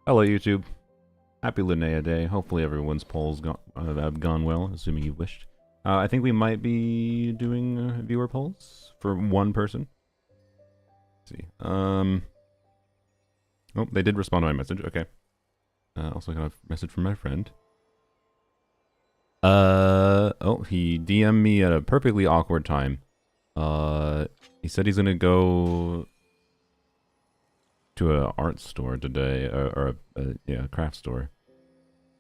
Hello, YouTube. Happy Linnea Day. Hopefully everyone's polls have gone well, assuming you wished. I think we might be doing viewer polls for one person. Let's see. Oh, they did respond to my message. Okay. Also got a message from my friend. Oh, he DM'd me at a perfectly awkward time. He said he's gonna go to an art store today, or yeah, a craft store.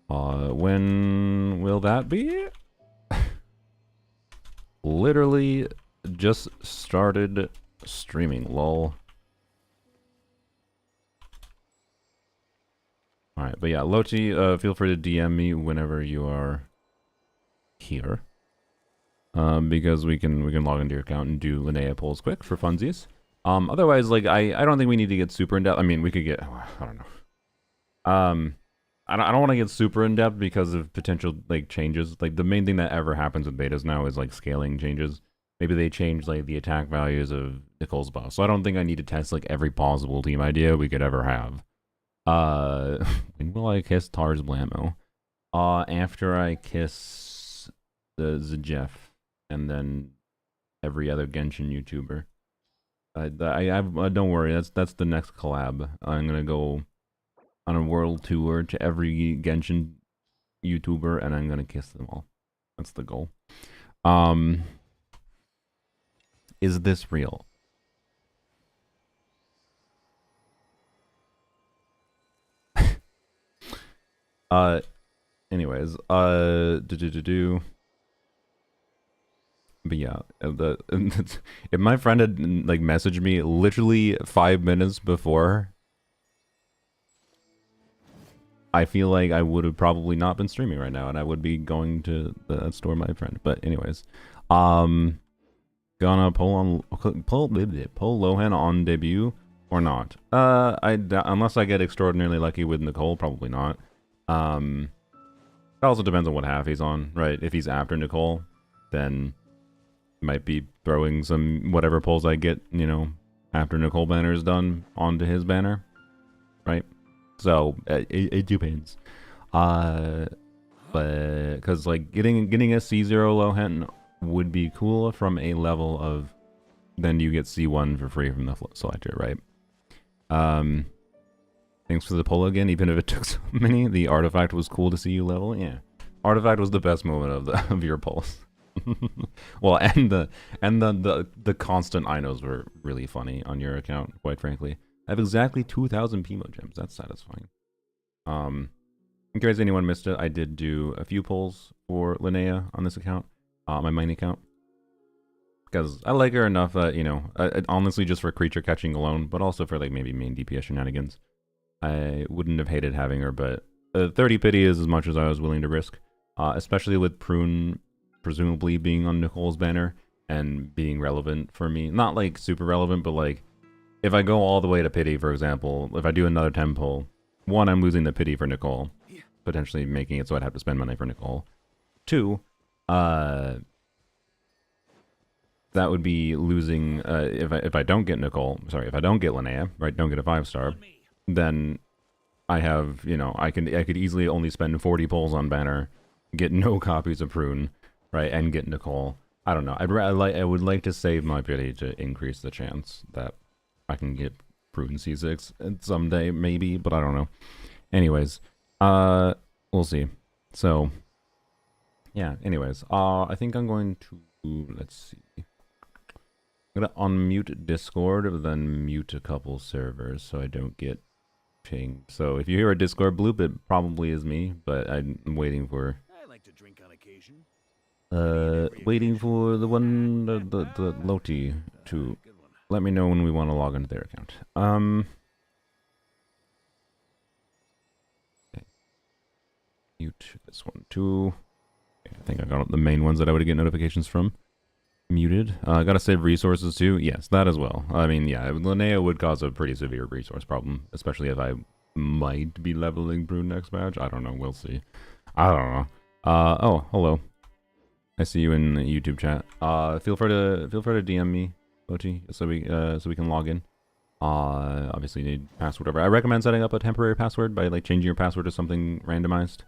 When will that be? Literally just started streaming, lol. Alright, but yeah, Lochi, feel free to DM me whenever you are here. Because we can log into your account and do Linnea polls quick for funsies. Otherwise, like, I don't think we need to get super in-depth. I mean, we could get, I don't know. I don't want to get super in-depth because of potential, like, changes. Like, the main thing that ever happens with betas now is, like, scaling changes. Maybe they change, like, the attack values of Nicole's boss. So I don't think I need to test, like, every possible team idea we could ever have. When will I kiss Tars Blammo? After I kiss the Jeff, and then every other Genshin YouTuber. Don't worry, that's the next collab. I'm gonna go on a world tour to every Genshin YouTuber, and I'm gonna kiss them all. That's the goal. Is this real? Anyways, but yeah, if my friend had, like, messaged me literally 5 minutes before, I feel like I would have probably not been streaming right now, and I would be going to the store with my friend. But anyways, gonna pull Lohen on debut or not? Unless I get extraordinarily lucky with Nicole, probably not. It also depends on what half he's on, right? If he's after Nicole, then might be throwing some whatever polls I get, you know, after Nicole banner is done onto his banner, right? So it depends. But because, like, getting a C0 Lohen would be cool from a level of then you get C1 for free from the selector, right? Thanks for the poll again, even if it took so many. The artifact was cool to see you level. Yeah, artifact was the best moment of your polls. Well, and the constant Inos were really funny on your account, quite frankly. I have exactly 2,000 Pimo gems. That's satisfying. In case anyone missed it, I did do a few polls for Linnea on this account, my main account, because I like her enough that, you know, honestly, just for creature catching alone, but also for, like, maybe main DPS shenanigans, I wouldn't have hated having her. But 30 pity is as much as I was willing to risk, especially with Prune presumably being on Nicole's banner and being relevant for me. Not, like, super relevant, but, like, if I go all the way to pity, for example, if I do another 10 pull, one, I'm losing the pity for Nicole, potentially making it so I'd have to spend money for Nicole. Two, that would be losing, if I don't get Nicole, sorry, if I don't get Linnea, right, don't get a 5-star, then I have, you know, I could easily only spend 40 pulls on banner, get no copies of Prune, right, and get Nicole. I don't know. I would like to save my pity to increase the chance that I can get Prune C6 someday, maybe, but I don't know. Anyways, we'll see. So, yeah, anyways, I think I'm going to, let's see. I'm gonna unmute Discord, but then mute a couple servers so I don't get pinged. So if you hear a Discord bloop, it probably is me, but I'm waiting for, I like to drink on occasion. waiting for the Loti to let me know when we want to log into their account. Okay. Mute this one too. Okay, I think I got the main ones that I would get notifications from muted. I gotta save resources too. Yes, that as well. I mean, yeah, Linnea would cause a pretty severe resource problem, especially if I might be leveling Prune next match. I don't know. We'll see. I don't know. Oh, hello. I see you in the YouTube chat. Feel free to DM me, Oti, so we can log in. Obviously you need password over. I recommend setting up a temporary password by like changing your password to something randomized.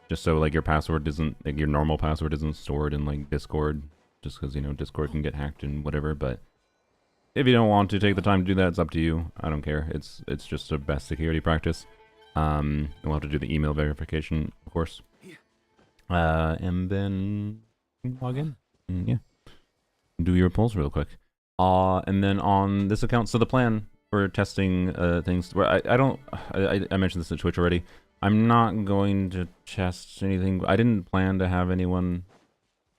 Just so like your password isn't, like your normal password isn't stored in like Discord, just because, you know, Discord can get hacked and whatever. But if you don't want to take the time to do that, it's up to you. I don't care. It's just a best security practice. We'll have to do the email verification, of course. And then log in. Yeah. Do your polls real quick. And then on this account, so the plan for testing things, where I mentioned this at Twitch already. I'm not going to test anything. I didn't plan to have anyone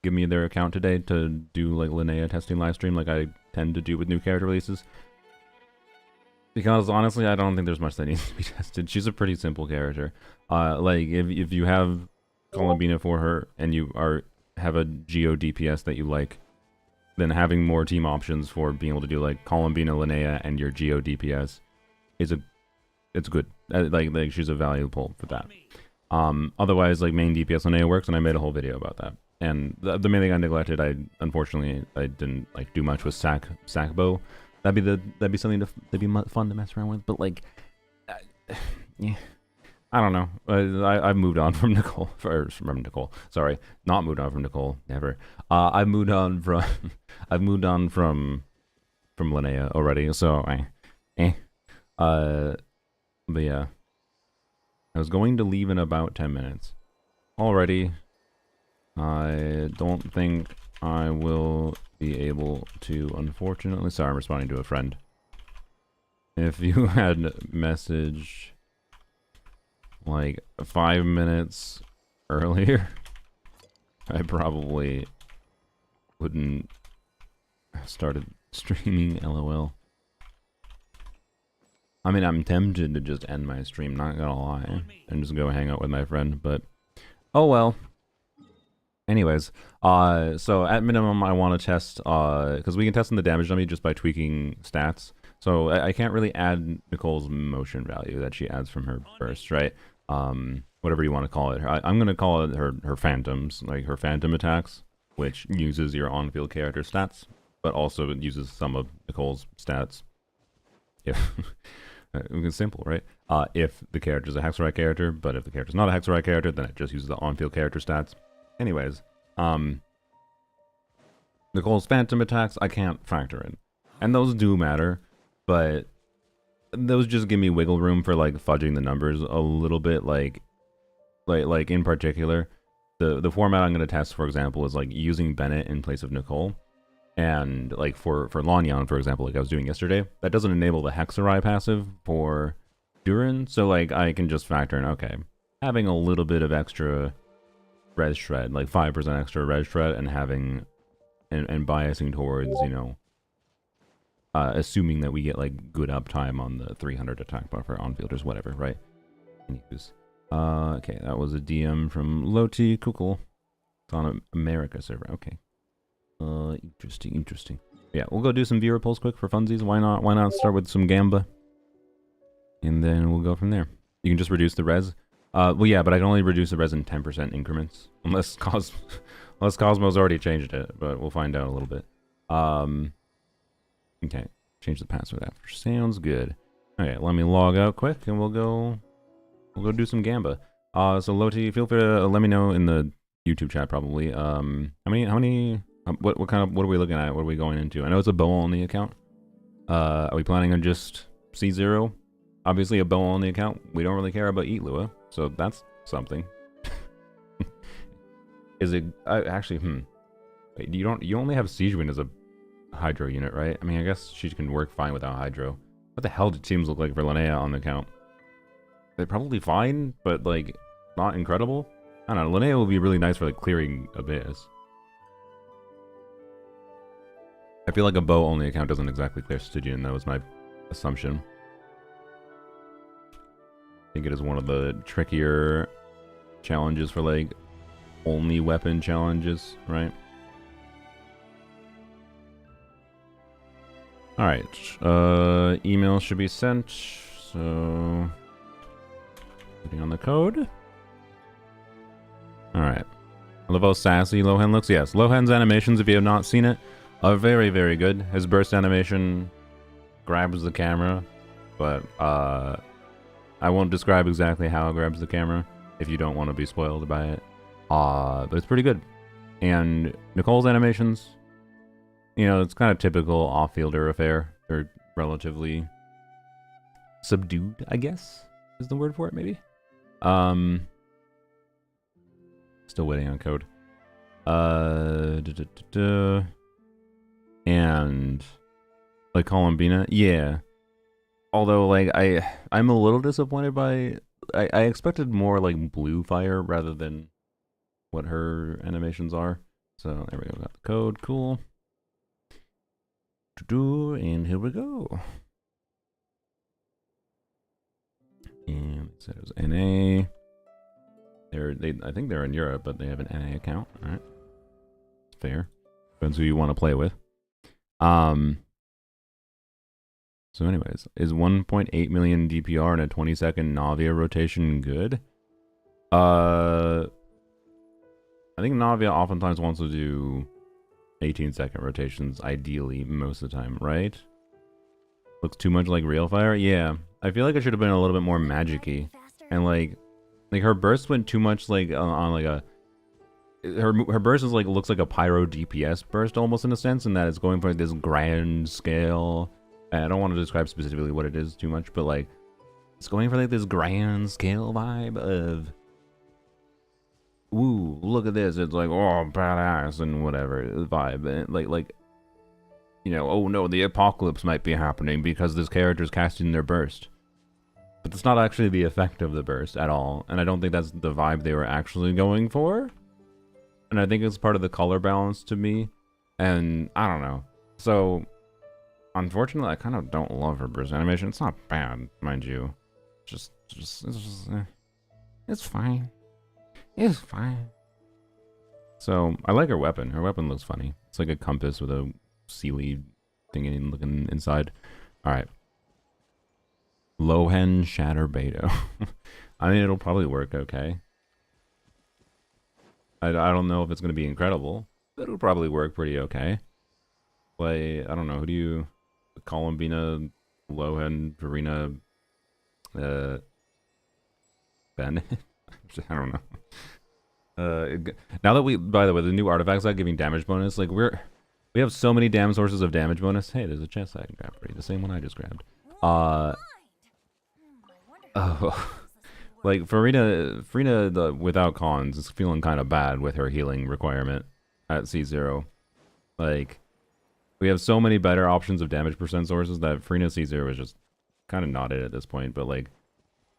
give me their account today to do like Linnea testing live stream like I tend to do with new character releases. Because honestly, I don't think there's much that needs to be tested. She's a pretty simple character. Like if you have Columbina for her and you have a Geo DPS that you like, then having more team options for being able to do like Columbina, Linnea, and your Geo DPS it's good. Like she's a valuable for that. Otherwise, like main DPS Linnea works, and I made a whole video about that. And the main thing I neglected, unfortunately I didn't like do much with sack bow. That'd be something that'd be fun to mess around with. But like, yeah. I don't know. I've moved on from Nicole. From Nicole. Sorry, not moved on from Nicole. Never. I've moved on from. I've moved on from Linnea already. So but yeah, I was going to leave in about 10 minutes. Already, I don't think I will be able to. Unfortunately, sorry, I'm responding to a friend. If you had messaged like 5 minutes earlier, I probably wouldn't have started streaming, LOL. I mean, I'm tempted to just end my stream, not gonna lie, and just go hang out with my friend, but oh well. Anyways, so at minimum I want to test, because we can test in the damage dummy just by tweaking stats. So I can't really add Nicole's motion value that she adds from her burst, right? Whatever you want to call it. I'm going to call it her phantoms, like her phantom attacks, which uses your on-field character stats, but also it uses some of Nicole's stats. If it's simple, right? If the character is a Hexorite character, but if the character is not a Hexorite character, then it just uses the on-field character stats. Anyways, Nicole's phantom attacks I can't factor in, and those do matter, but those just give me wiggle room for like fudging the numbers a little bit. Like in particular, the format I'm going to test, for example, is like using Bennett in place of Nicole. And like for Lanyan, for example, like I was doing yesterday, that doesn't enable the Hexorite passive for Durin. So like I can just factor in, okay, having a little bit of extra res shred, like 5% extra res shred, and having and biasing towards, you know, assuming that we get like good uptime on the 300 attack buffer on fielders, whatever, right? Okay, that was a DM from Loti Kukul. It's on an America server. Okay. Interesting. Yeah, we'll go do some viewer polls quick for funsies. Why not start with some Gamba? And then we'll go from there. You can just reduce the res. Well, yeah, but I can only reduce the res in 10% increments. Unless Cosmo's already changed it, but we'll find out a little bit. Okay, change the password after. Sounds good. Okay, let me log out quick, and we'll go do some Gamba. So Loti, feel free to let me know in the YouTube chat probably. How many? What are we looking at? What are we going into? I know it's a bow only account. Are we planning on just C0? Obviously a bow only account. We don't really care about Eat Lua, so that's something. Is it actually? Wait, you only have Siege Wind as a Hydro unit, right? I mean, I guess she can work fine without Hydro. What the hell did teams look like for Linnea on the account? They're probably fine, but like not incredible. I don't know. Linnea will be really nice for like clearing Abyss. I feel like a bow only account doesn't exactly clear Stygian. That was my assumption. I think it is one of the trickier challenges for like only weapon challenges, right? Alright, email should be sent, so putting on the code. Alright. I love how sassy Lohen looks. Yes, Lohen's animations, if you have not seen it, are very, very good. His burst animation grabs the camera, but I won't describe exactly how it grabs the camera if you don't want to be spoiled by it. But it's pretty good. And Nicole's animations, you know, it's kind of typical off-fielder affair. They're relatively subdued, I guess, is the word for it, maybe. Still waiting on code. And like Columbina, yeah. Although, like, I'm a little disappointed by... I expected more, like, blue fire rather than what her animations are. So, there we go. Got the code. Cool. And here we go. And it says NA. I think they're in Europe, but they have an NA account. All right. Fair. Depends who you want to play with. So anyways, is 1.8 million DPR and a 20-second Navia rotation good? I think Navia oftentimes wants to do 18-second rotations, ideally, most of the time, right? Looks too much like Real Fire? Yeah. I feel like it should have been a little bit more magic-y. And like her burst went too much like on like a... Her burst is like, looks like a pyro DPS burst almost in a sense, in that it's going for like, this grand scale. I don't want to describe specifically what it is too much, but like it's going for like this grand scale vibe of, ooh, look at this, it's like, oh, badass and whatever vibe, and like you know, oh no, the apocalypse might be happening because this character's casting their burst. But that's not actually the effect of the burst at all, and I don't think that's the vibe they were actually going for. And I think it's part of the color balance to me, and I don't know. So unfortunately, I kind of don't love her burst animation. It's not bad, mind you. It's just it's fine. It's fine. So I like her weapon. Her weapon looks funny. It's like a compass with a seaweed thingy looking inside. All right. Lohen Shatter Beto. I mean, it'll probably work okay. I don't know if it's going to be incredible, but it'll probably work pretty okay. Play, I don't know, who do you... Columbina, Lohen, Verena, Bennett? I don't know. Now that we, by the way, the new artifacts are giving damage bonus, like we have so many damn sources of damage bonus. Hey, there's a chest I can grab for you, the same one I just grabbed. Oh, like Farina without cons is feeling kind of bad with her healing requirement at C0. Like, we have so many better options of damage percent sources that Farina C0 is just kind of not it at this point. But like,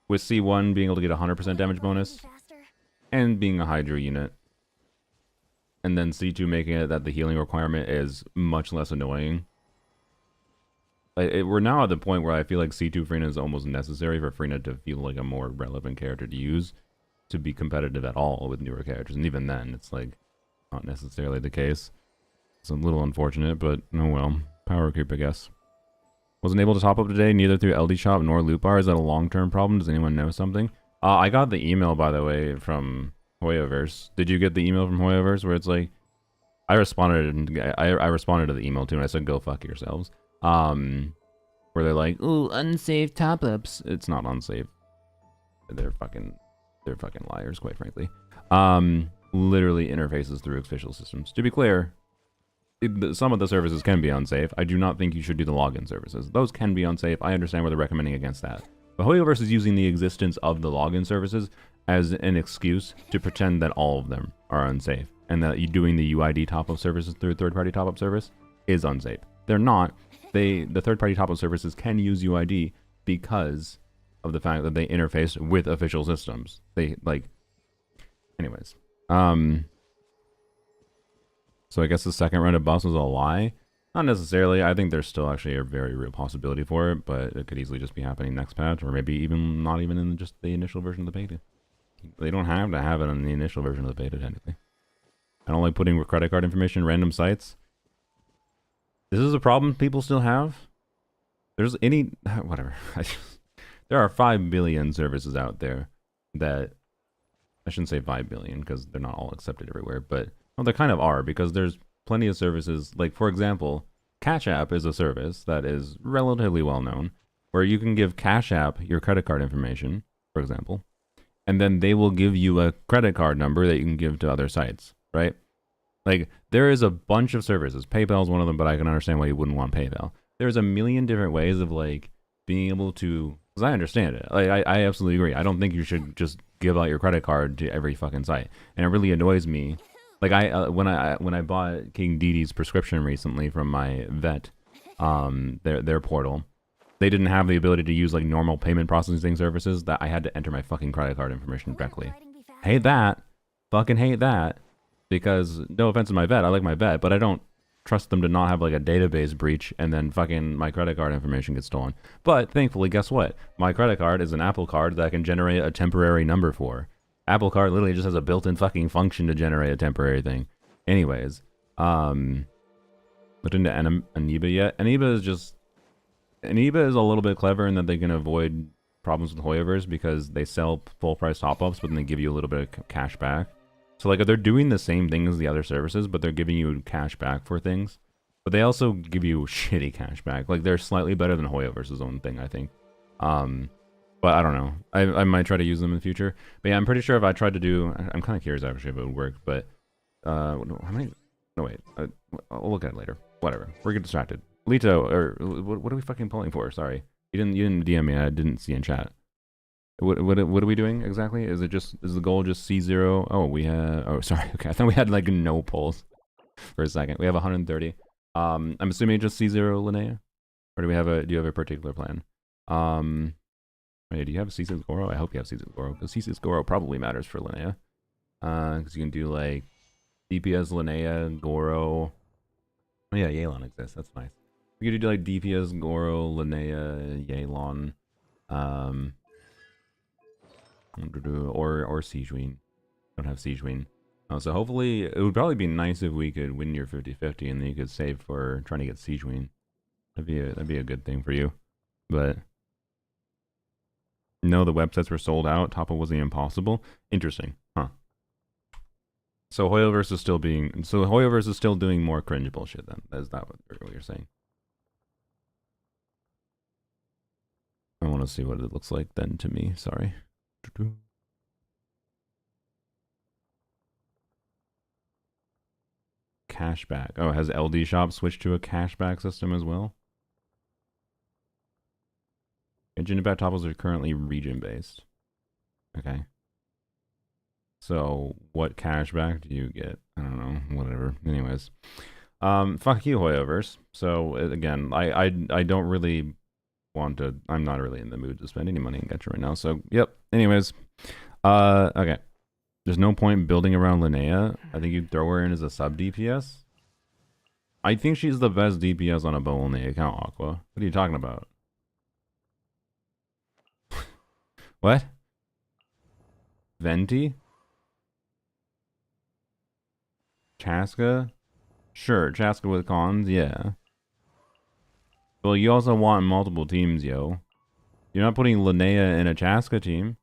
with C1 being able to get 100% damage bonus and being a Hydra unit, and then C2 making it that the healing requirement is much less annoying. We're now at the point where I feel like C2 Frina is almost necessary for Frina to feel like a more relevant character to use to be competitive at all with newer characters. And even then, it's like not necessarily the case. It's a little unfortunate, but oh well. Power creep, I guess. Wasn't able to top up today, neither through LD Shop nor Loot Bar. Is that a long-term problem? Does anyone know something? I got the email, by the way, from Hoyaverse. Did you get the email from Hoyaverse where it's like... I responded to the email too, and I said, go fuck yourselves. Where they're like, ooh, unsafe top-ups. It's not unsafe. They're fucking liars, quite frankly. Literally interfaces through official systems. To be clear, some of the services can be unsafe. I do not think you should do the login services. Those can be unsafe. I understand where they're recommending against that. But Hoyoverse is using the existence of the login services as an excuse to pretend that all of them are unsafe, and that you doing the UID top-up services through a third-party top-up service is unsafe. They're not. The third-party top-up services can use UID because of the fact that they interface with official systems. Anyways. So I guess the second round of boss was a lie? Not necessarily. I think there's still actually a very real possibility for it, but it could easily just be happening next patch, or maybe even not even in just the initial version of the beta. They don't have to have it in the initial version of the beta, technically. I don't like putting credit card information in random sites. This is a problem people still have. There's whatever. There are 5 billion services out there that, I shouldn't say 5 billion because they're not all accepted everywhere, but well, they kind of are, because there's plenty of services. Like, for example, Cash App is a service that is relatively well known, where you can give Cash App your credit card information, for example, and then they will give you a credit card number that you can give to other sites, right? Like, there is a bunch of services. PayPal is one of them, but I can understand why you wouldn't want PayPal. There's a million different ways of, like, being able to, because I understand it. Like, I absolutely agree. I don't think you should just give out your credit card to every fucking site. And it really annoys me. Like, when I bought King Didi's prescription recently from my vet, their portal, they didn't have the ability to use, like, normal payment processing services that I had to enter my fucking credit card information directly. Hate that. Fucking hate that. Because, no offense to my vet, I like my vet, but I don't trust them to not have, like, a database breach and then fucking my credit card information gets stolen. But, thankfully, guess what? My credit card is an Apple card that I can generate a temporary number for. Apple Card literally just has a built-in fucking function to generate a temporary thing. Anyways, looked into Aniba yet? Aniba is a little bit clever in that they can avoid problems with Hoyoverse because they sell full-price top-ups, but then they give you a little bit of cash back. So, like, they're doing the same thing as the other services, but they're giving you cash back for things. But they also give you shitty cash back. Like, they're slightly better than Hoyoverse's own thing, I think. But I don't know. I might try to use them in the future. But yeah, I'm pretty sure if I tried to do... I'm kind of curious actually if it would work, but... how many... No, wait. I'll look at it later. Whatever. We're getting distracted. Lito, or... What are we fucking pulling for? Sorry. You didn't DM me. I didn't see in chat. What are we doing exactly? Is the goal just C0? Oh, we have... Oh, sorry. Okay, I thought we had, like, no pulls for a second. We have 130. I'm assuming just C0, Linnea? Or do you have a particular plan? Wait, do you have C6 Goro? I hope you have C6 Goro, because C6 Goro probably matters for Linnea. Because you can do, like, DPS Linnea, Goro. Oh yeah, Yelan exists. That's nice. You could do, like, DPS, Goro, Linnea, Yelan, or Siegewen. Don't have Siegewen. So hopefully, it would probably be nice if we could win your 50-50 and then you could save for trying to get Siegewen. That'd be a good thing for you. But... No, the websites were sold out. Top up wasn't impossible. Interesting, huh? So Hoyoverse is still doing more cringe bullshit then. Is that what you're saying? I want to see what it looks like then to me. Sorry. Cashback. Oh, has LD Shop switched to a cashback system as well? Genshin Impact topples are currently region-based. Okay. So, what cashback do you get? I don't know. Whatever. Anyways. Fuck you, Hoyoverse. So, again, I don't really want to... I'm not really in the mood to spend any money in Genshin right now. So, yep. Anyways. Okay. There's no point building around Linnea. I think you'd throw her in as a sub-DPS. I think she's the best DPS on a bow-only account, Aqua. What are you talking about? What? Venti? Chaska? Sure, Chaska with cons, yeah. Well, you also want multiple teams, yo. You're not putting Linnea in a Chaska team.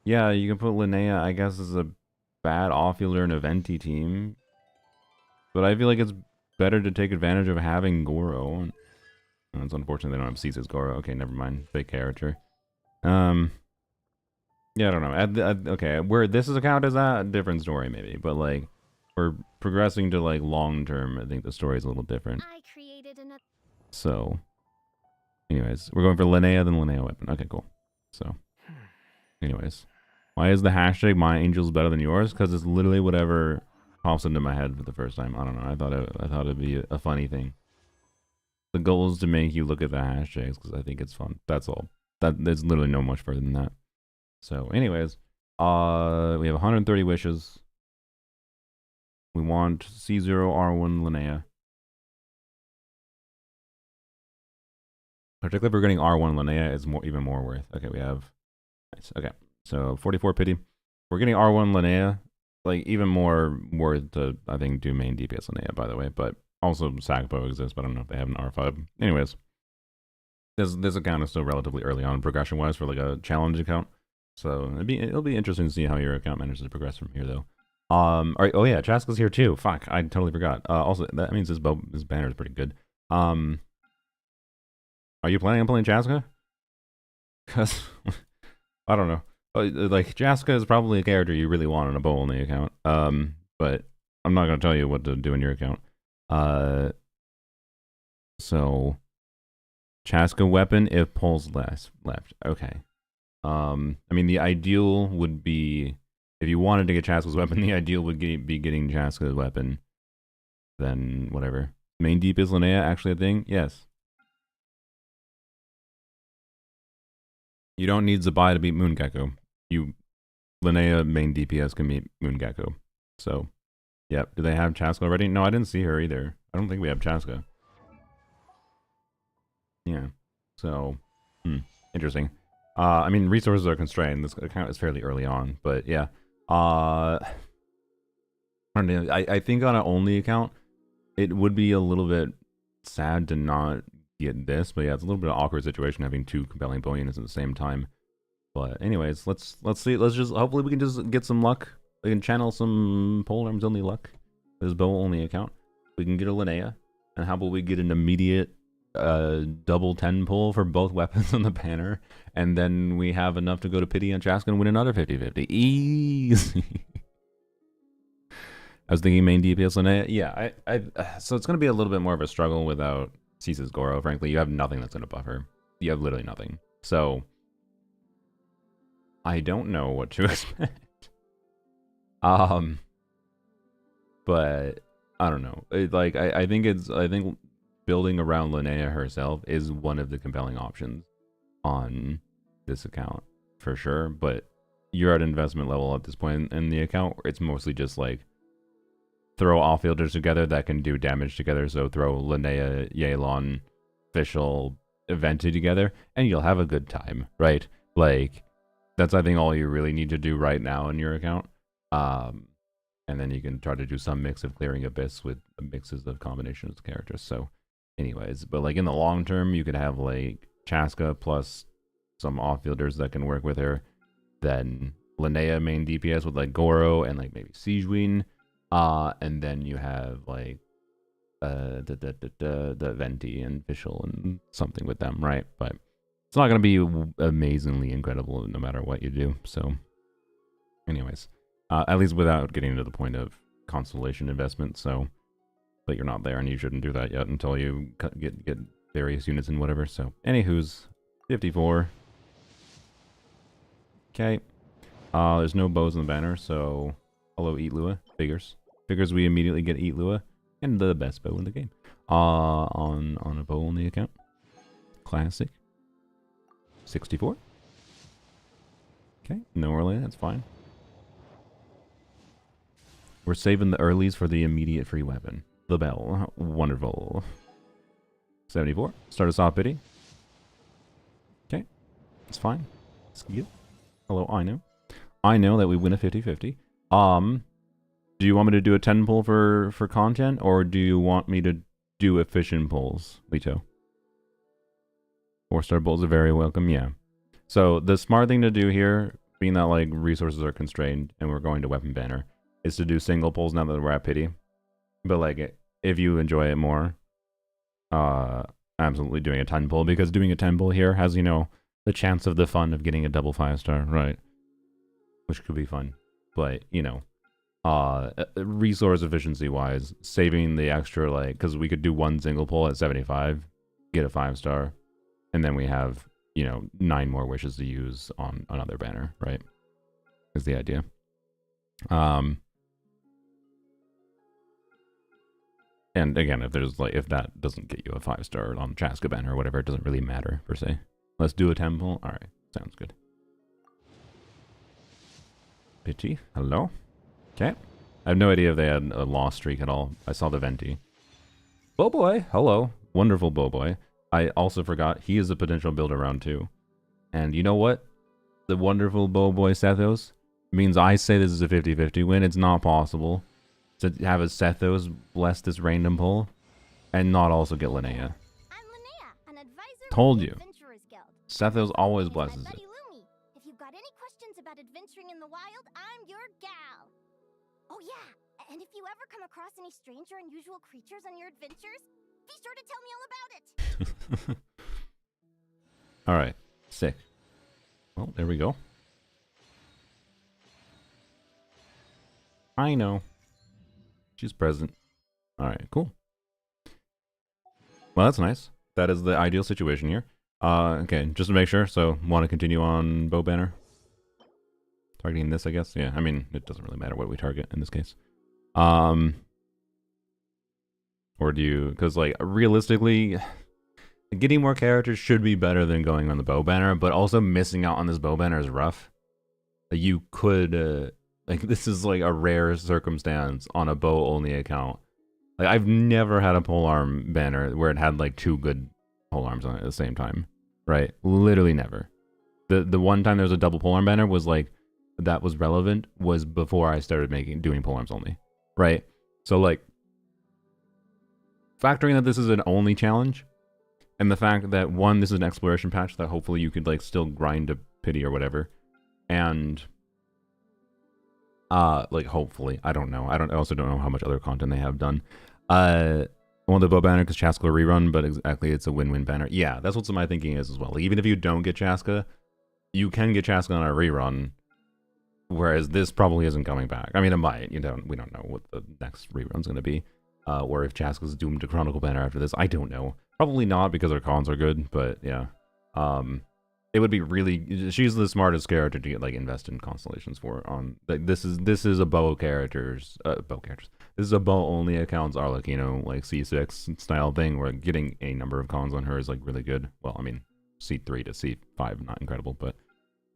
Yeah, you can put Linnea, I guess, as a bad off-fielder in a Venti team. But I feel like it's better to take advantage of having Goro. Oh, it's unfortunate they don't have Caesar's Goro. Okay, never mind. Fake character. Yeah, I don't know. Okay, where this is a count as a different story maybe, but like we're progressing to like long term. I think the story is a little different. I created another. So, anyways, we're going for Linnea then Linnea weapon. Okay, cool. So, anyways, why is the hashtag my angels better than yours? Because it's literally whatever pops into my head for the first time. I don't know. I thought it'd be a funny thing. The goal is to make you look at the hashtags because I think it's fun. That's all. There's literally no much further than that. So, anyways, we have 130 wishes. We want C0 R1 Linnea. Particularly if we're getting R1 Linnea, it's even more worth. Okay, we have nice. Okay, so 44 pity. We're getting R1 Linnea, like even more worth to I think do main DPS Linnea, by the way. But also Sagbo exists, but I don't know if they have an R5. Anyways. This account is still relatively early on progression-wise for like a challenge account, so it'll be interesting to see how your account manages to progress from here, though. Oh yeah, Chaska's here too. Fuck, I totally forgot. Also, that means this banner is pretty good. Are you planning on playing Chaska? Cause I don't know. Like Chaska is probably a character you really want on a bow only account. But I'm not gonna tell you what to do in your account. So Chaska weapon if pulls left. Okay. I mean the ideal would be if you wanted to get Chaska's weapon, the ideal would be getting Chaska's weapon. Then whatever. Main deep is Linnea actually a thing? Yes. You don't need Zabai to beat Moongecko. Linnea main DPS can beat Moongecko. So, yep. Do they have Chaska already? No, I didn't see her either. I don't think we have Chaska. Yeah. So, interesting. I mean, resources are constrained. This account is fairly early on, but yeah. I think on an only account, it would be a little bit sad to not get this, but yeah, it's a little bit of an awkward situation having two compelling bow units at the same time. But anyways, let's see. Let's just hopefully we can just get some luck. We can channel some polearms only luck. This bow only account. We can get a Linnea, and how about we get an immediate double 10 pull for both weapons on the banner, and then we have enough to go to pity on Chaska and win another 50-50. Easy. I was thinking main DPS Linnea. Yeah, so it's gonna be a little bit more of a struggle without Cease's Goro. Frankly, you have nothing that's gonna buff her. You have literally nothing. So I don't know what to expect. But I don't know. I think building around Linnea herself is one of the compelling options on this account for sure. But you're at investment level at this point in the account. It's mostly just like throw offfielders together that can do damage together. So throw Linnea, Yelan, Fischl, Venti together, and you'll have a good time, right? Like that's I think all you really need to do right now in your account. And then you can try to do some mix of Clearing Abyss with mixes of combinations of characters. So anyways, but like in the long term, you could have like Chaska plus some offfielders that can work with her. Then Linnea main DPS with like Goro and like maybe Siegewind. And then you have like the Venti and Fischl and something with them, right? But it's not going to be amazingly incredible no matter what you do. So anyways, at least without getting to the point of constellation investment. So, but you're not there and you shouldn't do that yet until you get various units and whatever. So anywho's 54. Okay. There's no bows in the banner, so hello Eat Lua. Figures we immediately get Eat Lua and the best bow in the game. On a bow only account. Classic. 64. Okay, no early, that's fine. We're saving the earlies for the immediate free weapon. The bell. Wonderful. 74. Start us off, pity. Okay. It's fine. Skip. Hello, I know that we win a 50-50. Do you want me to do a 10 pull for content, or do you want me to do efficient pulls, Lito? 4-star pulls are very welcome, yeah. So the smart thing to do here, being that like resources are constrained and we're going to weapon banner, is to do single pulls now that we're at pity. But like, if you enjoy it more, absolutely doing a 10 pull, because doing a 10 pull here has, you know, the chance of the fun of getting a double 5-star, right? Which could be fun. But, you know, resource efficiency wise, saving the extra, like, because we could do one single pull at 75, get a 5-star, and then we have, you know, 9 more wishes to use on another banner, right? Is the idea. And again, if that doesn't get you a 5-star on Chaska banner or whatever, it doesn't really matter per se. Let's do a temple. All right, sounds good. Pity, hello. Okay, I have no idea if they had a lost streak at all. I saw the Venti. Bowboy, hello, wonderful Bowboy. I also forgot he is a potential build around too. And you know what? The wonderful Bowboy Sethos means I say this is a 50-50 win. It's not possible to have a Sethos bless this random pull and not also get Linnea. I'm Linnea, an advisor. Told you. Sethos always blesses it. If you've got any questions about adventuring in the wild, I'm your gal. Oh yeah, and if you ever come across any strange or unusual creatures on your adventures, be sure to tell me all about it. Alright, sick. Well, there we go. I know. She's present. Alright, cool. Well, that's nice. That is the ideal situation here. Okay, just to make sure, so want to continue on bow banner? Targeting this, I guess? Yeah, I mean, it doesn't really matter what we target in this case. Or do you, because like, realistically, getting more characters should be better than going on the bow banner, but also missing out on this bow banner is rough. You could, like, this is like a rare circumstance on a bow-only account. Like, I've never had a polearm banner where it had like 2 good polearms on it at the same time, right? Literally never. The one time there was a double polearm banner was like, that was relevant was before I started doing polearms only, right? So like, factoring that this is an only challenge, and the fact that one, this is an exploration patch that hopefully you could like still grind a pity or whatever, and like hopefully, I don't know. I also don't know how much other content they have done. I want the bow banner because Chaska rerun, but exactly it's a win-win banner. Yeah, that's what my thinking is as well. Like, even if you don't get Chaska, you can get Chaska on a rerun, whereas this probably isn't coming back. I mean, it might. We don't know what the next rerun's going to be, or if Chaska's doomed to Chronicle banner after this. I don't know. Probably not because our cons are good, but yeah. It would be really. She's the smartest character to get like invest in constellations for. On like this is a bow characters. This is a bow only accounts Arlecchino like C6 style thing where getting a number of cons on her is like really good. Well, I mean C3 to C5 not incredible, but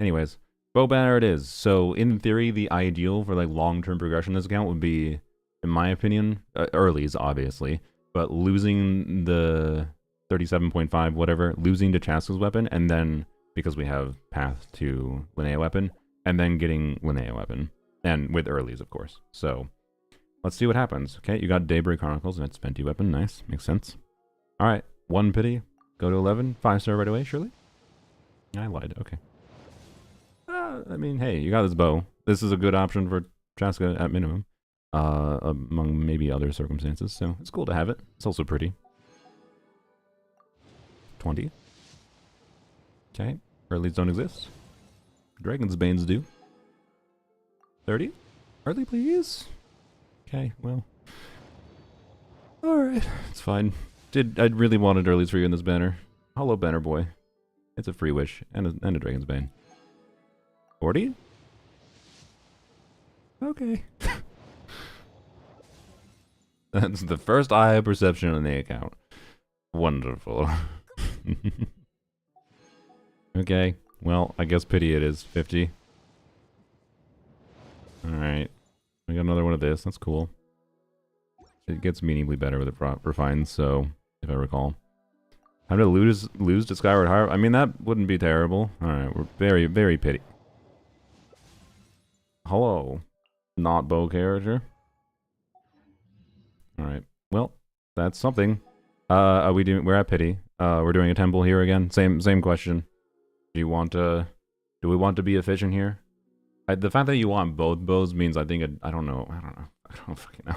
anyways, bow banner it is. So in theory, the ideal for like long term progression in this account would be, in my opinion, earlies obviously, but losing the 37.5 whatever, losing to Chaska's weapon, and then because we have path to Linnea weapon, and then getting Linnea weapon, and with earlies of course. So let's see what happens. Okay, you got Daybreak Chronicles and it's Fenty weapon. Nice, makes sense. All right, 1 pity, go to 11, 5-star right away. Surely, I lied. Okay. I mean, hey, you got this bow. This is a good option for Chaska at minimum, among maybe other circumstances. So it's cool to have it. It's also pretty. 20. Okay, earlies don't exist. Dragon's Banes do. 30. Early, please. Okay, well. Alright, it's fine. I really wanted earlies for you in this banner. Hello, banner boy. It's a free wish, and a Dragon's Bane. 40? Okay. That's the first eye perception on the account. Wonderful. Okay, well, I guess pity it is. 50. Alright. We got another one of this. That's cool. It gets meaningfully better with the refines, so, if I recall. Time to lose to Skyward Harp? I mean, that wouldn't be terrible. Alright, we're very, very pity. Hello. Not bow character. Alright. Well, that's something. We're at pity. We're doing a temple here again. Same question. Do we want to be efficient here? The fact that you want both bows means I don't know. I don't fucking know.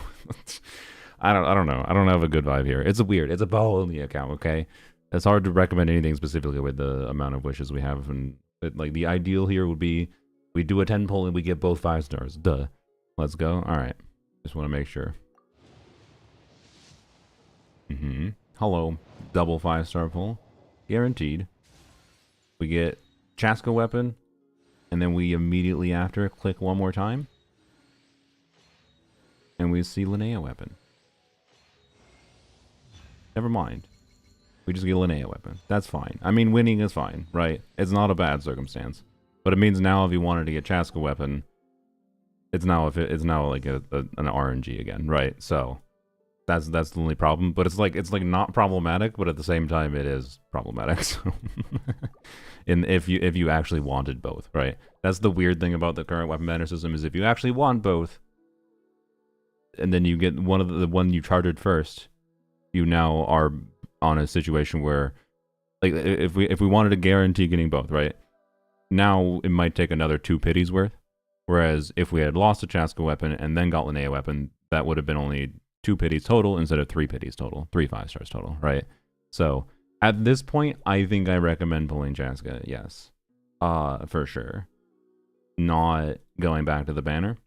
I don't know. I don't have a good vibe here. It's a bow only account, okay? It's hard to recommend anything specifically with the amount of wishes we have, and like the ideal here would be we do a 10 pull and we get both 5 stars. Duh. Let's go. All right. Just want to make sure. Hello. Double 5-star pull. Guaranteed. We get Chaska weapon, and then we immediately after click one more time, and we see Linnea weapon. Never mind. We just get Linnea weapon. That's fine. I mean, winning is fine, right? It's not a bad circumstance. But it means now if you wanted to get Chaska weapon, it's now like an RNG again, right? So that's the only problem. But it's like not problematic, but at the same time it is problematic. So if you actually wanted both, right? That's the weird thing about the current weapon banner system is if you actually want both, and then you get the one you chartered first, you now are on a situation where, like, if we wanted to guarantee getting both, right? Now it might take another 2 pities worth, Whereas if we had lost a Chaska weapon and then got Linnea weapon, that would have been only 2 pities total instead of 3 pities total, 3 5-stars total, right? So at this point, I think I recommend pulling Chaska, yes, for sure. Not going back to the banner.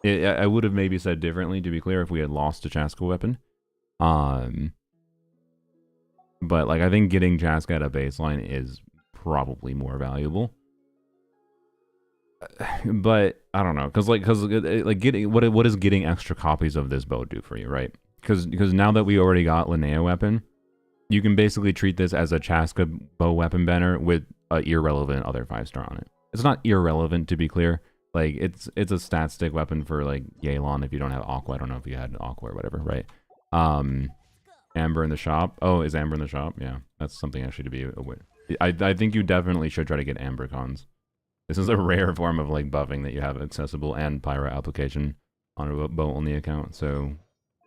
I would have maybe said differently, to be clear, if we had lost a Chaska weapon. But like I think getting Chaska at a baseline is probably more valuable. But I don't know, cause getting what is getting extra copies of this bow do for you, right? Because now that we already got Linnea weapon, you can basically treat this as a Chaska bow weapon banner with an irrelevant other 5-star on it. It's not irrelevant, to be clear. Like it's a stat stick weapon for like Yelan if you don't have Aqua. I don't know if you had Aqua or whatever, right? Amber in the shop. Oh, is Amber in the shop? Yeah, that's something actually to be aware. I think you definitely should try to get Amber cons. This is a rare form of like buffing that you have accessible and pyro application on a bow only account. So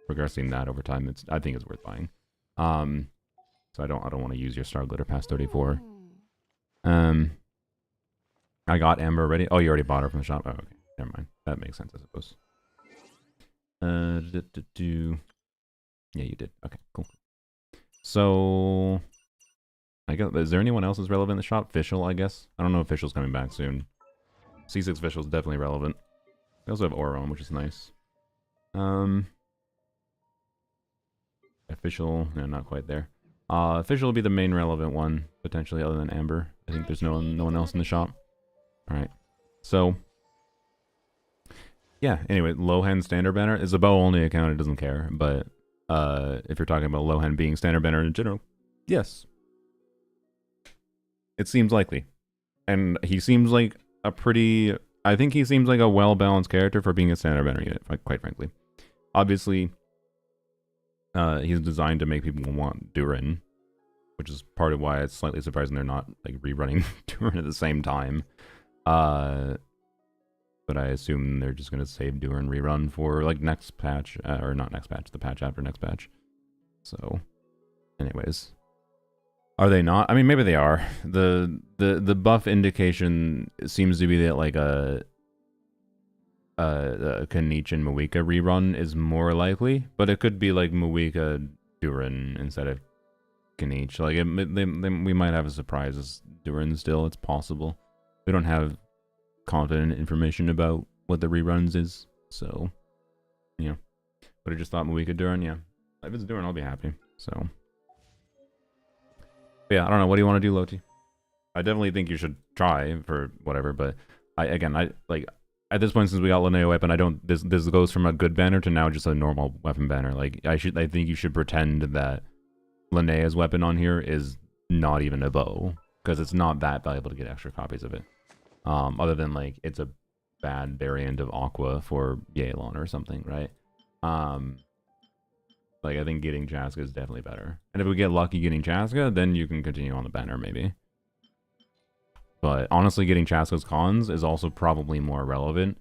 progressing that over time, I think it's worth buying. So I don't want to use your star glitter past 34. I got Amber already. Oh, you already bought her from the shop. Oh, okay, never mind. That makes sense, I suppose. Yeah, you did. Okay, cool. So I guess, is there anyone else that's relevant in the shop? Fischl, I guess. I don't know if Fischl's coming back soon. C6 Fischl's definitely relevant. We also have Auron, which is nice. Official, no, not quite there. Official will be the main relevant one, potentially, other than Amber. I think there's no one else in the shop. Alright. So yeah, anyway, Lohen standard banner is a bow only account, it doesn't care, but if you're talking about Lohen being standard banner in general, yes. It seems likely. And he seems like I think he seems like a well-balanced character for being a standard banner unit, quite frankly. Obviously, he's designed to make people want Durin, which is part of why it's slightly surprising they're not like rerunning Durin at the same time. But I assume they're just going to save Durin rerun for like next patch, or not next patch, the patch after next patch. So, anyways, are they not? I mean, maybe they are. The buff indication seems to be that like a Kanich and Muika rerun is more likely, but it could be like Muika Durin instead of Kanich. Like we might have a surprise as Durin still. It's possible. We don't have confident information about what the reruns is, so yeah. But I just thought Muika Durin, yeah. If it's Durin, I'll be happy. So but yeah, I don't know. What do you want to do, Loti? I definitely think you should try for whatever, but I like at this point, since we got Linnea weapon, I don't. This goes from a good banner to now just a normal weapon banner. Like I think you should pretend that Linnea's weapon on here is not even a bow, because it's not that valuable to get extra copies of it. Other than like it's a bad variant of Aqua for Yelan or something, right? Like I think getting Chaska is definitely better. And if we get lucky getting Chaska, then you can continue on the banner maybe. But honestly, getting Chaska's cons is also probably more relevant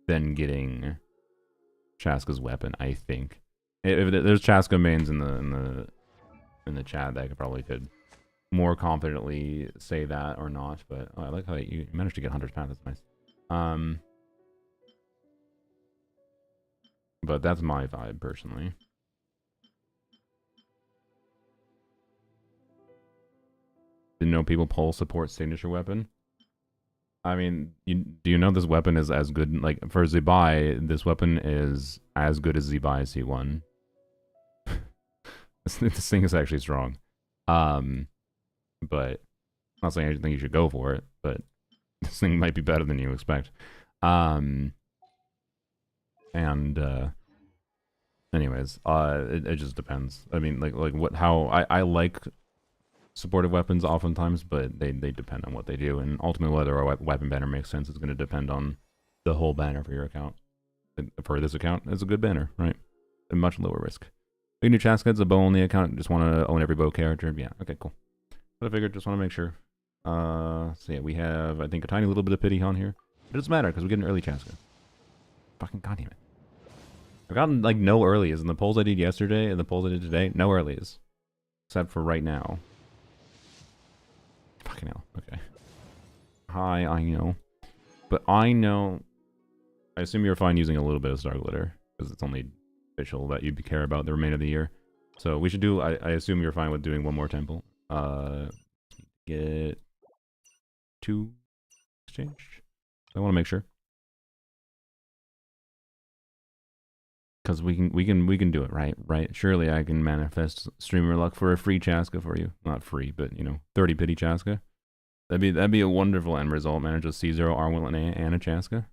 than getting Chaska's weapon, I think. If there's Chaska mains in the chat, that could more confidently say that or not. But I like how you managed to get Hunter's Path. That's nice. But that's my vibe personally. Didn't know people pull support signature weapon. I mean, do you know this weapon is as good? Like for Zibai, this weapon is as good as Zibai C1. This thing is actually strong. But I'm not saying I think you should go for it, but this thing might be better than you expect. Anyways, it just depends. I mean, how I like supportive weapons oftentimes, but they depend on what they do, and ultimately whether a weapon banner makes sense is going to depend on the whole banner for your account. For this account, it's a good banner, right? A much lower risk. Big new Chaska, it's a bow only account. Just want to own every bow character. Yeah, okay, cool. But I figured just want to make sure. So yeah, we have I think a tiny little bit of pity on here. It doesn't matter because we get an early Chaska. Fucking goddamn it! I've gotten like no earlies in the polls I did yesterday and the polls I did today. No earlies, except for right now. Fucking hell. Okay. Hi, I know. But I know I assume you're fine using a little bit of star glitter because it's only official that you care about the remainder of the year. So we should do. I assume you're fine with doing one more temple. Get 2 exchange. I want to make sure because we can do it, right. Surely I can manifest streamer luck for a free Chaska for you. Not free, but 30 pity Chaska. That'd be a wonderful end result, man. Just C0 R1 Linnea and a Chaska.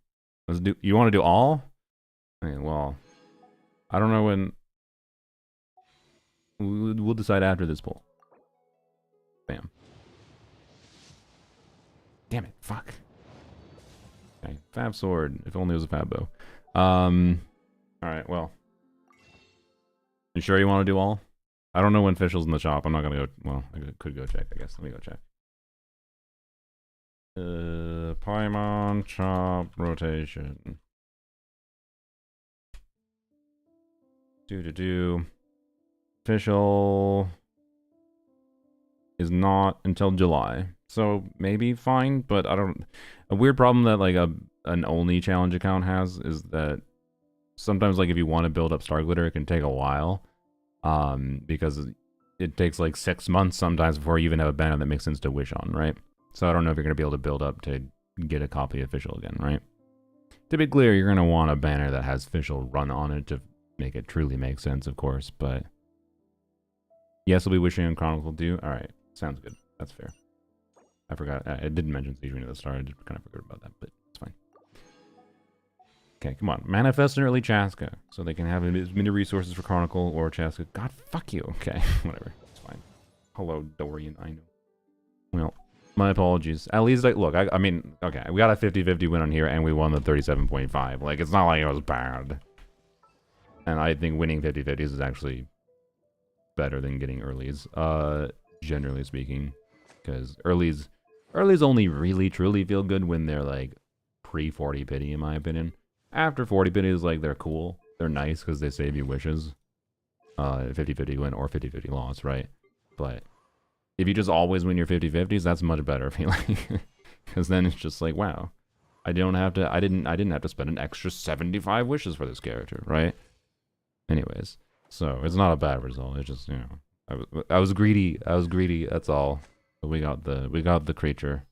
Let's do. You want to do all? Okay, well, I don't know when. We'll decide after this poll. Bam. Damn it! Fuck. Okay, Fab sword. If only it was a Fab bow. All right. Well, you sure you want to do all? I don't know when official's in the shop. I'm not gonna go. Well, I could go check. I guess. Let me go check. Paimon chop rotation. Do. Official is not until July, so maybe fine. But I don't. A weird problem that like an only challenge account has is that sometimes like if you want to build up star glitter, it can take a while. Because it takes like 6 months sometimes before you even have a banner that makes sense to wish on, right? So I don't know if you're going to be able to build up to get a copy of official again, right? To be clear, you're going to want a banner that has official run on it to make it truly make sense, of course, but yes, we'll be wishing on Chronicle too. All right, sounds good. That's fair. I forgot. I didn't mention Siege Ring at the start. I just kind of forgot about that, but it's fine. Okay, come on. Manifest an early Chaska so they can have as many resources for Chronicle or Chaska. God, fuck you. Okay, whatever. It's fine. Hello, Dorian. I know. Well, my apologies. At least, look, I mean, okay, we got a 50-50 win on here, and we won the 37.5. Like, it's not like it was bad. And I think winning 50-50s is actually better than getting earlies, generally speaking. Because earlies only really, truly feel good when they're, like, pre-40 pity, in my opinion. After 40 pity is, like, they're cool. They're nice because they save you wishes. 50-50 win or 50-50 loss, right? But if you just always win your 50-50s, that's much better feeling. Because then it's just like, wow, I didn't have to spend an extra 75 wishes for this character, right? Anyways, so it's not a bad result. It's just, I was greedy. That's all. But we got the creature.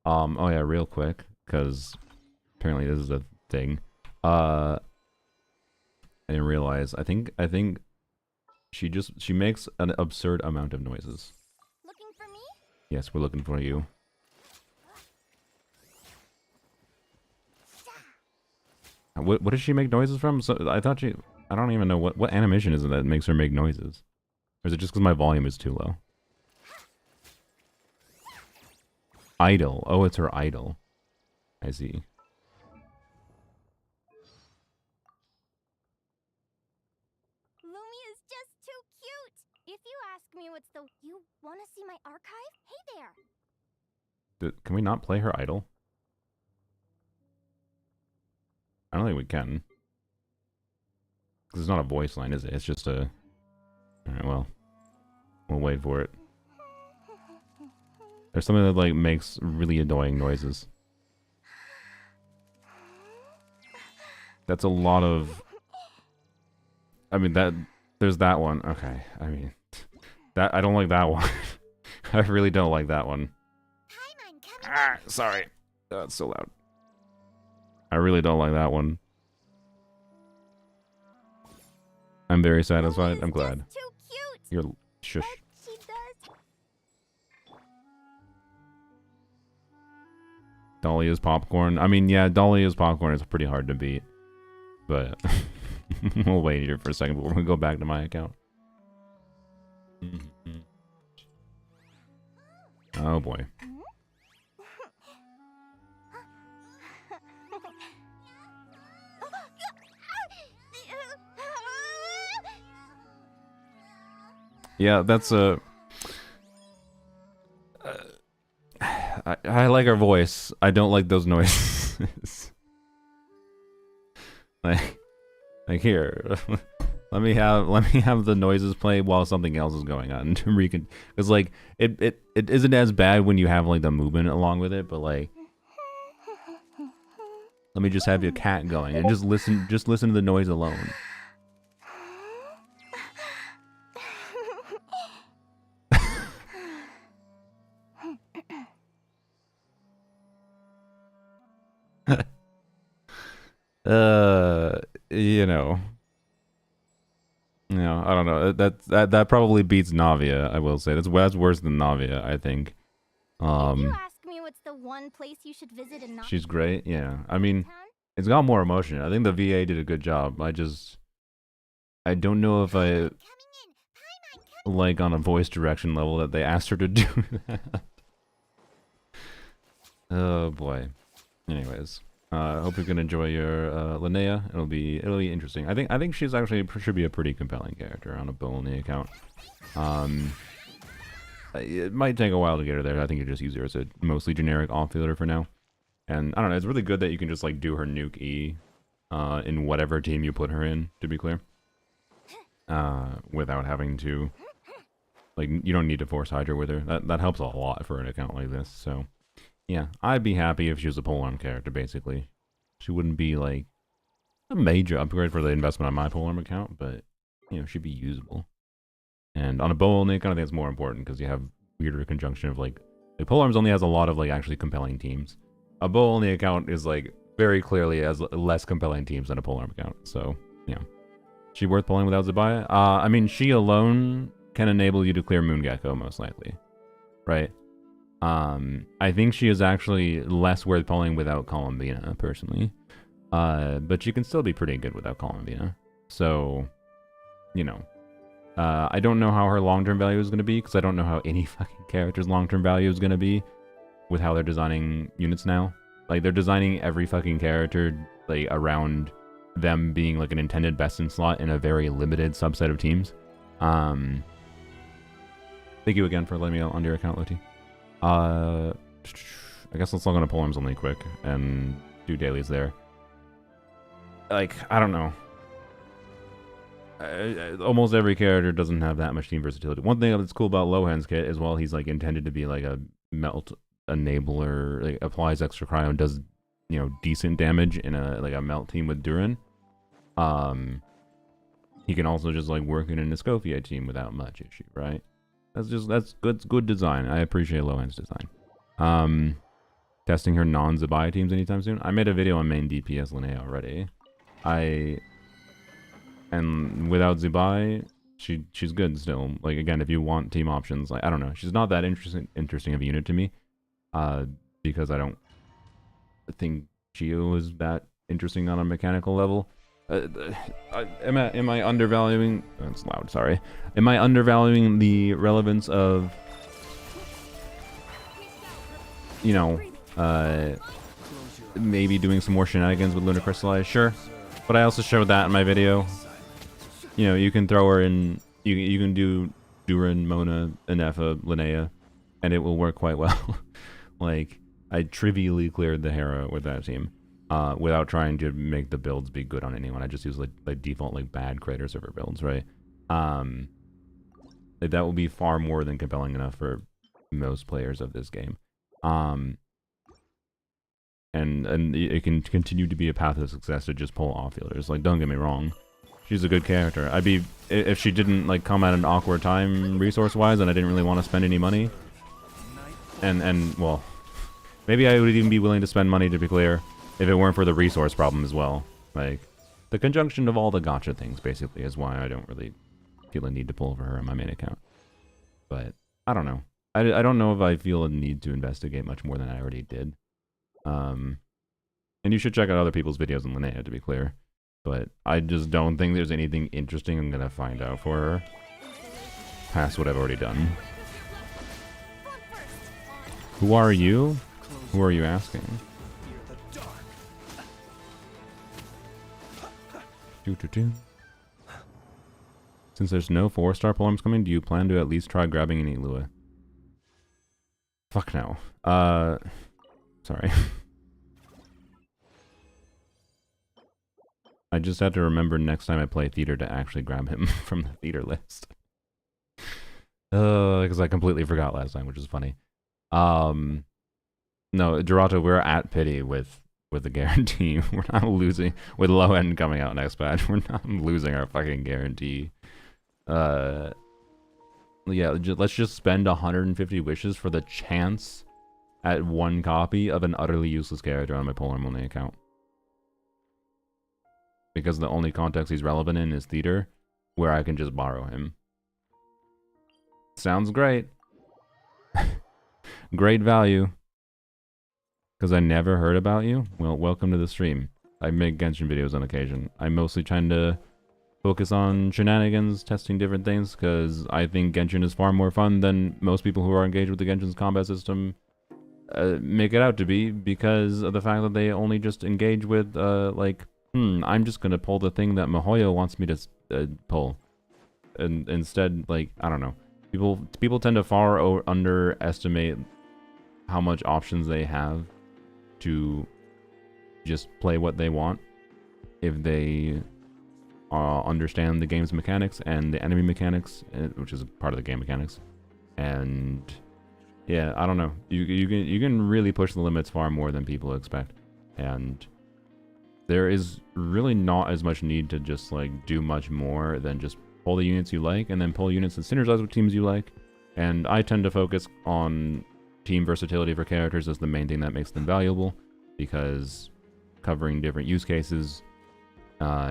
Oh yeah, real quick, because apparently this is a thing. I didn't realize. I think she makes an absurd amount of noises. Looking for me? Yes, we're looking for you. What does she make noises from? So I don't even know what animation is it that makes her make noises. Or is it just because my volume is too low? Idol. Oh, it's her idol. I see. Lumi is just too cute. If you ask me what's the... You want to see my archive? Hey there. Can we not play her idol? I don't think we can. Because it's not a voice line, is it? It's just a... Alright, well. We'll wait for it. There's something that, like, makes really annoying noises. That's a lot of... I mean, there's that one. Okay, I mean... I don't like that one. I really don't like that one. Sorry. That's so loud. I really don't like that one. I'm very satisfied. I'm glad. Too cute. You're... Shush. She does. Dolly is popcorn. I mean, yeah, Dolly is popcorn is pretty hard to beat. But... we'll wait here for a second before we go back to my account. Oh boy. Yeah, that's a... I like her voice. I don't like those noises. like here, let me have the noises play while something else is going on to because like it isn't as bad when you have like the movement along with it, but like Let me just have your cat going and just listen to the noise alone. You know. No, I don't know. That probably beats Navia, I will say. That's worse than Navia, I think. If you ask me what's the one place you should visit in She's great, yeah. I mean, town? it's got more emotion. I think the VA did a good job. I don't know if I like on a voice direction level that they asked her to do that. Oh boy. Anyways, hope you can enjoy your Linnea. It'll be interesting. I think she's actually should be a pretty compelling character on a Bolney account. It might take a while to get her there. I think you just use her as a mostly generic off-fielder for now. And I don't know, it's really good that you can just like do her nuke E in whatever team you put her in, to be clear. Without having to, like, you don't need to force Hydra with her. That helps a lot for an account like this, so. Yeah, I'd be happy if she was a polearm character, basically. She wouldn't be, like, a major upgrade for the investment on my polearm account, but, you know, she'd be usable. And on a Bolney account, I think it's more important, because you have weirder conjunction of, like polearms only has a lot of, like, actually compelling teams. A Bolney account is, like, very clearly has less compelling teams than a polearm account, so, yeah. She worth pulling without Zabaya? I mean, she alone can enable you to clear Moongecko, most likely. Right? I think she is actually less worth pulling without Columbina, personally. But she can still be pretty good without Columbina. So, you know. I don't know how her long-term value is going to be, because I don't know how any fucking character's long-term value is going to be with how they're designing units now. Like, they're designing every fucking character, like, around them being, like, an intended best-in slot in a very limited subset of teams. Thank you again for letting me on your account, Loti. I guess let's log on to polearms only quick and do dailies there. Like, I don't know. Almost every character doesn't have that much team versatility. One thing that's cool about Lohen's kit is, while he's like intended to be like a melt enabler, like applies extra cryo and does, you know, decent damage in a like a melt team with Durin. He can also just like work in an Escoffier team without much issue, right? That's good design. I appreciate Lohen's design. Testing her non-Zabaya teams anytime soon. I made a video on main DPS Linnea already. And without Zubai, she's good still. Like, again, if you want team options, like, I don't know. She's not that interesting of a unit to me. Because I don't think Geo is that interesting on a mechanical level. Am I undervaluing? That's loud. Sorry. Am I undervaluing the relevance of, you know, maybe doing some more shenanigans with Lunar Crystallize? Sure, but I also showed that in my video. You know, you can throw her in. You can do Durin, Mona, Inefa, Linnea, and it will work quite well. Like, I trivially cleared the Hera with that team. Without trying to make the builds be good on anyone. I just use like default like bad creator server builds, right? That will be far more than compelling enough for most players of this game. And it can continue to be a path of success to just pull off-fielders. Like, don't get me wrong, she's a good character. I'd be, if she didn't like come at an awkward time resource-wise, and I didn't really want to spend any money. And well, maybe I would even be willing to spend money, to be clear, if it weren't for the resource problem as well. Like, the conjunction of all the gacha things, basically, is why I don't really feel a need to pull for her on my main account. But, I don't know. I don't know if I feel a need to investigate much more than I already did. And you should check out other people's videos on Linnea, to be clear. But I just don't think there's anything interesting I'm gonna find out for her past what I've already done. Who are you? Who are you asking? Since there's no 4-star polearms coming, do you plan to at least try grabbing any Lua? Fuck no. Sorry. I just had to remember next time I play theater to actually grab him from the theater list. Because I completely forgot last time, which is funny. No, Gerato, we're at pity with with the guarantee. We're not losing with Lohen coming out next patch. We're not losing our fucking guarantee. Yeah, let's just spend 150 wishes for the chance at one copy of an utterly useless character on my Polar Money account. Because the only context he's relevant in is theater, where I can just borrow him. Sounds great. Great value. Because I never heard about you? Well, welcome to the stream. I make Genshin videos on occasion. I'm mostly trying to focus on shenanigans, testing different things, because I think Genshin is far more fun than most people who are engaged with the Genshin's combat system make it out to be, because of the fact that they only just engage with, like, I'm just gonna pull the thing that Mihoyo wants me to pull. And instead, like, I don't know. People tend to far underestimate how much options they have to just play what they want if they understand the game's mechanics and the enemy mechanics, which is part of the game mechanics. And yeah, I don't know. You can really push the limits far more than people expect, and there is really not as much need to just like do much more than just pull the units you like, and then pull units that synergize with teams you like. And I tend to focus on team versatility for characters as the main thing that makes them valuable, because covering different use cases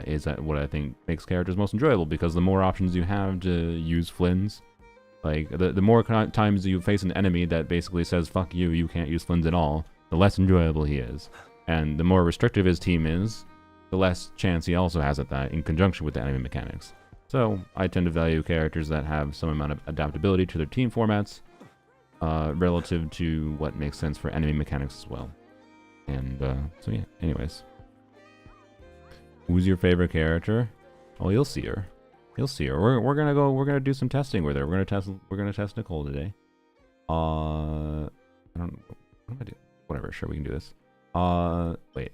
is what I think makes characters most enjoyable, because the more options you have to use Flynn's, like, the more times you face an enemy that basically says, fuck you, you can't use Flynn's at all, the less enjoyable he is. And the more restrictive his team is, the less chance he also has at that in conjunction with the enemy mechanics. So, I tend to value characters that have some amount of adaptability to their team formats, relative to what makes sense for enemy mechanics as well. And, so yeah, anyways. Who's your favorite character? Oh, you'll see her. You'll see her. We're gonna do some testing with her. We're gonna test Nicole today. I don't, what do I do? Whatever, sure, we can do this. Wait.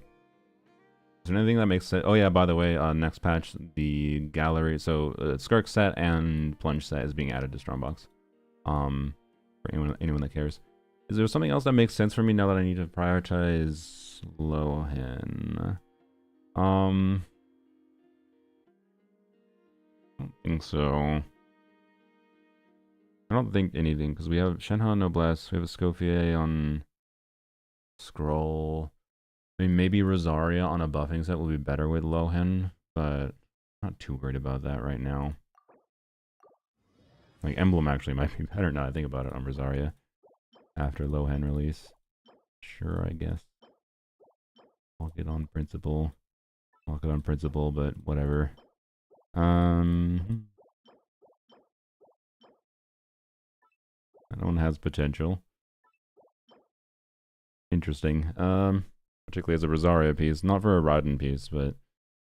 Is there anything that makes sense? Oh yeah, by the way, next patch, the gallery, so Skirk set and Plunge set is being added to Strongbox. For anyone that cares. Is there something else that makes sense for me now that I need to prioritize Lohen? I don't think so. I don't think anything, because we have Shenhe Noblesse, we have a Scofier on Scroll. I mean, maybe Rosaria on a buffing set will be better with Lohen, but I'm not too worried about that right now. Like, Emblem actually might be better now that I think about it on Rosaria after Lohen release. Sure, I guess. I'll get on principle. But whatever. That one has potential. Interesting. Particularly as a Rosaria piece. Not for a Raiden piece, but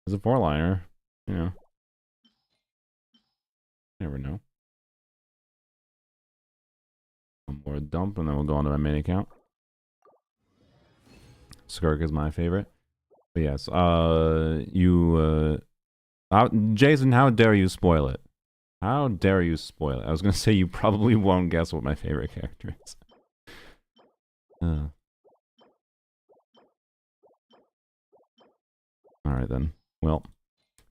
as a 4-liner, you know. Never know. One more dump, and then we'll go on to my main account. Skirk is my favorite. But yes, Jason, how dare you spoil it? How dare you spoil it? I was gonna say you probably won't guess what my favorite character is. Alright then. Well,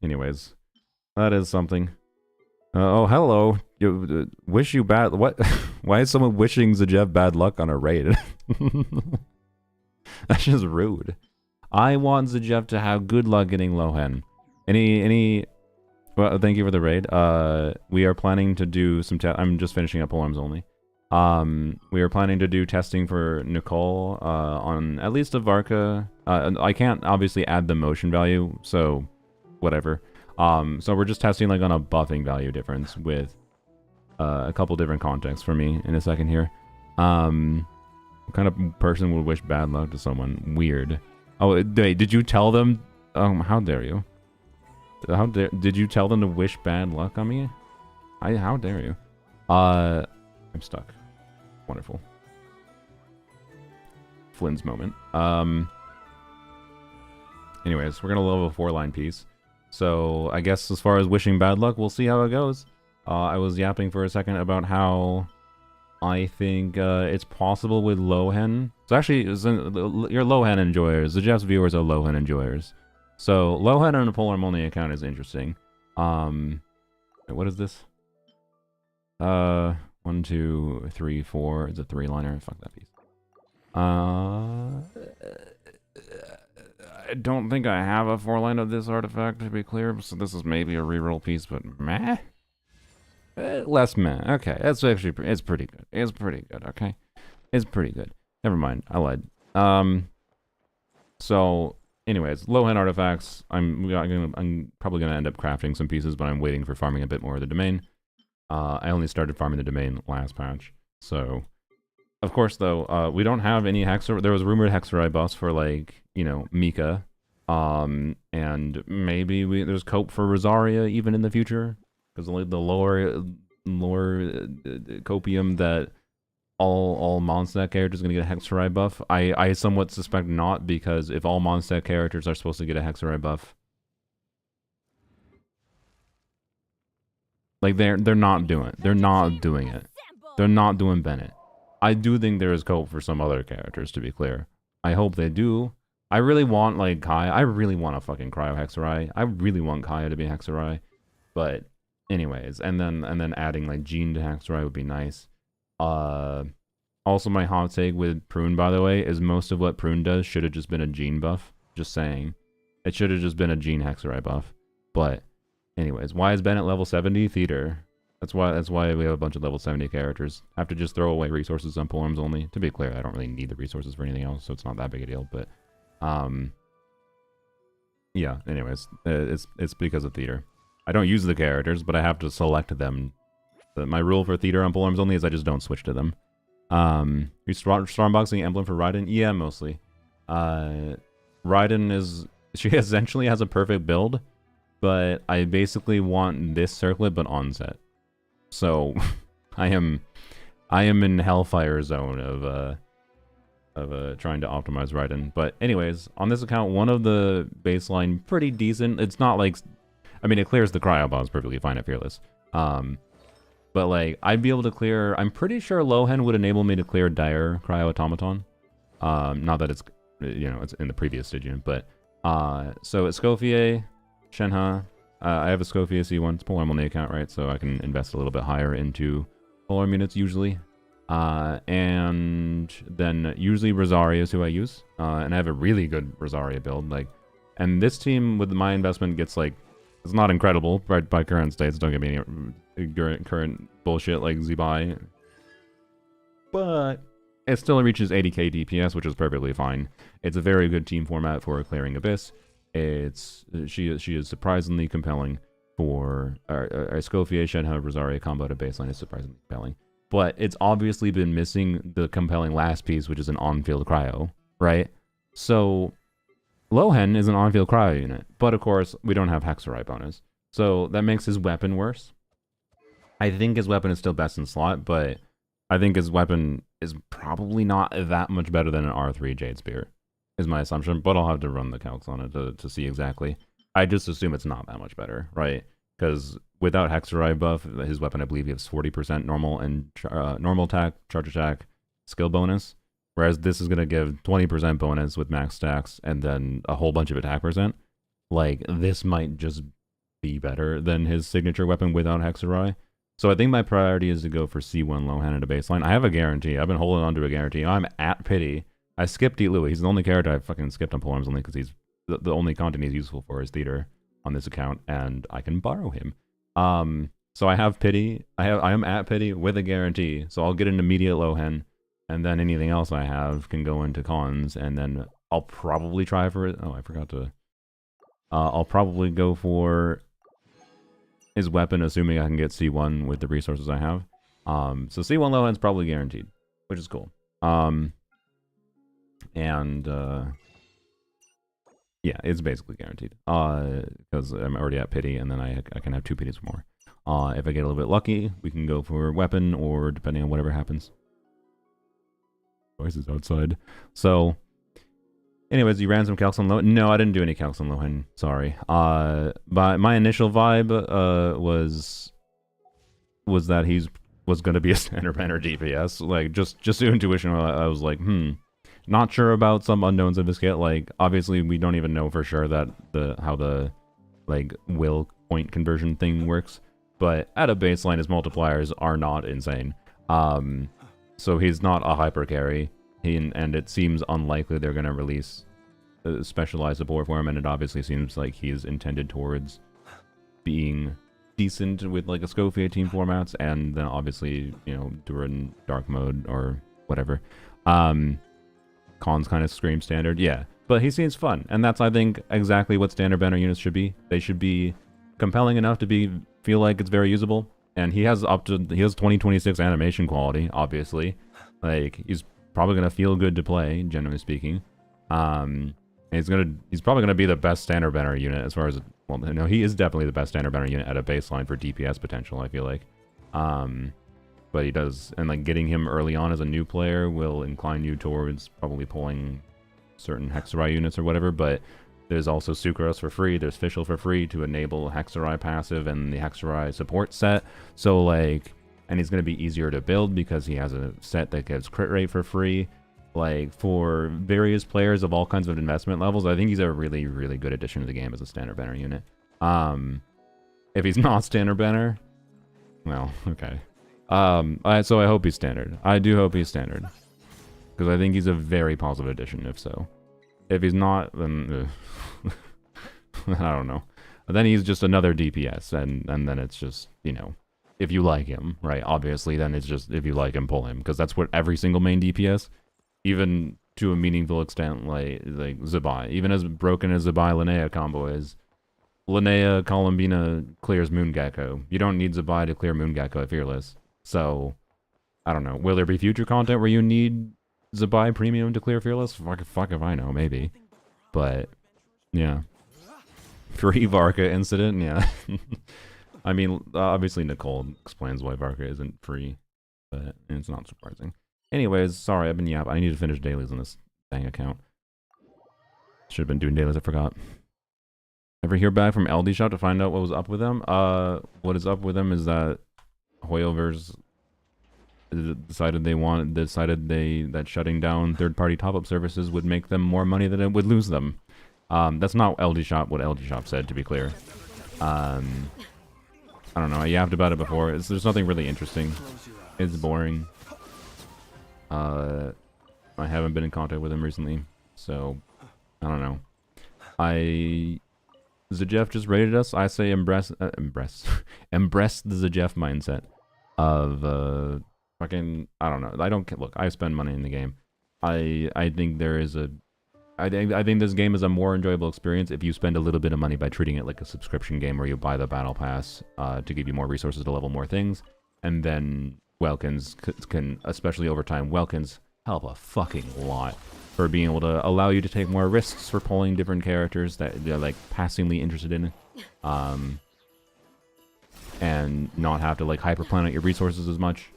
anyways. That is something. Oh, hello. Wish you bad... What? Why is someone wishing Zajev bad luck on a raid? That's just rude. I want Zajev to have good luck getting Lohen. Well, thank you for the raid. We are planning to do some I'm just finishing up Polearms only. We are planning to do testing for Nicole on at least a Varka. I can't obviously add the motion value, so whatever. So we're just testing like on a buffing value difference with a couple different contexts for me in a second here. What kind of person would wish bad luck to someone? Weird. Oh, wait, did you tell them? How dare you? Did you tell them to wish bad luck on me? How dare you? I'm stuck. Wonderful. Flynn's moment. Anyways, we're gonna level a 4-line piece. So I guess as far as wishing bad luck, we'll see how it goes. I was yapping for a second about how I think it's possible with Lohen. So actually, your Lohen enjoyers, the Jeff's viewers are Lohen enjoyers. So Lohen on a Polar Money account is interesting. What is this? 1, 2, 3, 4. It's a 3-liner. Fuck that piece. I don't think I have a 4-line of this artifact, to be clear. So this is maybe a reroll piece, but meh. Less meh. Okay, that's actually it's pretty good. It's pretty good. Okay, it's pretty good. Never mind. I lied. So, anyways, Lohen artifacts. I'm probably gonna end up crafting some pieces, but I'm waiting for farming a bit more of the domain. I only started farming the domain last patch, so of course though we don't have any Hexer. There was rumored Hexerai buffs for like Mika, and maybe there's cope for Rosaria even in the future because the lower copium that all Mondstadt characters are gonna get a Hexerai buff. I somewhat suspect not, because if all Mondstadt characters are supposed to get a Hexerai buff, like they're not doing it. They're not doing it. They're not doing Bennett. I do think there is cope for some other characters, to be clear. I hope they do. I really want like Kaya. I really want a fucking Cryo Hexerai. I really want Kaya to be Hexerai. But anyways, and then adding like Jean to Hexerai would be nice. Also my hot take with Prune, by the way, is most of what Prune does should have just been a Jean buff. Just saying. It should have just been a Jean Hexerai buff. But anyways, why is Bennett level 70? Theater. That's why we have a bunch of level 70 characters. I have to just throw away resources on poems only. To be clear, I don't really need the resources for anything else, so it's not that big a deal. But yeah, anyways, it's because of theater. I don't use the characters, but I have to select them. My rule for theater on poems only is I just don't switch to them. You strongboxing emblem for Raiden? Yeah, mostly. Raiden she essentially has a perfect build, but I basically want this circlet but onset. So I am in hellfire zone of trying to optimize Raiden. But anyways, on this account, one of the baseline pretty decent. It's not like, I mean, it clears the cryo bombs perfectly fine at Fearless. But like I'd be able to clear. I'm pretty sure Lohen would enable me to clear Dire Cryo Automaton. Not that it's it's in the previous Stygian, but so Escoffier, Shenhe. I have a Escoffier C1. It's Polar on the account, right? So I can invest a little bit higher into Polar units usually. And then usually Rosaria is who I use. And I have a really good Rosaria build. And this team with my investment gets like, it's not incredible right by current states. Don't get me any current bullshit like Zibai. But it still reaches 80k DPS, which is perfectly fine. It's a very good team format for clearing Abyss. She is surprisingly compelling for Escoffier, Shenhe, Rosaria combo to baseline is surprisingly compelling. But it's obviously been missing the compelling last piece, which is an on-field cryo, right? So Lohen is an on-field cryo unit, but of course we don't have Hexerai bonus, so that makes his weapon worse. I think his weapon is still best in slot, but I think his weapon is probably not that much better than an R3 Jade Spear, is my assumption, but I'll have to run the calcs on it to see exactly. I just assume it's not that much better, right? Because without Hexerai buff, his weapon, I believe, gives 40% normal and normal attack, charge attack, skill bonus, whereas this is going to give 20% bonus with max stacks and then a whole bunch of attack percent. Like, this might just be better than his signature weapon without Hexerai. So I think my priority is to go for C1 Lohen at a baseline. I have a guarantee. I've been holding on to a guarantee. I'm at pity. I skipped Eat Louis. He's the only character I fucking skipped on Poems only because he's the only content he's useful for is theater on this account, and I can borrow him. So I have pity. I am at pity with a guarantee. So I'll get an immediate Lohen, and then anything else I have can go into cons, and then I'll probably try for it. Oh, I forgot to. I'll probably go for his weapon, assuming I can get C1 with the resources I have. So C1 Lohen's probably guaranteed, which is cool. Yeah, it's basically guaranteed. Because I'm already at pity, and then I can have 2 pities more. If I get a little bit lucky, we can go for weapon, or depending on whatever happens. Voices outside. So, anyways, you ran some calcs on Lohen? No, I didn't do any calcs on Lohen. Sorry. But my initial vibe was that he's was going to be a standard banner DPS. Like, just to intuition, I was like, not sure about some unknowns of this kit. Like, obviously, we don't even know for sure that how the, like, will point conversion thing works. But at a baseline, his multipliers are not insane. So he's not a hyper carry. And it seems unlikely they're going to release a specialized support for him. And it obviously seems like he's intended towards being decent with, like, a Scopia 18 formats. And then obviously, you know, Durin dark mode or whatever. Cons kind of scream standard. Yeah. But he seems fun. And that's, I think, exactly what standard banner units should be. They should be compelling enough to feel like it's very usable. And he has 2026 animation quality, obviously. Like, he's probably gonna feel good to play, generally speaking. He's probably gonna be the best standard banner unit as far as, well, no, he is definitely the best standard banner unit at a baseline for DPS potential, I feel like. But he does, and like getting him early on as a new player will incline you towards probably pulling certain Hexarai units or whatever, but there's also Sucrose for free, there's Fischl for free to enable Hexarai passive and the Hexarai support set. So like, and he's going to be easier to build because he has a set that gives crit rate for free. Like, for various players of all kinds of investment levels, I think he's a really, really good addition to the game as a standard banner unit. If he's not standard banner, well, okay. So I hope he's standard. I do hope he's standard. Because I think he's a very positive addition, if so. If he's not, then I don't know. Then he's just another DPS, and then it's just, you know, if you like him, right? Obviously, then it's just, if you like him, pull him, because that's what every single main DPS, even to a meaningful extent, like Zabai, even as broken as Zabai Linnea combo is, Linnea Columbina clears Moongecko. You don't need Zabai to clear Moongecko at Fearless. So, I don't know. Will there be future content where you need Zabai Premium to clear Fearless? Fuck if I know, maybe. But, yeah. Free Varka incident, yeah. I mean, obviously Nicole explains why Varka isn't free, but it's not surprising. Anyways, sorry, I've been yapping. I need to finish dailies on this dang account. Should have been doing dailies, I forgot. Ever hear back from LD Shop to find out what was up with them? What is up with them is that Hoyoverse decided that shutting down third-party top-up services would make them more money than it would lose them. That's not LD Shop, what LD Shop said, to be clear. I don't know, I yapped about it before. There's nothing really interesting. It's boring. I haven't been in contact with him recently, so I don't know. Zajeff just rated us. I say embrace the Zajeff mindset of fucking, I don't know. Look, I spend money in the game. I think there is I think this game is a more enjoyable experience if you spend a little bit of money by treating it like a subscription game where you buy the battle pass to give you more resources to level more things, and then Welkins can, especially over time, Welkins help a fucking lot for being able to allow you to take more risks for pulling different characters that you're like passingly interested in, and not have to like hyperplanet your resources as much.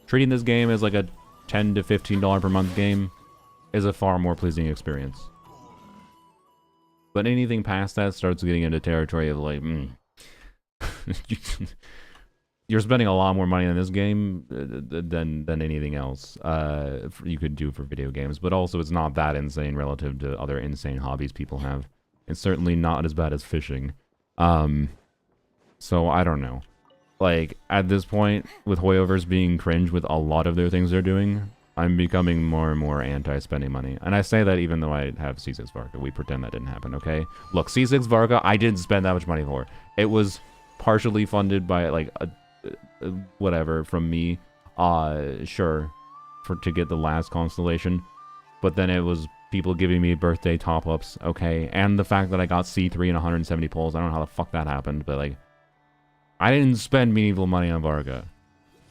Treating this game as like a $10 to $15 per month game is a far more pleasing experience. But anything past that starts getting into territory of like, you're spending a lot more money on this game than anything else you could do for video games. But also, it's not that insane relative to other insane hobbies people have. It's certainly not as bad as fishing. So I don't know. Like, at this point, with Hoyoverse being cringe with a lot of their things they're doing, I'm becoming more and more anti-spending money. And I say that even though I have C6 Varka. We pretend that didn't happen, okay? Look, C6 Varka, I didn't spend that much money for. It was partially funded by, like, whatever from me, sure, to get the last constellation. But then it was people giving me birthday top-ups, okay? And the fact that I got C3 and 170 pulls. I don't know how the fuck that happened, but, like, I didn't spend meaningful money on Varga.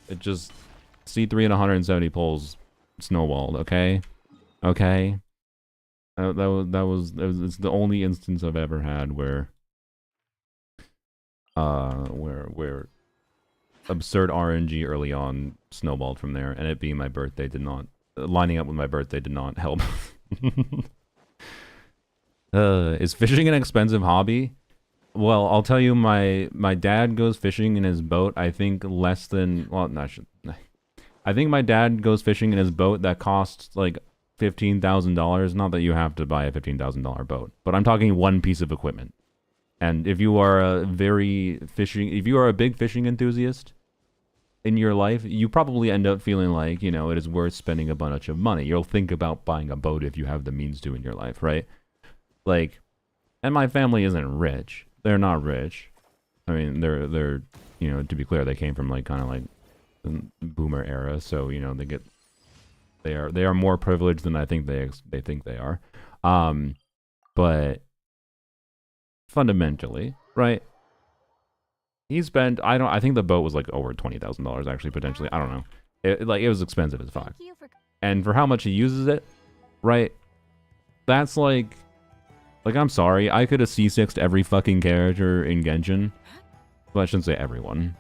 It just, C3 and 170 pulls snowballed, okay? Okay? It's the only instance I've ever had where absurd RNG early on snowballed from there, and it being my birthday did not, lining up with my birthday did not help. Is fishing an expensive hobby? Well, I'll tell you, my dad goes fishing in his boat. I think less than I think my dad goes fishing in his boat that costs like $15,000. Not that you have to buy a $15,000 boat, but I'm talking one piece of equipment. And if you are a if you are a big fishing enthusiast in your life, you probably end up feeling like, you know, it is worth spending a bunch of money. You'll think about buying a boat if you have the means to in your life, right? Like, and my family isn't rich. They're not rich. I mean, they're you know, to be clear, they came from like kind of like the boomer era, so you know they are more privileged than I think they think they are. But fundamentally, right? He spent I think the boat was like over $20,000 actually, potentially. I don't know. It was expensive as fuck. And for how much he uses it, right? That's like I'm sorry, I could have C6'd every fucking character in Genshin. Well, I shouldn't say everyone.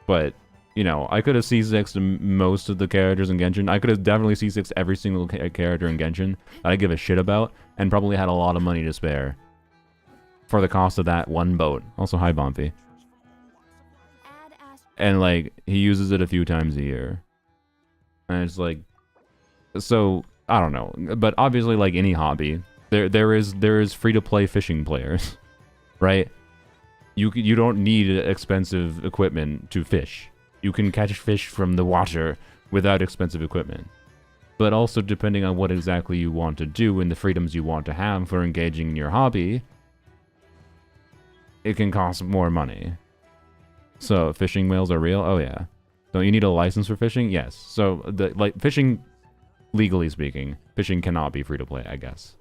But, you know, I could have C6'd most of the characters in Genshin. I could have definitely C6'd every single character in Genshin that I give a shit about, and probably had a lot of money to spare for the cost of that one boat. Also, hi, Bumpy. And, like, he uses it a few times a year. And it's like... So, I don't know. But obviously, like any hobby, there is free-to-play fishing players, right? You don't need expensive equipment to fish. You can catch fish from the water without expensive equipment. But also, depending on what exactly you want to do and the freedoms you want to have for engaging in your hobby, it can cost more money. So, fishing whales are real? Oh yeah. Don't you need a license for fishing? Yes. So, fishing, legally speaking, fishing cannot be free to play, I guess.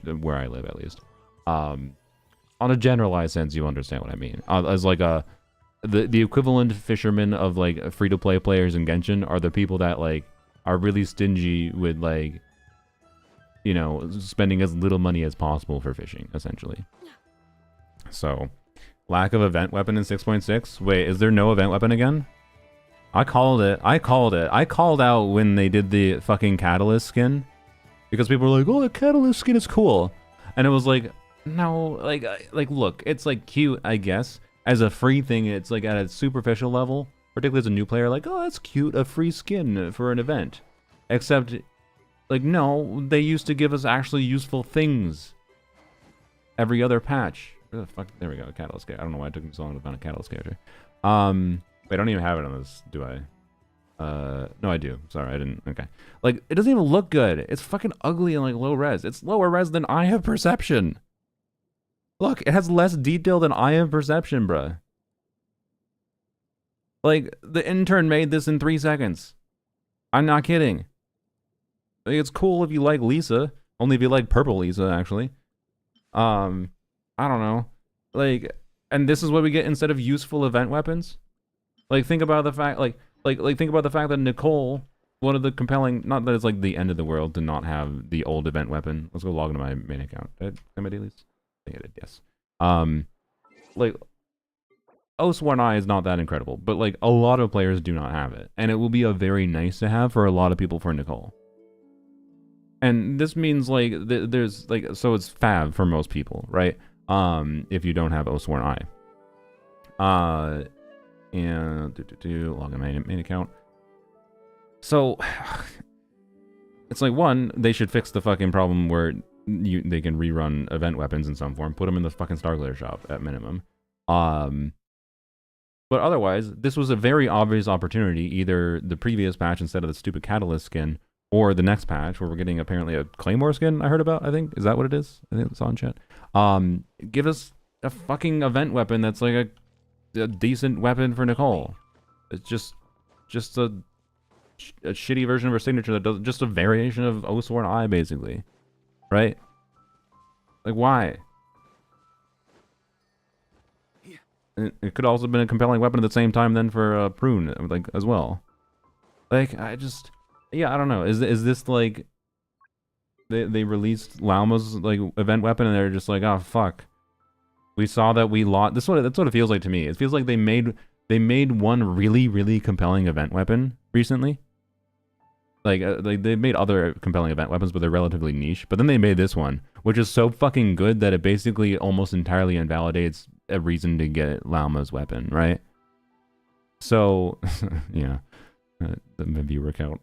Where I live, at least. On a generalized sense, you understand what I mean. As like the equivalent fishermen of like free-to-play players in Genshin are the people that like are really stingy with like, you know, spending as little money as possible for fishing, essentially. So, lack of event weapon in 6.6. Wait, is there no event weapon again? I called it. I called out when they did the fucking Catalyst skin. Because people were like, oh, the Catalyst skin is cool. And it was like, no, like look, it's like cute, I guess. As a free thing, it's like at a superficial level. Particularly as a new player, like, oh, that's cute, a free skin for an event. Except, like, no, they used to give us actually useful things. Every other patch. Where the fuck? There we go, a Catalyst character. I don't know why it took me so long to find a Catalyst character. Wait, I don't even have it on this, do I? No, I do. Sorry, I didn't. Okay. Like, it doesn't even look good. It's fucking ugly and, like, low res. It's lower res than Eye of Perception. Look, it has less detail than Eye of Perception, bruh. Like, the intern made this in 3 seconds. I'm not kidding. Like, it's cool if you like Lisa. Only if you like purple Lisa, actually. I don't know. Like, and this is what we get instead of useful event weapons? Like, think about the fact, like think about the fact that Nicole, one of the compelling, not that it's like the end of the world to not have the old event weapon. Let's go log into my main account. Did I at least? I think I did, yes. Like, Sworn Eye is not that incredible, but like a lot of players do not have it. And it will be a very nice to have for a lot of people for Nicole. And this means like, there's like, so it's fab for most people, right? If you don't have Sworn Eye. And log in my main account. So it's like, one, they should fix the fucking problem where they can rerun event weapons in some form. Put them in the fucking Starglitter shop at minimum. But otherwise, this was a very obvious opportunity. Either the previous patch instead of the stupid Catalyst skin, or the next patch where we're getting apparently a Claymore skin. I heard about. I think, is that what it is? I think it's on chat. Give us a fucking event weapon that's like a decent weapon for Nicole. It's just a shitty version of her signature that does just a variation of Sworn Eye, basically, right? Like, why? It could also have been a compelling weapon at the same time then for Prune, like, as well. Like, yeah, I don't know. Is this like they released Lauma's like event weapon and they're just like, oh fuck. We saw that we lost. That's what it feels like to me. It feels like they made one really, really compelling event weapon recently, Like they made other compelling event weapons, but they're relatively niche. But then they made this one, which is so fucking good that it basically almost entirely invalidates a reason to get Llama's weapon, right? So, yeah, maybe work out.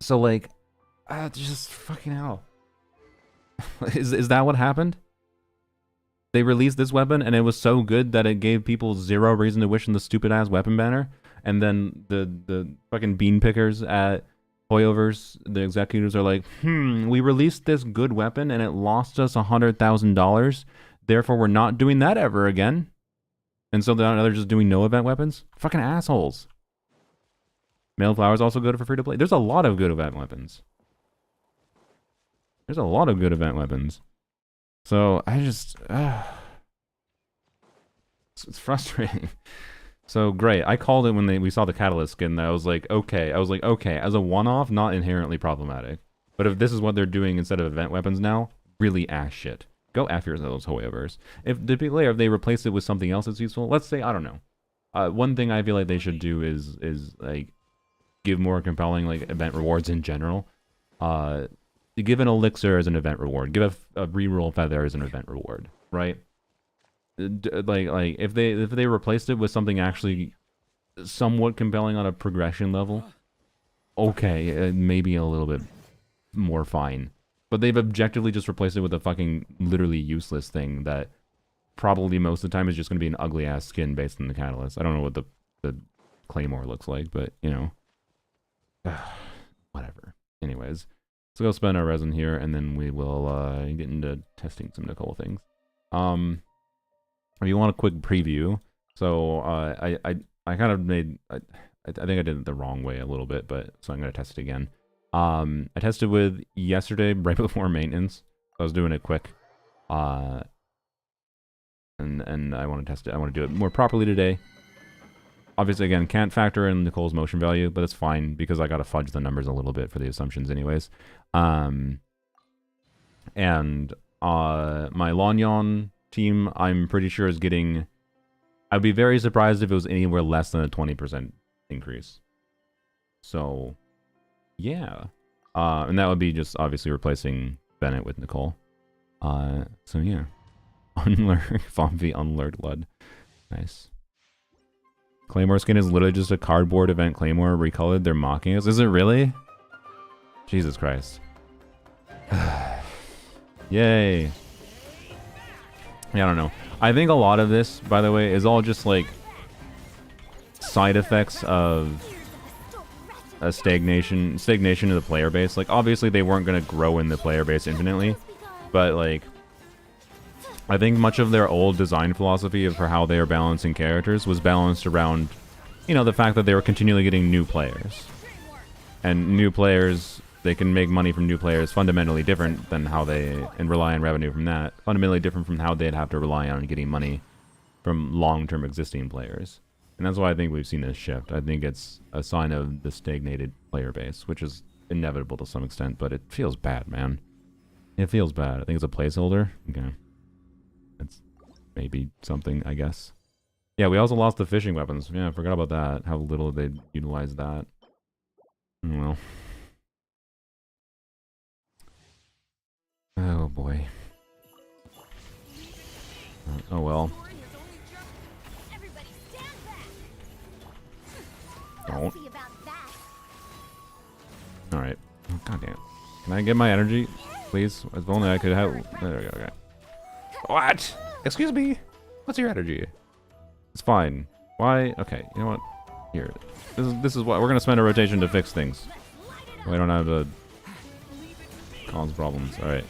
So like, just fucking hell. Is that what happened? They released this weapon and it was so good that it gave people zero reason to wish in the stupid ass weapon banner. And then the fucking bean pickers at Hoyoverse, the executives are like, we released this good weapon and it lost us $100,000. Therefore, we're not doing that ever again. And so they're just doing no event weapons? Fucking assholes. Mailed flowers also good for free to play. There's a lot of good event weapons. There's a lot of good event weapons. So I just, it's frustrating. So great. I called it when we saw the Catalyst skin. I was like, okay. As a one-off, not inherently problematic. But if this is what they're doing instead of event weapons now, really ass shit. Go F yourselves, Hoyoverse. If they replace it with something else that's useful, let's say, I don't know. One thing I feel like they should do is like give more compelling like event rewards in general. Give an elixir as an event reward. Give a reroll feather as an event reward, right? Like if they replaced it with something actually somewhat compelling on a progression level, okay, maybe a little bit more fine. But they've objectively just replaced it with a fucking literally useless thing that probably most of the time is just going to be an ugly ass skin based on the Catalyst. I don't know what the Claymore looks like, but you know, whatever. Anyways, let's go spend our resin here, and then we will get into testing some Nicole things. If you want a quick preview, so I kind of made I think I did it the wrong way a little bit, but so I'm gonna test it again. I tested with yesterday right before maintenance. I was doing it quick, and I want to test it. I want to do it more properly today. Obviously, again, can't factor in Nicole's motion value, but it's fine because I gotta fudge the numbers a little bit for the assumptions, anyways. And my Lanyon team, I'm pretty sure is getting. I'd be very surprised if it was anywhere less than a 20% increase. So, yeah, and that would be just obviously replacing Bennett with Nicole. So yeah, unlearn Fomfy, unlearned Lud, nice. Claymore skin is literally just a cardboard event Claymore recolored. They're mocking us. Is it really? Jesus Christ. Yay. Yeah, I don't know. I think a lot of this, by the way, is all just like side effects of a stagnation of the player base. Like, obviously they weren't going to grow in the player base infinitely, but like, I think much of their old design philosophy for how they are balancing characters was balanced around, you know, the fact that they were continually getting new players. And new players, they can make money from new players fundamentally different than how and rely on revenue from that. Fundamentally different from how they'd have to rely on getting money from long-term existing players. And that's why I think we've seen this shift. I think it's a sign of the stagnated player base, which is inevitable to some extent, but it feels bad, man. It feels bad. I think it's a placeholder. Okay. It's maybe something, I guess. Yeah, we also lost the fishing weapons. Yeah, I forgot about that. How little they utilized that. Well. Oh, boy. Oh, well. Don't. Alright. Oh, God damn. Can I get my energy, please? If only I could have... There we go, okay. What? Excuse me? What's your energy? It's fine. Why? Okay, you know what? Here. This is what we're gonna spend a rotation to fix things. We don't have to cause problems. Alright.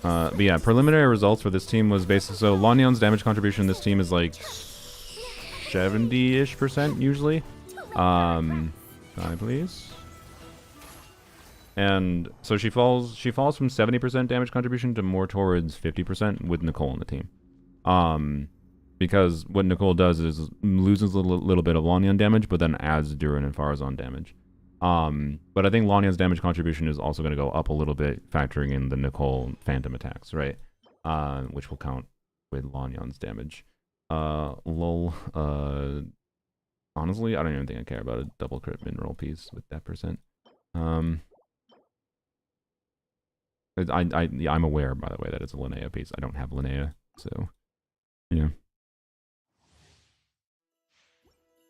But yeah, preliminary results for this team was basically, so Lanyon's damage contribution in this team is like 70-ish% usually. Please. And so she falls from 70% damage contribution to more towards 50% with Nicole on the team. Because what Nicole does is loses a little bit of Lanyon damage, but then adds Durin and Farazan damage. But I think Lanyon's damage contribution is also going to go up a little bit, factoring in the Nicole Phantom attacks, right? which will count with Lanyan's damage. Lol. Honestly, I don't even think I care about a double crit mineral piece with that percent. I'm aware, by the way, that it's a Linnea piece. I don't have Linnea, so yeah.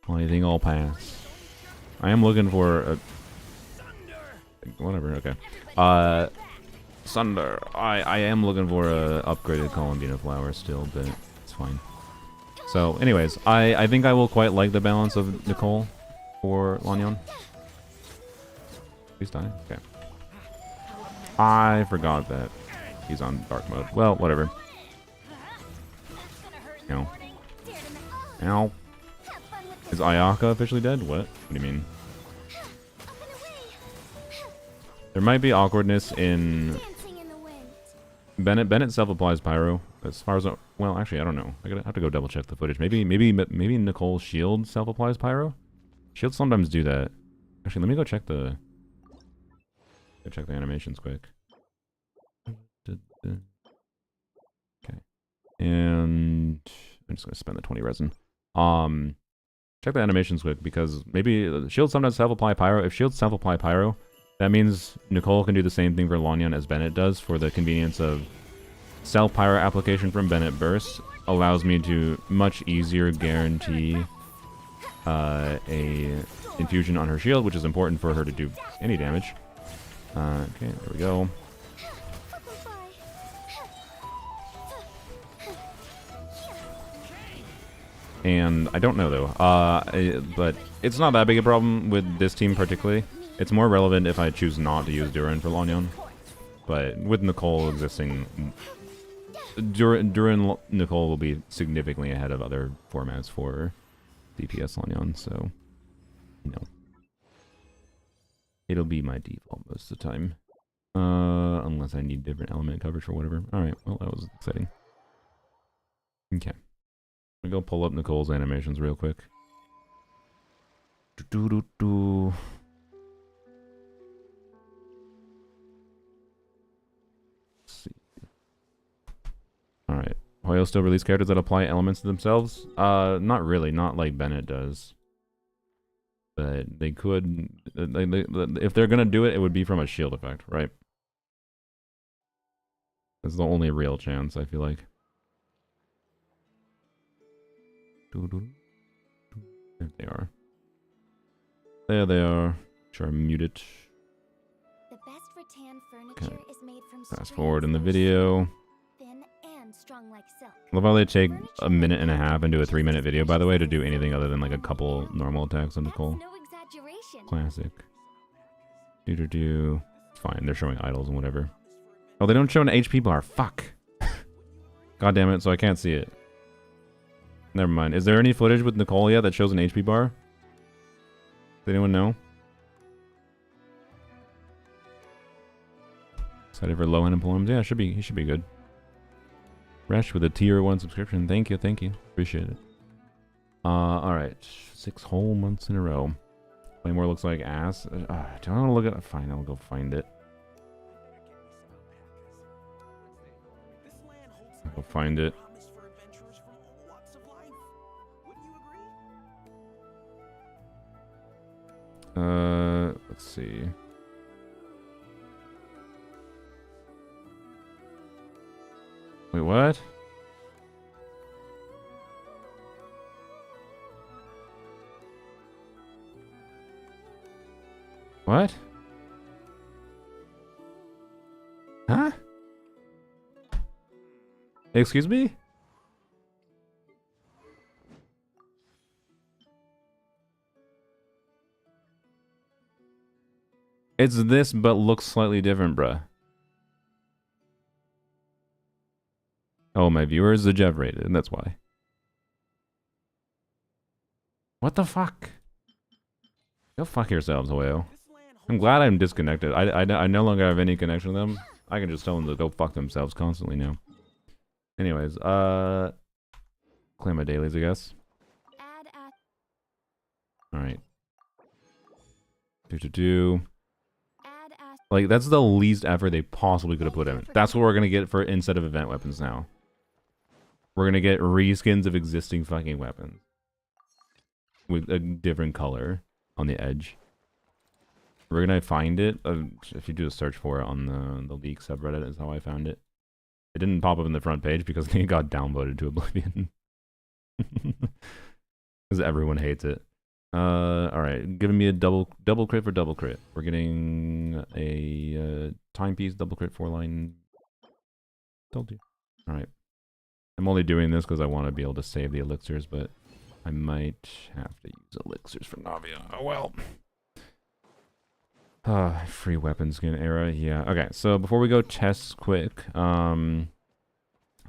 Well, I think I'll pass. I am looking for a whatever. Okay. Sunder. I am looking for a upgraded Columbina flower still, but it's fine. So, anyways, I think I will quite like the balance of Nicole for Lanyan. Please die. Okay. I forgot that he's on dark mode. Well, whatever. Ow. Ow. Is Ayaka officially dead? What? What do you mean? There might be awkwardness in Bennett. Bennett self-applies pyro. As far as well, actually, I don't know. I have to go double check the footage. Maybe Nicole's shield self-applies pyro. Shields sometimes do that. Actually, let me go check the animations quick. Okay, and I'm just gonna spend the 20 resin. Check the animations quick because maybe shields sometimes self-apply pyro. If shields self-apply pyro, that means Nicole can do the same thing for Lanyan as Bennett does for the convenience of self-pyro application from Bennett burst. Allows me to much easier guarantee a infusion on her shield, which is important for her to do any damage. Okay, there we go. And I don't know though, but it's not that big a problem with this team particularly. It's more relevant if I choose not to use Durin for Lanyan. But with Nicole existing, Durin Nicole will be significantly ahead of other formats for DPS Lanyan, so you know. It'll be my default most of the time. Unless I need different element coverage or whatever. Alright, well that was exciting. Okay. I'm gonna go pull up Nicole's animations real quick. Let's see. Alright. Hoyo still release characters that apply elements to themselves? Not really, not like Bennett does. But they could, if they're gonna do it, it would be from a shield effect, right? That's the only real chance, I feel like. There they are. There they are. Sure, mute it. The best rattan furniture is made from Fast forward in the video. Thin and strong like silk. Love how they take a minute and a half into a 3-minute video, by the way, to do anything other than like a couple normal attacks on Nicole. No exaggeration. Classic. It's fine, they're showing idols and whatever. Oh, they don't show an HP bar. Fuck. God damn it, so I can't see it. Never mind. Is there any footage with Nicole yet that shows an HP bar? Does anyone know? Excited for Lohen and Poems? Yeah, he should be good. Resh with a tier 1 subscription. Thank you. Appreciate it. Alright. 6 whole months in a row. Playmore looks like ass. Do I want to look at it? Fine, I'll go find it. I'll go find it. Let's see. Wait, what? What? Huh? Excuse me? It's this, but looks slightly different, bruh. Oh, my viewers, the Jeff rated, and that's why. What the fuck? Go fuck yourselves, Hoyo. I'm glad I'm disconnected. I no longer have any connection to them. I can just tell them to go fuck themselves constantly now. Anyways, claim my dailies, I guess. Alright. Like, that's the least effort they possibly could have put in. That's what we're gonna get for instead of event weapons now. We're gonna get reskins of existing fucking weapons. With a different color on the edge. We're gonna find it. If you do a search for it on the leak subreddit is how I found it. It didn't pop up in the front page because it got downvoted to oblivion. Because everyone hates it. Alright, giving me a double crit for double crit. We're getting a timepiece, double crit, 4-line. Told you. Alright. I'm only doing this because I want to be able to save the elixirs, but I might have to use elixirs for Navia. Oh well. Free weapon skin era, yeah. Okay, so before we go tests quick, so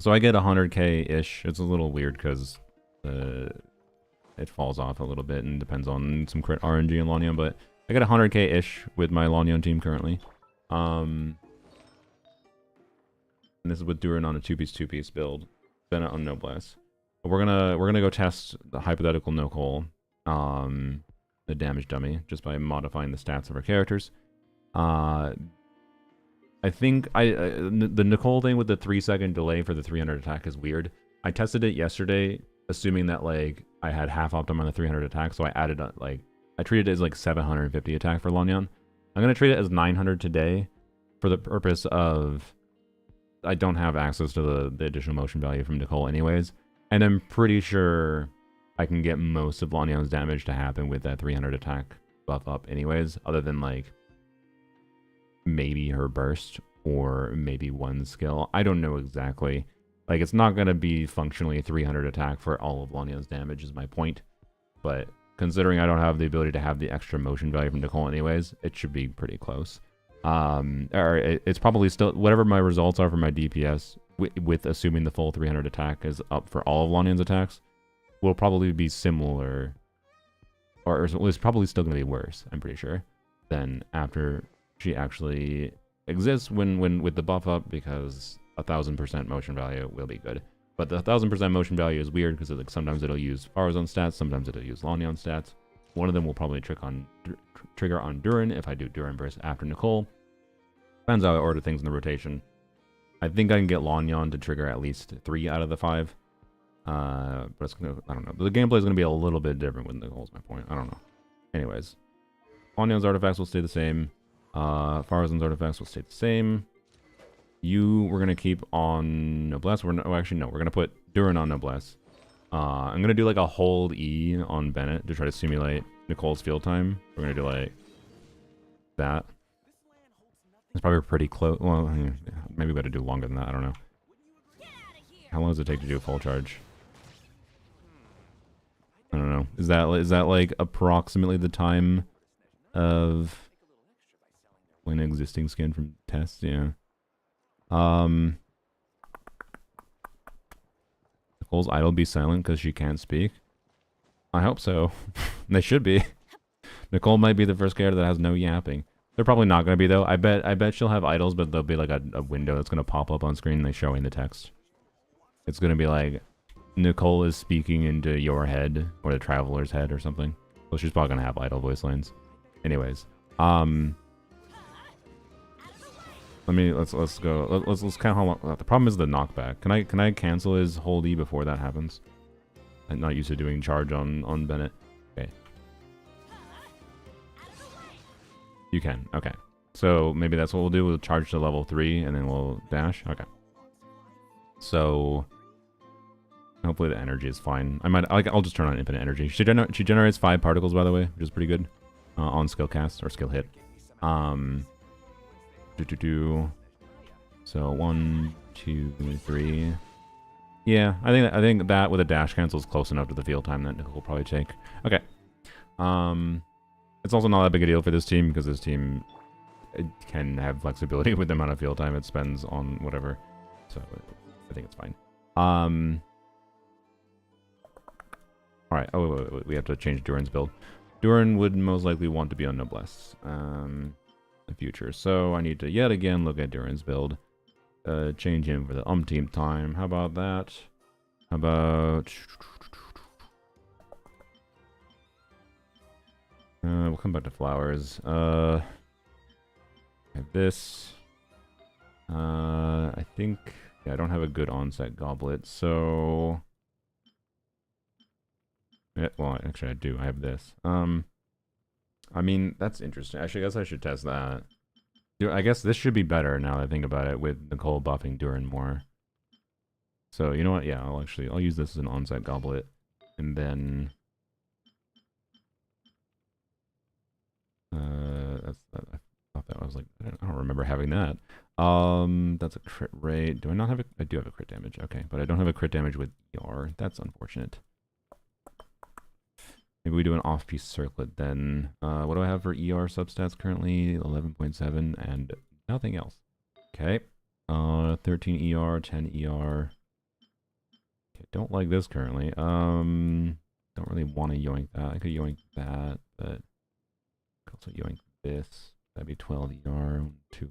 I get 100k-ish. It's a little weird because it falls off a little bit and depends on some crit RNG and Lanyon, but I get 100k-ish with my Lanyon team currently. And this is with Durin on a 2-piece build. Bennett on Noblesse. But we're gonna go test the hypothetical Nicole, the damage dummy, just by modifying the stats of our characters. I think the Nicole thing with the 3-second delay for the 300 attack is weird. I tested it yesterday, assuming that like I had half optim on the 300 attack, so I added like I treated it as like 750 attack for Lanyon. I'm gonna treat it as 900 today, for the purpose of I don't have access to the additional motion value from Nicole anyways, and I'm pretty sure I can get most of Lanyon's damage to happen with that 300 attack buff up anyways, other than like maybe her burst or maybe one skill. I don't know exactly. Like, it's not going to be functionally 300 attack for all of Lanyon's damage is my point, but considering I don't have the ability to have the extra motion value from Nicole anyways, it should be pretty close. Or it's probably still, whatever my results are for my DPS, with assuming the full 300 attack is up for all of Lanyon's attacks, will probably be similar, or it's probably still going to be worse, I'm pretty sure, than after she actually exists when with the buff up, because 1000% motion value will be good. But the 1000% motion value is weird because like sometimes it'll use Farazan stats, sometimes it'll use Lanyon stats. One of them will probably trigger on Durin if I do Durin burst after Nicole. Depends how I order things in the rotation. I think I can get Lanyon to trigger at least 3 out of the 5. But it's gonna, I don't know. The gameplay is gonna be a little bit different with Nicole's my point. I don't know. Anyways, Lanyon's artifacts will stay the same. Farazan's artifacts will stay the same. We're gonna keep on Noblesse. We're gonna put Durin on Noblesse. I'm gonna do like a hold E on Bennett to try to simulate Nicole's field time. We're gonna do like that. It's probably pretty close. Well, maybe we gotta do longer than that. I don't know. How long does it take to do a full charge? I don't know. Is that like approximately the time of an existing skin from TEST? Yeah. Nicole's idle be silent because she can't speak? I hope so. They should be. Nicole might be the first character that has no yapping. They're probably not going to be though. I bet she'll have idles, but there'll be like a window that's going to pop up on screen like showing the text. It's going to be like Nicole is speaking into your head or the traveler's head or something. Well, she's probably going to have idle voice lines. Anyways, let's go. Let's count how long. The problem is the knockback. Can I cancel his hold E before that happens? I'm not used to doing charge on Bennett. Okay. You can. Okay. So maybe that's what we'll do. We'll charge to level 3 and then we'll dash. Okay. So hopefully the energy is fine. I'll just turn on infinite energy. She generates 5 particles, by the way, which is pretty good on skill cast or skill hit. So 1, 2, 3. Yeah, I think that with a dash cancel is close enough to the field time that Nicole will probably take. Okay. It's also not that big a deal for this team because this team can have flexibility with the amount of field time it spends on whatever. So I think it's fine. All right. Oh, wait. We have to change Durin's build. Durin would most likely want to be on Noblesse in the future. So I need to yet again look at Durin's build. Change him for the umpteenth time. How about that? How about... we'll come back to flowers. have this. I think... Yeah, I don't have a good onset goblet, so... Yeah, well, actually I do. I have this. I mean, that's interesting. Actually, I guess I should test that. I guess this should be better now that I think about it, with Nicole buffing Durin more. So, you know what? Yeah, I'll use this as an onset goblet. And then... I thought that was like... I don't remember having that. That's a crit rate. Do I not have a... I do have a crit damage. Okay, but I don't have a crit damage with ER. That's unfortunate. Maybe we do an off-piece circlet then. What do I have for ER substats currently? 11.7 and nothing else. Okay. 13 ER, 10 ER. Okay, don't like this currently. Don't really want to yoink that. I could yoink that, but I could also yoink this. That'd be 12 ER, 2.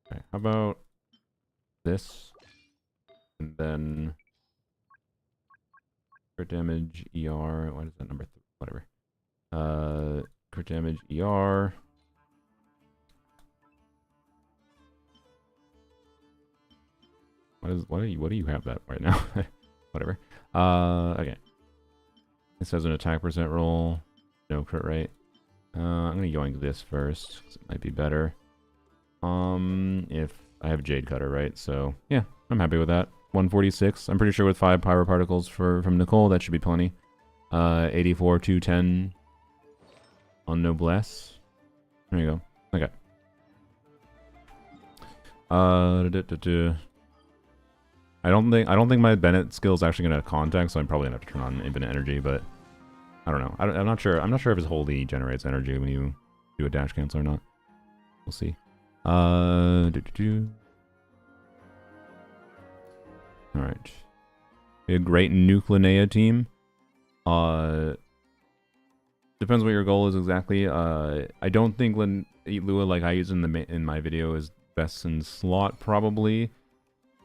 Okay, how about this? And then crit damage, ER. What is that number? Whatever. Crit damage, ER. What do you have that right now? Whatever. Okay. It says an attack percent roll. No crit rate. I'm gonna yoink this first, 'cause it might be better. If I have Jade Cutter, right? So yeah, I'm happy with that. 146. I'm pretty sure with 5 pyro particles from Nicole, that should be plenty. 84, 210 on Noblesse. There you go. Okay. I don't think my Bennett skill is actually gonna contact, so I'm probably gonna have to turn on infinite energy, but I don't know. I'm not sure. I'm not sure if his holy generates energy when you do a dash cancel or not. We'll see. Alright. A great nuke Linnea team. Depends what your goal is exactly. I don't think Lua, like I use in my video, is best in slot probably.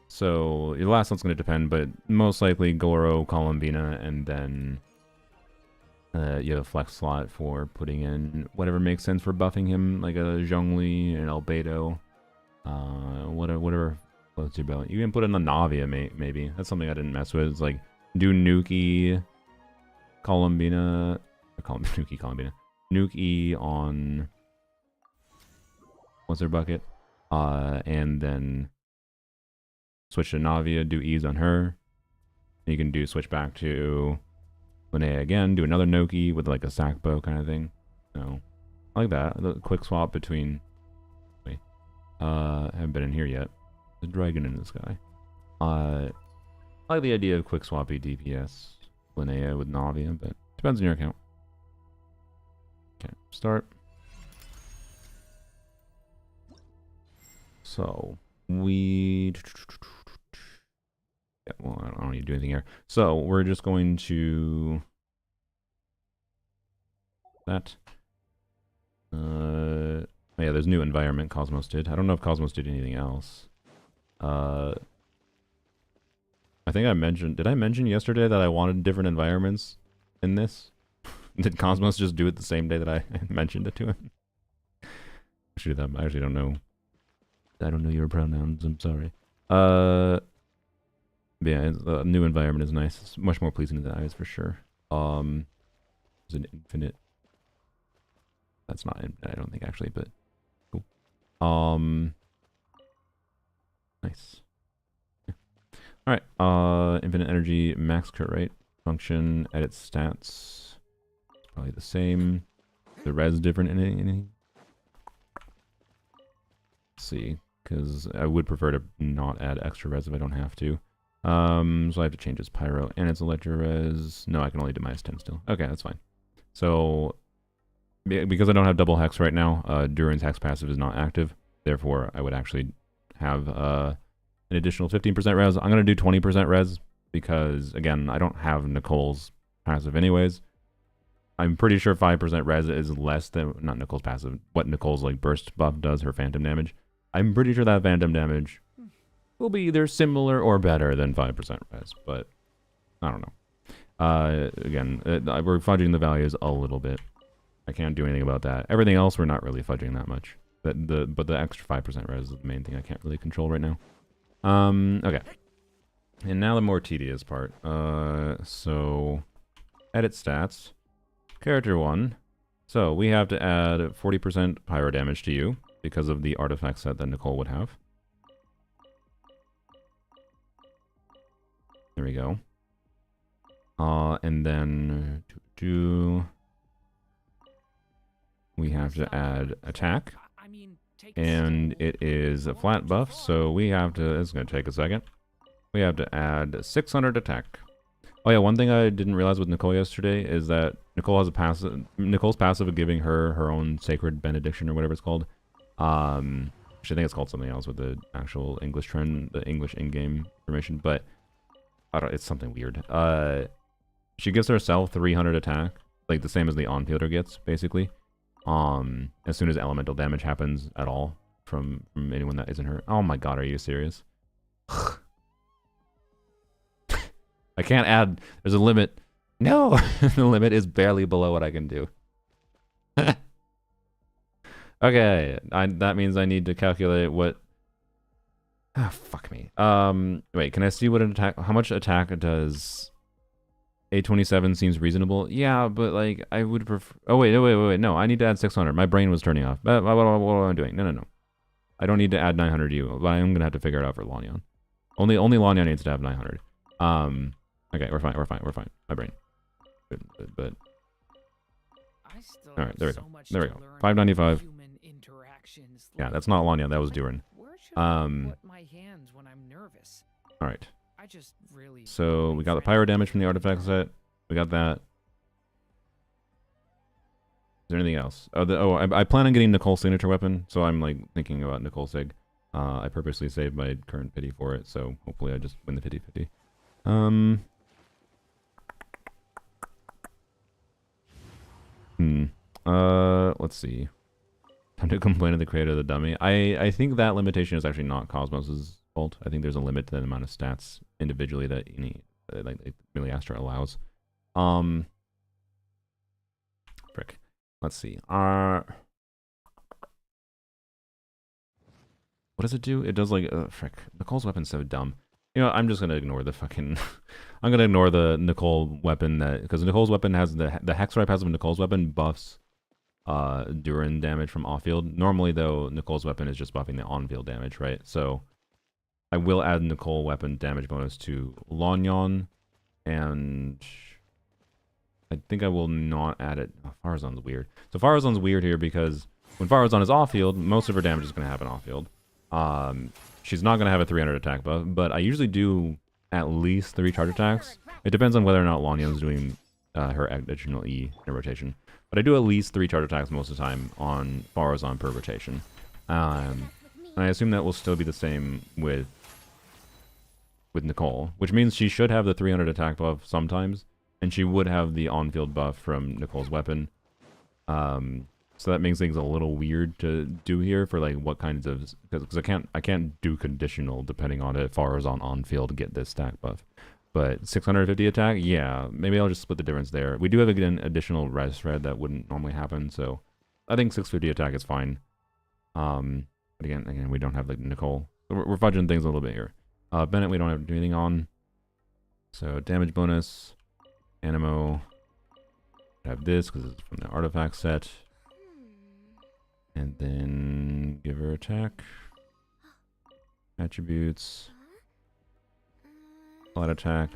So your last one's gonna depend, but most likely Goro, Columbina, and then you have a flex slot for putting in whatever makes sense for buffing him, like a Zhongli, an Albedo, whatever floats your boat. You can put in a Navia, maybe. That's something I didn't mess with. It's like do Nuki, Columbina, Nuki on what's their bucket, and then switch to Navia, do Ease on her. You can do switch back to Linnea again, do another Noki with like a sack bow kind of thing. So I like that. The quick swap between. Wait, I haven't been in here yet. The dragon in the sky. I like the idea of quick swappy DPS Linnea with Navia, but depends on your account. Okay, start. So we. Yeah, well, I don't need to do anything here. So we're just going to that. Oh yeah, there's new environment Cosmos did. I don't know if Cosmos did anything else. I think I mentioned. Did I mention yesterday that I wanted different environments in this? Did Cosmos just do it the same day that I mentioned it to him? Actually, I actually don't know. I don't know your pronouns. I'm sorry. But yeah, the new environment is nice. It's much more pleasing to the eyes for sure. There's an infinite. That's not. I don't think actually, but cool. Nice. Yeah. All right. Infinite energy, max crit rate, function, edit stats. It's probably the same. The res different in any. Let's see, because I would prefer to not add extra res if I don't have to. So I have to change its pyro and its electro res. No, I can only do -10 still. Okay, that's fine. So because I don't have double hex right now, Durin's hex passive is not active. Therefore, I would actually have an additional 15% res. I'm gonna do 20% res because again, I don't have Nicole's passive anyways. I'm pretty sure 5% res is less than not Nicole's passive. What Nicole's like burst buff does, her phantom damage. I'm pretty sure that phantom damage will be either similar or better than 5% res, but I don't know. Again, we're fudging the values a little bit. I can't do anything about that. Everything else, we're not really fudging that much. But the extra 5% res is the main thing I can't really control right now. Okay. And now the more tedious part. So edit stats. Character 1. So we have to add 40% pyro damage to you because of the artifact set that Nicole would have. There we go. And then we have to add attack. And it is a flat buff, so we have to, it's going to take a second. We have to add 600 attack. Oh yeah, one thing I didn't realize with Nicole yesterday is that Nicole has a passive, Nicole's passive of giving her own sacred benediction or whatever it's called. Which I think it's called something else with the actual English trend, the English in-game information, but I don't, it's something weird. She gives herself 300 attack, like the same as the on-fielder gets, basically. As soon as elemental damage happens at all from anyone that isn't her. Oh my god, are you serious? I can't add, there's a limit. No, the limit is barely below what I can do. Okay, that means I need to calculate what... Ah, fuck me. Wait, can I see what an attack, how much attack does... 827 seems reasonable. Yeah, but like, I would prefer... Oh wait, no, I need to add 600. My brain was turning off. What am I doing? No. I don't need to add 900 to you, but I am gonna have to figure it out for Lanyan. Only Lanyan needs to have 900. Okay, we're fine. My brain. But... Alright, there we go. 595. Yeah, that's not Lanyan, that was Durin. Alright. So, we got the pyro damage from the artifact set. We got that. Is there anything else? I plan on getting Nicole's signature weapon, so I'm like thinking about Nicole's sig. I purposely saved my current pity for it, so hopefully I just win the 50-50. Let's see. Time to complain to the creator of the dummy. I think that limitation is actually not Cosmos's fault. I think there's a limit to the amount of stats individually that any like Millie Astra allows. Frick. Let's see. What does it do? It does like frick. Nicole's weapon's so dumb. You know, I'm just gonna ignore the fucking. I'm gonna ignore the Nicole weapon that because Nicole's weapon has the Hexripe passive of Nicole's weapon buffs Durin damage from off-field. Normally though, Nicole's weapon is just buffing the on-field damage, right? So I will add Nicole weapon damage bonus to Lanyan, and I think I will not add it. Oh, Farazan's weird. So Farazan's weird here because when Farazan is off-field, most of her damage is going to happen off-field. She's not going to have a 300 attack buff, but I usually do at least 3 charge attacks. It depends on whether or not Lanyan's doing her additional E in a rotation. But I do at least 3 charge attacks most of the time on Farazan per rotation. And I assume that will still be the same with Nicole, which means she should have the 300 attack buff sometimes, and she would have the on-field buff from Nicole's weapon. So that makes things a little weird to do here for like what kinds of, because I can't do conditional depending on if Farazan on-field get this stack buff. But 650 attack, yeah, maybe I'll just split the difference there. We do have an additional res thread that wouldn't normally happen, so I think 650 attack is fine. But again, we don't have like Nicole. So we're fudging things a little bit here. Bennett, we don't have to do anything on. So damage bonus, Animo. Have this because it's from the artifact set. And then give her attack. Attributes. Flat attack.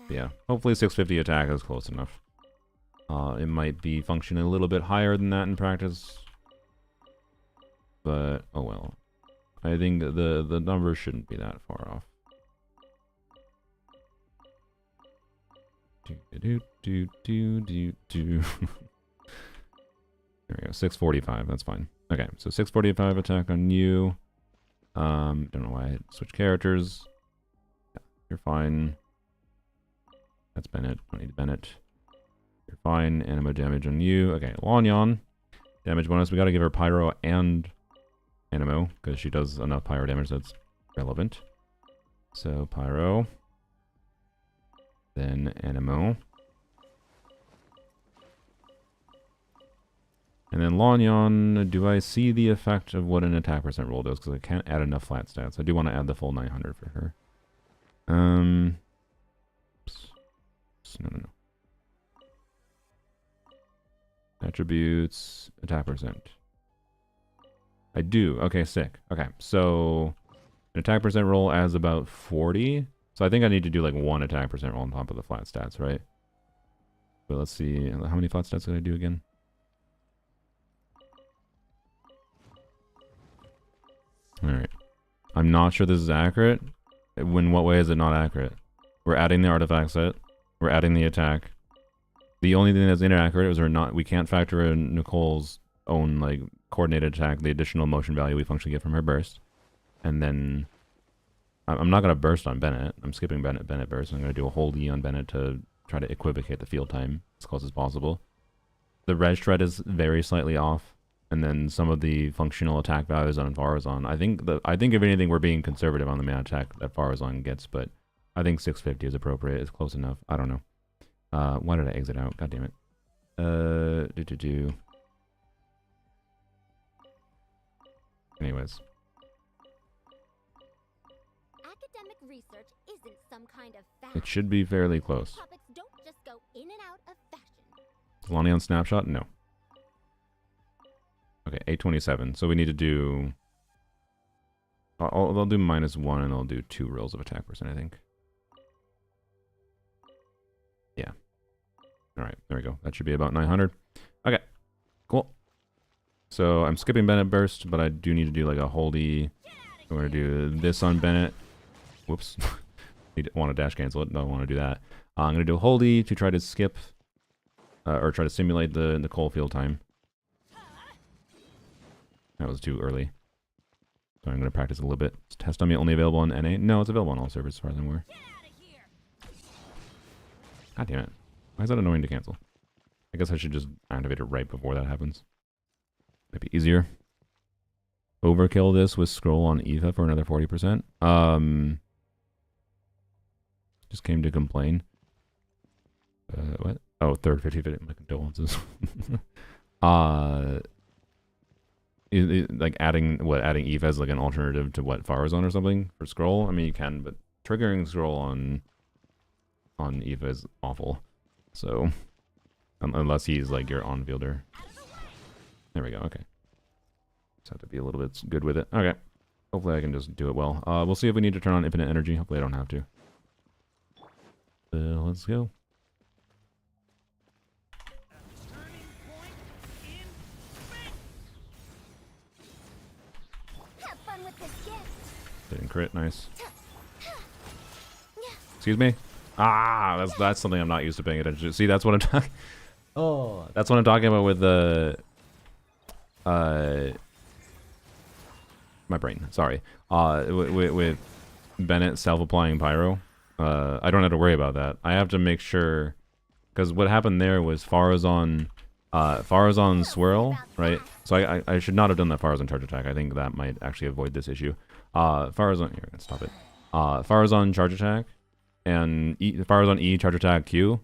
Yeah, hopefully 650 attack is close enough. It might be functioning a little bit higher than that in practice. But, oh well. I think the numbers shouldn't be that far off. There we go, 645, that's fine. Okay, so 645 attack on you. Don't know why I switched characters. Yeah, you're fine. That's Bennett, don't need Bennett. You're fine, Animo damage on you. Okay, Lanyan. Damage bonus, we gotta give her Pyro and Animo, because she does enough Pyro damage that's relevant. So, Pyro. Then Animo. And then Lanyon, do I see the effect of what an attack percent roll does? Because I can't add enough flat stats. I do want to add the full 900 for her. No. Attributes, attack percent. I do. Okay, sick. Okay, so an attack percent roll adds about 40. So I think I need to do like one attack percent roll on top of the flat stats, right? But let's see. How many flat stats did I do again? Alright. I'm not sure this is accurate. In what way is it not accurate? We're adding the artifact set. We're adding the attack. The only thing that's inaccurate is we can't factor in Nicole's own like coordinated attack, the additional motion value we functionally get from her burst. And then I'm not gonna burst on Bennett. I'm skipping Bennett burst. I'm gonna do a hold E on Bennett to try to equivocate the field time as close as possible. The res shred is very slightly off. And then some of the functional attack values on Farazan. I think if anything, we're being conservative on the amount of attack that Farazan gets, but I think 650 is appropriate. It's close enough. I don't know. Why did I exit out? God damn it. Anyways. Academic research isn't some kind of fashion. It should be fairly close. Topics don't just go in and out of fashion. Lonnie on snapshot? No. Okay, 827. So we need to do... They'll do -1 and they'll do 2 rolls of attack percent, I think. Yeah. Alright, there we go. That should be about 900. Okay, cool. So I'm skipping Bennett burst, but I do need to do like a holdy. I'm going to do this on Bennett. Whoops. Want to dash cancel it. Don't want to do that. I'm going to do a holdy to try to skip or try to simulate the Nicole field time. That was too early. So I'm going to practice a little bit. Is Test Dummy only available on NA? No, it's available on all servers as far as I'm aware. God damn it. Why is that annoying to cancel? I guess I should just activate it right before that happens. Might be easier. Overkill this with scroll on Eva for another 40%. Just came to complain. What? Oh, third 50-50. My condolences. Like adding Eve as like an alternative to what Farazan or something for scroll. I mean you can, but triggering scroll on Eve is awful. So unless he's like your on fielder. There we go. Okay. Just have to be a little bit good with it. Okay. Hopefully I can just do it well. We'll see if we need to turn on infinite energy. Hopefully I don't have to. Let's go. Didn't crit, nice. Excuse me? Ah, that's something I'm not used to paying attention to. See, that's what I'm talking. Oh, that's what I'm talking about with the my brain. Sorry. With Bennett self-applying pyro. I don't have to worry about that. I have to make sure, because what happened there was Farazan swirl, right? So I should not have done that Farazan charge attack. I think that might actually avoid this issue. Farazan, here, let's stop it. Farazan charge attack and Farazan E charge attack Q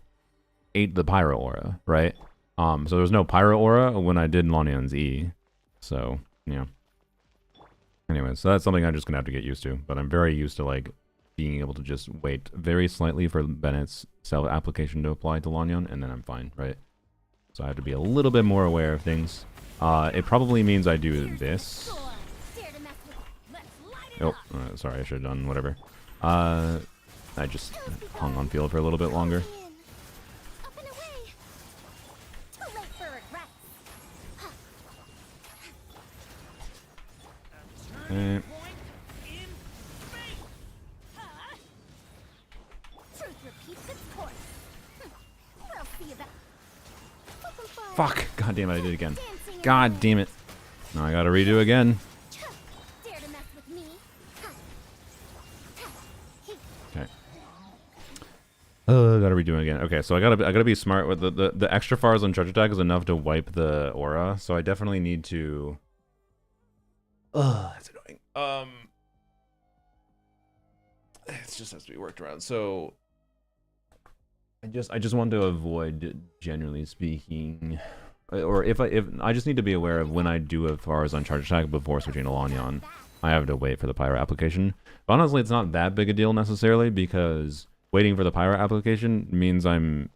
ate the pyro aura, right? So there was no pyro aura when I did Lonion's E. So, yeah. Anyway, so that's something I'm just gonna have to get used to. But I'm very used to like being able to just wait very slightly for Bennett's cell application to apply to Lonion, and then I'm fine, right? So I have to be a little bit more aware of things. It probably means I do this. Oh, sorry, I should have done whatever. I just hung on field for a little bit longer. Okay. Fuck! God damn it, I did it again. God damn it. Now I gotta redo again. Okay. Oh, I gotta redo it again. Okay, so I gotta be smart with the extra fars on charge attack is enough to wipe the aura, so I definitely need to. Ugh, that's annoying. It just has to be worked around. So I just want to avoid, generally speaking, or if I just need to be aware of when I do a Farazan charge attack before switching to Lanyon, I have to wait for the pyro application. But honestly, it's not that big a deal necessarily, because waiting for the pyro application means I'm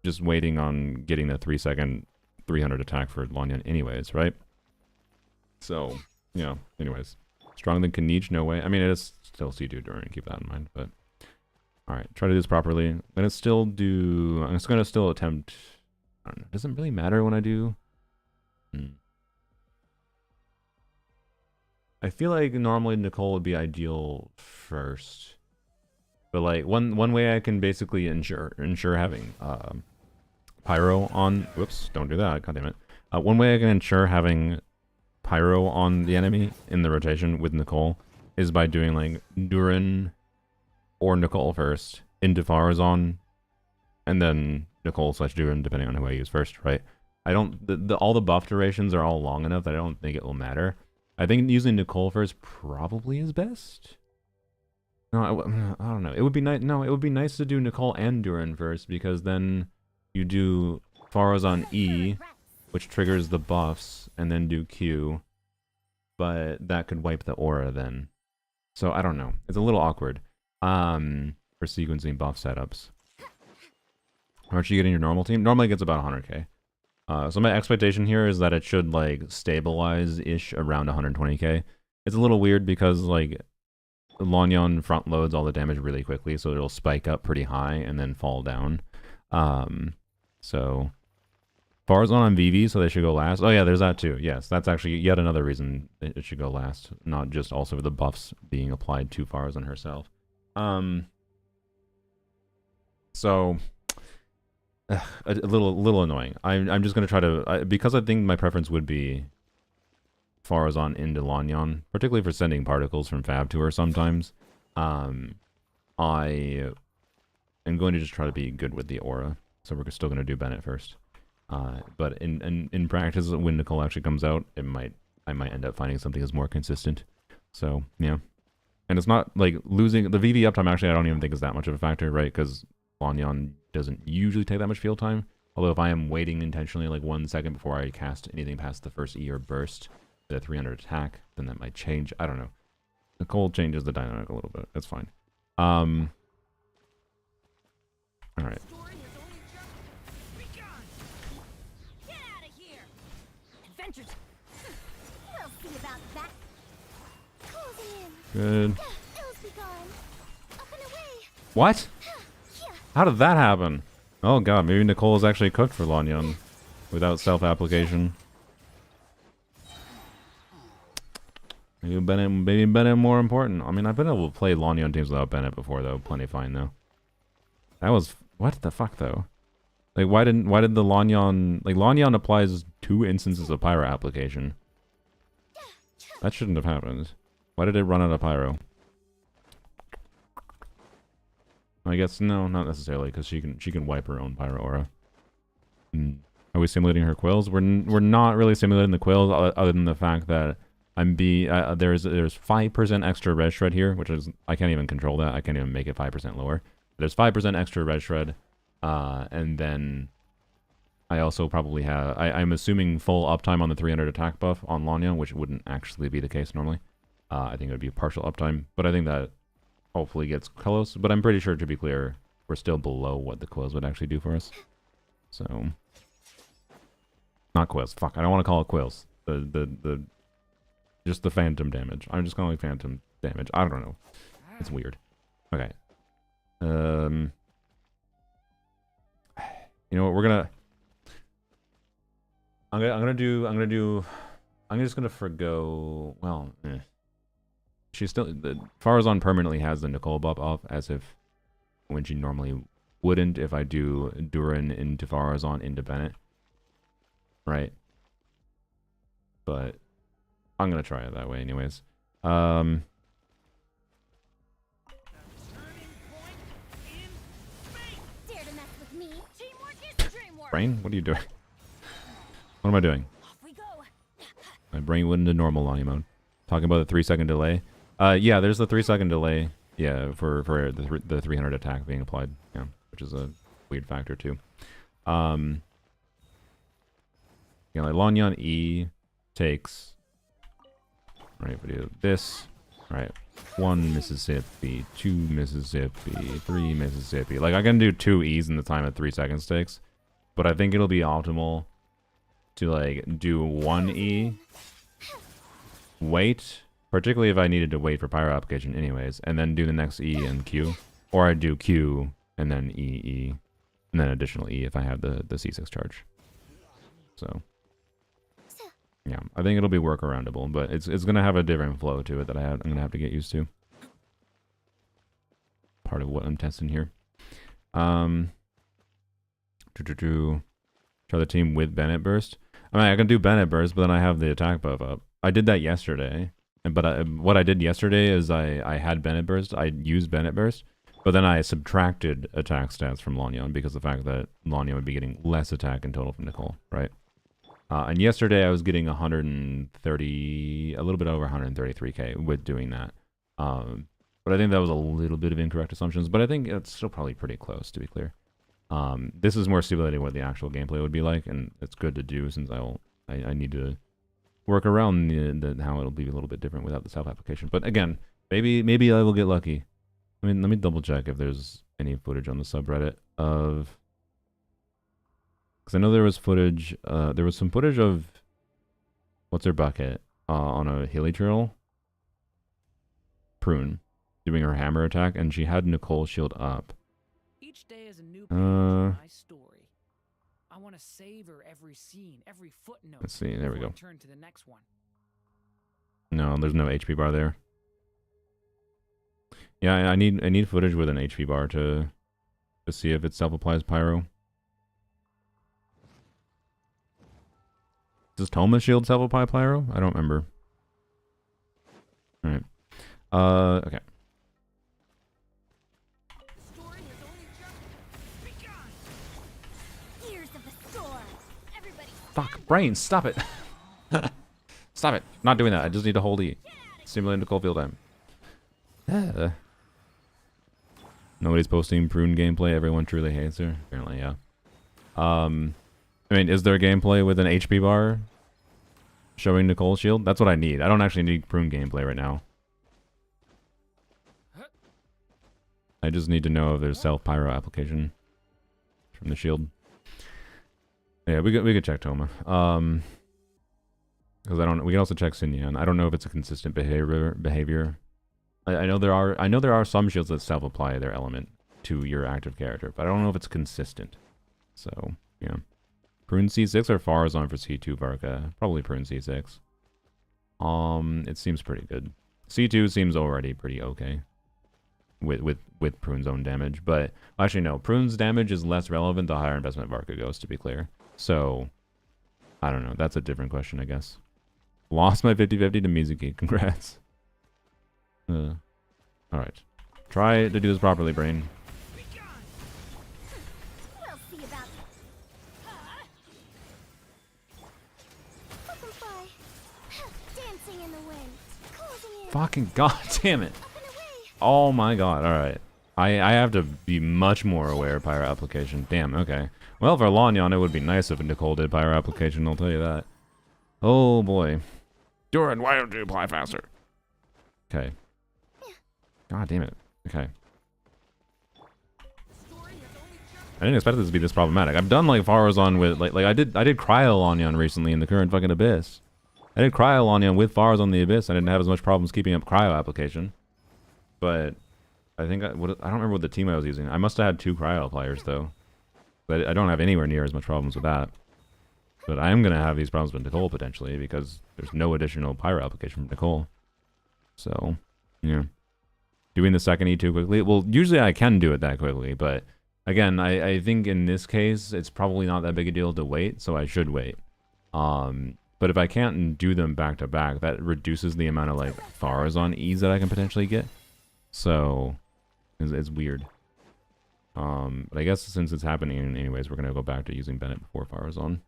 just waiting on getting the 3-second 300 attack for Lanyon anyways, right? So, yeah, anyways. Stronger than Kanich? No way. I mean, it is still C2 during, keep that in mind, but... Alright, try to do this properly. I'm gonna still do... I'm just gonna still attempt... I don't know. It doesn't really matter when I do... I feel like normally Nicole would be ideal first. But like, one way I can basically ensure having... Pyro on... Whoops, don't do that, god damn it. One way I can ensure having Pyro on the enemy in the rotation with Nicole is by doing like Durin or Nicole first into Farazan, and then Nicole / Durin depending on who I use first, right? I don't... all the buff durations are all long enough that I don't think it will matter. I think using Nicole first probably is best. No, I don't know. It would be nice... No, it would be nice to do Nicole and Durin first, because then you do Farazan E, which triggers the buffs, and then do Q. But that could wipe the aura then. So I don't know. It's a little awkward for sequencing buff setups. How much you get in your normal team? Normally it gets about 100k. So my expectation here is that it should like stabilize-ish around 120k. It's a little weird because like Lanyon front loads all the damage really quickly, so it'll spike up pretty high and then fall down. So Farazan on VV, so they should go last. Oh yeah, there's that too. Yes, that's actually yet another reason it should go last, not just also the buffs being applied to Farazan herself. So a little annoying. I'm just gonna try to because I think my preference would be Farazan into Lanyon, particularly for sending particles from Fab to her sometimes. I am going to just try to be good with the aura, so we're still gonna do Bennett first. But in practice, when Nicole actually comes out, I might end up finding something that's more consistent. So yeah, and it's not like losing the VV uptime. Actually, I don't even think is that much of a factor, right? Because Lanyon doesn't usually take that much field time. Although if I am waiting intentionally like 1 second before I cast anything past the first E or burst, the 300 attack, then that might change. I don't know. Nicole changes the dynamic a little bit. That's fine. All right. Good. What? How did that happen? Oh god, maybe Nicole is actually cooked for Lanyon without self-application. Maybe Bennett more important. I mean, I've been able to play Lanyon teams without Bennett before, though. Plenty fine, though. That was... What the fuck, though? Like, why did the Lanyon... Like, Lanyon applies 2 instances of Pyro application. That shouldn't have happened. Why did it run out of Pyro? I guess, no, not necessarily, because she can wipe her own Pyro aura. Are we simulating her quills? We're not really simulating the quills, other than the fact that there's 5% extra red shred here, which is, I can't even control that. I can't even make it 5% lower. There's 5% extra red shred, and then I also probably have, I'm assuming full uptime on the 300 attack buff on Lanyon, which wouldn't actually be the case normally. I think it would be partial uptime, but I think that hopefully gets close. But I'm pretty sure, to be clear, we're still below what the quills would actually do for us. So, not quills. Fuck, I don't want to call it quills. Just the phantom damage. I'm just calling it phantom damage. I don't know. It's weird. Okay. You know what? We're gonna. I'm just gonna forgo. Well, she's still. Farazan permanently has the Nicole buff off, as if when she normally wouldn't if I do Durin into Farazan into Bennett. Right. But I'm gonna try it that way anyways. Brain? What are you doing? What am I doing? My brain went into normal Lonnie mode. Talking about the 3-second delay. Yeah, there's the 3-second delay. Yeah, for the 300 attack being applied. Yeah, which is a weird factor too. You know, like Lanyan E takes, right, we do this, right, 1 Mississippi, 2 Mississippi, 3 Mississippi. Like, I can do 2 E's in the time that 3 seconds takes, but I think it'll be optimal to, like, do 1 E, wait, particularly if I needed to wait for pyro application anyways, and then do the next E and Q, or I do Q, and then E, and then additional E if I have the C6 charge. So... yeah, I think it'll be workaroundable, but it's gonna have a different flow to it that I'm gonna have to get used to. Part of what I'm testing here. Try the team with Bennett burst. I mean, I can do Bennett burst, but then I have the attack buff up. I did that yesterday, but what I did yesterday is I had Bennett burst. I used Bennett burst, but then I subtracted attack stats from Lanyan because of the fact that Lanyan would be getting less attack in total from Nicole, right? And yesterday I was getting 130, a little bit over 133k with doing that. But I think that was a little bit of incorrect assumptions, but I think it's still probably pretty close, to be clear. This is more stimulating what the actual gameplay would be like, and it's good to do since I need to work around how it'll be a little bit different without the self-application. But again, maybe I will get lucky. I mean, let me double check if there's any footage on the subreddit of... because I know there was footage, there was some footage of, what's her bucket, on a hilly trail, Prune, doing her hammer attack, and she had Nicole shield up. Each day is a new page in my story. I want to savor every scene, every footnote. Let's see, there we go. Turn to the next one. No, there's no HP bar there. Yeah, I need footage with an HP bar to see if it self-applies pyro. Does Toma's shield self-apply pyro? I don't remember. Alright. Okay. Fuck, brains, stop it. Stop it. Not doing that. I just need to hold E. Stimulate Nicole field time. Nobody's posting Prune gameplay. Everyone truly hates her. Apparently, yeah. I mean, is there gameplay with an HP bar showing Nicole's shield? That's what I need. I don't actually need Prune gameplay right now. I just need to know if there's self-pyro application from the shield. Yeah, we could check Toma. Because we can also check Sinyan. I don't know if it's a consistent behavior. I know there are some shields that self-apply their element to your active character, but I don't know if it's consistent. So, yeah. Prune C6 or Farazan for C2 Varka? Probably Prune C6. It seems pretty good. C2 seems already pretty okay with Prune's own damage, but actually no, Prune's damage is less relevant the higher investment Varka goes, to be clear. So, I don't know. That's a different question, I guess. Lost my 50-50 to Mizuki. Congrats. Alright. Try to do this properly, brain. Fucking god damn it. Oh my god, alright. I have to be much more aware of pyro application. Damn, okay. Well, for Lanyan, it would be nice if Nicole did pyro application, I'll tell you that. Oh boy. Durin, why don't you apply faster? Okay. God damn it. Okay. I didn't expect this to be this problematic. I've done like Farazan with like I did Cryo Lanyan recently in the current fucking Abyss. I did Cryo Lanyan with Farazan the Abyss. I didn't have as much problems keeping up Cryo application. But I think I don't remember what the team I was using. I must have had 2 Cryo appliers though. But I don't have anywhere near as much problems with that. But I am gonna have these problems with Nicole potentially because there's no additional pyro application from Nicole. So, yeah. Doing the second E too quickly. Well, usually I can do it that quickly, but again, I think in this case it's probably not that big a deal to wait, so I should wait. But if I can't do them back to back, that reduces the amount of like Farazan E's that I can potentially get. So it's weird. But I guess since it's happening anyways, we're gonna go back to using Bennett before Farazan.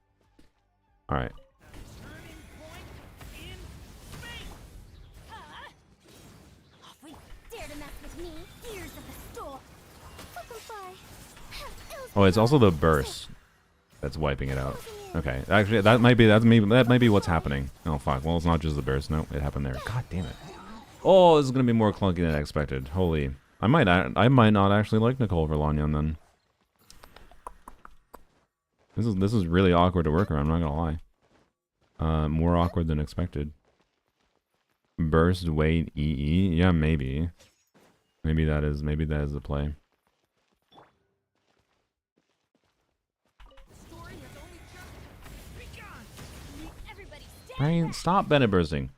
Alright. Oh, it's also the burst that's wiping it out. Okay, actually, that might be what's happening. Oh fuck. Well, it's not just the burst. No, it happened there. God damn it. Oh, this is gonna be more clunky than I expected. Holy. I might not actually like Nicole for Lanyon then. This is really awkward to work around, I'm not gonna lie. More awkward than expected. Burst, wait, EE? Yeah, maybe. Maybe that is the play. Brain, stop Bennett bursting.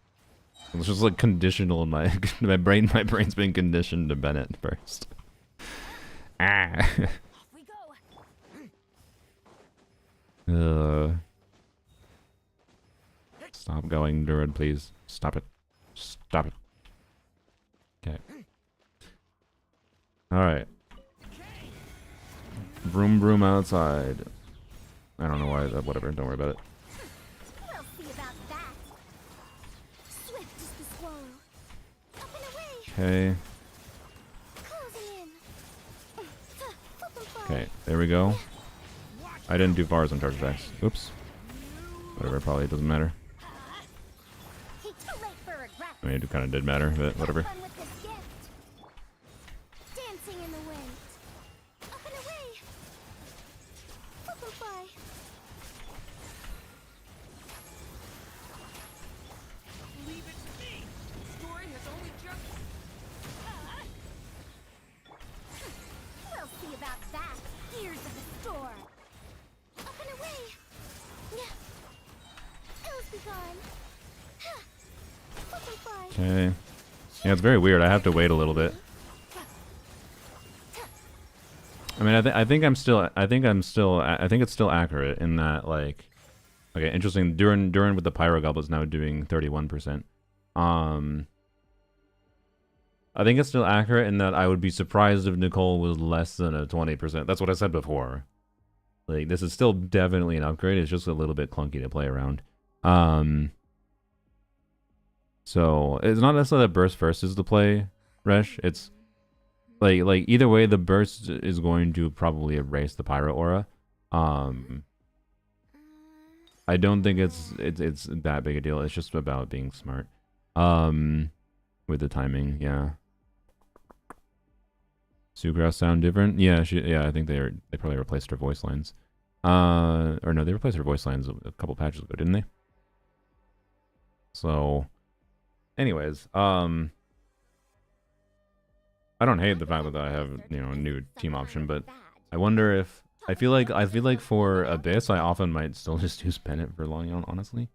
It's just like conditional in my my brain's been conditioned to Bennett burst. Ah. Stop going, Druid, please. Stop it. Stop it. Okay. Alright. Vroom vroom outside. I don't know why, whatever, don't worry about it. We'll see about that. Swift is the swallow. Up and away. Okay. Closing in. Flip and fly. Okay, there we go. I didn't do bars on charge attacks. Oops. Whatever, probably doesn't matter. Too late for regret. I mean, it kind of did matter, but whatever. Have fun with this gift. Dancing in the wind. Up and away. Flip and fly. Leave it to me. Story has only just. We'll see about that. Ears of the storm. Up and away. Ills be gone. Flip and fly. Okay. Yeah, it's very weird. I have to wait a little bit. I mean, I think it's still accurate in that, like, okay, interesting. Durin with the Pyro Goblet's now doing 31%. I think it's still accurate in that I would be surprised if Nicole was less than a 20%. That's what I said before. Like, this is still definitely an upgrade. It's just a little bit clunky to play around. So it's not necessarily that burst first is the play, Resh. It's like either way, the burst is going to probably erase the Pyro aura. I don't think it's that big a deal. It's just about being smart. With the timing, yeah. Sugrass sound different? Yeah, I think they probably replaced her voice lines. Or no, they replaced her voice lines a couple patches ago, didn't they? So, anyways, I don't hate the fact that I have, you know, a new team option, but I wonder if I feel like for Abyss, I often might still just use Bennett for Lanyon, honestly.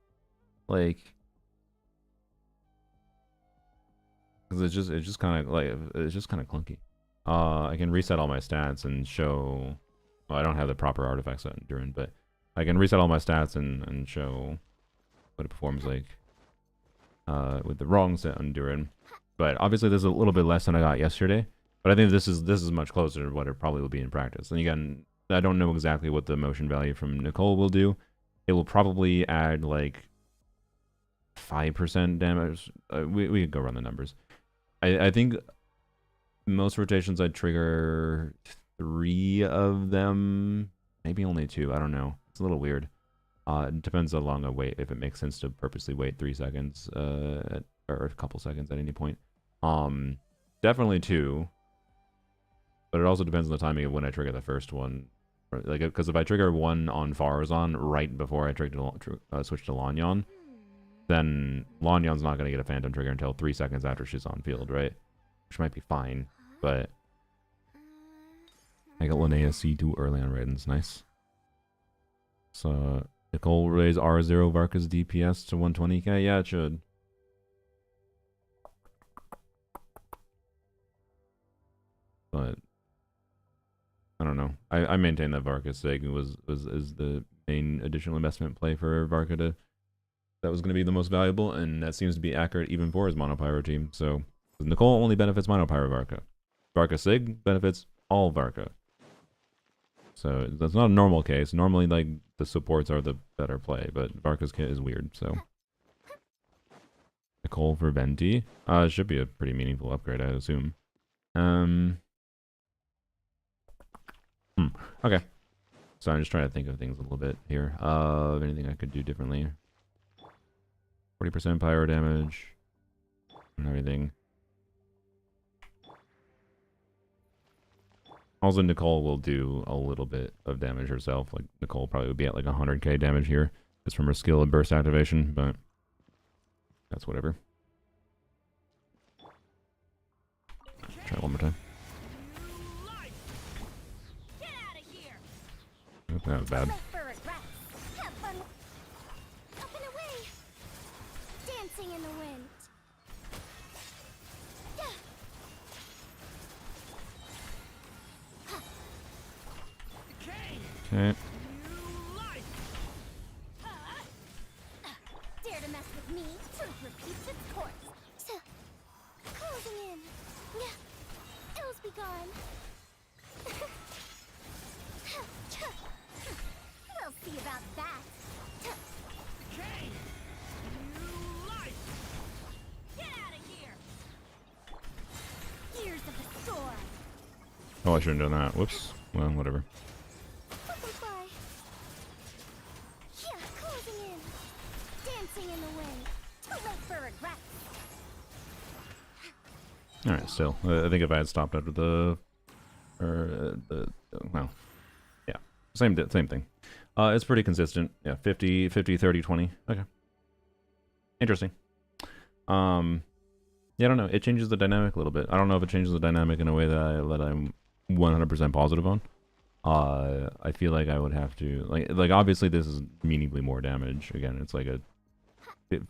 Like, because it's just kind of clunky. I can reset all my stats and show. Well, I don't have the proper artifacts on Durin, but I can reset all my stats and show what it performs like with the wrong set on Durin. But obviously, this is a little bit less than I got yesterday. But I think this is much closer to what it probably will be in practice. And again, I don't know exactly what the motion value from Nicole will do. It will probably add like 5% damage. We could go run the numbers. I think most rotations I'd trigger 3 of them, maybe only 2. I don't know. It's a little weird. It depends how long I wait. If it makes sense to purposely wait 3 seconds, or a couple seconds at any point. Definitely 2. But it also depends on the timing of when I trigger the first one. Like, because if I trigger one on Farazan right before I switch to Lanyon, then Lanyon's not going to get a Phantom trigger until 3 seconds after she's on field, right? Which might be fine, but I got Linnea C2 early on Raidens, nice. So, Nicole raise R0 Varka's DPS to 120k? Yeah, it should. But I don't know. I maintain that Varka's Sig is the main additional investment play for Varka that was going to be the most valuable, and that seems to be accurate even for his Monopyro team. So Nicole only benefits Monopyro Varka. Varka Sig benefits all Varka. So that's not a normal case. Normally, like, the supports are the better play, but Varka's kit is weird, so. Nicole for Venti. It should be a pretty meaningful upgrade, I assume. Okay. So I'm just trying to think of things a little bit here. Anything I could do differently. 40% pyro damage and everything. Also, Nicole will do a little bit of damage herself. Like, Nicole probably would be at like 100k damage here, just from her skill and burst activation, but that's whatever. Try it one more time. Oop, that was bad. Have fun. Up and away. Dancing in the wind. Okay. Dare to mess with me? Truth repeats its course. So, closing in. Ills be gone. We'll see about that. Get out of here. Years of the storm. Oh, I shouldn't have done that. Whoops. Well, whatever. Butterfly. Yeah, closing in. Dancing in the wind. Too late for regret. Alright, still. I think if I had stopped after the... well, yeah. Same thing. It's pretty consistent. Yeah, 50, 50, 30, 20. Okay. Interesting. Yeah, I don't know. It changes the dynamic a little bit. I don't know if it changes the dynamic in a way that I'm 100% positive on. I feel like I would have to... Like obviously this is meaningfully more damage. Again, it's like a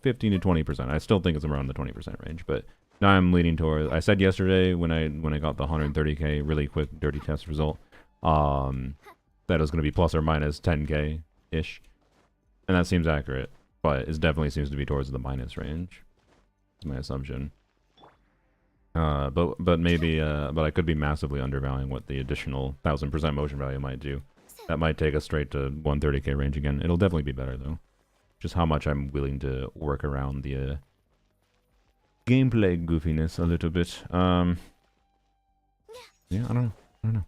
15 to 20%. I still think it's around the 20% range, but now I'm leaning toward... I said yesterday when I got the 130k really quick dirty test result, that it was going to be plus or minus 10k-ish. And that seems accurate, but it definitely seems to be towards the minus range. That's my assumption. But maybe, but I could be massively undervaluing what the additional 1000% motion value might do. That might take us straight to 130k range again. It'll definitely be better though. Just how much I'm willing to work around the gameplay goofiness a little bit. Yeah, I don't know.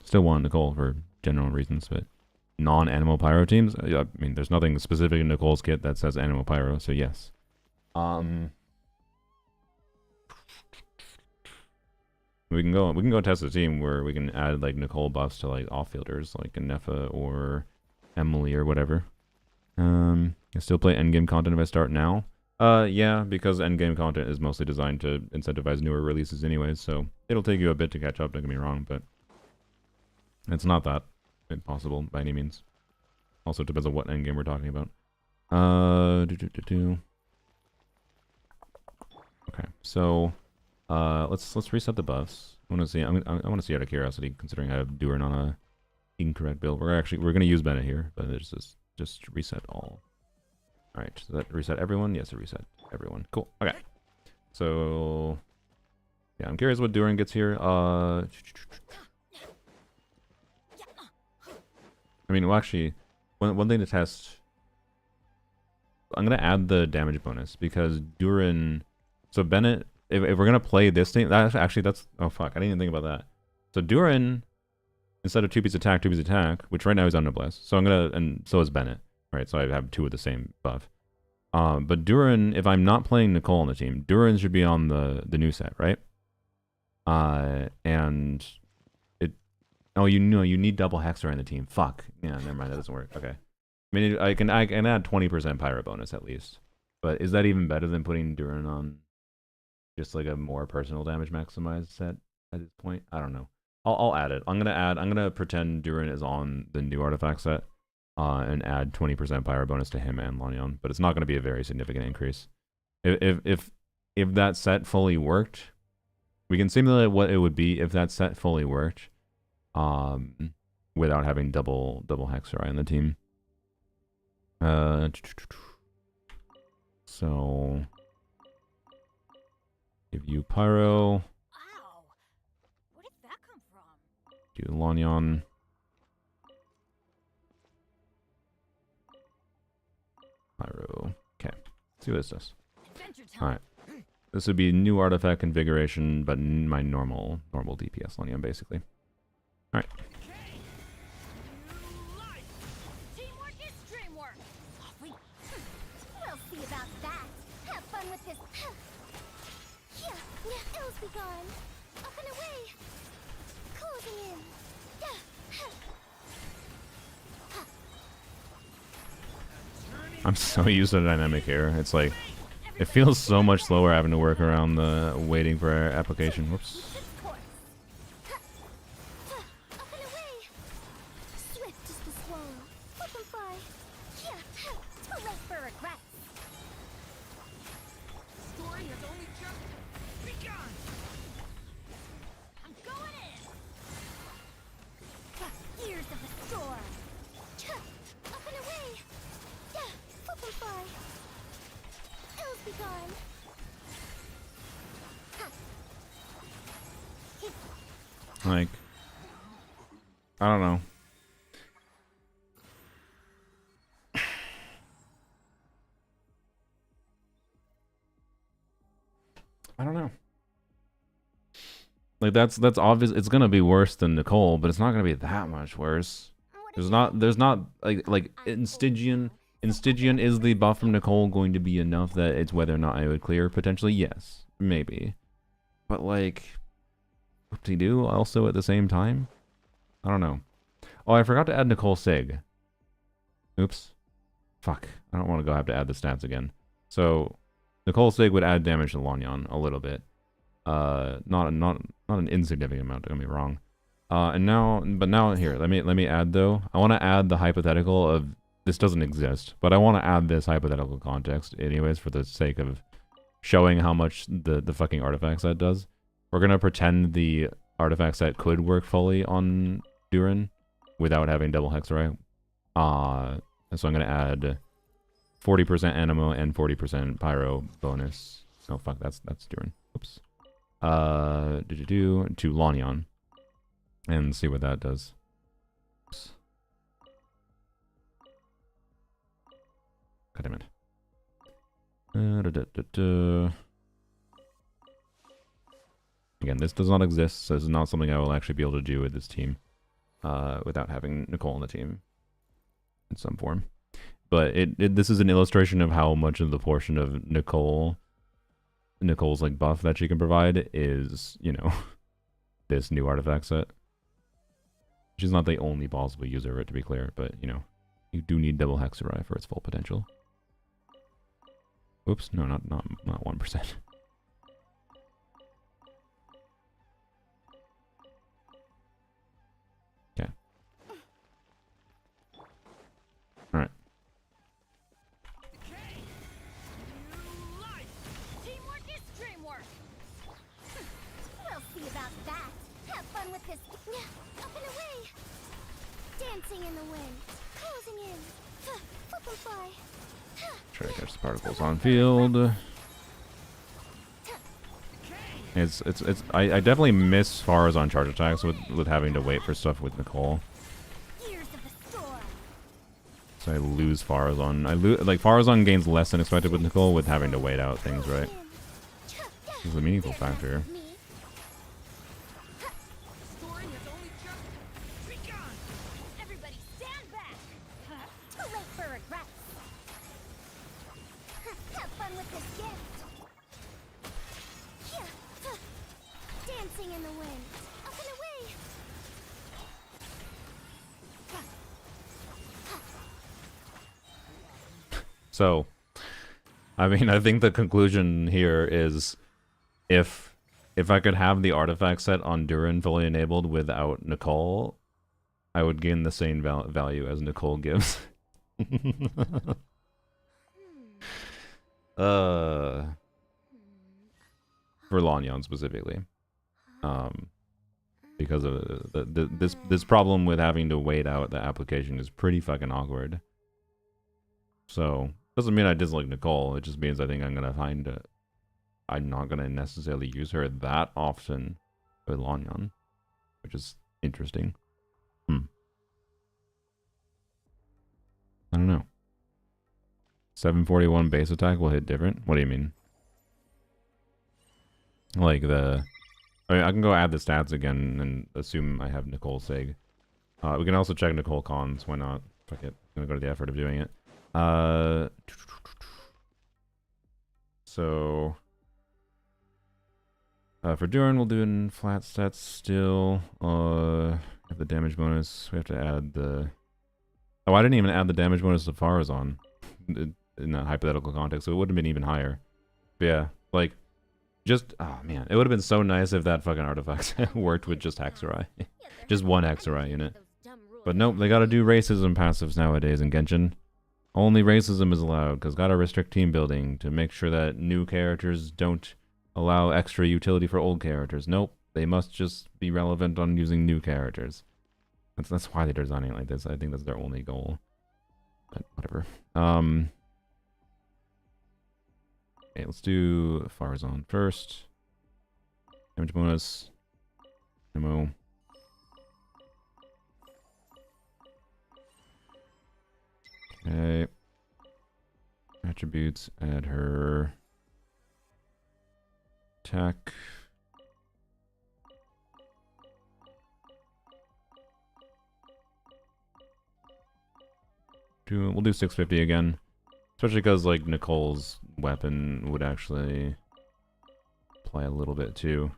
Still want Nicole for general reasons, but non-animal pyro teams. I mean, there's nothing specific in Nicole's kit that says animal pyro, so yes. We can go test a team where we can add like Nicole buffs to like off-fielders like Nefa or Emily or whatever. I still play endgame content if I start now. Yeah, because endgame content is mostly designed to incentivize newer releases anyways, so it'll take you a bit to catch up, don't get me wrong, but it's not that impossible by any means. Also, it depends on what endgame we're talking about. Okay, so let's reset the buffs. I want to see. I want to see out of curiosity, considering I have Durin on a incorrect build. We're gonna use Bennett here, but it's just reset all. All right, does that reset everyone? Yes, it reset everyone. Cool. Okay. So yeah, I'm curious what Durin gets here. I mean, well, actually, one thing to test. I'm gonna add the damage bonus because Durin. So Bennett, if we're gonna play this thing, that's oh fuck, I didn't even think about that. So Durin, instead of 2-piece attack, which right now is on Noblesse. So and so is Bennett, right? So I have two of the same buff. But Durin, if I'm not playing Nicole on the team, Durin should be on the new set, right? And it, oh, you need double Hexer in the team. Fuck, yeah, never mind, that doesn't work. Okay, I mean, I can add 20% pyro bonus at least, but is that even better than putting Durin on just like a more personal damage maximized set at this point? I don't know. I'll add it. I'm gonna pretend Durin is on the new artifact set, and add 20% pyro bonus to him and Lanyon, but it's not gonna be a very significant increase. If that set fully worked, we can simulate what it would be if that set fully worked, without having double Hexer on the team. So give you pyro. Wow. Where did that come from? Do Lanyon. Pyro. Okay. See what this does. Alright. This would be new artifact configuration, but my normal DPS Lanyon basically. Alright. this. Yeah, ills be gone. Up and away. Closing in. I'm so used to dynamic here. It's like, it feels so much slower having to work around the waiting for application. Whoops. Up and away. Swift is the swallow. Flip and fly. Yeah, too late for regrets. Story has only just begun. I'm going in. Years of the storm. Up and away. Yeah, flip and fly. Ills be gone. Like, I don't know. I don't know. Like that's obvious. It's gonna be worse than Nicole, but it's not gonna be that much worse. There's not like in Stygian is the buff from Nicole going to be enough that it's whether or not I would clear? Potentially yes, maybe. But like, whoop-de-doo also at the same time? I don't know. Oh, I forgot to add Nicole Sig. Oops. Fuck. I don't want to go have to add the stats again. So Nicole Sig would add damage to Lanyan a little bit. Not an insignificant amount, don't get me wrong. And now here, let me add though. I want to add the hypothetical of this doesn't exist, but I want to add this hypothetical context anyways for the sake of showing how much the fucking artifact set does. We're gonna pretend the artifact set could work fully on Durin without having double Hexarite. And so I'm gonna add 40% Animo and 40% Pyro bonus. Oh fuck, that's Durin. Oops. To Lanyan. And see what that does. Oops. God damn it. Again, this does not exist, so this is not something I will actually be able to do with this team without having Nicole on the team in some form. But this is an illustration of how much of the portion of Nicole's like buff that she can provide is, you know, this new artifact set. She's not the only possible user of it, to be clear, but, you know, you do need double Hexarite for its full potential. Oops, no, not 1%. Okay. Alright. Teamwork is dreamwork. We'll see about that. Have fun with this. Up and away. Dancing in the wind. Closing in. Flip and fly. Try to catch the particles on field. I definitely miss Faraz on charge attacks with having to wait for stuff with Nicole. Years of the storm. So I lose Farazon. Like Farazon gains less than expected with Nicole with having to wait out things, right? This is a meaningful factor here. Story has only just begun. Everybody stand back. Too late for regrets. Have fun with this gift. Dancing in the wind. Up and away. So, I mean, I think the conclusion here is if I could have the artifact set on Durin fully enabled without Nicole, I would gain the same value as Nicole gives. For Lanyan specifically. Because of this problem with having to wait out the application is pretty fucking awkward. So, doesn't mean I dislike Nicole, it just means I think I'm gonna find it. I'm not gonna necessarily use her that often with Lanyan, which is interesting. I don't know. 741 base attack will hit different? What do you mean? Like the... I mean, I can go add the stats again and assume I have Nicole Sig. We can also check Nicole Cons. Why not? Fuck it. I'm gonna go to the effort of doing it. so for Durin, we'll do it in flat stats still. Have the damage bonus. We have to add the. Oh, I didn't even add the damage bonus to Farazan in that hypothetical context, so it would have been even higher. But yeah, like, just oh man, it would have been so nice if that fucking artifact worked with just Hexarai, just one Hexarai unit. But nope, they gotta do racism passives nowadays in Genshin. Only racism is allowed, because gotta restrict team building to make sure that new characters don't allow extra utility for old characters. Nope, they must just be relevant on using new characters. That's why they're designing it like this. I think that's their only goal. But whatever. Okay, let's do Farazan first. Damage bonus. Ammo. Okay. Attributes, add her attack. We'll do 650 again. Especially because like Nicole's weapon would actually play a little bit too.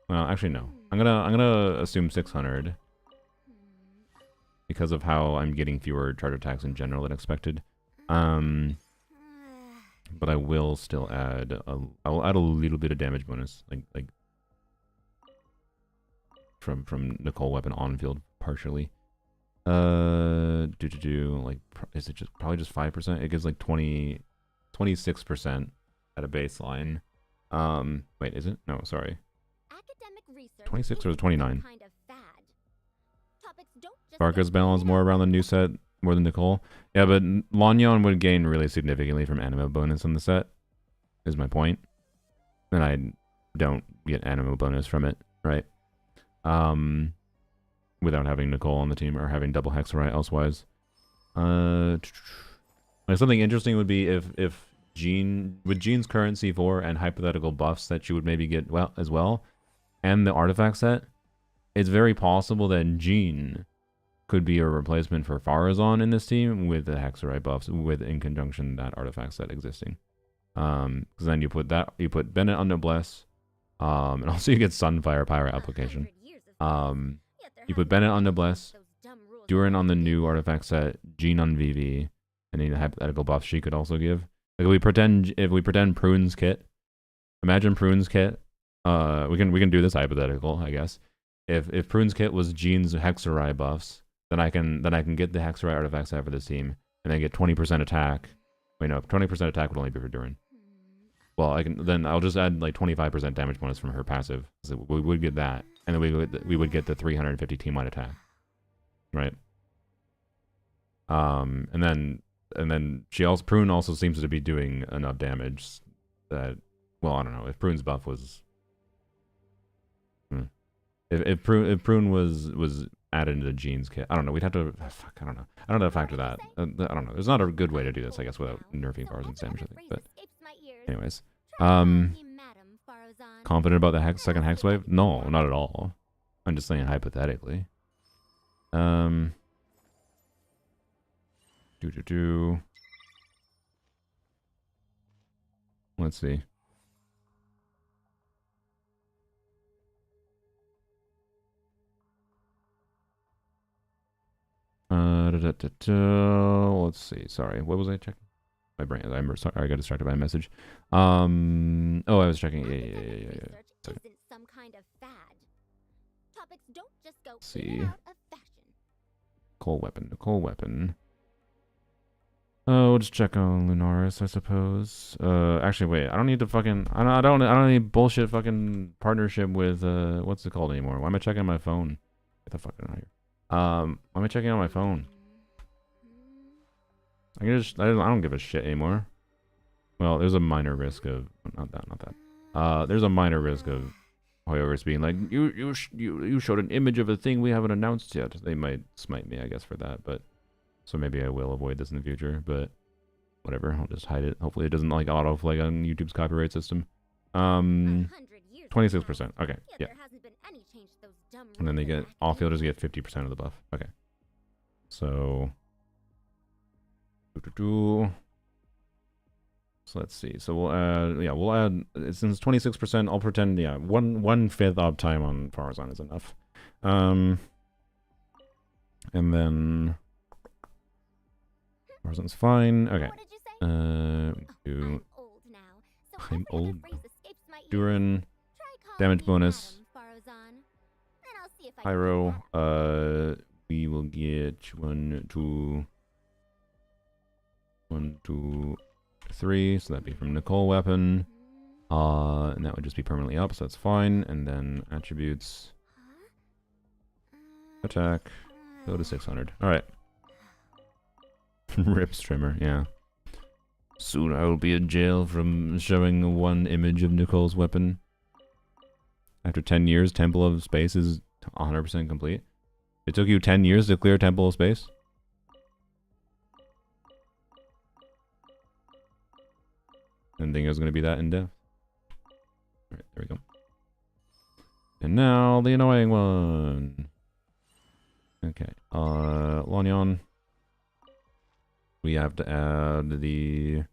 Well, actually no. I'm gonna assume 600. Because of how I'm getting fewer charge attacks in general than expected. But I will still add I'll add a little bit of damage bonus, like from Nicole weapon on field partially. Like is it just probably just 5%? It gives like 26% at a baseline. Wait, is it? No, sorry. 26 or 29? Barca's balance more around the new set more than Nicole. Yeah, but Lanyon would gain really significantly from animo bonus in the set, is my point. And I don't get animo bonus from it, right? Without having Nicole on the team or having double Hexarai elsewise. Like something interesting would be if Jean, with Jean's current C4 and hypothetical buffs that she would maybe get as well, and the artifact set, it's very possible that Jean could be a replacement for Farazan in this team with the Hexarai buffs, with in conjunction that artifact set existing. Because then you put Bennett on Noblesse, and also you get Sunfire Pyro application. You put Bennett on Noblesse, Durin on the new artifact set, Jean on VV, and any hypothetical buffs she could also give. Like if we pretend Prune's kit, imagine Prune's kit. We can do this hypothetical, I guess. If Prune's kit was Jean's Hexarai buffs, then I can get the Hexarai artifact set for this team, and then get 20% attack. Wait, no, 20% attack would only be for Durin. Well, I'll just add like 25% damage bonus from her passive. So we would get that, and then we would get the 350 team-wide attack, right? And then Prune also seems to be doing enough damage that, well, I don't know if Prune's buff was. If Prune was added into Jean's kit, I don't know. We'd have to. Fuck, I don't know. I don't know how to factor that. I don't know. There's not a good way to do this, I guess, without nerfing Farazan's damage, I think. But anyways, confident about the second hex wave? No, not at all. I'm just saying hypothetically. Let's see. Let's see. Sorry, what was I checking? My brain. I'm sorry. I got distracted by a message. Oh, I was checking. Yeah. Some kind of fad. Topics don't just go see. in and out of fashion. Nicole weapon. Oh, we'll just check on Lunaris, I suppose. Actually, wait. I don't need to fucking. I don't need bullshit fucking partnership with what's it called anymore? Why am I checking on my phone? Get the fuck out of here. Why am I checking on my phone? I don't give a shit anymore. Well, there's a minor risk of not that. There's a minor risk of whoever's being like, you showed an image of a thing we haven't announced yet. They might smite me, I guess, for that. But so maybe I will avoid this in the future. But whatever, I'll just hide it. Hopefully, it doesn't like auto flag on YouTube's copyright system. 26%. Okay, yeah. And then they get all fielders get 50% of the buff. Okay. So So let's see. So we'll add, yeah, we'll add, since 26%, I'll pretend, yeah, 1/5 uptime on Farazan is enough. And then Farazan's fine. Okay. What did you say? Do I'm old now, so I'm every other old. phrase escapes my ears. Durin, Try calling damage me bonus. Madam Farazan, and I'll see if I can Pyro. keep that up. We will get 1, 2, 3. So that'd be from Nicole weapon. And that would just be permanently up, so that's fine. And then attributes, attack, go to 600. All right. Rip Strimmer, yeah. Soon I will be in jail from showing one image of Nicole's weapon. After 10 years, Temple of Space is 100% complete. It took you 10 years to clear Temple of Space? I didn't think it was going to be that in-depth. Alright, there we go. And now, the annoying one. Okay, Lanyon. We have to add the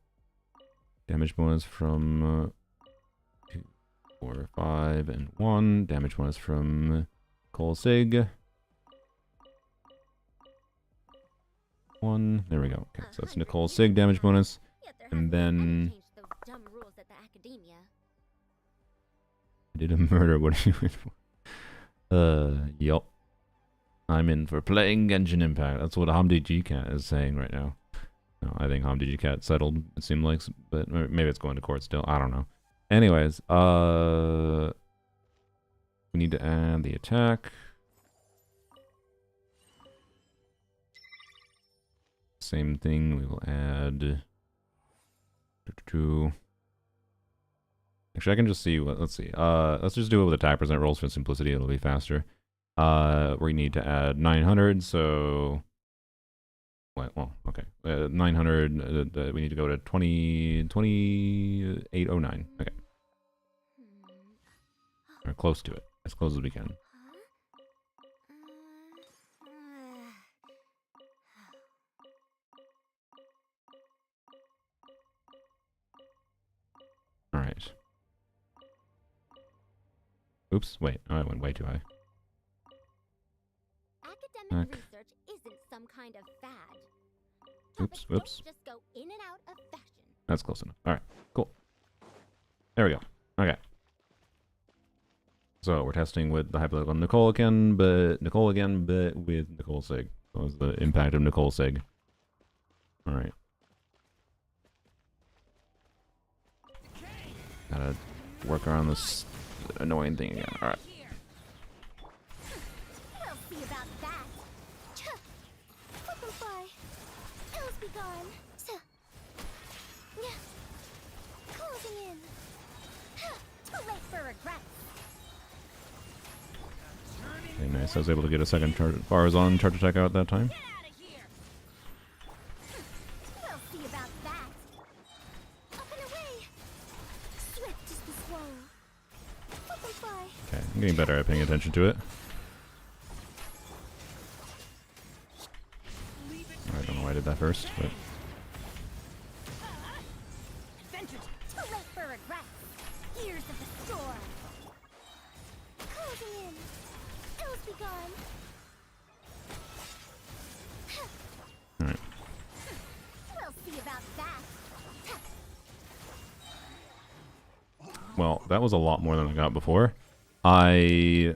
damage bonus from 2, 4, 5, and 1. Damage bonus from Cole Sig. 1. There we go. Okay, so that's Nicole Sig damage bonus. And then I did a murder. What are you in for? Yup. I'm in for playing Genshin Impact. That's what Hamdi G-Cat is saying right now. No, I think Hamdi G-Cat settled, it seemed like, but maybe it's going to court still. I don't know. Anyways, we need to add the attack. Same thing, we will add... Actually, I can just see what, let's see. Let's just do it with attack percent rolls for simplicity, it'll be faster. We need to add 900, so... Well, okay. 900, we need to go to 2809. Okay. Or close to it. As close as we can. Alright. Oops, wait. Oh, I went way too high. Academic research isn't some kind of fad. Oops, Topics oops. don't just go in and out of fashion. That's close enough. Alright, cool. There we go. Okay. So we're testing with the hypothetical Nicole again, but with Nicole Sig. What was the impact of Nicole Sig? Alright. Gotta work around this annoying thing again. Alright. We'll see about that. Let them fly. Ills be gone. Closing in. Too late for regret. Okay, nice. I was able to get a second Farazan charge attack out that time. Get out of here. We'll see about that. Up and away. Swift as the swallow. Let them fly. Okay, I'm getting better at paying attention to it. I don't know why I did that first, but... Adventure. Too late for regret. Years of the storm. Closing in. Ills be gone. Alright. We'll see about that. Well, that was a lot more than I got before. I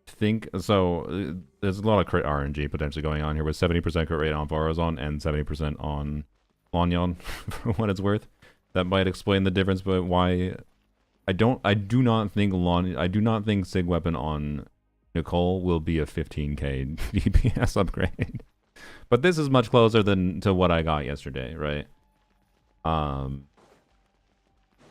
think so. There's a lot of crit RNG potentially going on here with 70% crit rate on Farazan and 70% on Lanyon, for what it's worth. That might explain the difference, but why I do not think Sig Weapon on Nicole will be a 15k DPS upgrade. But this is much closer than to what I got yesterday, right?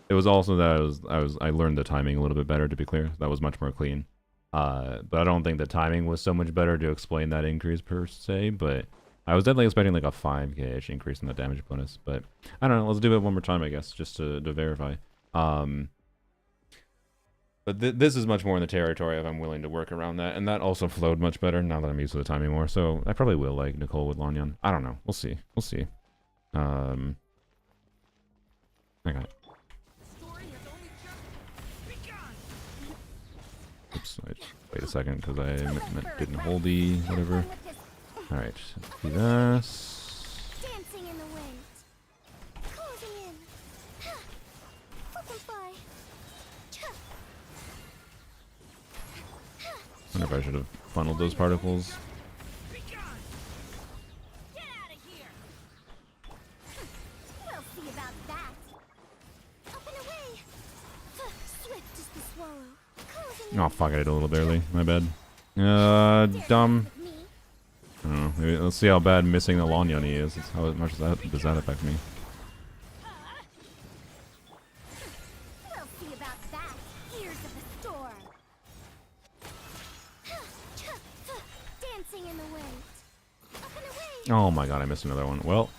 It was also that I learned the timing a little bit better, to be clear. That was much more clean. But I don't think the timing was so much better to explain that increase per se, but I was definitely expecting like a 5k-ish increase in the damage bonus. But I don't know, let's do it one more time, I guess, just to verify. But this is much more in the territory of I'm willing to work around that, and that also flowed much better now that I'm used to the timing more. So I probably will like Nicole with Lanyon. I don't know. We'll see. We'll see. Okay. Oops, wait a second, because I didn't hold the whatever. Alright, do this. Dancing in the wind. Closing in. Flip and fly. Wonder if I should have funneled those particles. Get out of here. We'll see about that. Up and away. Swift as the swallow. Closing in. Oh fuck, I did a little barely. My bad. Dumb. With me. I don't know. Maybe, let's see how bad missing the Lanyani is. How much does that affect me? We'll see about that. Ears of the storm. Dancing in the wind. Up and away. Oh my god, I missed another one. Well,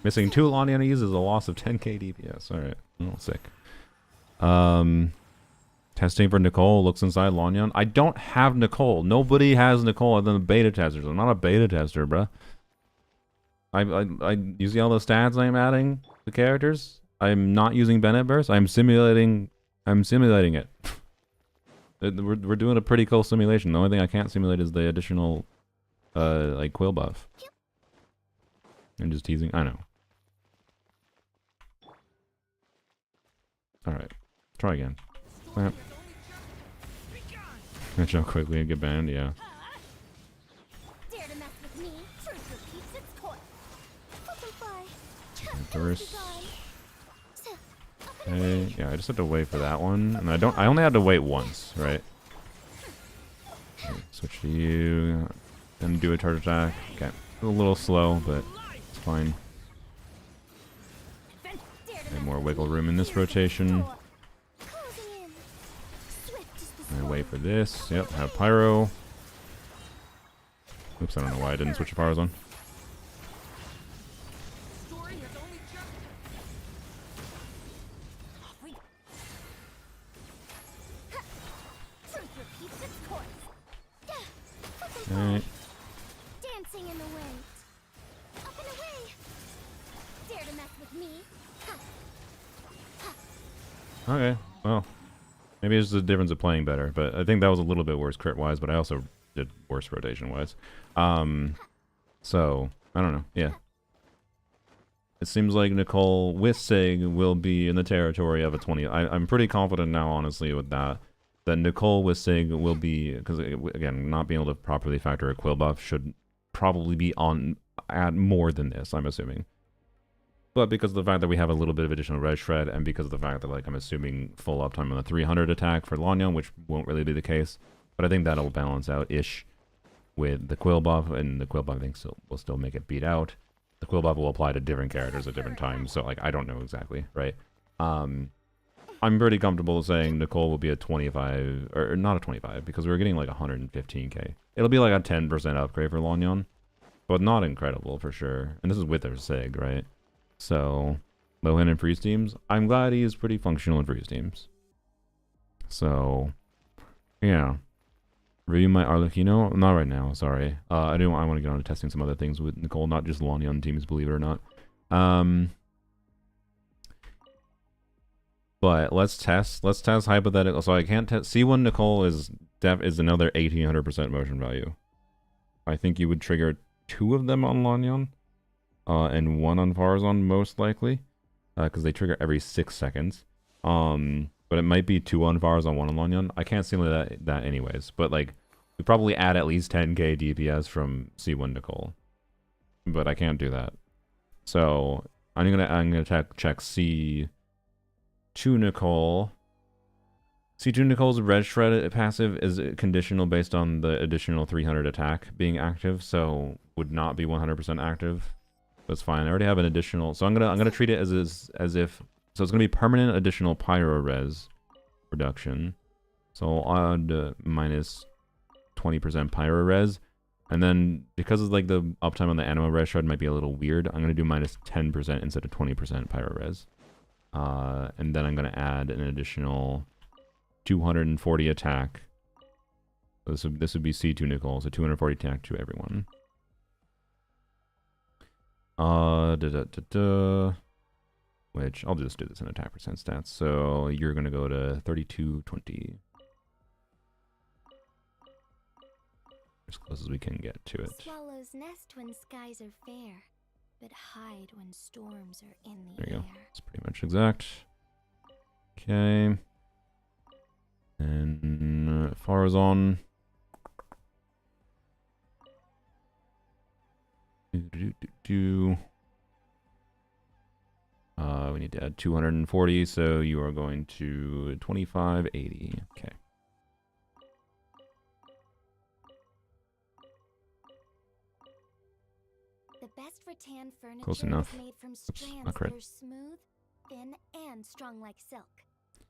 missing 2 Lanyanis is a loss of 10k DPS. Alright. Oh, sick. Testing for Nicole. Looks inside Lanyan. I don't have Nicole. Nobody has Nicole other than the beta testers. I'm not a beta tester, bruh. You see all the stats I'm adding? The characters? I'm not using Bennett burst. I'm simulating it. We're doing a pretty cool simulation. The only thing I can't simulate is the additional like quill buff. I'm just teasing. I know. Alright. Try again. Yep. Gonna jump quickly and get banned, yeah. Dare to mess with me. Truth repeats its course. Flip and fly. First. Okay, yeah, I just have to wait for that one. And I only had to wait once, right? Okay, switch to you. Then do a charge attack. Okay. A little slow, but it's fine. Need more wiggle room in this rotation. And wait for this. Yep, have pyro. Oops, I don't know why I didn't switch the pyros on. Alright. Dancing in the wind. Up and away. Dare to mess with me. Okay, well. Maybe it's the difference of playing better, but I think that was a little bit worse crit-wise, but I also did worse rotation-wise. So, I don't know, yeah. It seems like Nicole with Sig will be in the territory of a 20. I'm pretty confident now, honestly, with that Nicole with Sig will be, because again, not being able to properly factor a quill buff should probably be at more than this, I'm assuming. But because of the fact that we have a little bit of additional red shred, and because of the fact that, like, I'm assuming full uptime on the 300 attack for Lanyan, which won't really be the case, but I think that'll balance out-ish with the quill buff, and the quill buff I think will still make it beat out. The quill buff will apply to different characters at different times, so, like, I don't know exactly, right? I'm pretty comfortable saying Nicole will be a 25, or not a 25, because we're getting like 115k. It'll be like a 10% upgrade for Lanyan, but not incredible for sure. And this is with their Sig, right? So, Lohen in freeze teams. I'm glad he is pretty functional in freeze teams. So, yeah. Review my Arlecchino? Not right now, sorry. I want to get on to testing some other things with Nicole, not just Lanyan teams, believe it or not. But let's test hypothetical. So I can't test. C1 Nicole is another 1800% motion value. I think you would trigger 2 of them on Lanyan. And 1 on Farazan most likely, because they trigger every 6 seconds. But it might be 2 on Farazan, 1 on Lanyan. I can't simulate that anyways. But like, we probably add at least 10k DPS from C1 Nicole, but I can't do that. So I'm gonna check C2 Nicole. C2 Nicole's red shred passive is conditional based on the additional 300 attack being active, so would not be 100% active. That's fine. I already have an additional, so I'm gonna treat it as if, so it's gonna be permanent additional pyro res reduction. So I'll add minus 20% pyro res, and then because of like the uptime on the anima res shred might be a little weird, I'm gonna do minus 10% instead of 20% pyro res, and then I'm gonna add an additional 240 attack. So this would be C2 Nicole, so 240 attack to everyone. Which I'll just do this in attack percent stats. So you're gonna go to 3220. As close as we can get to it. Swallows nest when skies are fair, but hide when storms are in the There you air. go. It's pretty much exact. Okay. And Farazan. We need to add 240, so you are going to 2580. Okay. The best rattan furniture Close enough. is made from Oops, strands not that correct. are smooth, thin, and strong like silk.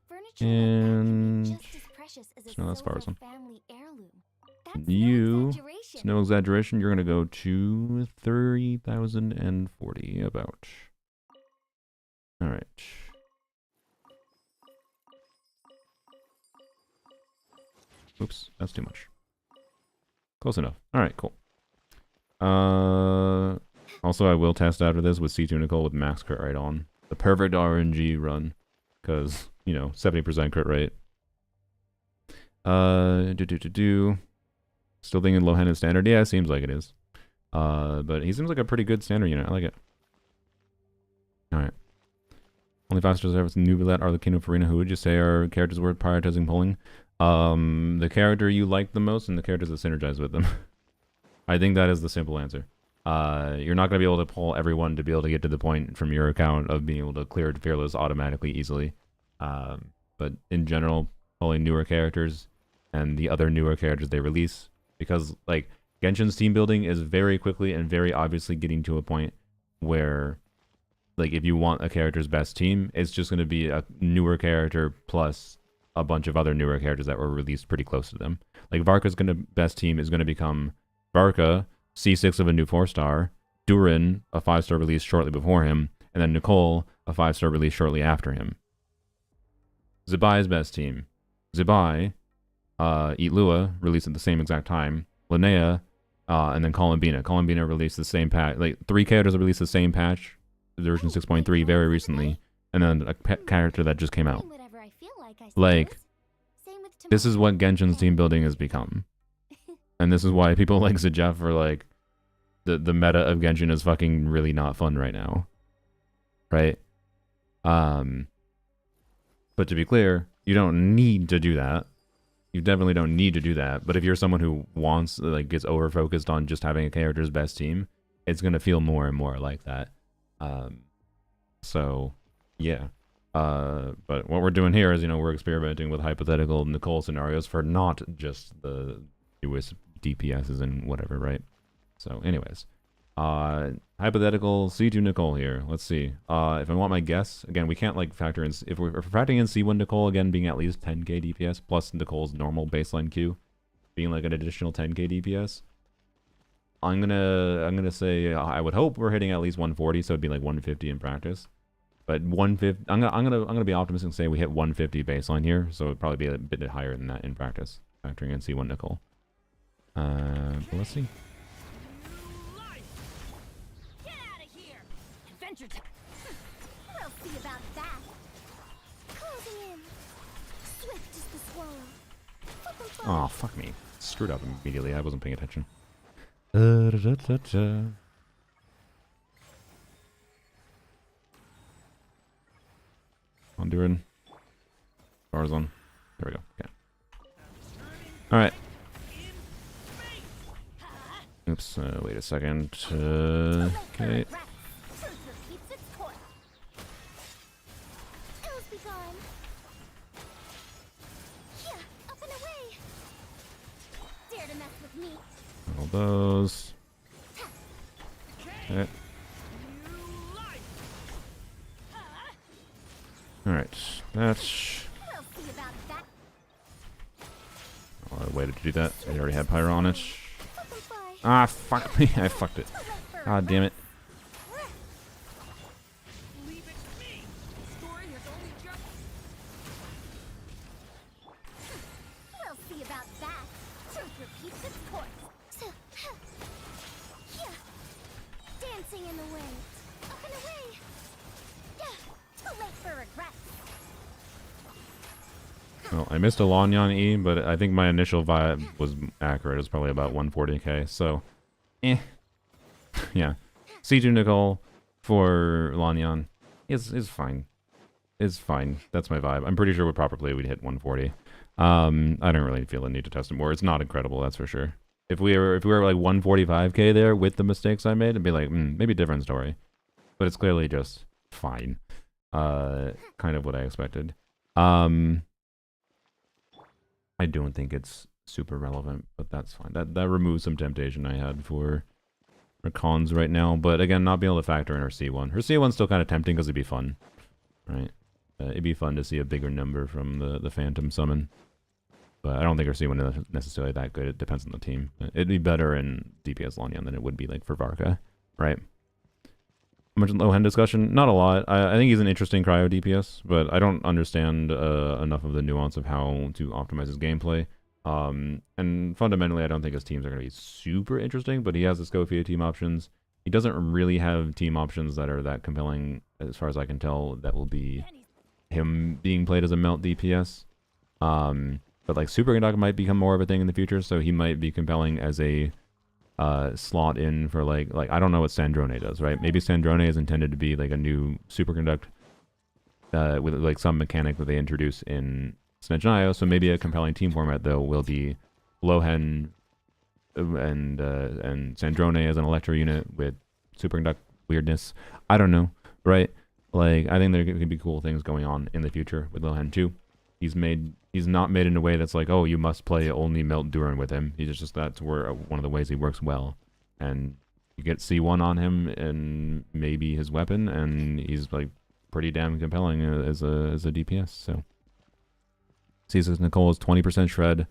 Furniture And like that can be just as precious as a no, that's silver Farazan. family heirloom. That's You, no it's exaggeration. no exaggeration, you're going to go to 30,040 about. All right. Oops, that's too much. Close enough. All right, cool. Also, I will test after this with C2 Nicole with max crit rate on. The perfect RNG run. Because, you know, 70% crit rate. Still thinking Lohen is standard? Yeah, it seems like it is. But he seems like a pretty good standard unit. I like it. Alright. Only faster service new roulette are the Kingdom of Farina. Who would you say are characters worth prioritizing pulling? The character you like the most and the characters that synergize with them. I think that is the simple answer. You're not going to be able to pull everyone to be able to get to the point from your account of being able to clear Fearless automatically easily. But in general, pulling newer characters and the other newer characters they release. Because, like, Genshin's team building is very quickly and very obviously getting to a point where, like, if you want a character's best team, it's just going to be a newer character plus a bunch of other newer characters that were released pretty close to them. Like, Varka's best team is going to become Varka, C6 of a new 4-star, Durin, a 5-star release shortly before him, and then Nicole, a 5-star release shortly after him. Zibai's best team. Zibai, Eat Lua, released at the same exact time. Linnea, and then Columbina. Columbina released the same patch. Like, 3 characters released the same patch, version 6.3, very recently. And then a character that just came out. Like, this is what Genshin's team building has become. And this is why people like Zajef are like, the meta of Genshin is fucking really not fun right now. Right? But to be clear, you don't need to do that. You definitely don't need to do that. But if you're someone who wants, like, gets over-focused on just having a character's best team, it's going to feel more and more like that. So, yeah. But what we're doing here is, you know, we're experimenting with hypothetical Nicole scenarios for not just the newest DPSs and whatever, right? So, anyways. Hypothetical C2 Nicole here. Let's see. If I want my guess, again, we can't, like, factor in... If we're factoring in C1 Nicole, again, being at least 10k DPS, plus Nicole's normal baseline Q, being, like, an additional 10k DPS, I'm gonna say I would hope we're hitting at least 140, so it'd be like 150 in practice. But 150, I'm gonna be optimistic and say we hit 150 baseline here, so it'd probably be a bit higher than that in practice, factoring in C1 Nicole. But let's see. Get out of here! Adventure time! We'll see about that. Closing in. Swift as the swallow. Oh, fuck me. Screwed up immediately. I wasn't paying attention. Honduran. Farazan. There we go. Okay. Alright. Oops, wait a second. Okay. All those. Okay. Alright, that's... Oh, a way to do that. I already had Pyro on it. Ah, fuck me. I fucked it. God damn it. Dancing in the wind. Up and away. Too late for regrets. Well, I missed a Lanyan E, but I think my initial vibe was accurate. It was probably about 140k, so eh. Yeah. C2 Nicole for Lanyan is fine. Is fine. That's my vibe. I'm pretty sure with proper play we'd hit 140. I don't really feel the need to test it more. It's not incredible, that's for sure. If we were like 145k there with the mistakes I made, it'd be like, maybe a different story. But it's clearly just fine. Kind of what I expected. I don't think it's super relevant, but that's fine. That removes some temptation I had for cons right now. But again, not being able to factor in her C1. Her C1's still kind of tempting because it'd be fun, right? It'd be fun to see a bigger number from the Phantom summon. But I don't think her C1 is necessarily that good. It depends on the team. It'd be better in DPS Lanyan than it would be like for Varka, right? How much Lohen discussion? Not a lot. I think he's an interesting cryo DPS, but I don't understand enough of the nuance of how to optimize his gameplay. And fundamentally, I don't think his teams are going to be super interesting, but he has the Scofia team options. He doesn't really have team options that are that compelling, as far as I can tell, that will be him being played as a melt DPS. But like Superconduct might become more of a thing in the future, so he might be compelling as a slot in for like I don't know what Sandrone does, right? Maybe Sandrone is intended to be like a new Superconduct with like some mechanic that they introduce in Snedge IO. So maybe a compelling team format though will be Lohen and Sandrone as an Electro unit with Superconduct weirdness. I don't know, right? Like I think there could be cool things going on in the future with Lohen too. He's not made in a way that's like, oh, you must play only Melt Durin with him. He's just that's where one of the ways he works well. And you get C1 on him and maybe his weapon, and he's like pretty damn compelling as a DPS. So C6 Nicole is 20% shred,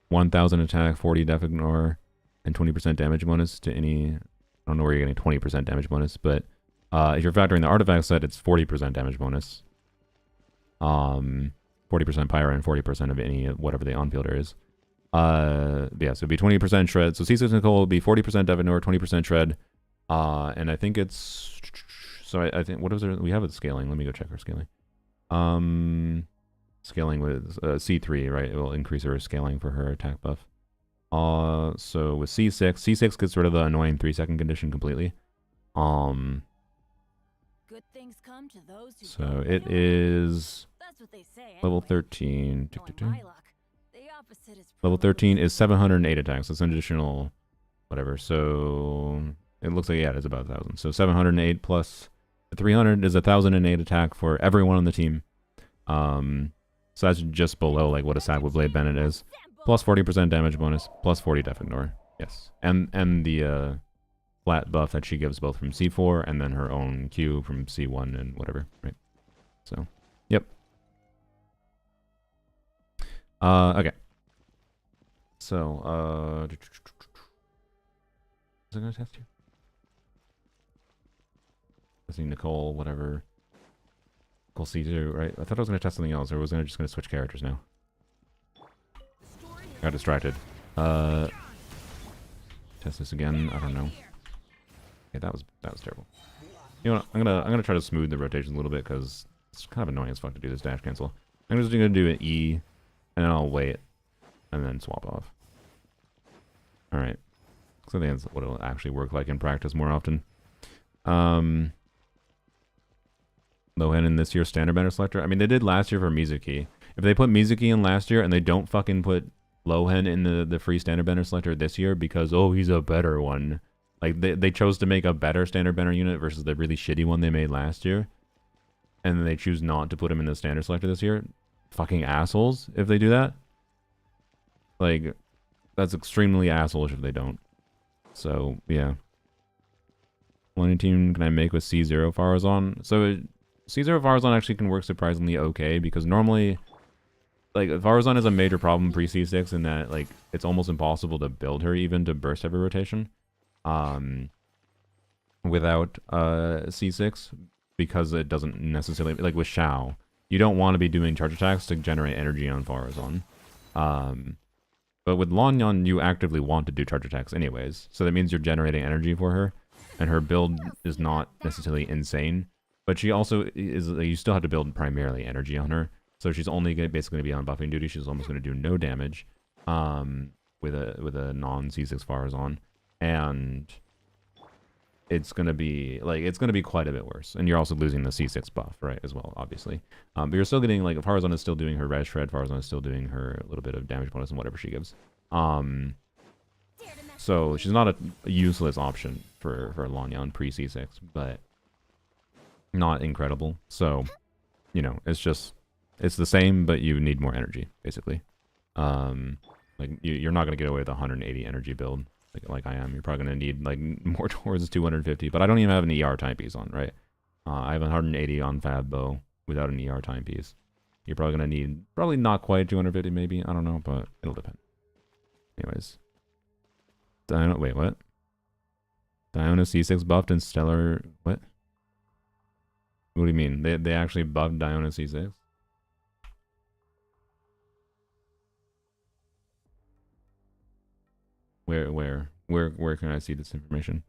1000 attack, 40 def ignore, and 20% damage bonus to any. I don't know where you're getting 20% damage bonus, but if you're factoring the artifact set, it's 40% damage bonus. 40% Pyro and 40% of any whatever the on-fielder is. Yeah, so it'd be 20% shred. So C6 Nicole will be 40% Devinor, 20% shred. And I think it's... So I think... What is there? We have it scaling. Let me go check our scaling. Scaling with C3, right? It will increase her scaling for her attack buff. So with C6 gets rid of the annoying 3-second condition completely. Good things come to those who So it is... That's what they say. Level Anyway. 13. Knowing my luck, the opposite is Level probably 13 true. is 708 attacks. That's an additional whatever. So it looks like, yeah, it is about 1,000. So 708 plus 300 is 1,008 attack for everyone on the team. So that's just below like what a Sad with Blade Bennett is. Plus 40% damage bonus, plus 40 def ignore. Yes. And the flat buff that she gives both from C4 and then her own Q from C1 and whatever, right? So, yep. Okay. So, was I gonna test you? Testing Nicole, whatever. Nicole C2, right? I thought I was gonna test something else, or was I just gonna switch characters now? Got distracted. Test this again. I don't know. Okay, that was terrible. You know what? I'm gonna try to smooth the rotations a little bit because it's kind of annoying as fuck to do this dash cancel. I'm just gonna do an E, and then I'll wait, and then swap off. All right. So I think that's what it'll actually work like in practice more often. Lohen in this year's standard banner selector. I mean, they did last year for Mizuki. If they put Mizuki in last year and they don't fucking put Lohen in the free standard banner selector this year because, oh, he's a better one. Like, they chose to make a better standard banner unit versus the really shitty one they made last year. And then they choose not to put him in the standard selector this year. Fucking assholes if they do that. Like, that's extremely assholeish if they don't. So, yeah. What any team can I make with C0 Farazan? So, C0 Farazan actually can work surprisingly okay because normally, like, Farazan is a major problem pre-C6 in that, like, it's almost impossible to build her even to burst every rotation without C6 because it doesn't necessarily, like with Shao, you don't want to be doing charge attacks to generate energy on Farazan. But with Lanyan, you actively want to do charge attacks anyways, so that means you're generating energy for her. and her build is not necessarily insane. But she also is, like, you still have to build primarily energy on her. So she's only basically going to be on buffing duty. She's almost going to do no damage with a non C6 Farazan. And it's going to be quite a bit worse. And you're also losing the C6 buff, right, as well, obviously. But you're still getting, like, Farazan is still doing her res shred. Farazan is still doing her little bit of damage bonus and whatever she gives. So she's not a useless option for Lanyan pre C6, but not incredible. So, you know, it's the same, but you need more energy, basically. Like you're not gonna get away with 180 energy build like I am. You're probably gonna need like more towards 250. But I don't even have an ER timepiece on, right? I have 180 on Fab Bow without an ER timepiece. You're probably gonna need not quite 250, maybe. I don't know, but it'll depend. Anyways, wait, what? Diona C6 buffed and Stellar what? What do you mean? They actually buffed Diona C6? Where can I see this information?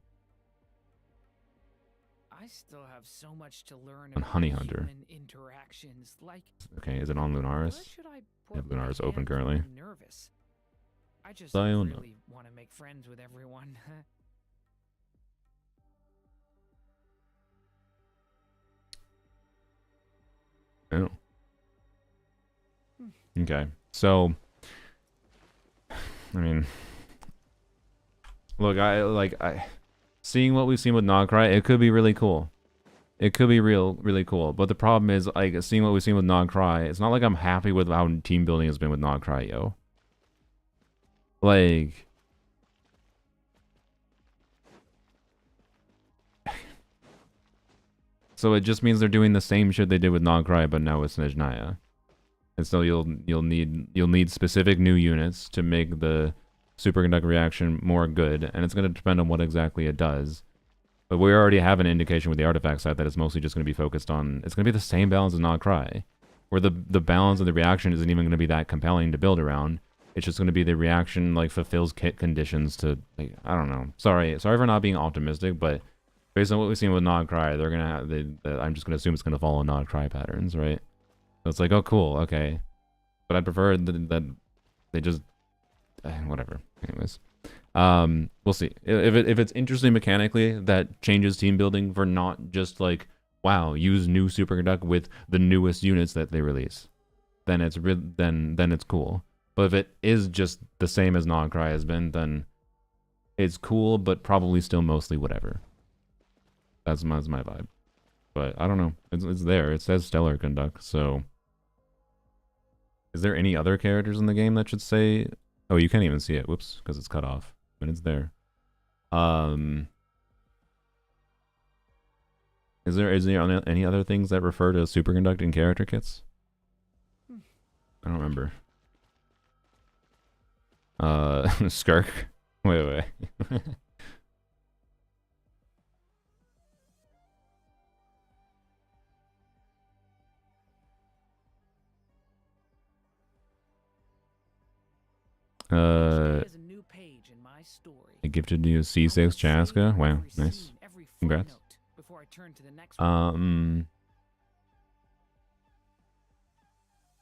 I still have so much to learn On about Honey Hunter. human interactions. Like, Okay, is it on where Lunaris? should I Yeah, put my Lunaris open hand currently. when I'm nervous? I just Diona. really want to make friends with everyone. Oh. Okay, so I mean, look, seeing what we've seen with Nogcry, it could be really cool. It could be really cool. But the problem is, like, seeing what we've seen with Nogcry, it's not like I'm happy with how team building has been with Nogcry, yo. Like, so it just means they're doing the same shit they did with Nogcry, but now with Snezhnaya. And so you'll need specific new units to make the superconductor reaction more good, and it's going to depend on what exactly it does. But we already have an indication with the artifact side that it's mostly just going to be focused on, it's going to be the same balance as Nogcry, where the balance of the reaction isn't even going to be that compelling to build around. It's just going to be the reaction, like, fulfills kit conditions to, like, I don't know. Sorry for not being optimistic, but based on what we've seen with Nogcry, they're going to have, I'm just going to assume it's going to follow Nogcry patterns, right? So it's like, oh, cool, okay. But I'd prefer that they just, whatever. Anyways, we'll see. If it's interesting mechanically, that changes team building for not just like, wow, use new superconduct with the newest units that they release, then it's then it's cool. But if it is just the same as Nogcry has been, then it's cool, but probably still mostly whatever. That's my vibe. But I don't know. It's there. It says Stellar Conduct, so. Is there any other characters in the game that should say... Oh, you can't even see it. Whoops, because it's cut off. But it's there. Is there any other things that refer to superconducting character kits? I don't remember. Skirk? Wait. I gifted you a C6 Chaska. Wow, nice. Congrats.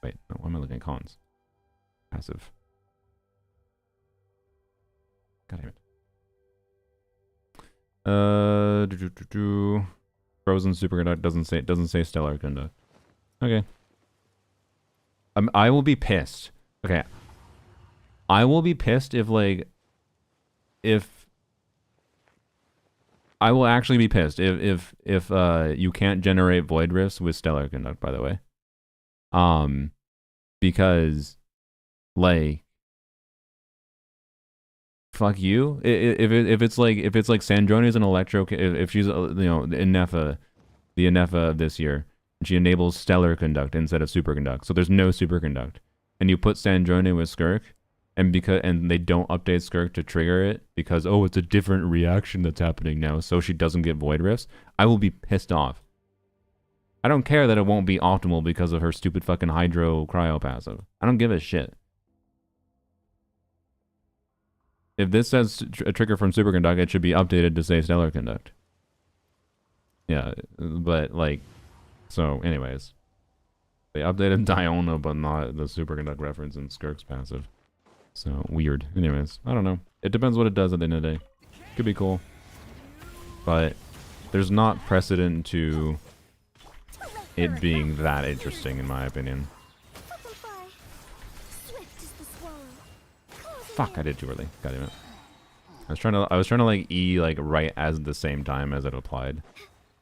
Wait, no, why am I looking at cons? Passive. God damn it. Frozen superconduct doesn't say stellar conduct. Okay. I will be pissed. Okay. I will be pissed if I will actually be pissed if you can't generate void rifts with stellar conduct, by the way. Because like fuck you. If it's like Sandroni's an electro, if she's the Inefa of this year, and she enables stellar conduct instead of superconduct, so there's no superconduct, and you put Sandroni with Skirk, and they don't update Skirk to trigger it because, oh, it's a different reaction that's happening now, so she doesn't get void rifts, I will be pissed off. I don't care that it won't be optimal because of her stupid fucking hydro cryo passive. I don't give a shit. If this says a trigger from superconduct, it should be updated to say stellar conduct. Yeah, but like, so anyways, they updated Diona, but not the superconduct reference in Skirk's passive. So weird. Anyways, I don't know. It depends what it does at the end of the day. Could be cool, but there's not precedent to it being that interesting, in my opinion. Fuck, I did too early. God damn it. I was trying to like E like right as the same time as it applied.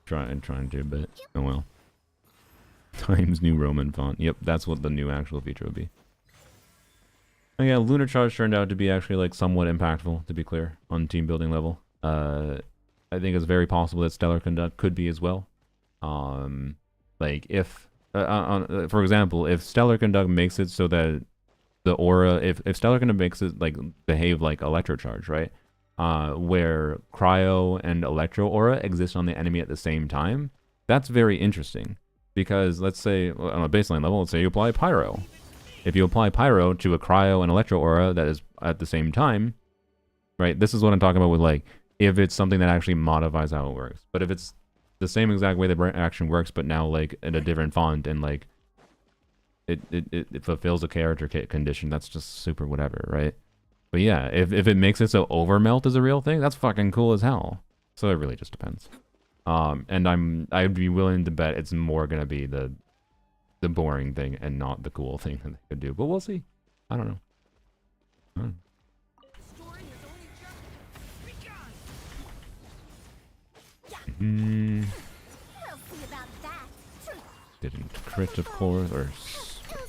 Trying to, but oh well. Times New Roman font. Yep, that's what the new actual feature would be. Oh yeah, Lunar Charge turned out to be actually like somewhat impactful, to be clear, on team building level. I think it's very possible that Stellar Conduct could be as well. Like if, for example, if Stellar Conduct makes it so that the aura, if Stellar Conduct makes it like behave like Electro Charge, right? Where Cryo and Electro Aura exist on the enemy at the same time, that's very interesting. Because let's say, on a baseline level, let's say you apply Pyro. If you apply Pyro to a Cryo and Electro Aura that is at the same time, right? This is what I'm talking about with like, if it's something that actually modifies how it works. But if it's the same exact way the action works, but now like in a different font and like it fulfills a character condition, that's just super whatever, right? But yeah, if it makes it so overmelt is a real thing, that's fucking cool as hell. So it really just depends. And I'd be willing to bet it's more gonna be the boring thing and not the cool thing that they could do. But we'll see. I don't know. Didn't crit, of course, or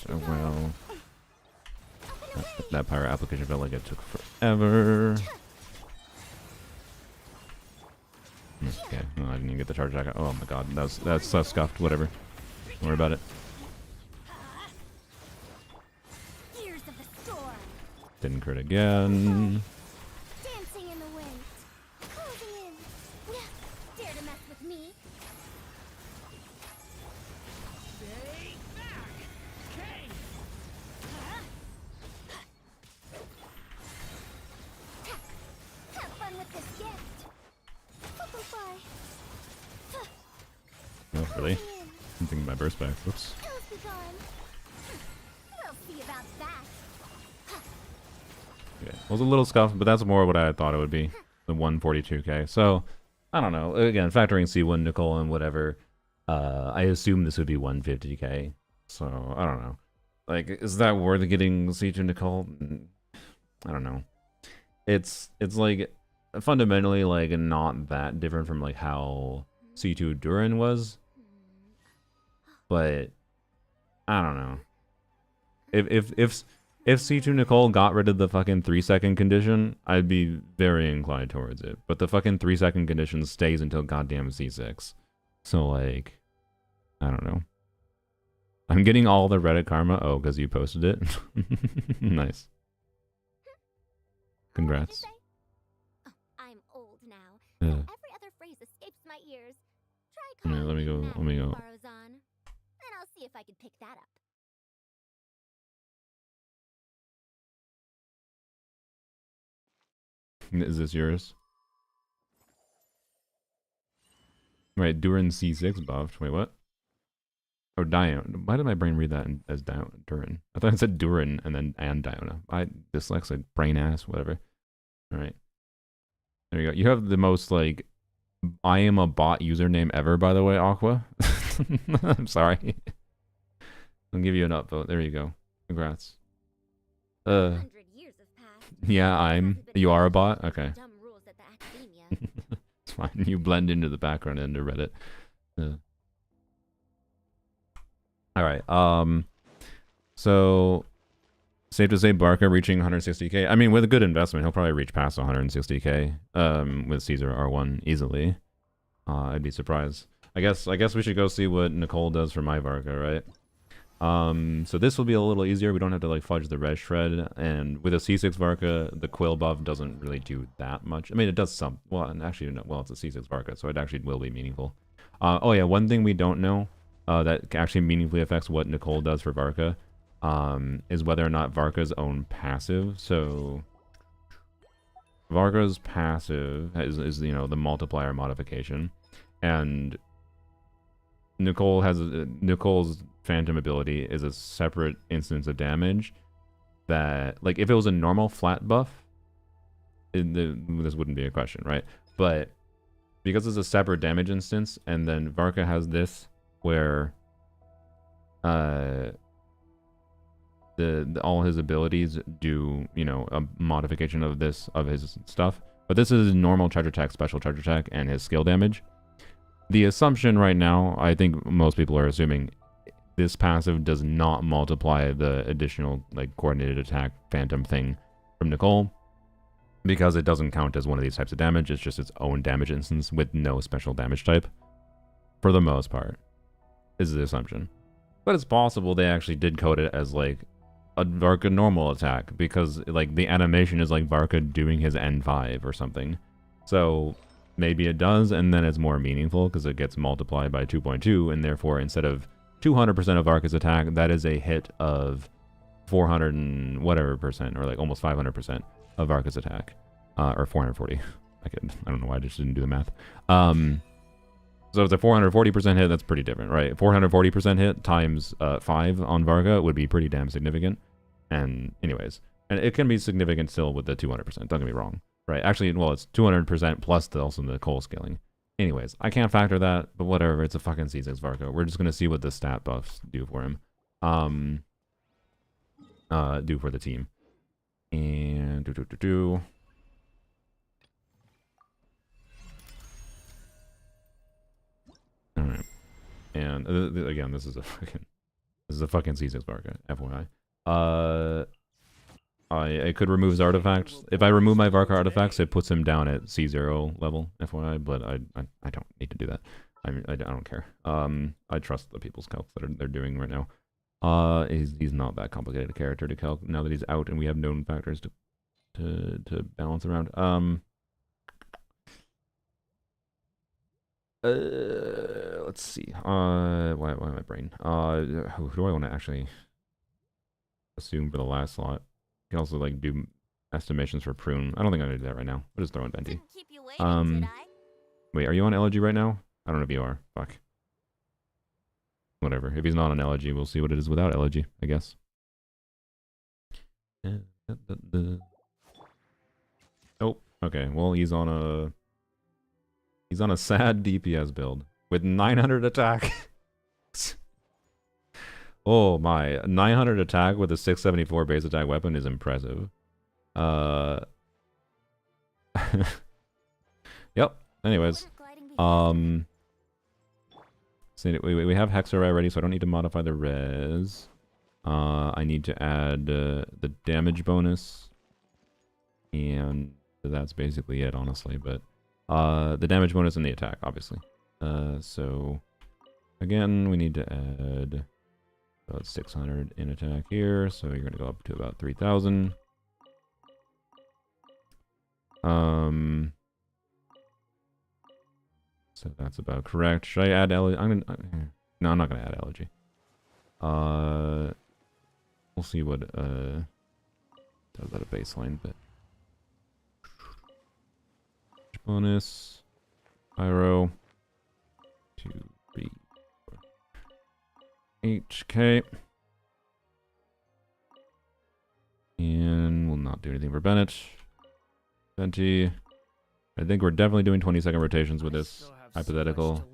oh well. That pyro application felt like it took forever. Okay, oh, I didn't even get the charge jacket. Oh my god, that's so scuffed. Whatever. Don't worry about it. Didn't crit again. Dancing in the wind. Closing in. Dare to mess with me? Stay back. Okay. Have fun with this gift. Bye. Oh, really? I'm thinking my burst back. Whoops. Pills be gone. We'll see about that. Yeah, it was a little scuffed, but that's more what I thought it would be. The 142k. So, I don't know. Again, factoring C1 Nicole and whatever, I assume this would be 150k. So, I don't know. Like, is that worth getting C2 Nicole? I don't know. It's like, fundamentally, like, not that different from, like, how C2 Durin was. But, I don't know. If C2 Nicole got rid of the fucking 3-second condition, I'd be very inclined towards it. But the fucking 3-second condition stays until goddamn C6. So, like, I don't know. I'm getting all the Reddit karma. Oh, because you posted it? Nice. Congrats. Oh, I'm old now. Yeah. So every other phrase escapes my ears. Try Yeah, calling let me go. now, Let me go. borrows on. And I'll see if I can pick that up. Is this yours? Right, Durin C6 buffed. Wait, what? Oh, Diona. Why did my brain read that as Durin? I thought it said Durin and then Diona. I dyslexic, brain ass, whatever. Alright. There you go. You have the most, like, I am a bot username ever, by the way, Aqua. I'm sorry. I'll give you an upvote. There you go. Congrats. 100 years have passed. Yeah, you are a bot? Okay. Dumb rules at the academia. It's fine. You blend into the background into Reddit. Alright, so safe to say Barca reaching 160k. I mean, with a good investment, he'll probably reach past 160k with Caesar R1 easily. I'd be surprised. I guess we should go see what Nicole does for my Barca, right? So this will be a little easier. We don't have to like fudge the res shred, and with a C6 Varka, the Quill buff doesn't really do that much. I mean, it does some. Well, and actually, no, well, it's a C6 Varka, so it actually will be meaningful. Oh yeah, one thing we don't know that actually meaningfully affects what Nicole does for Varka is whether or not Varka's own passive. So Varka's passive is you know, the multiplier modification. and Nicole's phantom ability is a separate instance of damage that, like, if it was a normal flat buff, this wouldn't be a question, right? But because it's a separate damage instance, and then Varka has this where all his abilities do, you know, a modification of his stuff. But this is normal charge attack, special charge attack, and his skill damage. The assumption right now, I think most people are assuming, this passive does not multiply the additional, like, coordinated attack phantom thing from Nicole, because it doesn't count as one of these types of damage. It's just its own damage instance with no special damage type, for the most part, is the assumption. But it's possible they actually did code it as, like, a Varka normal attack, because, like, the animation is like Varka doing his N5 or something. So maybe it does, and then it's more meaningful because it gets multiplied by 2.2, and therefore instead of 200% of Varka's attack, that is a hit of 400 and whatever percent, or like almost 500% of Varka's attack, or 440. I don't know why I just didn't do the math. So if it's a 440% hit, that's pretty different, right? 440% hit times 5 on Varka would be pretty damn significant. And anyways, and it can be significant still with the 200%, don't get me wrong, right? Actually, well, it's 200% plus also the Nicole scaling. Anyways, I can't factor that, but whatever, it's a fucking C6 Varka. We're just going to see what the stat buffs do for him. Do for the team. And All right, and again, this is a fucking C6 Varka, FYI. I could remove his artifacts. If I remove my Varka artifacts, it puts him down at C0 level, FYI. But I don't need to do that. I don't care. I trust the people's calcs that they're doing right now. He's not that complicated a character to calc now that he's out and we have known factors to balance around. Let's see. Why my brain? Who do I want to actually assume for the last slot? You can also like do estimations for prune. I don't think I'm gonna do that right now. I'll just throw in Venti. Didn't keep you waiting, did I? Wait, are you on elegy right now? I don't know if you are. Fuck. Whatever. If he's not on elegy, we'll see what it is without elegy, I guess. Oh, okay. Well, he's on a sad DPS build with 900 attack. Oh my, 900 attack with a 674 base attack weapon is impressive. Yep. Anyways, so we have Hexer already, so I don't need to modify the res. I need to add the damage bonus, and that's basically it, honestly. But the damage bonus and the attack, obviously. So again, we need to add about 600 in attack here, so you're gonna go up to about 3,000. So that's about correct. Should I add elegy? No, I'm not gonna add elegy. We'll see what does at a baseline, but bonus, pyro, 2, 3, 4, HK, and we'll not do anything for Bennett. Venti. I think we're definitely doing 20-second rotations with this hypothetical.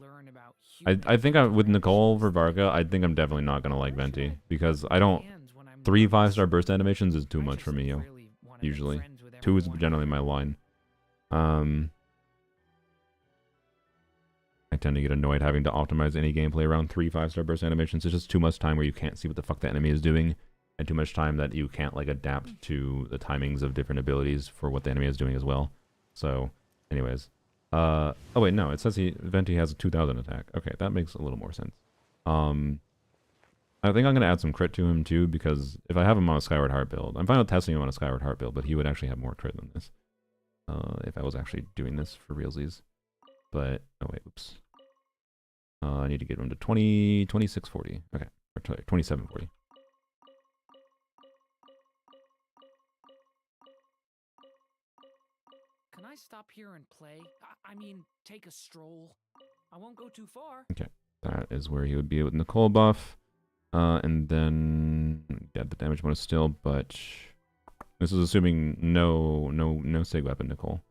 I think with Nicole for Varka, I think I'm definitely not gonna like Venti because I don't. 3 5-star burst animations is too much for me, yo. Usually, 2 is generally my line. I tend to get annoyed having to optimize any gameplay around 3 5-star burst animations. It's just too much time where you can't see what the fuck the enemy is doing, and too much time that you can't like adapt to the timings of different abilities for what the enemy is doing as well. So, anyways, oh wait, no, it says Venti has a 2,000 attack. Okay, that makes a little more sense. I think I'm gonna add some crit to him too, because if I have him on a Skyward Heart build, I'm fine with testing him on a Skyward Heart build, but he would actually have more crit than this. If I was actually doing this for realsies. But, oh wait, oops. I need to get him to 2640. Okay, or 2740. Can I stop here and play? I mean, take a stroll? I won't go too far. Okay, that is where he would be with Nicole buff. And then yeah, the damage bonus still, but this is assuming no Sig weapon Nicole.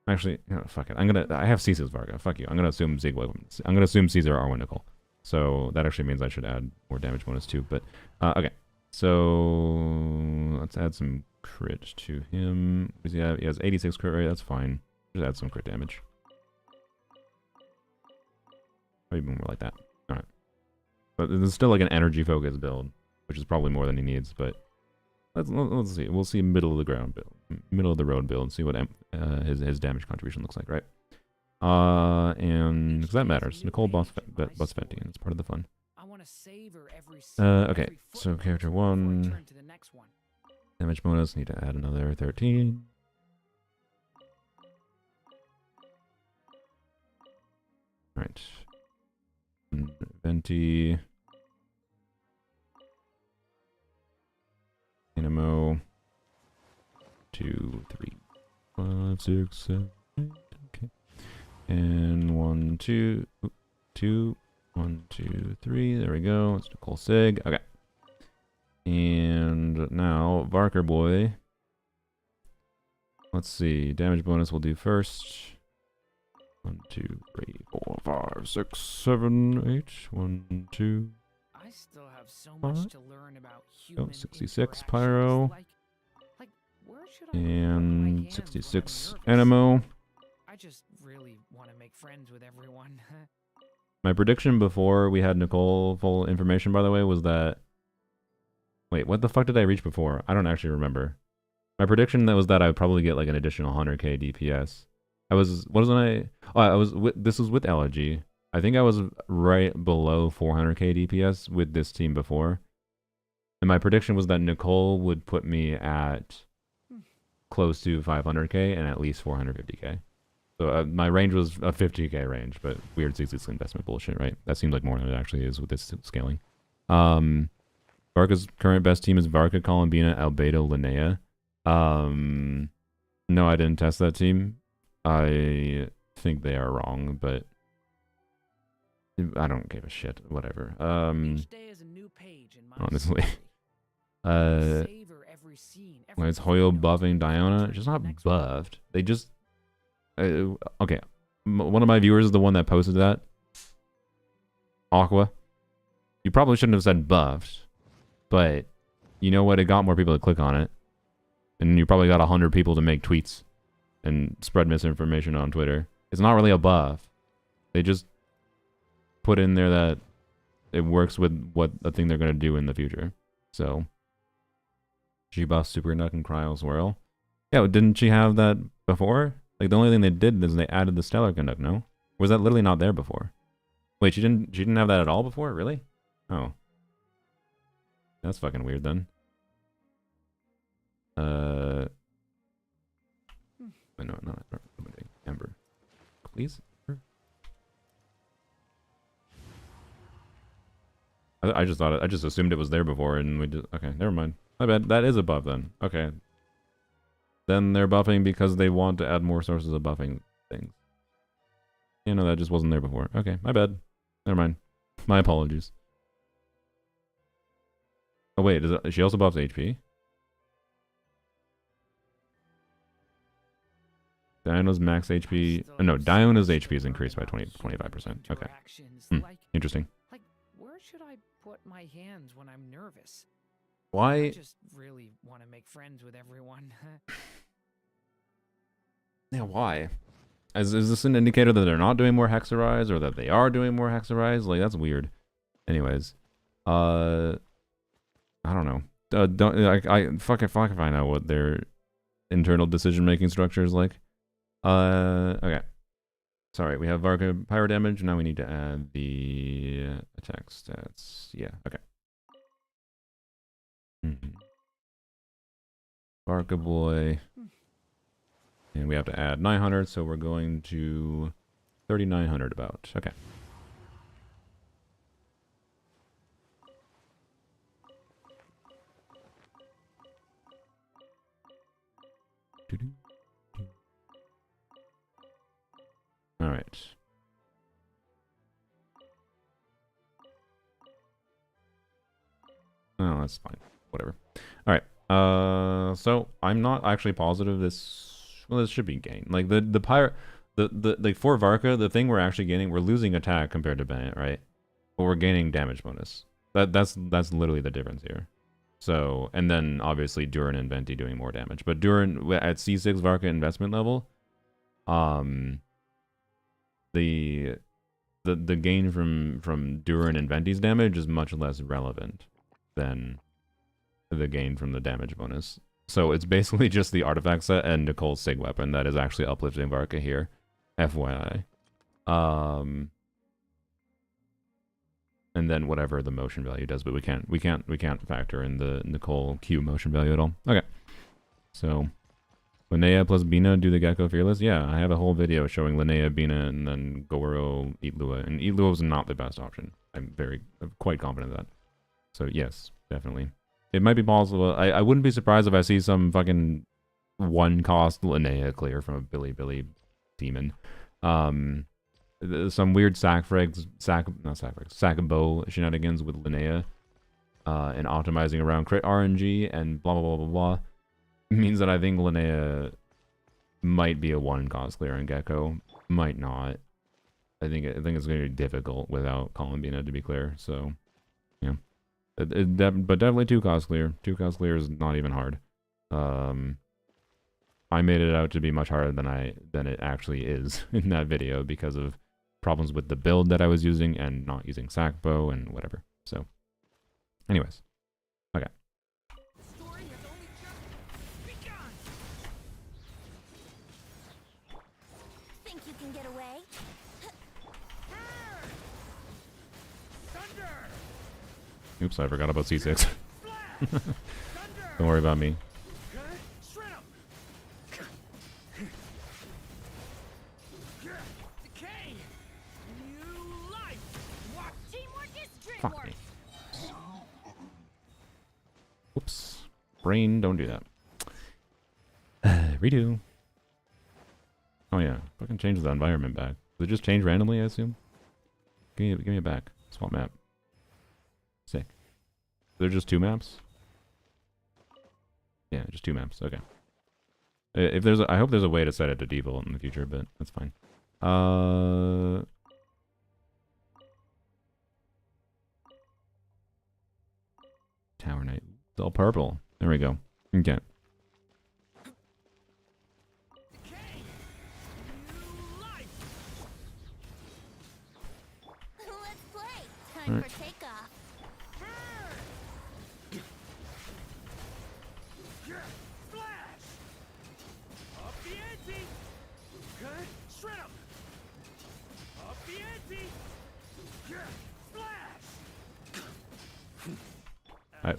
Actually, fuck it. I have Caesar's Varga. Fuck you. I'm gonna assume Sig weapon. I'm gonna assume Caesar R1 Nicole. So that actually means I should add more damage bonus too. But okay, so let's add some crit to him. What does he have? He has 86 crit rate. That's fine. Just add some crit damage. Maybe more like that. All right. But it's still like an energy focused build, which is probably more than he needs. But let's see. We'll see middle of the ground build, middle of the road build, and see what his damage contribution looks like, right? And because that matters, Nicole boss Fenty, and it's part of the fun. Okay. So character 1, damage bonus. Need to add another 13. All right. Venti. Animo. 2, 3, 5, 6, 7, 8. Okay. And 1, 2, 2, 1, 2, 3. There we go. It's Nicole Sig. Okay. And now Varker boy. Let's see. Damage bonus we'll do first. 1, 2, 3, 4, 5, 6, 7, 8. 1, 2. I still have so much to learn about human 66 pyro. Like, where should I put my And hands 66 when I'm nervous? animo. I just really want to make friends with everyone. My prediction before we had Nicole full information, by the way, was that... Wait, what the fuck did I reach before? I don't actually remember. My prediction that was that I would probably get like an additional 100k DPS. This was with Elegy. I think I was right below 400k DPS with this team before. And my prediction was that Nicole would put me at close to 500k and at least 450k. So my range was a 50k range, but weird 66 investment bullshit, right? That seems like more than it actually is with this scaling. Varka's current best team is Varka, Columbina, Albedo, Linnea. No, I didn't test that team. I think they are wrong, but I don't give a shit. Whatever. Each day is a new page in my Honestly. story. Savor every scene, every When it's Hoyo photo, buffing Diona, turn she's to the not next one. buffed. They just... okay. One of my viewers is the one that posted that. Aqua. You probably shouldn't have said buffed, but you know what? It got more people to click on it. And you probably got 100 people to make tweets and spread misinformation on Twitter. It's not really a buff. They just put in there that it works with what the thing they're going to do in the future. So, she buffed Super Duck and Cryo Swirl. Yeah, didn't she have that before? Like, the only thing they did is they added the Stellar Conduct, no? Or was that literally not there before? Wait, she didn't have that at all before? Really? Oh. That's fucking weird then. No, not Ember. Please? I just thought I just assumed it was there before and we just... Okay, never mind. My bad. That is a buff then. Okay. Then they're buffing because they want to add more sources of buffing things. You know, that just wasn't there before. Okay, my bad. Never mind. My apologies. Oh wait, she also buffs HP? Diona's max HP... Oh, no, Diona's HP is increased by 25%. Okay. Interesting. Like, where should I put my hands when I'm nervous? I Why... just really want to make friends with everyone. Yeah, why? Is this an indicator that they're not doing more Hexerize or that they are doing more Hexerize? Like, that's weird. Anyways. I don't know. I fuck if I know what their internal decision-making structure is like. Okay. Sorry, we have Varka Pyro damage. Now we need to add the attack stats. Yeah, okay. Varka boy. And we have to add 900, so we're going to 3,900 about. Okay. All right. That's fine. Whatever. All right. So I'm not actually positive this should be gained. Like the pirate, the like for Varka, the thing we're actually gaining, we're losing attack compared to Bennett, right? But we're gaining damage bonus. That's literally the difference here. So, and then obviously Durin and Venti doing more damage. But Durin at C6 Varka investment level, the gain from Durin and Venti's damage is much less relevant than the gain from the damage bonus. So it's basically just the artifact set and Nicole's Sig weapon that is actually uplifting Varka here. FYI. And then whatever the motion value does, but we can't factor in the Nicole Q motion value at all. Okay. So Linnea plus Bina do the Gecko Fearless? Yeah, I have a whole video showing Linnea, Bina, and then Goro, Eat Lua. And Eat Lua was not the best option. I'm quite confident of that. So yes, definitely. It might be possible. I wouldn't be surprised if I see some fucking one-cost Linnea clear from a Billy demon. Some weird sack bow shenanigans with Linnea and optimizing around crit RNG and blah blah blah blah blah means that I think Linnea might be a one-cost clear and Gecko might not. I think it's going to be difficult without Columbina, to be clear. So yeah. But definitely 2-cost clear. 2-cost clear is not even hard. I made it out to be much harder than it actually is in that video because of problems with the build that I was using and not using sack bow and whatever. So, anyways, okay. Think you can get away? Oops, I forgot about C6. Don't worry about me. Fuck me. Whoops. Brain, don't do that. Redo. Oh yeah, fucking change the environment back. Did it just change randomly, I assume? Give me it back. Swap map. Sick. They're just 2 maps? Yeah, just 2 maps. Okay. If there's I hope there's a way to set it to default in the future, but that's fine. Tower Knight. It's all purple. There we go. Okay. Let's play. Time for takeoff.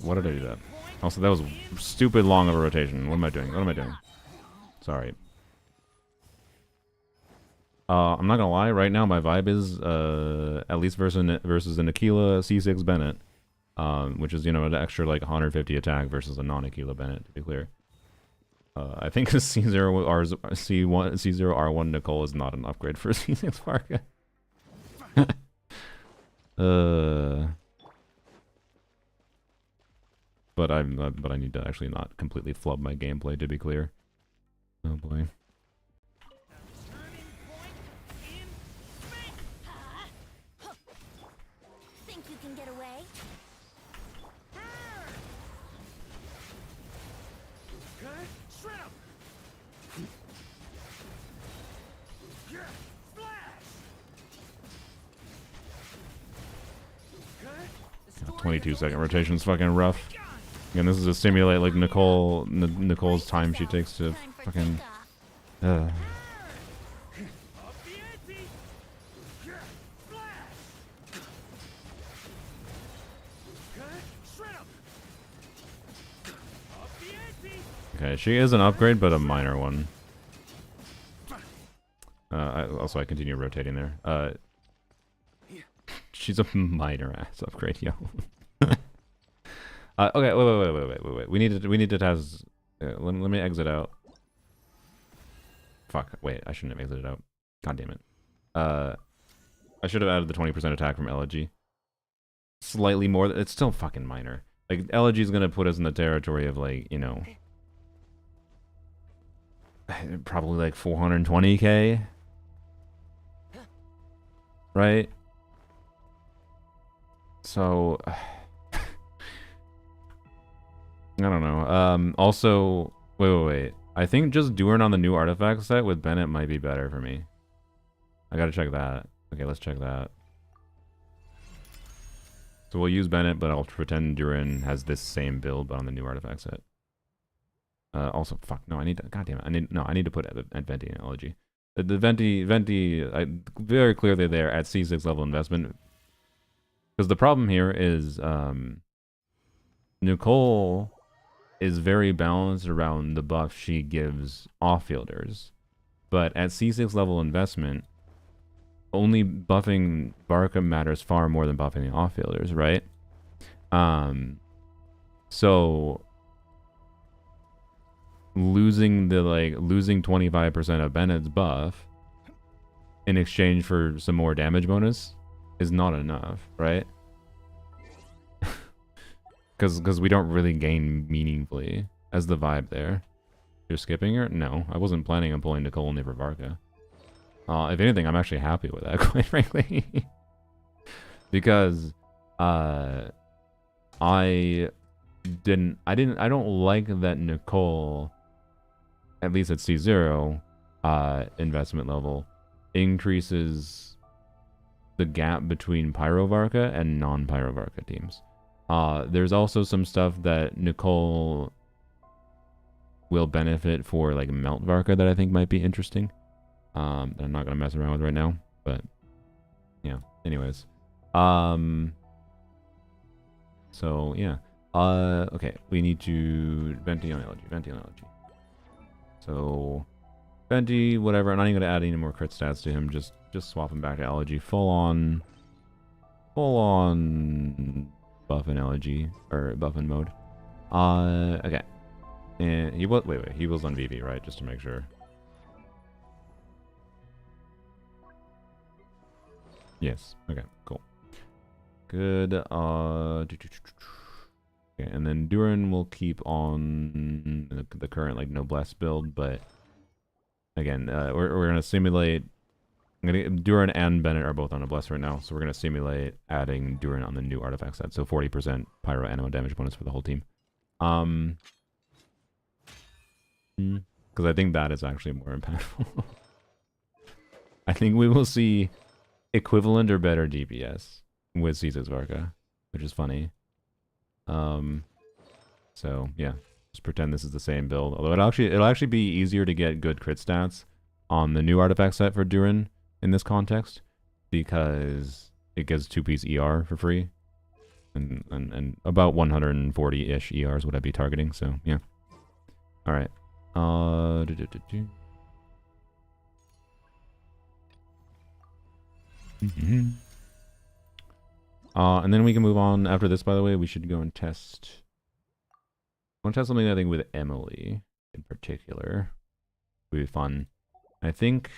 What did I do that? Also, that was stupid long of a rotation. What am I doing? What am I doing? Sorry. I'm not gonna lie. Right now, my vibe is at least versus an Aquila C6 Bennett, which is, you know, an extra like 150 attack versus a non-Aquila Bennett, to be clear. I think C0R1 Nicole is not an upgrade for C6 Varka. But I need to actually not completely flub my gameplay, to be clear. Oh boy. Think you can get away? God, 22-second rotation's fucking rough. Again, this is to simulate like Nicole's time she takes to fucking. Okay, she is an upgrade, but a minor one. I continue rotating there. She's a minor ass upgrade, yo. Okay, wait. We need to test. Let me exit out. Fuck. Wait, I shouldn't have exited out. God damn it. I should have added the 20% attack from Elegy. Slightly more. It's still fucking minor. Like, Elegy is gonna put us in the territory of, like, you know, probably like 420k, right? So, I don't know. Also, wait. I think just doing on the new artifact set with Bennett might be better for me. I gotta check that. Okay, let's check that. So we'll use Bennett, but I'll pretend Durin has this same build, but on the new artifact set. Also, fuck, no, I need to, god damn it, I need to put Venti in Elegy. The Venti, very clearly there at C6 level investment. Because the problem here is, Nicole is very balanced around the buff she gives off-fielders. But at C6 level investment, only buffing Barca matters far more than buffing the off-fielders, right? So losing 25% of Bennett's buff in exchange for some more damage bonus is not enough, right? Because we don't really gain meaningfully as the vibe there. You're skipping her? No, I wasn't planning on pulling Nicole only for Varka. If anything, I'm actually happy with that, quite frankly. Because I don't like that Nicole, at least at C0 investment level, increases the gap between Pyro Varka and non-Pyro Varka teams. There's also some stuff that Nicole will benefit for, like Melt Varka, that I think might be interesting. That I'm not gonna mess around with right now, but yeah. Anyways, so yeah. Okay, we need to Venti on Elegy. So Venti, whatever. I'm not even gonna add any more crit stats to him. Just swap him back to Elegy. Full on buff and Elegy, or buff and mode. Okay. And he was he was on VV, right? Just to make sure. Yes. Okay. Cool. Good. Okay, and then Durin will keep on the current like noblesse build, but again, we're gonna simulate. Durin and Bennett are both on noblesse right now, so we're gonna simulate adding Durin on the new artifact set. So 40% pyro animal damage bonus for the whole team. Because I think that is actually more impactful. I think we will see equivalent or better DPS with C6 Varka, which is funny. So yeah, just pretend this is the same build. Although it'll actually be easier to get good crit stats on the new artifact set for Durin in this context, because it gives 2-piece ER for free, and about 140-ish ERs would I be targeting. So yeah. All right. And then we can move on after this. By the way, we should go and test. I want to test something I think with Emily in particular. Would be fun. I think.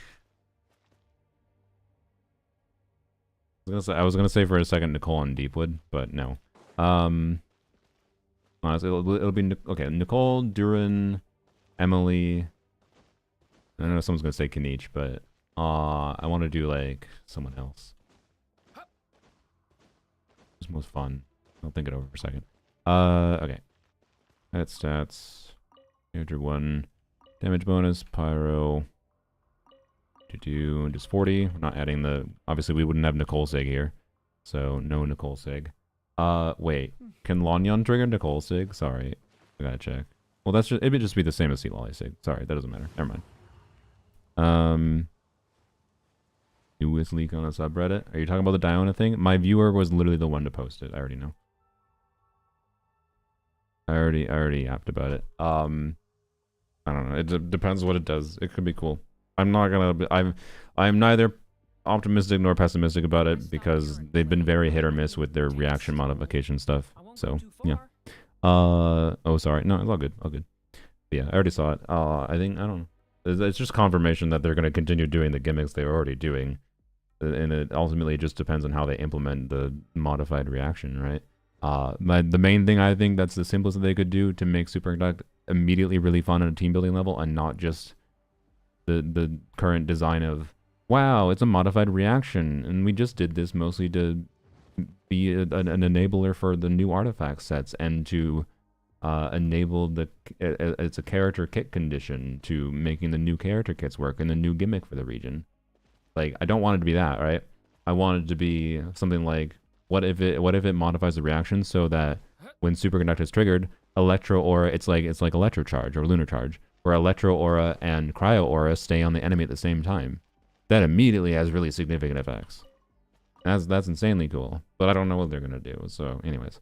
I was gonna say for a second Nicole and Deepwood, but no. Honestly, it'll be okay. Nicole, Durin, Emily. I don't know if someone's gonna say Kanich, but I want to do like someone else. Who's most fun? I'll think it over for a second. Okay. Add stats. Character 1. Damage bonus. Pyro. To just 40. We're not adding the. Obviously, we wouldn't have Nicole Sig here, so no Nicole Sig. Wait. Can Lanyon trigger Nicole Sig? Sorry, I gotta check. Well, that's just. It would just be the same as Lolly Sig. Sorry, that doesn't matter. Never mind. Newest leak on a subreddit. Are you talking about the Diona thing? My viewer was literally the one to post it. I already know. I already yapped about it. I don't know. It depends what it does. It could be cool. I'm not gonna. I'm neither optimistic nor pessimistic about it, because they've been very hit or miss with their reaction modification stuff. So yeah. Oh, sorry. No, it's all good. All good. But yeah, I already saw it. I think I don't know. It's just confirmation that they're gonna continue doing the gimmicks they were already doing, and it ultimately just depends on how they implement the modified reaction, right? The main thing I think that's the simplest that they could do to make Superconduct immediately really fun on a team building level, and not just the current design of, wow, it's a modified reaction, and we just did this mostly to be an enabler for the new artifact sets, and to enable it's a character kit condition to making the new character kits work and the new gimmick for the region. Like, I don't want it to be that, right? I want it to be something like, what if it modifies the reaction so that when Superconduct is triggered, Electro Aura, it's like Electro Charge or Lunar Charge, where Electro Aura and Cryo Aura stay on the enemy at the same time. That immediately has really significant effects. That's insanely cool, but I don't know what they're gonna do. So, anyways,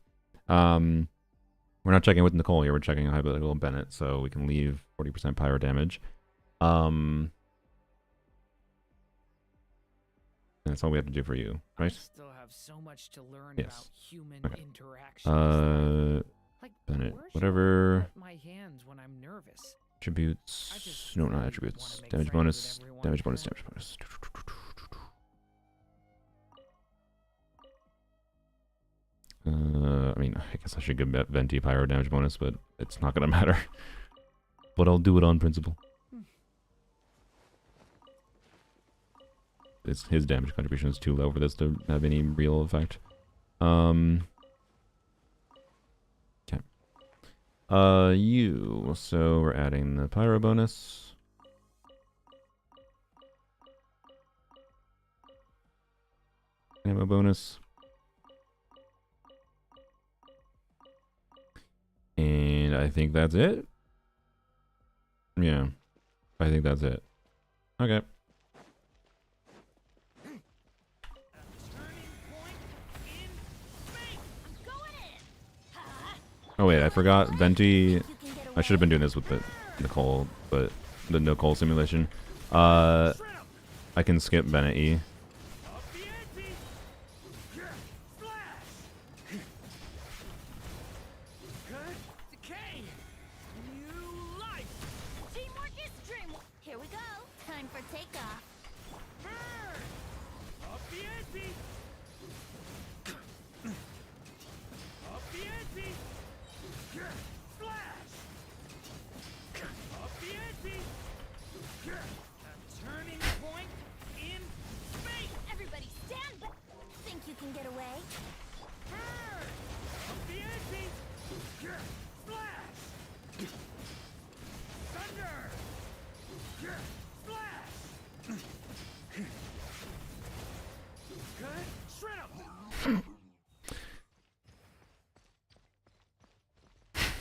we're not checking with Nicole here. We're checking hypothetical Bennett, so we can leave 40% pyro damage. And that's all we have to do for you, right? I still have so much to learn Yes. about human Okay. interactions. Like, Bennett, where should I whatever. put my hands when I'm nervous? I Attributes. just No, not really attributes. wanna make Damage friends with bonus. everyone. Damage bonus. Damage bonus. I mean, I guess I should give Venti pyro damage bonus, but it's not gonna matter. But I'll do it on principle. His damage contribution is too low for this to have any real effect. Okay. You. So we're adding the pyro bonus. Ammo bonus. And I think that's it. Yeah. I think that's it. Okay. Oh wait, I forgot Venti. I should have been doing this with the Nicole, but the Nicole simulation. I can skip Bennett E. Teamwork is dreamwork. Here we go. Time for takeoff. Everybody stand back. Think you can get away?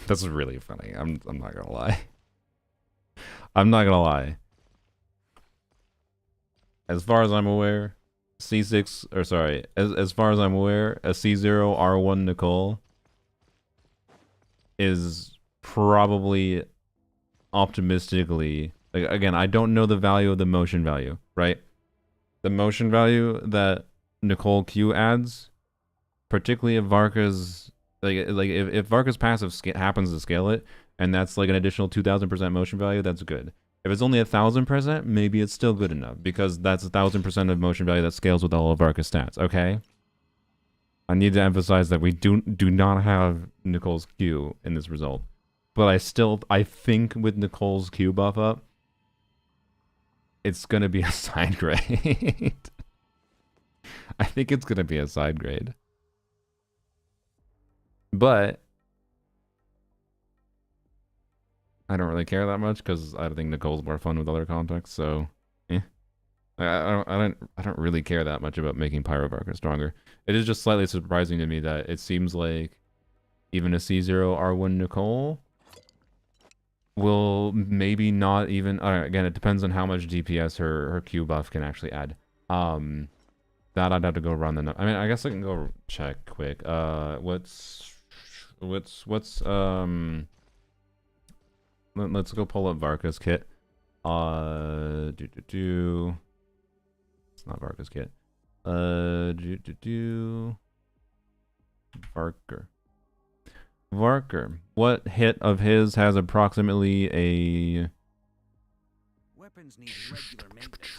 That's really funny. I'm not gonna lie. I'm not gonna lie. As far as I'm aware, C6 or sorry, as far as I'm aware, a C0 R1 Nicole is probably optimistically, like, again, I don't know the value of the motion value, right? The motion value that Nicole Q adds, particularly if Varka's like if Varka's passive happens to scale it, and that's like an additional 2000% motion value, that's good. If it's only 1000%, maybe it's still good enough, because that's 1000% of motion value that scales with all of Varka's stats. Okay. I need to emphasize that we do not have Nicole's Q in this result, but I think with Nicole's Q buff up, it's gonna be a side grade. I think it's gonna be a side grade. But I don't really care that much, because I think Nicole's more fun with other contexts. So, I don't really care that much about making Pyro Varka stronger. It is just slightly surprising to me that it seems like even a C0 R1 Nicole will maybe not even. Again, it depends on how much DPS her Q buff can actually add. That I'd have to go run the. I mean, I guess I can go check quick. Let's go pull up Varka's kit. It's not Varka's kit. Varker. What hit of his has approximately a?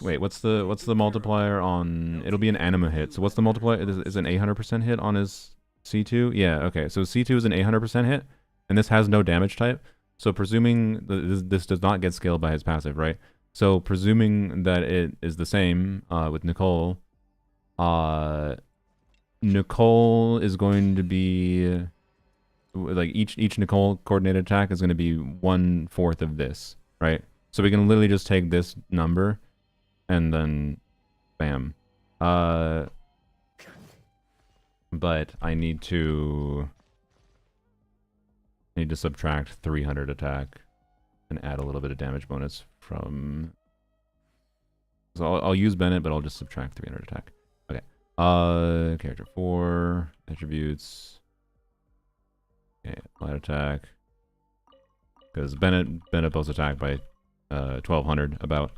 Wait, what's the multiplier on? It'll be an anima hit. So what's the multiplier? Is an 800% hit on his C2? Yeah, okay. So C2 is an 800% hit, and this has no damage type. So presuming this does not get scaled by his passive, right? So presuming that it is the same with Nicole, Nicole is going to be like each Nicole coordinated attack is going to be 1/4 of this, right? So we can literally just take this number and then bam. But I need to subtract 300 attack and add a little bit of damage bonus from. So I'll use Bennett, but I'll just subtract 300 attack. Okay. Character 4 attributes. Okay, light attack. Because Bennett both attack by 1200 about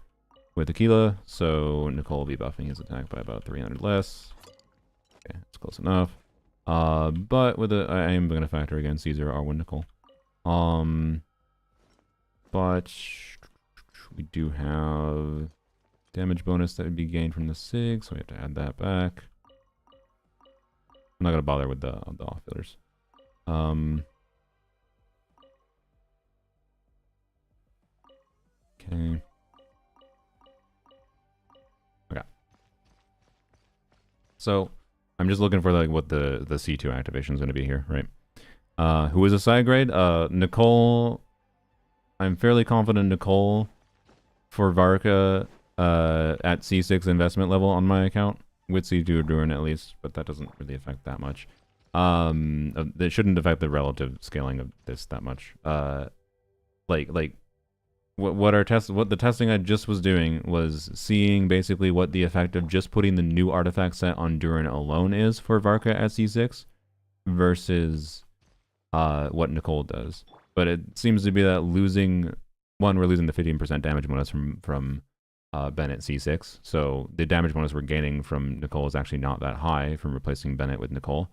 with Aquila, so Nicole will be buffing his attack by about 300 less. Okay, that's close enough. But with I am going to factor again Caesar R1 Nicole. But we do have damage bonus that would be gained from the SIG, so we have to add that back. I'm not going to bother with the off-fillers. Okay. Okay. So I'm just looking for like what the C2 activation is going to be here, right? Who is a side grade? Nicole. I'm fairly confident Nicole for Varka at C6 investment level on my account with C2 Durin at least, but that doesn't really affect that much. It shouldn't affect the relative scaling of this that much. What the testing I just was doing was seeing basically what the effect of just putting the new artifact set on Durin alone is for Varka at C6 versus what Nicole does. But it seems to be that we're losing the 15% damage bonus from Bennett C6. So the damage bonus we're gaining from Nicole is actually not that high from replacing Bennett with Nicole.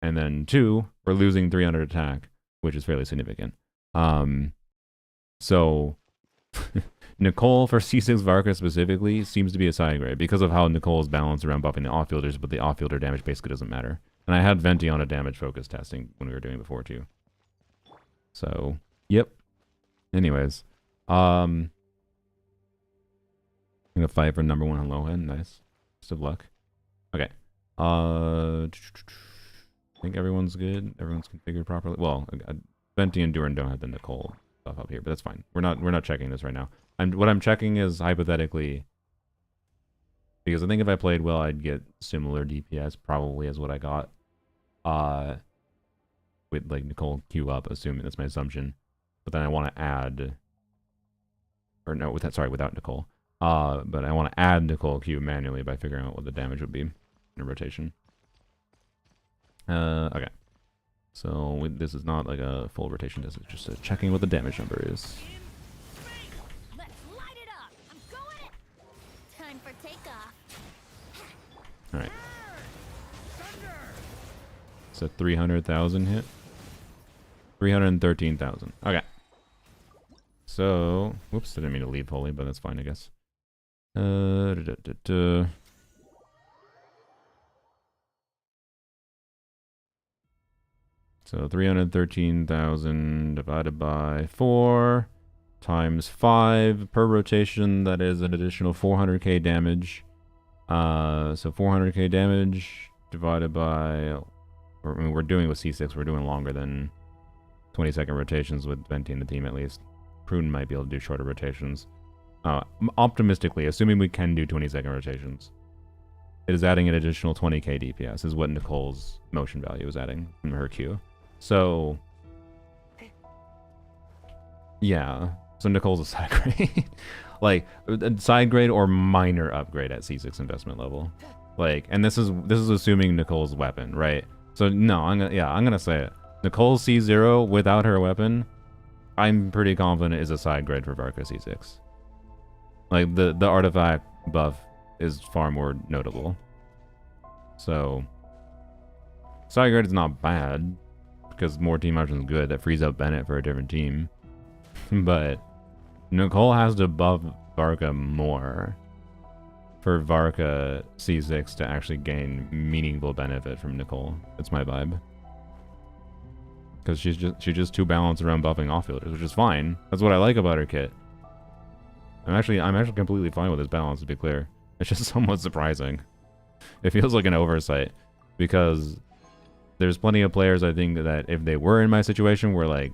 And then 2, we're losing 300 attack, which is fairly significant. So Nicole for C6 Varka specifically seems to be a side grade because of how Nicole is balanced around buffing the off-fielders, but the off-fielder damage basically doesn't matter. And I had Venti on a damage focus testing when we were doing before too. So, yep. Anyways, I'm gonna fight for number 1 on Lohen. Nice. Best of luck. Okay. I think everyone's good. Everyone's configured properly. Well, Venti and Durin don't have the Nicole stuff up here, but that's fine. We're not checking this right now. What I'm checking is hypothetically, because I think if I played well, I'd get similar DPS probably as what I got with like Nicole Q up, assuming that's my assumption. But then I want to add, or no, without Nicole. But I want to add Nicole Q manually by figuring out what the damage would be in a rotation. Okay. So this is not like a full rotation test, it's just checking what the damage number is. Let's light it up. I'm going in. Time for takeoff. Alright. It's a 300,000 hit. 313,000. Okay. So, whoops, I didn't mean to leave wholly, but that's fine, I guess. So 313,000 divided by 4 times 5 per rotation. That is an additional 400k damage. So 400k damage divided by, we're doing with C6, we're doing longer than 20-second rotations with Venti in the team at least. Prune might be able to do shorter rotations. Optimistically, assuming we can do 20-second rotations, it is adding an additional 20k DPS, is what Nicole's motion value is adding from her Q. So, yeah. So Nicole's a side grade. Like, side grade or minor upgrade at C6 investment level. Like, and this is assuming Nicole's weapon, right? So, no, I'm gonna say it. Nicole C0 without her weapon, I'm pretty confident is a side grade for Varka C6. Like, the artifact buff is far more notable. So, side grade is not bad, because more team options is good. That frees up Bennett for a different team. But Nicole has to buff Varka more for Varka C6 to actually gain meaningful benefit from Nicole. That's my vibe. because she's just too balanced around buffing off-fielders, which is fine. That's what I like about her kit. I'm actually completely fine with this balance, to be clear. It's just somewhat surprising. It feels like an oversight, because there's plenty of players, I think, that if they were in my situation where, like,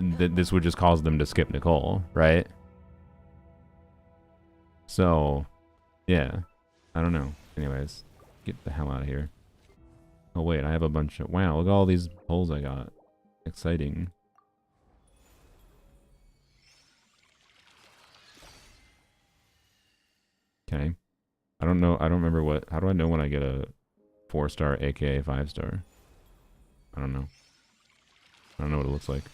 this would just cause them to skip Nicole, right? So, yeah. I don't know. Anyways, get the hell out of here. Oh, wait, I have a bunch of... Wow, look at all these holes I got. Exciting. Okay. I don't know. I don't remember what... How do I know when I get a 4-star, aka 5-star? I don't know. I don't know what it looks like.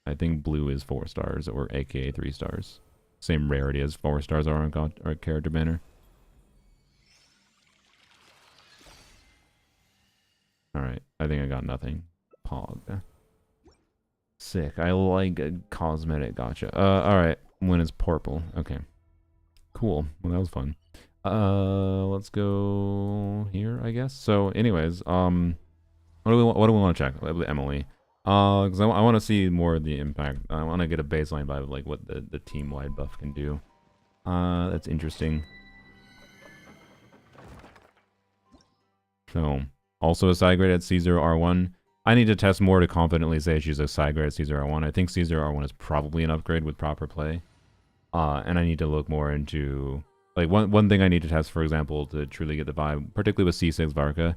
I think blue is 4 stars, or aka 3 stars. Same rarity as 4 stars are on our character banner. Alright, I think I got nothing. Pog. Sick. I like a cosmetic gotcha. Alright. When it's purple. Okay. Cool. Well, that was fun. Let's go here, I guess. So, anyways, what do we want to check with Emily? Because I want to see more of the impact. I want to get a baseline vibe of like what the team-wide buff can do. That's interesting. So, also a side grade at C0R1. I need to test more to confidently say she's a side grade at C0R1. I think C0R1 is probably an upgrade with proper play. And I need to look more into... Like, one thing I need to test, for example, to truly get the vibe, particularly with C6 Varka,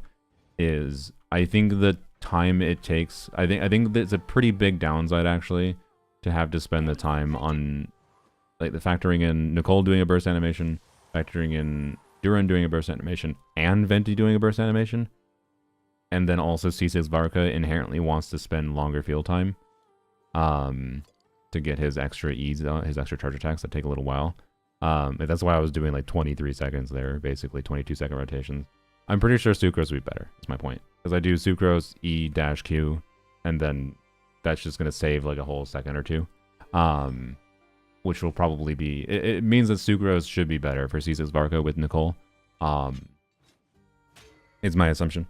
is I think the time it takes... I think it's a pretty big downside, actually, to have to spend the time on... Like, the factoring in Nicole doing a burst animation, factoring in Duran doing a burst animation, and Venti doing a burst animation. And then also C6 Varka inherently wants to spend longer field time. To get his extra E's, his extra charge attacks that take a little while. That's why I was doing like 23 seconds there, basically 22-second rotations. I'm pretty sure Sucrose would be better, is my point. Because I do Sucrose, E-Q, and then that's just going to save like a whole second or two. Which will probably be... It means that Sucrose should be better for C6 Varka with Nicole. Is my assumption.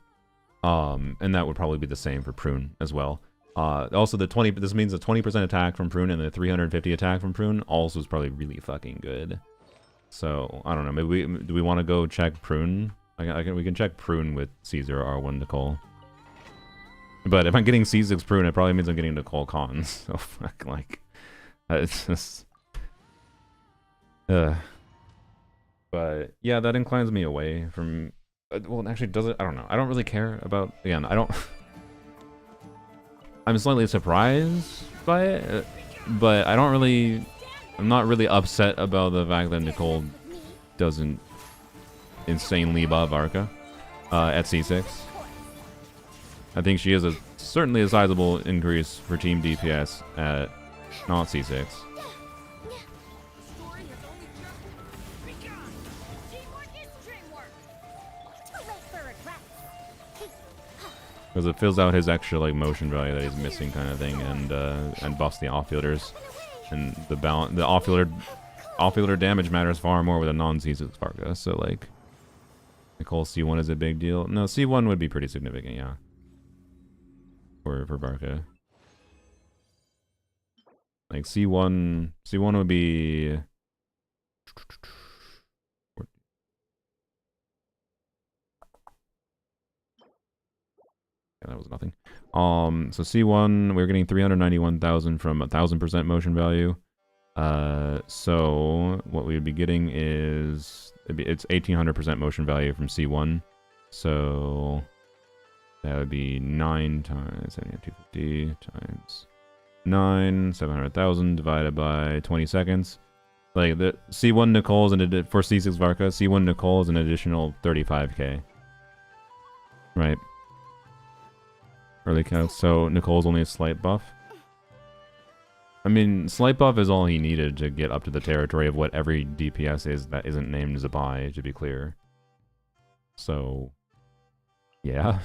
And that would probably be the same for Prune as well. Also, this means the 20% attack from Prune and the 350 attack from Prune also is probably really fucking good. So, I don't know. Maybe do we want to go check Prune? We can check Prune with C0R1 Nicole. But if I'm getting C6 Prune, it probably means I'm getting Nicole Cons. So, fuck, like... It's just... But, yeah, that inclines me away from... Well, actually, does it? I don't know. I don't really care about... Again, I don't... I'm slightly surprised by it, but I don't really... I'm not really upset about the fact that Nicole doesn't insanely buff Arca at C6. I think she is certainly a sizable increase for team DPS at not C6. Because it fills out his extra like motion value that he's missing, kind of thing, and buffs the off-fielders, and the off-fielder damage matters far more with a non-C6 Varka. So like, Nicole C1 is a big deal. No, C1 would be pretty significant, yeah. For Varka, like C1 would be. That was nothing. So C1, we're getting 391,000 from 1,000% motion value. So what we would be getting is it's 1,800% motion value from C1. So that would be 9 times 250 times 9, 700,000 divided by 20 seconds. Like the C1 Nicole's for C6 Varka, C1 Nicole is an additional 35k. Right. Early count, so Nicole's only a slight buff. I mean, slight buff is all he needed to get up to the territory of what every DPS is that isn't named Zabai, to be clear. So, yeah.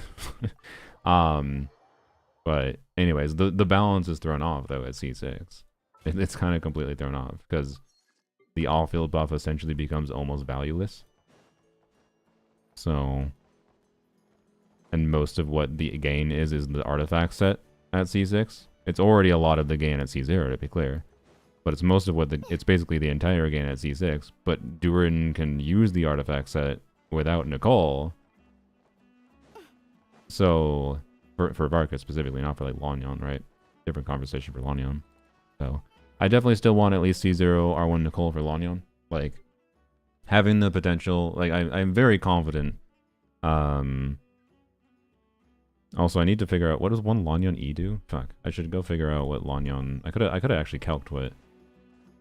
But anyways, the balance is thrown off, though, at C6. It's kind of completely thrown off, because the all-field buff essentially becomes almost valueless. So... and most of what the gain is the artifact set at C6. It's already a lot of the gain at C0, to be clear. But it's most of what it's basically the entire gain at C6. But Durin can use the artifact set without Nicole. So, for Varka specifically, not for like Lanyon, right? Different conversation for Lanyon. So, I definitely still want at least C0 R1 Nicole for Lanyon. Like, having the potential, like, I'm very confident. Also, I need to figure out, what does one Lanyon E do? Fuck, I should go figure out what Lanyon, I could have actually calced what.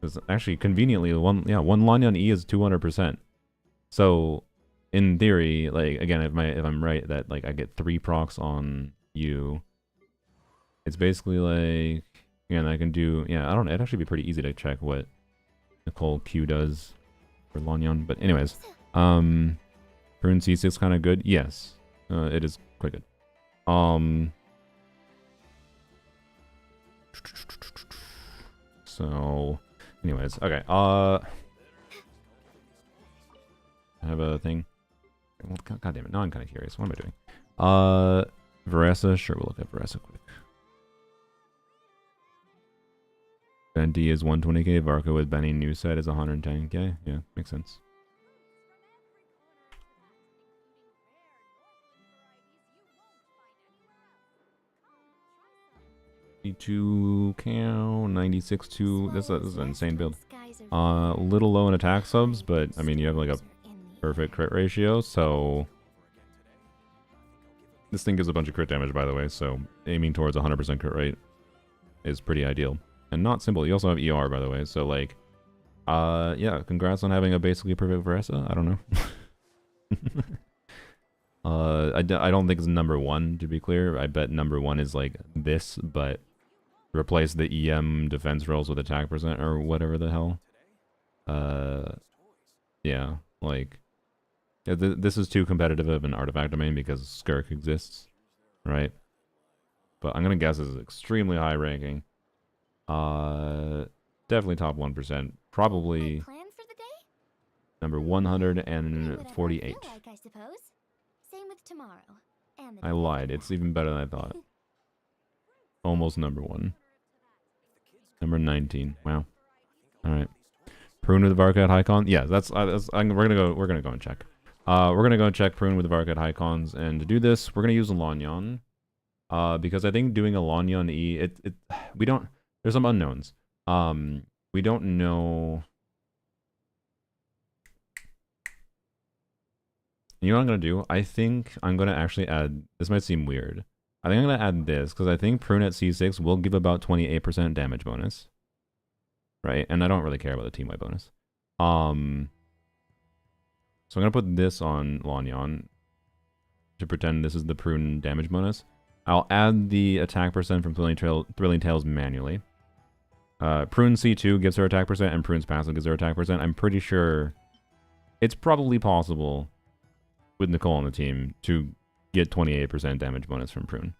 Because actually, conveniently, one Lanyon E is 200%. So, in theory, like, again, if I'm right, that, like, I get 3 procs on you, it's basically like, again, I can do, yeah, I don't know, it'd actually be pretty easy to check what Nicole Q does for Lanyon. But anyways, Prune C6 kind of good? Yes, it is quite good. So, anyways, okay, I have a thing. Well, God damn it, now I'm kind of curious. What am I doing? Varessa, sure, we'll look at Varessa quick. Bendy is 120k, Varka with Benny new set is 110k. Yeah, makes sense. 92 cow, 96 2. This is an insane build. A little low in attack subs, but I mean you have like a perfect crit ratio, so this thing gives a bunch of crit damage, by the way. So aiming towards 100% crit rate is pretty ideal and not simple. You also have ER, by the way, so like, yeah, congrats on having a basically perfect Varessa. I don't know. I don't think it's number 1, to be clear. I bet number 1 is like this, but replace the EM defense rolls with attack percent or whatever the hell. Yeah, like, this is too competitive of an artifact domain because Skirk exists, right? But I'm gonna guess it's extremely high ranking. Definitely top 1%. Probably number 148. I lied. It's even better than I thought. Almost number 1. Number 19. Wow. All right. Prune with Varka at high con. Yeah, we're gonna go and check. We're gonna go and check Prune with Varka at high cons, and to do this, we're gonna use a Lanyon. Because I think doing a Lanyon E, we don't. There's some unknowns. We don't know. You know what I'm going to do? I think I'm going to actually add... This might seem weird. I think I'm going to add this, because I think Prune at C6 will give about 28% damage bonus. Right? And I don't really care about the team-wide bonus. So I'm going to put this on Lanyon to pretend this is the Prune damage bonus. I'll add the attack percent from Thrilling Tales manually. Prune C2 gives her attack percent, and Prune's passive gives her attack percent. I'm pretty sure it's probably possible with Nicole on the team to get 28% damage bonus from Prune.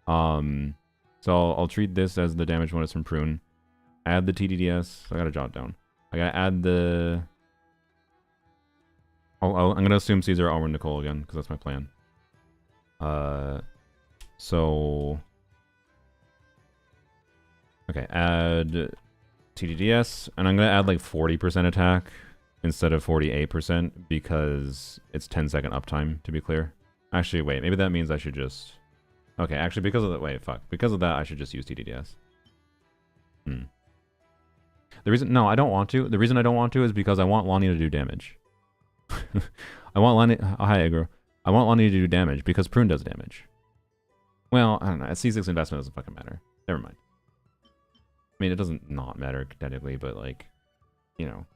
So I'll treat this as the damage bonus from Prune. Add the TDDS. I gotta jot it down. I gotta add the... I'm gonna assume Caesar Armor Nicole again, because that's my plan. So... Okay, add TDDS, and I'm gonna add like 40% attack instead of 48% because it's 10-second uptime, to be clear. Actually, wait, maybe that means I should just... Okay, actually, because of that... Wait, fuck. Because of that, I should just use TDDS. The reason... No, I don't want to. The reason I don't want to is because I want Lonnie to do damage. I want Lonnie... Oh, hi, Egro. I want Lonnie to do damage because Prune does damage. Well, I don't know. At C6 investment doesn't fucking matter. Never mind. I mean, it doesn't not matter, technically, but, like, you know...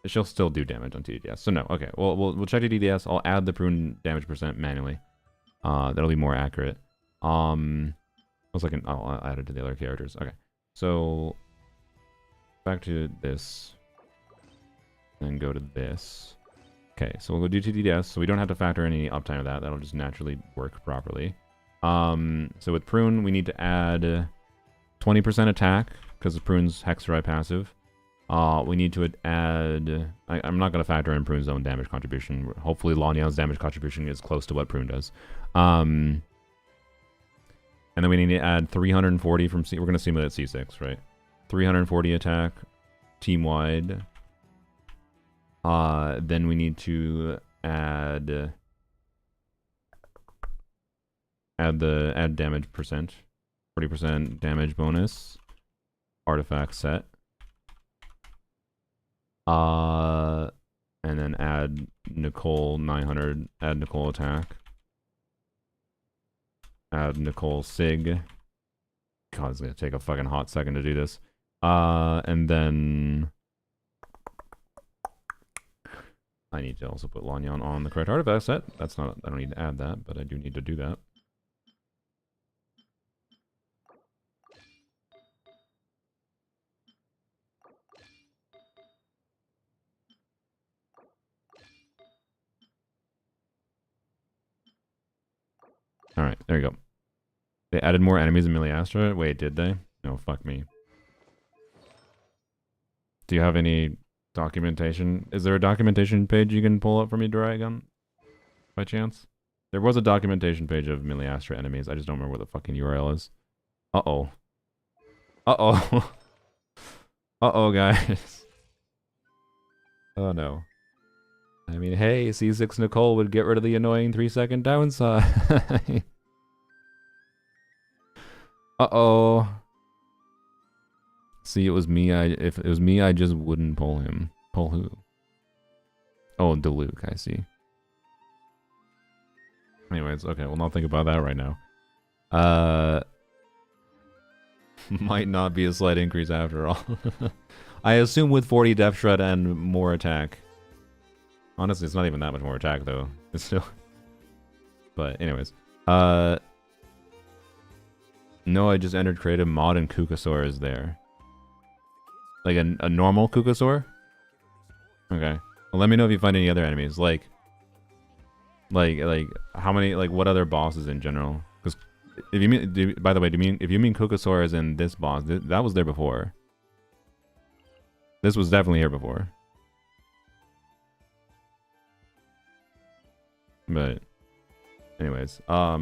She'll still do damage on TDDS. So no, okay. Well, we'll check TDDS. I'll add the Prune damage percent manually. That'll be more accurate. I'll add it to the other characters. Okay. So back to this. Then go to this. Okay, so we'll go do TDDS. So we don't have to factor any uptime of that. That'll just naturally work properly. So with Prune, we need to add 20% attack because of Prune's Hexerite passive. We need to add... I'm not going to factor in Prune's own damage contribution. Hopefully Lonyan's damage contribution is close to what Prune does. And then we need to add 340 from C... We're going to simulate C6, right? 340 attack, team-wide. Then we need to add damage percent. 40% damage bonus. Artifact set. And then add Nicole 900. Add Nicole attack. Add Nicole sig. God, it's gonna take a fucking hot second to do this. And then I need to also put Lanyan on the correct artifact set. That's not. I don't need to add that, but I do need to do that. Alright, there you go. They added more enemies in Miliastra? Wait, did they? No, fuck me. Do you have any documentation? Is there a documentation page you can pull up for me, Dragon? By chance? There was a documentation page of Miliastra enemies. I just don't remember what the fucking URL is. Uh-oh. Uh-oh. Uh-oh, guys. Oh, no. I mean, hey, C6 Nicole would get rid of the annoying 3-second downside. Uh-oh. See, it was me. If it was me, I just wouldn't pull him. Pull who? Oh, Deluke, I see. Anyways, okay, we'll not think about that right now. Might not be a slight increase after all. I assume with 40 Depth Shred and more attack. Honestly, it's not even that much more attack, though. It's still... But, anyways. No, I just entered creative mod and Kukasaur is there. Like a normal Kukasaur? Okay. Well, let me know if you find any other enemies. Like how many, like, what other bosses in general? Because if you mean, by the way, if you mean Kukasaur is in this boss, that was there before. This was definitely here before. But, anyways, what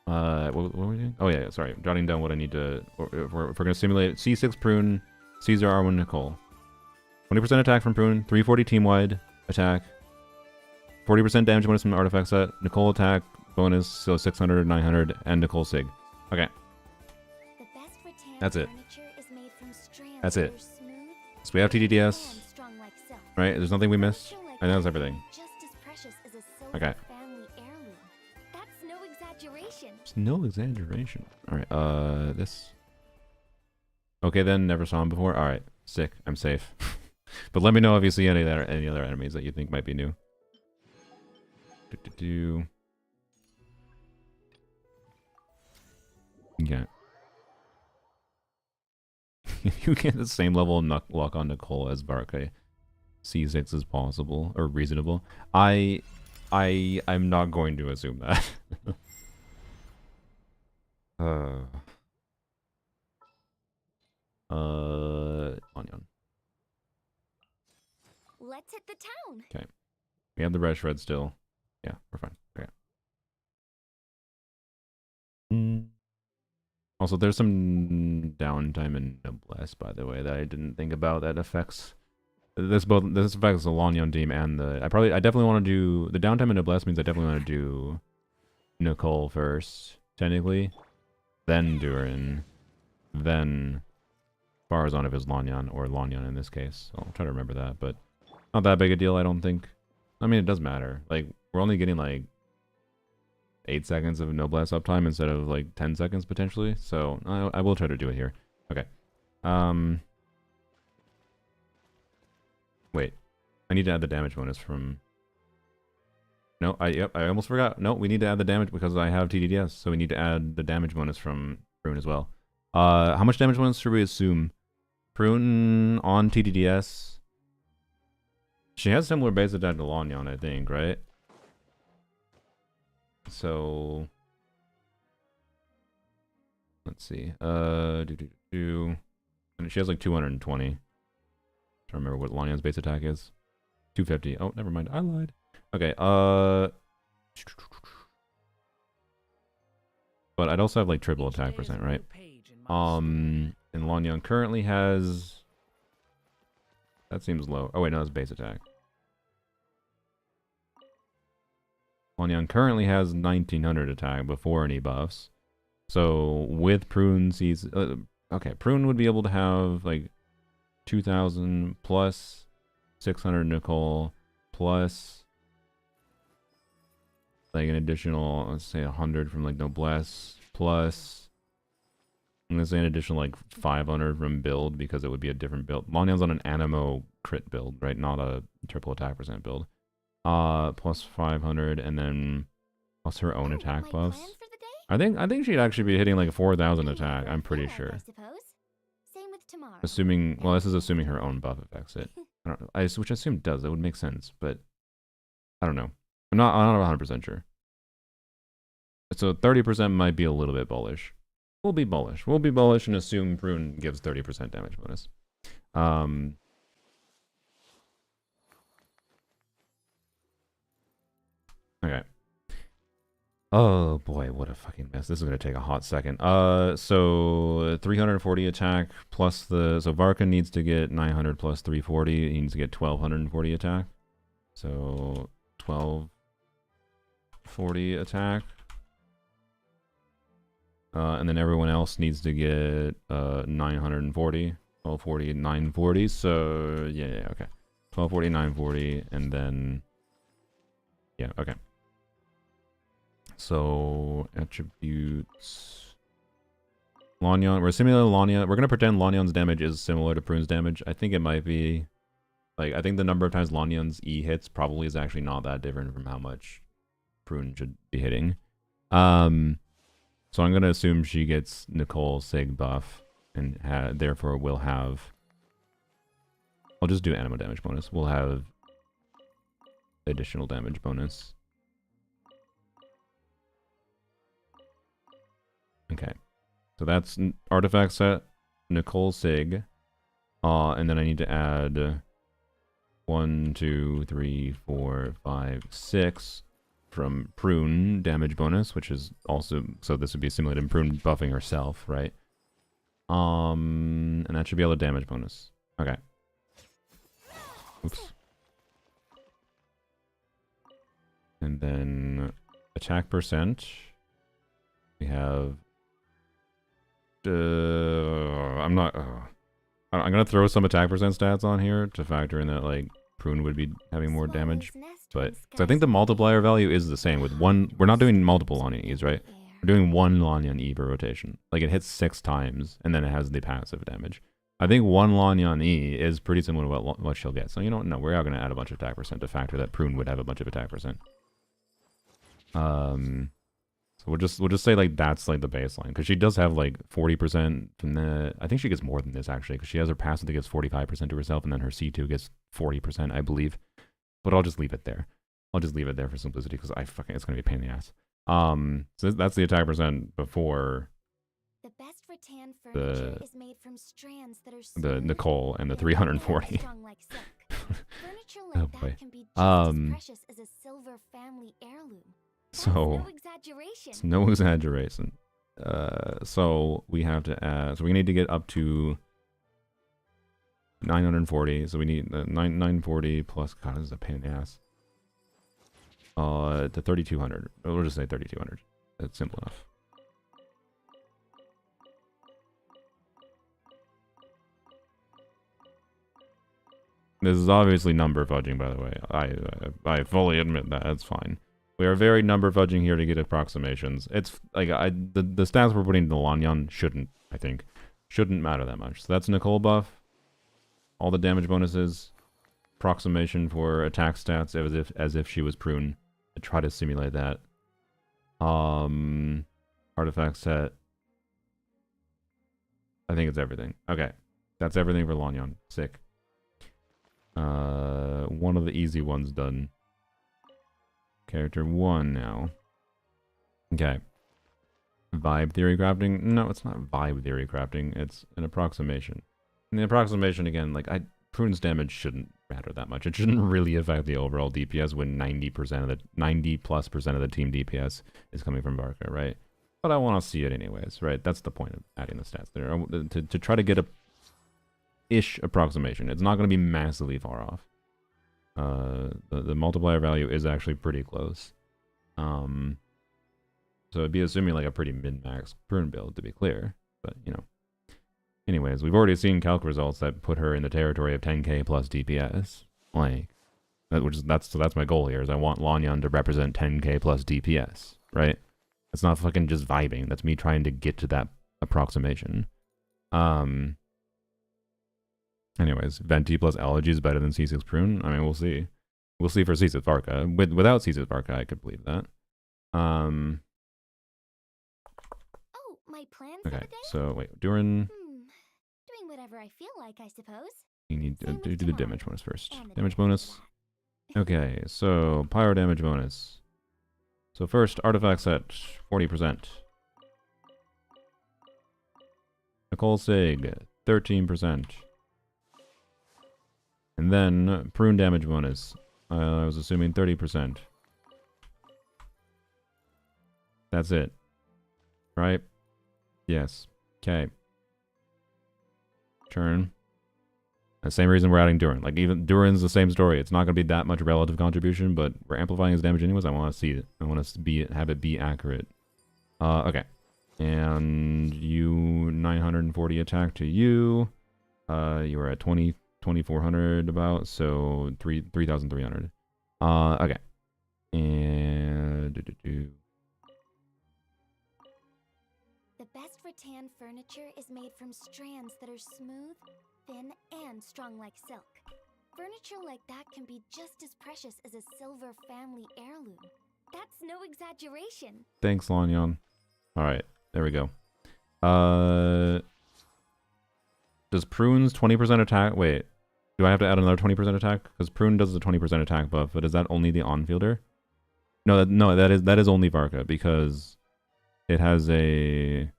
were we doing? Oh yeah, sorry, jotting down what I need to. If we're gonna simulate C6 Prune, Caesar R1 Nicole, 20% attack from Prune, 340 team wide attack, 40% damage bonus from the artifact set, Nicole attack bonus, so 600, 900, and Nicole sig. Okay, that's it. That's it. So we have TDDS, right? There's nothing we missed. I know it's everything. Okay. It's no exaggeration. Alright, this. Okay then, never saw him before. Alright, sick. I'm safe. But let me know if you see any other enemies that you think might be new. Okay. If you get the same level of luck on Nicole as Barkay, C6 is possible or reasonable. I'm not going to assume that. Onion. Let's hit the town. Okay. We have the red shred still. Yeah, we're fine. Okay. Also, there's some downtime in Noblesse, by the way, that I didn't think about that affects. This affects the Lanyan team and the. I definitely want to do the downtime in Noblesse means I definitely want to do Nicole first, technically, then Durin, then Farazan if it's Lanyan or Lanyan in this case. So I'll try to remember that, but not that big a deal, I don't think. I mean, it does matter. Like we're only getting like 8 seconds of Noblesse uptime instead of like 10 seconds potentially. So I will try to do it here. Okay. Wait. I need to add the damage bonus from... No, I almost forgot. No, we need to add the damage because I have TDDS. So we need to add the damage bonus from Prune as well. How much damage bonus should we assume? Prune on TDDS. She has similar base attack to Lanyan, I think, right? So... Let's see. And she has like 220. I don't remember what Lanyon's base attack is. 250. Oh, never mind. I lied. Okay, but I'd also have like triple attack percent, right? And Lanyon currently has... That seems low. Oh wait, no, it's base attack. Lanyon currently has 1900 attack before any buffs. So with Prune, he's... okay, Prune would be able to have like 2000 plus 600 Nicole plus like an additional, let's say 100 from like Noblesse plus, I'm gonna say an additional like 500 from build because it would be a different build. Lanyon's on an Animo crit build, right? Not a triple attack percent build. Plus 500 and then plus her own attack buffs. I think she'd actually be hitting like a 4,000 attack. I'm pretty sure. Assuming, well, this is assuming her own buff affects it. I don't know. Which I assume does. That would make sense, but I don't know. I'm not 100% sure. So 30% might be a little bit bullish. We'll be bullish. We'll be bullish and assume Prune gives 30% damage bonus. Okay. Oh boy, what a fucking mess. This is gonna take a hot second. So 340 attack plus the... So Varka needs to get 900 plus 340. He needs to get 1240 attack. So 1240 attack. And then everyone else needs to get 940. 1240, 940. So yeah, okay. 1240, 940, and then... Yeah, okay. So, attributes... Lanyon. We're simulating Lanyon. We're going to pretend Lanyon's damage is similar to Prune's damage. I think it might be... Like, I think the number of times Lanyon's E hits probably is actually not that different from how much Prune should be hitting. So I'm going to assume she gets Nicole Sig buff, and therefore will have... I'll just do Animo damage bonus. We'll have additional damage bonus. Okay, so that's artifact set, Nicole Sig, and then I need to add 1, 2, 3, 4, 5, 6 from Prune damage bonus, which is also, so this would be simulated Prune buffing herself, right? And that should be all the damage bonus. Okay. Oops. And then attack percent. We have... I'm gonna throw some attack percent stats on here to factor in that like Prune would be having more damage, but so I think the multiplier value is the same with one. We're not doing multiple Lanyon E's, right? We're doing one Lanyon E per rotation. Like it hits 6 times and then it has the passive damage. I think one Lanyon E is pretty similar to what she'll get. So you know, no, we're not gonna add a bunch of attack percent to factor that Prune would have a bunch of attack percent. So we'll just say like that's like the baseline because she does have like 40% from the... I think she gets more than this actually because she has her passive that gives 45% to herself and then her C2 gets 40%, I believe. But I'll just leave it there. I'll just leave it there for simplicity because it's gonna be a pain in the ass. So that's the attack percent before the best rattan furniture is made from strands that are the Nicole and the 340. Furniture like that can be just as precious as a silver family heirloom. So it's no exaggeration. So we have to add. So we need to get up to 940. So we need 940 plus. God, this is a pain in the ass. To 3,200. We'll just say 3,200. That's simple enough. This is obviously number fudging, by the way. I fully admit that. That's fine. We are very number fudging here to get approximations. It's like the stats we're putting into Lanyon shouldn't matter that much. So that's Nicole buff. All the damage bonuses, approximation for attack stats as if she was Prune. I try to simulate that. Artifact set. I think it's everything. Okay, that's everything for Lanyon. Sick. One of the easy ones done. Character 1 now. Okay. Vibe theory crafting? No, it's not vibe theory crafting. It's an approximation. And the approximation again, like Prune's damage shouldn't matter that much. It shouldn't really affect the overall DPS when 90% of the team DPS is coming from Varka, right? But I want to see it anyways, right? That's the point of adding the stats there. To try to get a ish approximation. It's not going to be massively far off. The multiplier value is actually pretty close. So it'd be assuming like a pretty min-max Prune build, to be clear. But, you know. Anyways, we've already seen calc results that put her in the territory of 10k plus DPS. Like, that's my goal here, is I want Lanyan to represent 10k plus DPS, right? That's not fucking just vibing. That's me trying to get to that approximation. Anyways, Venti plus Elegy is better than C6 Prune. I mean, we'll see. We'll see for C6 Varka. Without C6 Varka, I could believe that. Oh, my plans for the Okay, day? so wait, Durin. Doing whatever I feel like, I suppose. You need to Same do with the tomorrow. damage bonus first. And the Damage day bonus. after that. Okay, so pyro damage bonus. So first, artifacts at 40%. Nicole Sig, 13%. And then Prune damage bonus. I was assuming 30%. That's it. Right? Yes. Okay. Turn. The same reason we're adding Durin. Like, even Durin's the same story. It's not going to be that much relative contribution, but we're amplifying his damage anyways. I want to see it. I want to have it be accurate. Okay. And you 940 attack to you. You were at 2400 about, so 3300. Okay. And The best rattan furniture is made from strands that are smooth, thin, and strong like silk. Furniture like that can be just as precious as a silver family heirloom. That's no exaggeration. thanks, Lanyan. Alright, there we go. Does Prune's 20% attack... Wait, do I have to add another 20% attack? Because Prune does the 20% attack buff, but is that only the on-fielder? No, that is only Varka, because it has a...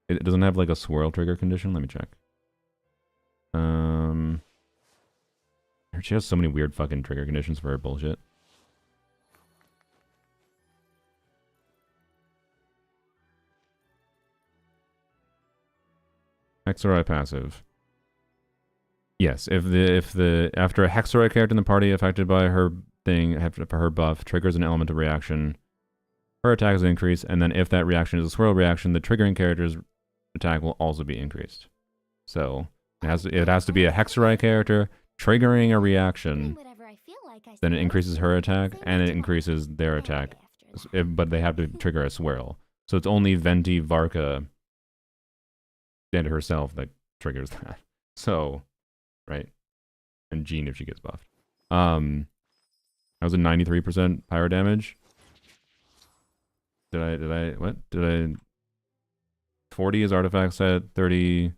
It doesn't have like a swirl trigger condition. Let me check. She has so many weird fucking trigger conditions for her bullshit. Hexorite passive. Yes, if the after a Hexorite character in the party affected by her thing, her buff triggers an elemental reaction, her attack is increased, and then if that reaction is a swirl reaction, the triggering character's attack will also be increased. So it has to be a Hexorite character triggering a reaction, then it increases her attack and it increases their attack, but they have to trigger a swirl. So it's only Venti Varka and herself that triggers that. So, right, and Jean if she gets buffed. That was a 93% pyro damage. Did I 40 is artifacts at 30.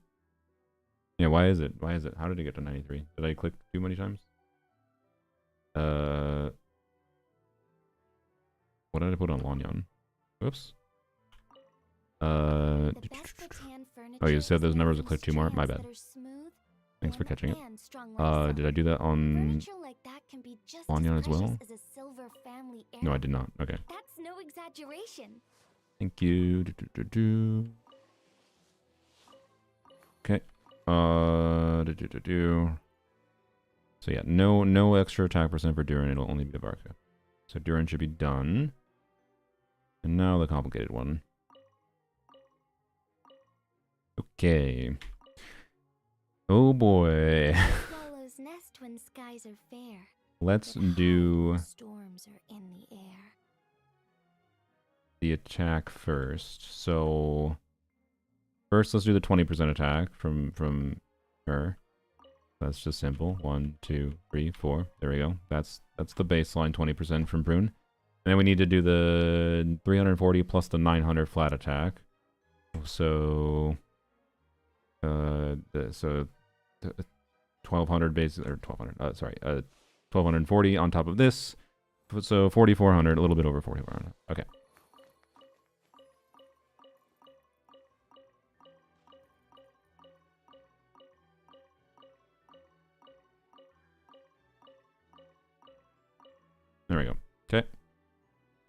Yeah, why is it? How did it get to 93? Did I click too many times? What did I put on Lanyan? Whoops. Oh, you said those numbers would click two more? My bad. Thanks for catching it. Did I do that on Lanyan as well? No, I did not. Okay. That's no exaggeration. Thank you. Okay. So yeah, no extra attack percent for Durin. It'll only be the Varka. So Durin should be done. And now the complicated one. Okay. Oh boy. Swallow's nest when skies are fair. Let's do Storms are in the air. the attack first. So first let's do the 20% attack from her. That's just simple. 1, 2, 3, 4. There we go. That's the baseline 20% from Prune. And then we need to do the 340 plus the 900 flat attack. So 1200 base or 1200. Sorry, 1240 on top of this. So 4400, a little bit over 4400. Okay.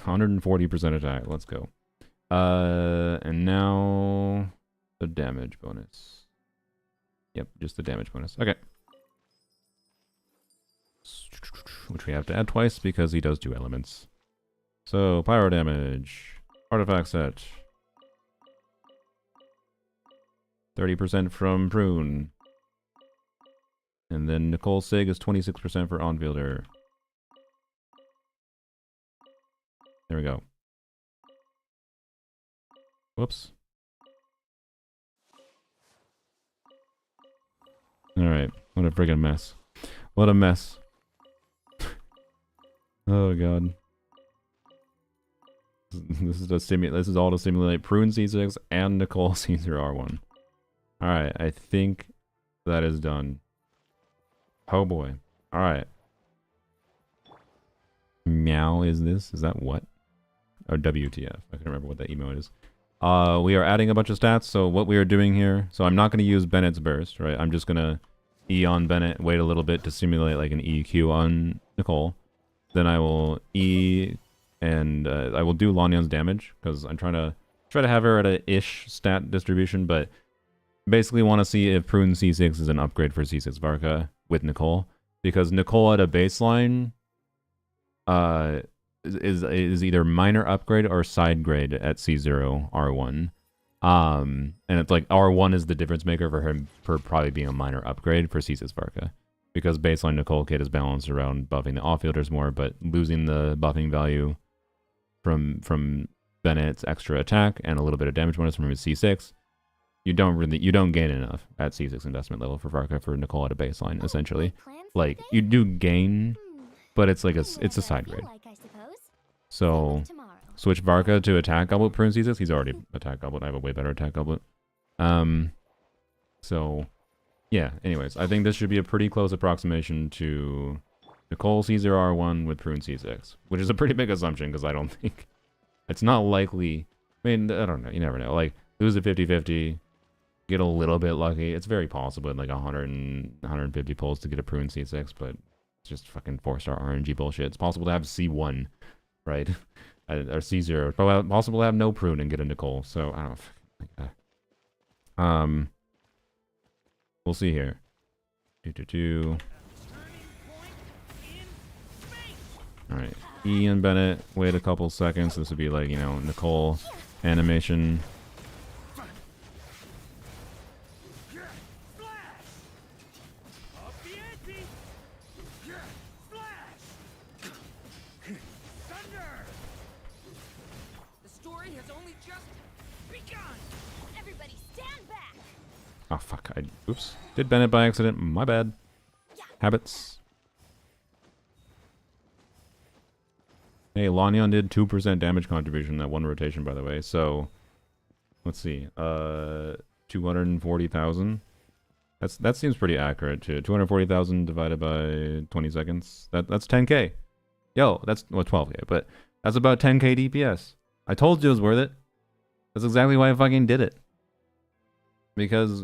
140% attack. Let's go. And now the damage bonus. Yep, just the damage bonus. Okay. Which we have to add twice because he does 2 elements. So, pyro damage. Artifact set. 30% from Prune. And then Nicole Sig is 26% for On-Fielder. There we go. Whoops. Alright, what a friggin' mess. What a mess. Oh god. This is all to simulate Prune C6 and Nicole C0R1. Alright, I think that is done. Oh boy. Alright. Meow is this? Is that what? Or WTF. I can't remember what that emote is. We are adding a bunch of stats, so what we are doing here... So I'm not going to use Bennett's burst, right? I'm just going to E on Bennett, wait a little bit to simulate like an EQ on Nicole. Then I will E and I will do Lanyan's damage, because I'm trying to have her at a ish stat distribution, but basically want to see if Prune C6 is an upgrade for C6 Varka with Nicole, because Nicole at a baseline is either minor upgrade or side grade at C0 R1. And it's like R1 is the difference maker for him for probably being a minor upgrade for C6 Varka. Because baseline Nicole Kid is balanced around buffing the off-fielders more, but losing the buffing value from Bennett's extra attack and a little bit of damage bonus from his C6, you don't gain enough at C6 investment level for Varka for Nicole at a baseline, essentially. Like, you do gain, but it's like it's a side grade. So switch Varka to attack goblet Prune C6. He's already attack goblet. I have a way better attack goblet. So yeah, anyways, I think this should be a pretty close approximation to Nicole C0R1 with Prune C6, which is a pretty big assumption because I don't think it's not likely. I mean, I don't know. You never know. Like, lose a 50-50, get a little bit lucky. It's very possible in like 100 and 150 pulls to get a Prune C6, but it's just fucking 4-star RNG bullshit. It's possible to have C1, right? Or C0. It's possible to have no Prune and get a Nicole. So, I don't know. We'll see here. Alright. E and Bennett. Wait a couple seconds. This would be like, you know, Nicole animation. Oh fuck, oops. Did Bennett by accident. My bad. Habits. Hey, Lanyan did 2% damage contribution in that one rotation, by the way. So, let's see. 240,000. That seems pretty accurate too. 240,000 divided by 20 seconds. That's 10k. Yo, that's, well, 12k, but that's about 10k DPS. I told you it was worth it. That's exactly why I fucking did it. Because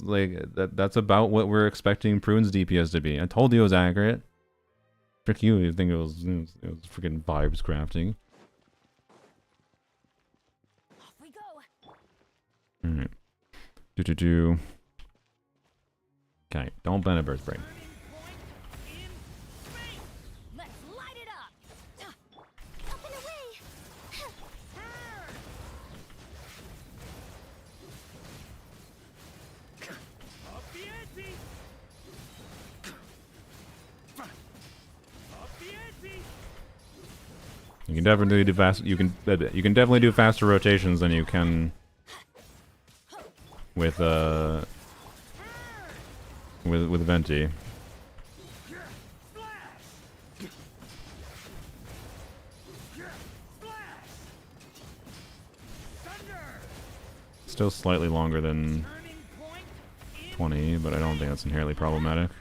like that's about what we're expecting Prune's DPS to be. I told you it was accurate. Frick you think it was freaking vibes crafting. Off we go. Alright. Okay, don't bend a burst break. Let's light it up. Up and away. You can definitely do fast. You can definitely do faster rotations than you can with Venti. Still slightly longer than 20, but I don't think that's inherently problematic.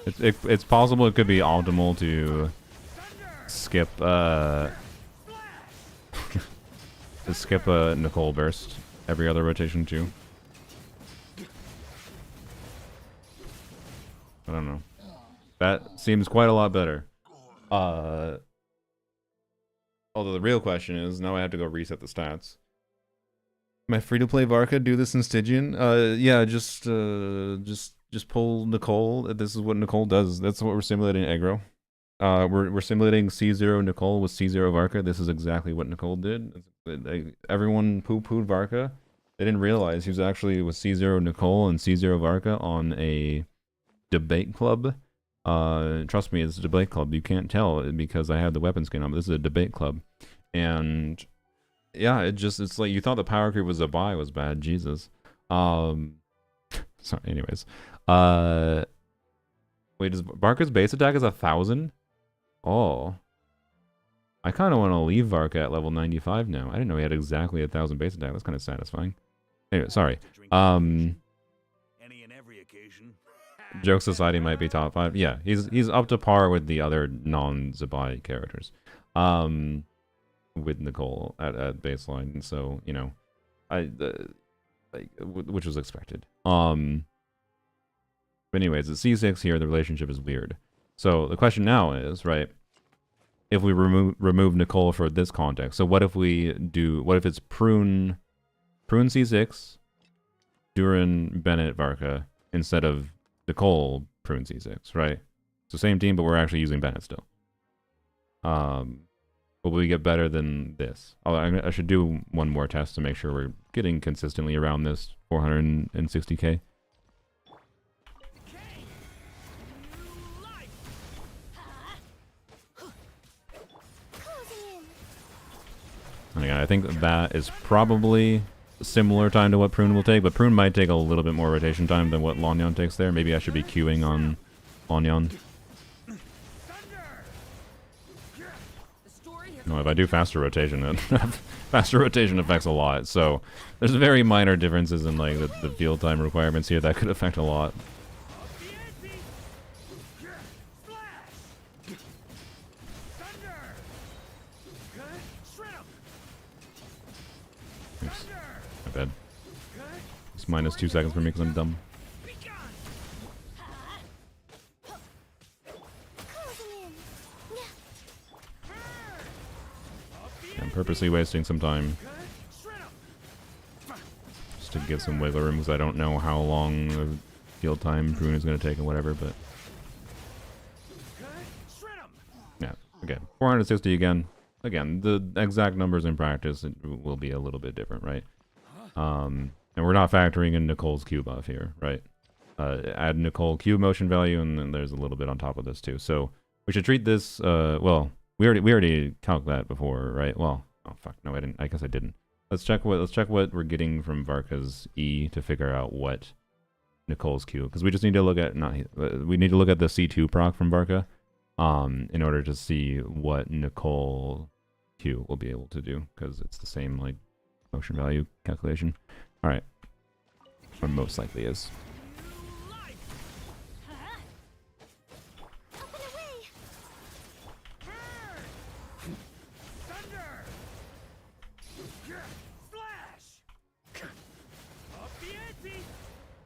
It's possible it could be optimal to skip skip a Nicole burst every other rotation too. I don't know. That seems quite a lot better. Although the real question is, now I have to go reset the stats. Am I free to play Varka? Do this in Stygian? Yeah, just pull Nicole. This is what Nicole does. That's what we're simulating aggro. We're simulating C0 Nicole with C0 Varka. This is exactly what Nicole did. Everyone poo-pooed Varka. They didn't realize he was actually with C0 Nicole and C0 Varka on a debate club. Trust me, it's a debate club. You can't tell because I have the weapon skin on, but this is a debate club. And yeah, it's like you thought the power creep was a buy was bad. Jesus. Sorry, anyways. Wait, does Varka's base attack is 1,000? Oh. I kind of want to leave Varka at level 95 now. I didn't know he had exactly 1,000 base attack. That's kind of satisfying. Anyway, sorry. Joke Society might be top 5. Yeah, he's up to par with the other non-Zabai characters. With Nicole at baseline, so you know, which was expected. But anyways, at C6 here, the relationship is weird. So the question now is, right? If we remove Nicole for this context, so what if it's Prune C6, Durin Bennett Varka instead of Nicole Prune C6, right? So same team, but we're actually using Bennett still. Will we get better than this? I should do one more test to make sure we're getting consistently around this 460k. And again, I think that is probably similar time to what Prune will take, but Prune might take a little bit more rotation time than what Lanyan takes there. Maybe I should be queuing on Lanyan. No, if I do faster rotation, faster rotation affects a lot. So there's very minor differences in like the field time requirements here that could affect a lot. Oops, my bad. It's minus 2 seconds for me because I'm dumb. I'm purposely wasting some time just to get some wiggle room because I don't know how long the field time Prune is going to take and whatever, but yeah, again, 460 again. Again, the exact numbers in practice will be a little bit different, right? And we're not factoring in Nicole's Q buff here, right? Add Nicole Q motion value, and then there's a little bit on top of this too. So we should treat this, well, we already calculated that before, right? Well, oh fuck, no, I didn't. I guess I didn't. Let's check what we're getting from Varka's E to figure out what Nicole's Q, because we just need to look at we need to look at the C2 proc from Varka, in order to see what Nicole Q will be able to do, because it's the same like motion value calculation. All right, or most likely is.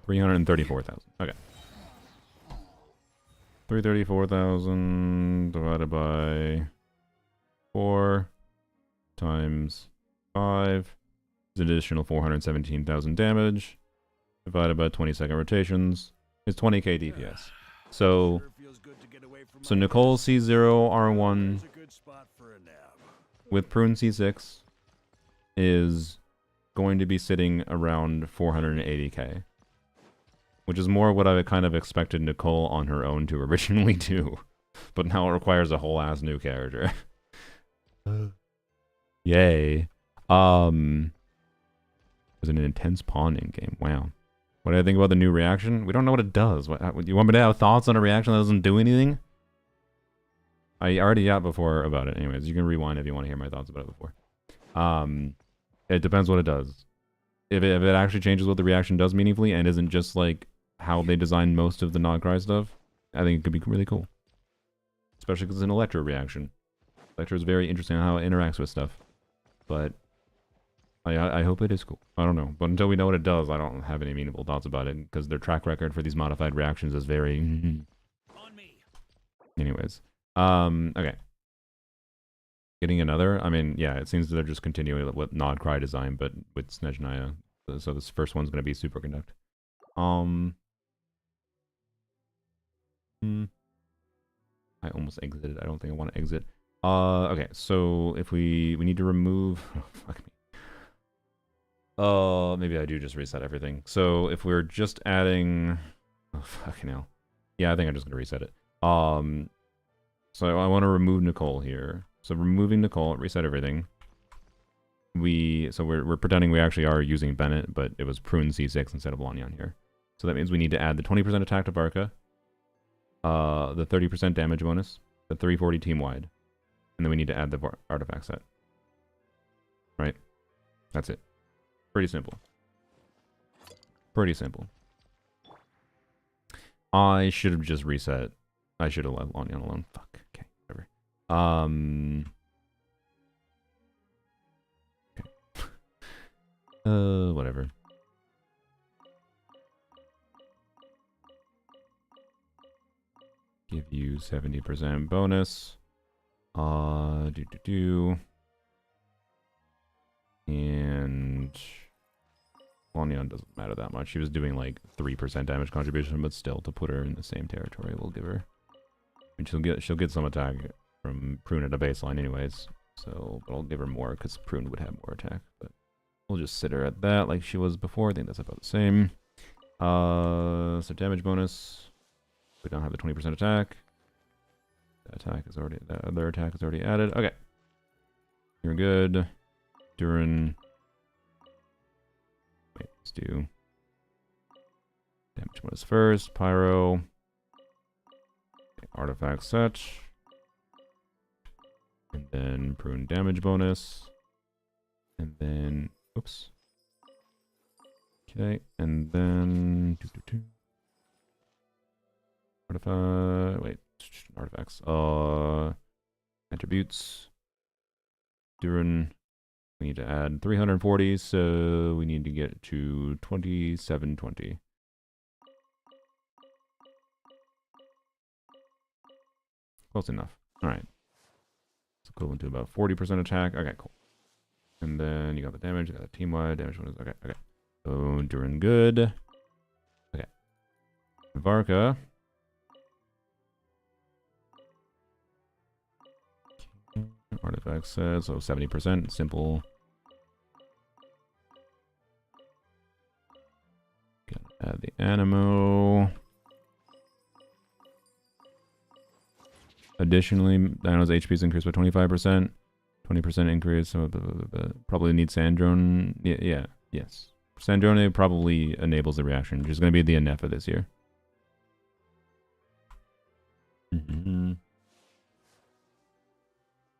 334,000. Okay. 334,000 divided by 4 times 5 is an additional 417,000 damage divided by 20-second rotations is 20k DPS. So Nicole C0 R1 with Prune C6 is going to be sitting around 480k. Which is more what I kind of expected Nicole on her own to originally do. But now it requires a whole ass new character. Yay. There's an intense pawn in game. Wow. What do I think about the new reaction? We don't know what it does. You want me to have thoughts on a reaction that doesn't do anything? I already got before about it. Anyways, you can rewind if you want to hear my thoughts about it before. It depends what it does. If it actually changes what the reaction does meaningfully and isn't just like how they designed most of the non-cry stuff, I think it could be really cool. Especially because it's an Electro reaction. Electro is very interesting in how it interacts with stuff. But I hope it is cool. I don't know. But until we know what it does, I don't have any meaningful thoughts about it, because their track record for these modified reactions is very... On me. Anyways. Okay. getting another. I mean, yeah, it seems they're just continuing with Nod Cry design, but with Snezhnaya. So this first one's gonna be Superconduct. I almost exited. I don't think I want to exit. Okay, so if we need to remove... Oh, fuck me. Maybe I do just reset everything. So if we're just adding... Oh, fucking hell. Yeah, I think I'm just going to reset it. So I want to remove Nicole here. So removing Nicole, reset everything. So we're pretending we actually are using Bennett, but it was Prune C6 instead of Lanyan here. So that means we need to add the 20% attack to Varka, the 30% damage bonus, the 340 team-wide, and then we need to add the artifact set. Right? That's it. Pretty simple. Pretty simple. I should have just reset. I should have let Lanyan alone. Fuck. Okay, whatever. Okay. Whatever. Give you 70% bonus. And Lanyan doesn't matter that much. She was doing like 3% damage contribution, but still, to put her in the same territory, we'll give her. And she'll get some attack from Prune at a baseline, anyways. So, but I'll give her more because Prune would have more attack. But we'll just sit her at that like she was before. I think that's about the same. So damage bonus. We don't have the 20% attack. The other attack is already added. Okay. You're good. Durin. Wait, let's do damage bonus first. Pyro. Okay, artifact set. And then Prune damage bonus. And then, oops. Okay, and then artifacts. Attributes. Durin. We need to add 340, so we need to get to 2720. Close enough. Alright. It's equivalent to about 40% attack. Okay, cool. And then you got the damage, you got the team-wide damage bonus. Okay, okay. So, Durin good. Okay. Varka. Artifact says, so 70%, simple. Gotta add the Animo. Additionally, Dino's HP is increased by 25%. 20% increase, so probably need Sandrone. Yeah, yes. Sandrone probably enables the reaction, which is going to be the Anefa this year.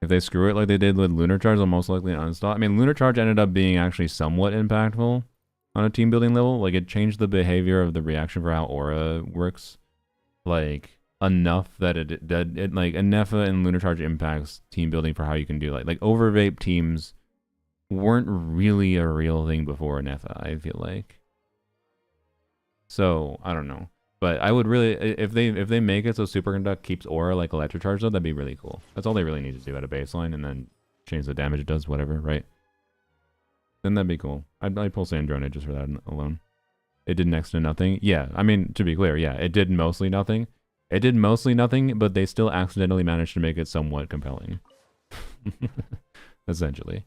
If they screw it like they did with Lunar Charge, they'll most likely uninstall. I mean, Lunar Charge ended up being actually somewhat impactful on a team building level. Like, it changed the behavior of the reaction for how Aura works. Like, enough that it like, Anefa and Lunar Charge impacts team building for how you can do, like overvape teams weren't really a real thing before Anefa, I feel like. So, I don't know. But I would really, if they make it so Superconduct keeps Aura like Electric Charge, though, that'd be really cool. That's all they really need to do at a baseline, and then change the damage it does, whatever, right? Then that'd be cool. I'd pull Sandrone just for that alone. It did next to nothing. Yeah, I mean, to be clear, yeah, it did mostly nothing. It did mostly nothing, but they still accidentally managed to make it somewhat compelling. Essentially.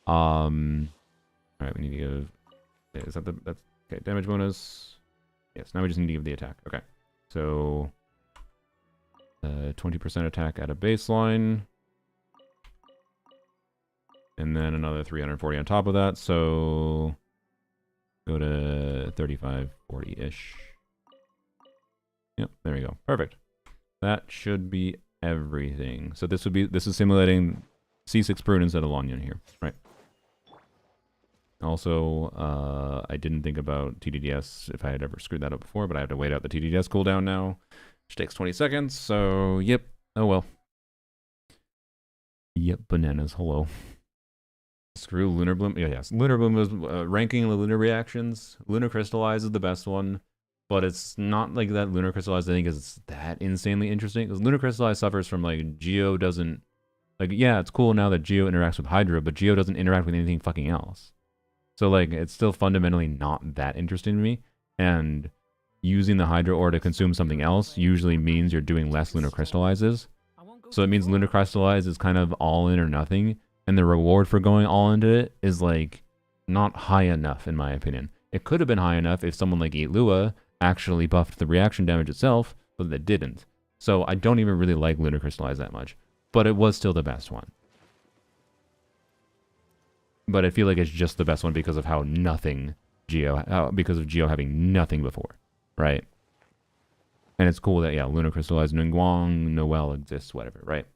Alright, we need to give... Okay, is that the... That's... Okay, damage bonus... Yes, now we just need to give the attack. Okay. So... 20% attack at a baseline. And then another 340 on top of that, so... Go to 35, 40-ish. Yep, there we go. Perfect. That should be everything. So this is simulating C6 Prune instead of Lanyan here, right? Also, I didn't think about TDDS if I had ever screwed that up before, but I have to wait out the TDDS cooldown now, which takes 20 seconds, so yep. Oh well. Yep, bananas, hello. Screw Lunar Bloom. Yeah, yes. Lunar Bloom is ranking the lunar reactions. Lunar Crystallize is the best one. But it's not like that Lunar Crystallize, I think, is that insanely interesting. Because Lunar Crystallize suffers from, like, Geo doesn't Like, yeah, it's cool now that Geo interacts with Hydro, but Geo doesn't interact with anything fucking else. So, like, it's still fundamentally not that interesting to me. And using the Hydro Ore to consume something else usually means you're doing less Lunar Crystallizes. So it means Lunar Crystallize is kind of all in or nothing. And the reward for going all into it is, like, not high enough, in my opinion. It could have been high enough if someone like Eat Lua actually buffed the reaction damage itself, but they didn't. So I don't even really like Lunar Crystallize that much. But it was still the best one. But I feel like it's just the best one because of how nothing because of Geo having nothing before, right? And it's cool that, yeah, Lunar Crystallize Ningguang, Noel exists, whatever, right?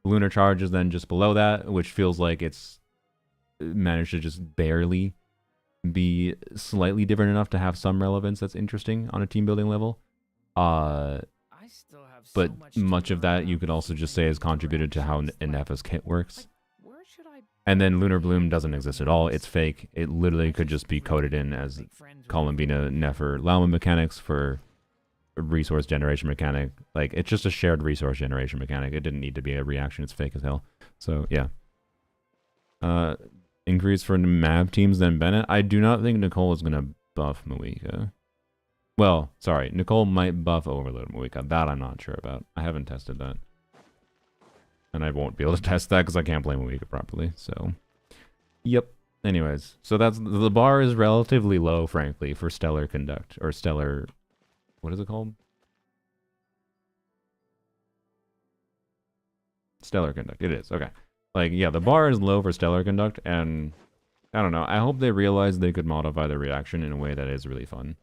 Lunar Charge is then just below that, which feels like it's managed to just barely be slightly different enough to have some relevance that's interesting on a team building level. But much of that you could also just say has contributed to how Inef's kit works. And then Lunar Bloom doesn't exist at all. It's fake. It literally could just be coded in as Columbina Nefer Lauma mechanics for a resource generation mechanic. Like, it's just a shared resource generation mechanic. It didn't need to be a reaction. It's fake as hell. So, yeah. Increase for Mav teams than Bennett. I do not think Nicole is going to buff Moika. Well, sorry. Nicole might buff Overload Moika. That I'm not sure about. I haven't tested that. And I won't be able to test that because I can't play Moika properly. So, yep. Anyways, so that's the bar is relatively low, frankly, for Stellar Conduct. Or Stellar... What is it called? Stellar Conduct. It is. Okay. Like, yeah, the bar is low for Stellar Conduct, and I don't know. I hope they realize they could modify the reaction in a way that is really fun.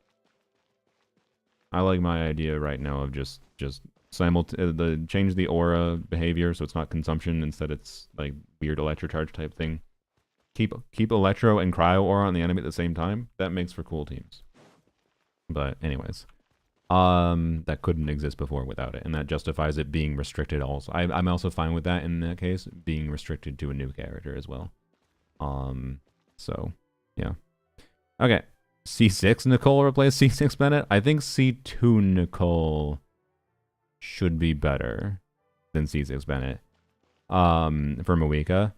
I like my idea right now of just change the aura behavior so it's not consumption, instead it's like weird electrocharge type thing. Keep electro and cryo aura on the enemy at the same time. That makes for cool teams. But anyways, that couldn't exist before without it, and that justifies it being restricted also. I'm also fine with that in that case, being restricted to a new character as well. So yeah. Okay. C6 Nicole replace C6 Bennett? I think C2 Nicole should be better than C6 Bennett for Moika,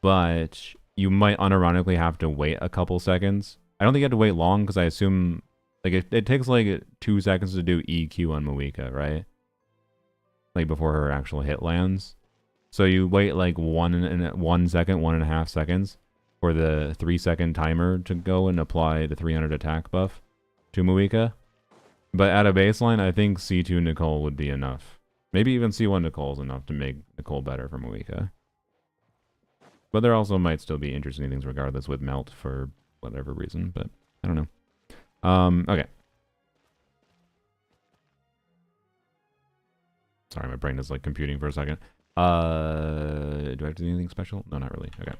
but you might unironically have to wait a couple seconds. I don't think you have to wait long because I assume like it takes like 2 seconds to do EQ on Moika, right? Like before her actual hit lands. So you wait like 1 second, 1.5 seconds for the 3-second timer to go and apply the 300 attack buff to Moika. But at a baseline, I think C2 Nicole would be enough. Maybe even C1 Nicole is enough to make Nicole better for Moika. But there also might still be interesting things regardless with Melt for whatever reason, but I don't know. Okay. Sorry, my brain is like computing for a second. Do I have to do anything special? No, not really. Okay.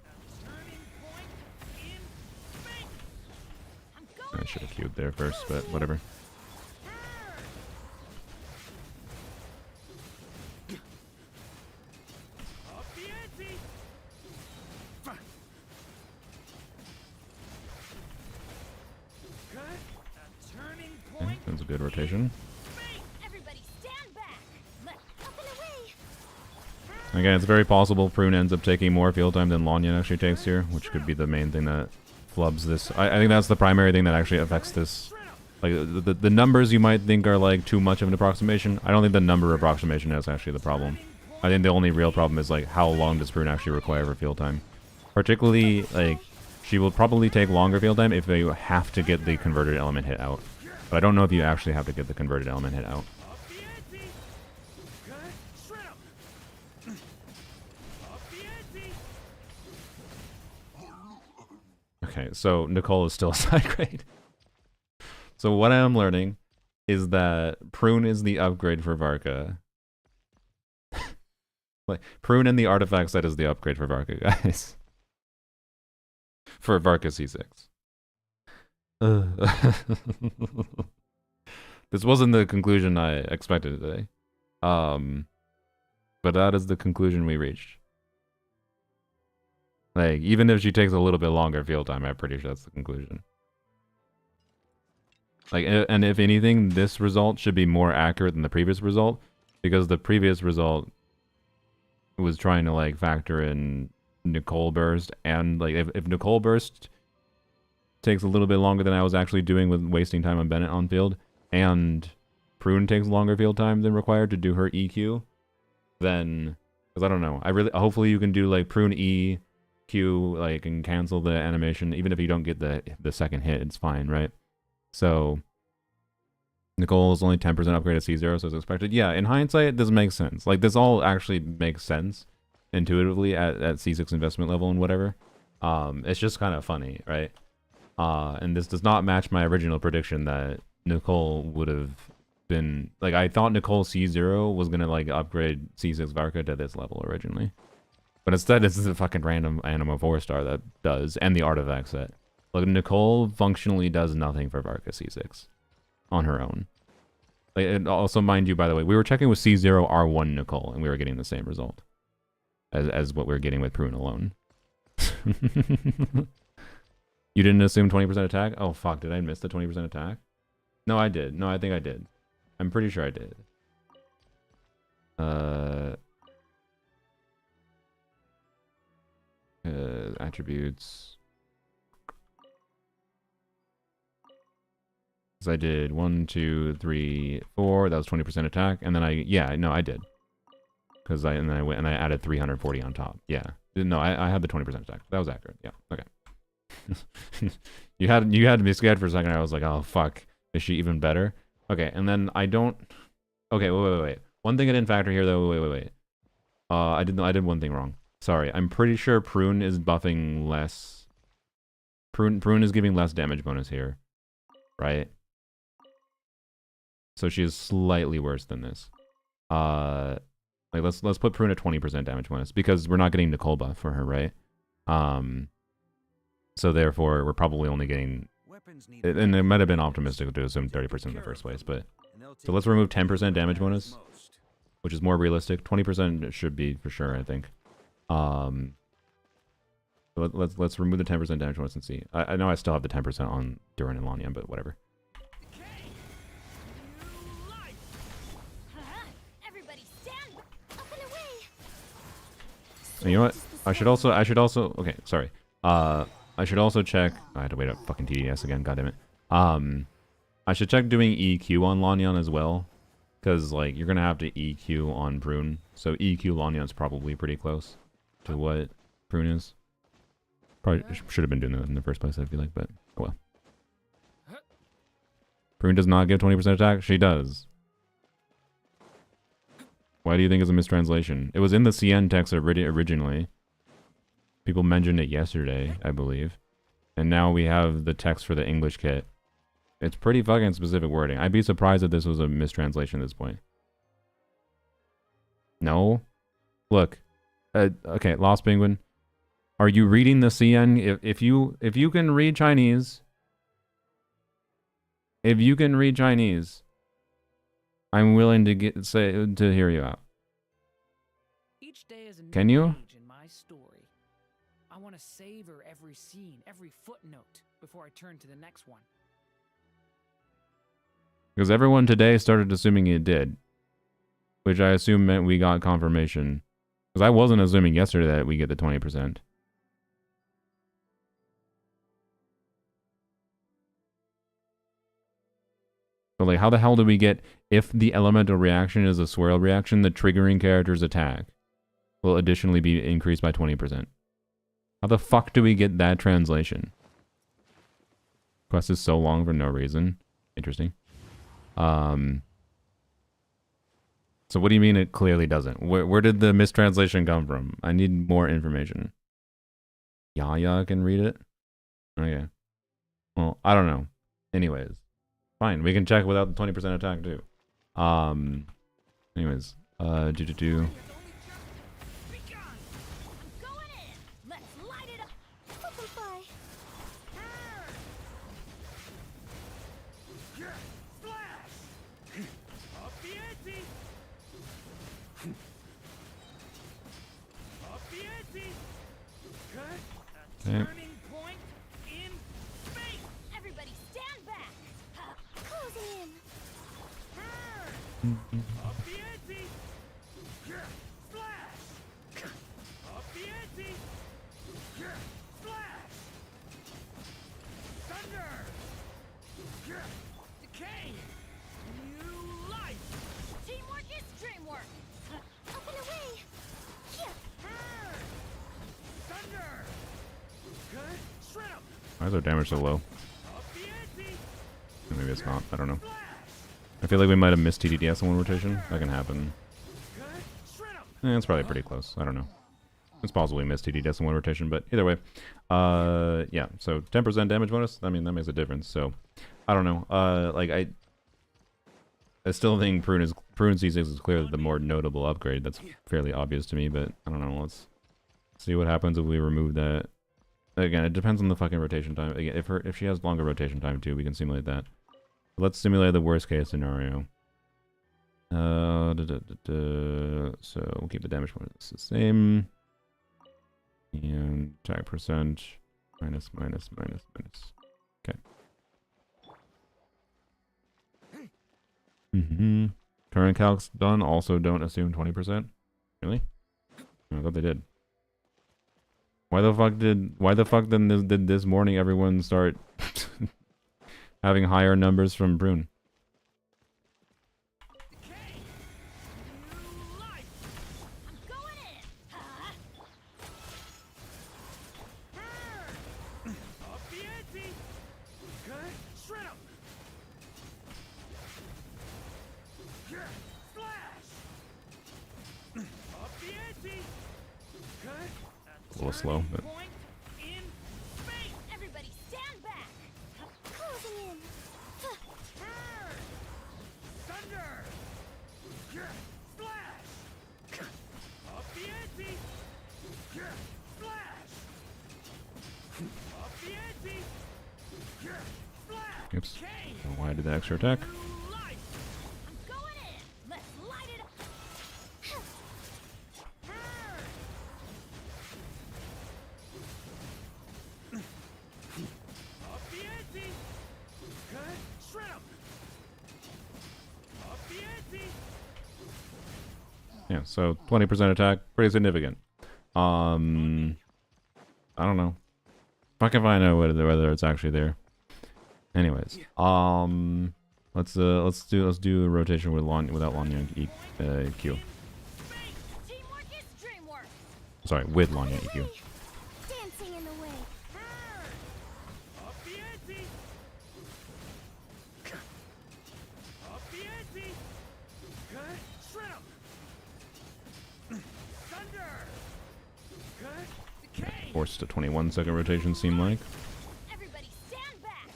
I should have queued there first, but whatever. Okay, that's a good rotation. Again, it's very possible Prune ends up taking more field time than Lanyan actually takes here, which could be the main thing that flubs this. I think that's the primary thing that actually affects this. Like, the numbers you might think are like too much of an approximation. I don't think the number approximation is actually the problem. I think the only real problem is like how long does Prune actually require for field time. Particularly, like, she will probably take longer field time if you have to get the converted element hit out. But I don't know if you actually have to get the converted element hit out. Okay, so Nicole is still a side grade. So what I am learning is that Prune is the upgrade for Varka. Like, Prune and the artifact set is the upgrade for Varka, guys. For Varka C6. This wasn't the conclusion I expected today. But that is the conclusion we reached. Like, even if she takes a little bit longer field time, I'm pretty sure that's the conclusion. Like, and if anything, this result should be more accurate than the previous result, because the previous result was trying to like factor in Nicole burst, and like if Nicole burst takes a little bit longer than I was actually doing with wasting time on Bennett on field, and Prune takes longer field time than required to do her EQ, then, because I don't know, hopefully you can do like Prune EQ, like, and cancel the animation, even if you don't get the second hit, it's fine, right? So Nicole is only 10% upgrade at C0, so as expected. Yeah, in hindsight, this makes sense. Like, this all actually makes sense intuitively at C6 investment level and whatever. It's just kind of funny, right? And this does not match my original prediction that Nicole would have been... Like, I thought Nicole C0 was going to, like, upgrade C6 Varka to this level originally. But instead, it's a fucking random Anima 4-star that does, and the artifact set. Like, Nicole functionally does nothing for Varka C6 on her own. Like, and also, mind you, by the way, we were checking with C0 R1 Nicole, and we were getting the same result as what we were getting with Prune alone. You didn't assume 20% attack? Oh, fuck, did I miss the 20% attack? No, I did. No, I think I did. I'm pretty sure I did. Attributes. Because I did 1, 2, 3, 4. That was 20% attack, and then I did. Because I added 340 on top. Yeah. No, I had the 20% attack. That was accurate. Yeah. Okay. you had to be scared for a second. I was like, oh fuck, is she even better? Okay, and then I don't. Okay, wait. One thing I didn't factor here though. Wait. I did one thing wrong. Sorry. I'm pretty sure Prune is buffing less. Prune is giving less damage bonus here, right? So she is slightly worse than this. Like let's put Prune at 20% damage bonus because we're not getting Nicole buff for her, right? So therefore, we're probably only getting, and it might have been optimistic to assume 30% in the first place, but so let's remove 10% damage bonus, which is more realistic. 20% should be for sure, I think. So let's remove the 10% damage bonus and see. I know I still have the 10% on Duran and Lanya, but whatever. And you know what? I should also. Okay, sorry. I should also check. I had to wait up fucking TDS again. God damn it. I should check doing EQ on Lanyan as well, because like you're gonna have to EQ on Prune. So EQ Lanyan's probably pretty close to what Prune is. Probably should have been doing that in the first place. I feel like, but oh well. Prune does not give 20% attack. She does. Why do you think it's a mistranslation? It was in the CN text originally. People mentioned it yesterday, I believe. And now we have the text for the English kit. It's pretty fucking specific wording. I'd be surprised if this was a mistranslation at this point. No? Look. Okay, Lost Penguin. Are you reading the CN? If you can read Chinese... If you can read Chinese... I'm willing to hear you out. Each day is a new Can you? page in my story. I want to savor every scene, every footnote before I turn to the next one. Because everyone today started assuming it did, which I assume meant we got confirmation. Because I wasn't assuming yesterday that we get the 20%. So like, how the hell do we get, if the elemental reaction is a swirl reaction, the triggering character's attack will additionally be increased by 20%? How the fuck do we get that translation? Quest is so long for no reason. Interesting. So what do you mean it clearly doesn't? Where did the mistranslation come from? I need more information. Yaya can read it? Okay. Well, I don't know. Anyways. Fine, we can check without the 20% attack too. Anyways, do. Okay. Decay! New life! Teamwork is dreamwork. Up and away. Yeah. Burn! Thunder! Good. Shred 'em! Why is our damage so low? Up the ante! Maybe it's not. I don't know. Flash! I feel like we might have missed TDDS in one rotation. That can happen. Good. Shred 'em! It's probably pretty close. I don't know. It's possible we missed TDDS in one rotation, but either way. Yeah, so 10% damage bonus, I mean, that makes a difference. So, I don't know. Like, I still think Prune C6 is clearly the more notable upgrade. That's fairly obvious to me, but I don't know. Let's see what happens if we remove that. Again, it depends on the fucking rotation time. Again, if she has longer rotation time too, we can simulate that. Let's simulate the worst case scenario. So we'll keep the damage bonus the same. And attack percent minus. Okay. Current calcs done. Also, don't assume 20%. Really? I thought they did. Why the fuck did this morning everyone start having higher numbers from Brune? Decay! New life! I'm going in. Huh? Burn! Up the ante! Good. Shred 'em! Flash! Up the ante! Good. A little slow, but Point in space! Everybody stand back. Closing in. Huh. Burn! Thunder! Flash! Up the ante! Flash! Up the ante! Flash! oops. Okay. Why did the extra attack? New life! I'm going in. Let's light it up. Burn! Up the ante! Good. Shred 'em! Up the ante! Yeah, so 20% attack, pretty significant. I don't know. Fuck if I know whether it's actually there. Anyways, let's do a rotation with without Lanya EQ. Teamwork is dreamwork. Sorry, with Lanya EQ. Dancing in the wind. Burn! Up the ante! Up the ante! Good. Shred 'em! Thunder! Good. Decay! Forced a 21-second rotation seem like. Everybody stand back.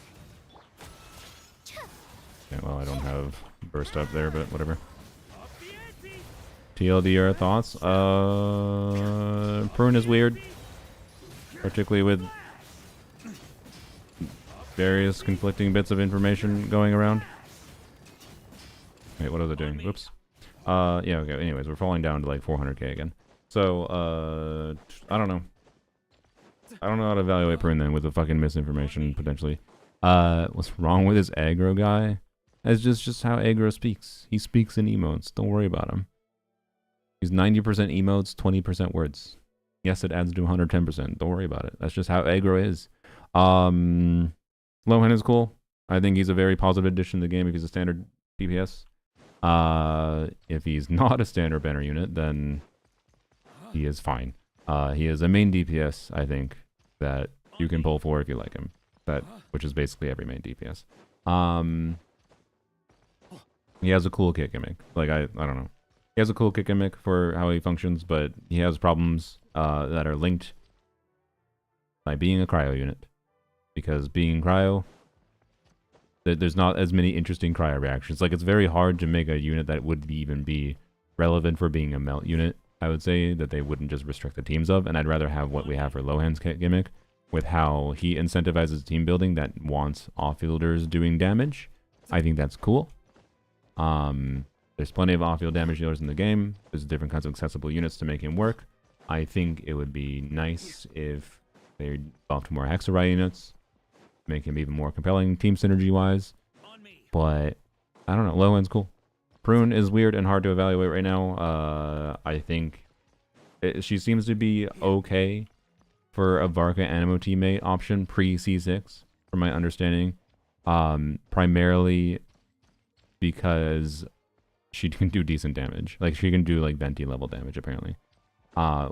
Yeah, well, I don't have burst up there, but whatever. Up the ante! TLDR thoughts? Prune is weird, particularly with various conflicting bits of information going around. Wait, what was I doing? Whoops. Yeah, okay. Anyways, we're falling down to like 400k again. So, I don't know. I don't know how to evaluate Prune then with the fucking misinformation, potentially. What's wrong with this aggro guy? It's just how aggro speaks. He speaks in emotes. Don't worry about him. He's 90% emotes, 20% words. Yes, it adds to 110%. Don't worry about it. That's just how aggro is. Lohen is cool. I think he's a very positive addition to the game if he's a standard DPS. If he's not a standard banner unit, then he is fine. He is a main DPS, I think, that you can pull for if you like him. Which is basically every main DPS. He has a cool kick gimmick. Like, I don't know. He has a cool kick gimmick for how he functions, but he has problems that are linked by being a cryo unit. Because being cryo, there's not as many interesting cryo reactions. Like, it's very hard to make a unit that would even be relevant for being a melt unit. I would say that they wouldn't just restrict the teams of, and I'd rather have what we have for Lohen's gimmick, with how he incentivizes team building that wants off-fielders doing damage. I think that's cool. There's plenty of off-field damage dealers in the game. There's different kinds of accessible units to make him work. I think it would be nice if they buffed more Hexarai units, make him even more compelling team synergy-wise. But, I don't know, Lohen's cool. Prune is weird and hard to evaluate right now. I think she seems to be okay for a Varka Animo teammate option pre-C6, from my understanding. Primarily because she can do decent damage. Like, she can do, like, Venti level damage, apparently.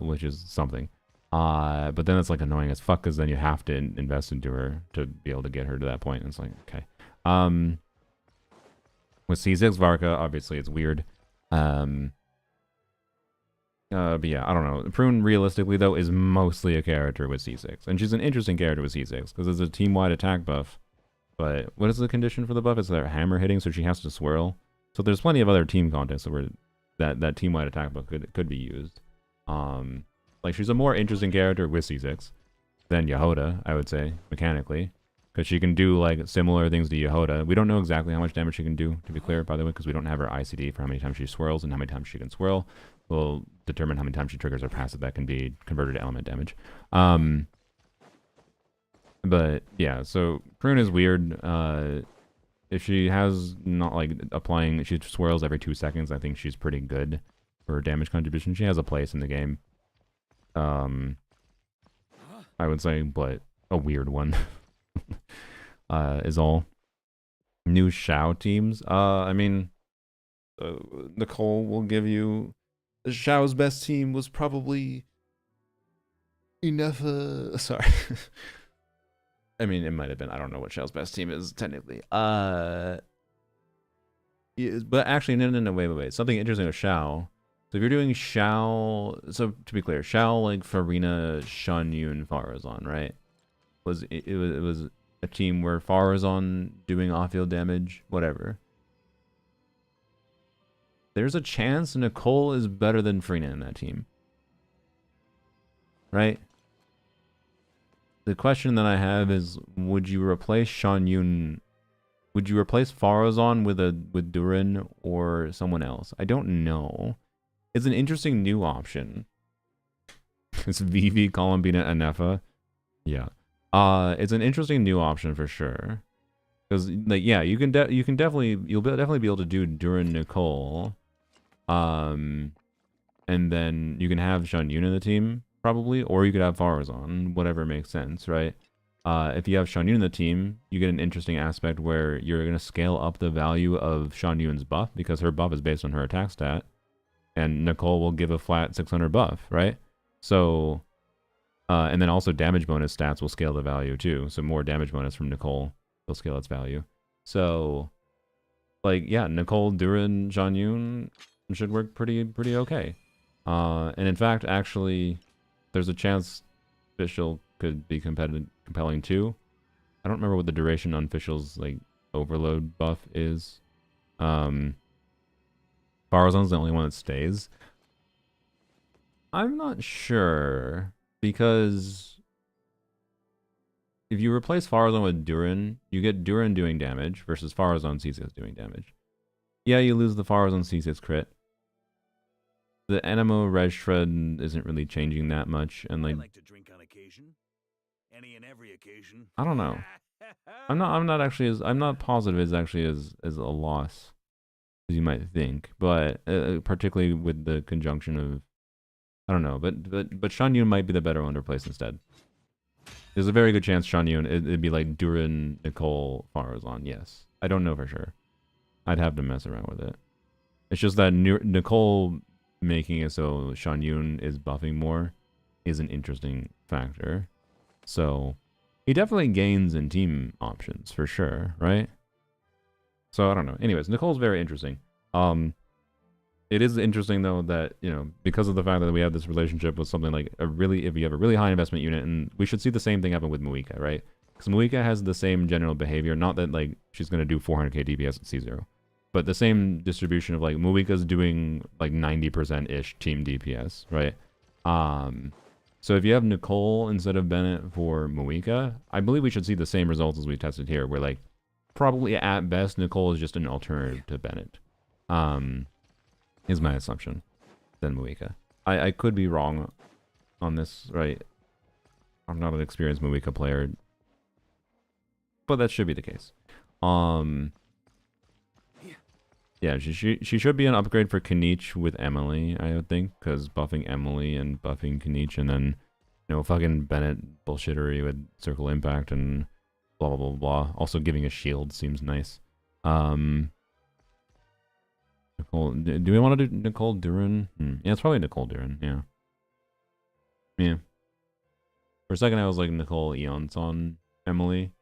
Which is something. But then it's, like, annoying as fuck, because then you have to invest into her to be able to get her to that point. And it's like, okay. With C6 Varka, obviously, it's weird. But yeah, I don't know. Prune, realistically, though, is mostly a character with C6. And she's an interesting character with C6, because it's a team-wide attack buff. But what is the condition for the buff? It's their hammer hitting, so she has to swirl. So there's plenty of other team contests where that team-wide attack buff could be used. Like, she's a more interesting character with C6 than Yehoda, I would say, mechanically. Because she can do, like, similar things to Yehoda. We don't know exactly how much damage she can do, to be clear, by the way, because we don't have her ICD for how many times she swirls and how many times she can swirl. We'll determine how many times she triggers her passive that can be converted to element damage. But, yeah, so Prune is weird. If she has not, like, applying... She swirls every 2 seconds, I think she's pretty good for her damage contribution. She has a place in the game. I would say, but a weird one. Is all. New Shao teams. I mean, Nicole will give you... Shao's best team was probably... enough... sorry. I mean, it might have been. I don't know what Shao's best team is, technically. Yeah, but actually, no, wait. Something interesting with Shao. So if you're doing Shao... So, to be clear, Shao, like, Farina, Shan Yun, Farazan, right? It was a team where Farazan doing off-field damage, whatever. There's a chance Nicole is better than Farina in that team. Right? The question that I have is, would you replace Shan Yun? Would you replace Farazan with Durin or someone else? I don't know. It's an interesting new option. It's Vivi, Columbina, and Nefa. Yeah. It's an interesting new option for sure. Because, like, yeah, you'll definitely be able to do Durin Nicole. And then you can have Shan Yun in the team, probably, or you could have Farazan, whatever makes sense, right? If you have Shan Yun in the team, you get an interesting aspect where you're going to scale up the value of Shan Yun's buff, because her buff is based on her attack stat, and Nicole will give a flat 600 buff, right? So, and then also damage bonus stats will scale the value too, so more damage bonus from Nicole will scale its value. So, like, yeah, Nicole, Durin, Shan Yun should work pretty okay. And in fact, actually, there's a chance Fischl could be compelling too. I don't remember what the duration on Fischl's, like, overload buff is. Farazan's the only one that stays. I'm not sure, because if you replace Farazan with Durin, you get Durin doing damage versus Farazan C6 doing damage. Yeah, you lose the Farazan C6 crit. The Anemo Res Shred isn't really changing that much, and like to drink on occasion. Any and every occasion. I don't know. I'm not positive it's actually as a loss as you might think, but particularly with the conjunction of, I don't know, but Shan Yun might be the better one to replace instead. There's a very good chance Shan Yun it'd be like Durin, Nicole, Farazan. Yes, I don't know for sure. I'd have to mess around with it. It's just that Nicole making it so Shan Yun is buffing more is an interesting factor. So he definitely gains in team options for sure, right? So I don't know. Anyways, Nicole's very interesting. It is interesting though that, you know, because of the fact that we have this relationship with something like if you have a really high investment unit, and we should see the same thing happen with Muika, right? Because Muika has the same general behavior, not that like she's gonna do 400k DPS at C0. But the same distribution of like Muika's doing like 90%-ish team DPS, right? So if you have Nicole instead of Bennett for Muika, I believe we should see the same results as we tested here, where like probably at best Nicole is just an alternative to Bennett. Is my assumption than Muika. I could be wrong on this, right? I'm not an experienced Muika player, but that should be the case. Yeah, she should be an upgrade for Kanich with Emily, I would think, because buffing Emily and buffing Kanich, and then, you know, fucking Bennett bullshittery with Circle Impact and blah blah blah blah. Also, giving a shield seems nice. Nicole, do we want to do Nicole Duran? Yeah, it's probably Nicole Duran. Yeah. Yeah. For a second, I was like Nicole Eons on Emily.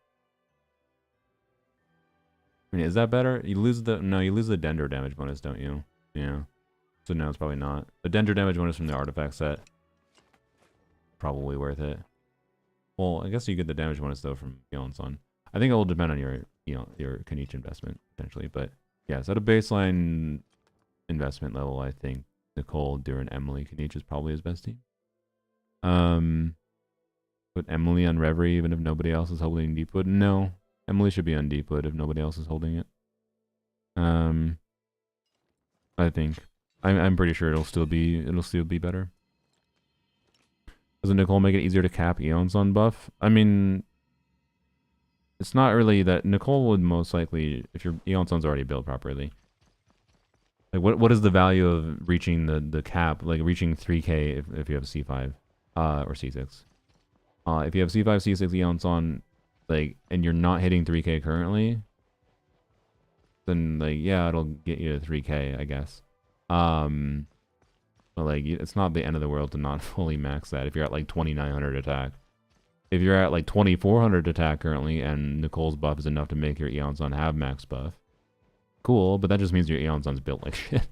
I mean, is that better? You lose the Dender damage bonus, don't you? Yeah. So no, it's probably not. The Dender damage bonus from the artifact set. Probably worth it. Well, I guess you get the damage bonus though from Eonson. I think it will depend on your your Kanichi investment potentially, but yeah, so at a baseline investment level, I think Nicole, Duran, Emily, Kanichi is probably his best team. Put Emily on Reverie even if nobody else is holding Deepwood. No, Emily should be on Deepwood if nobody else is holding it. I think I'm pretty sure it'll still be better. Doesn't Nicole make it easier to cap Eon's on buff? I mean, it's not really that. Nicole would most likely, if your Eon Sun's already built properly. Like, what is the value of reaching the cap, like reaching 3k if you have C5 or C6? If you have C5, C6 Eon Sun, like, and you're not hitting 3k currently, then like yeah, it'll get you to 3k, I guess. But like, it's not the end of the world to not fully max that if you're at like 2900 attack. If you're at like 2400 attack currently and Nicole's buff is enough to make your Eon Sun have max buff, cool, but that just means your Eon Sun's built like shit.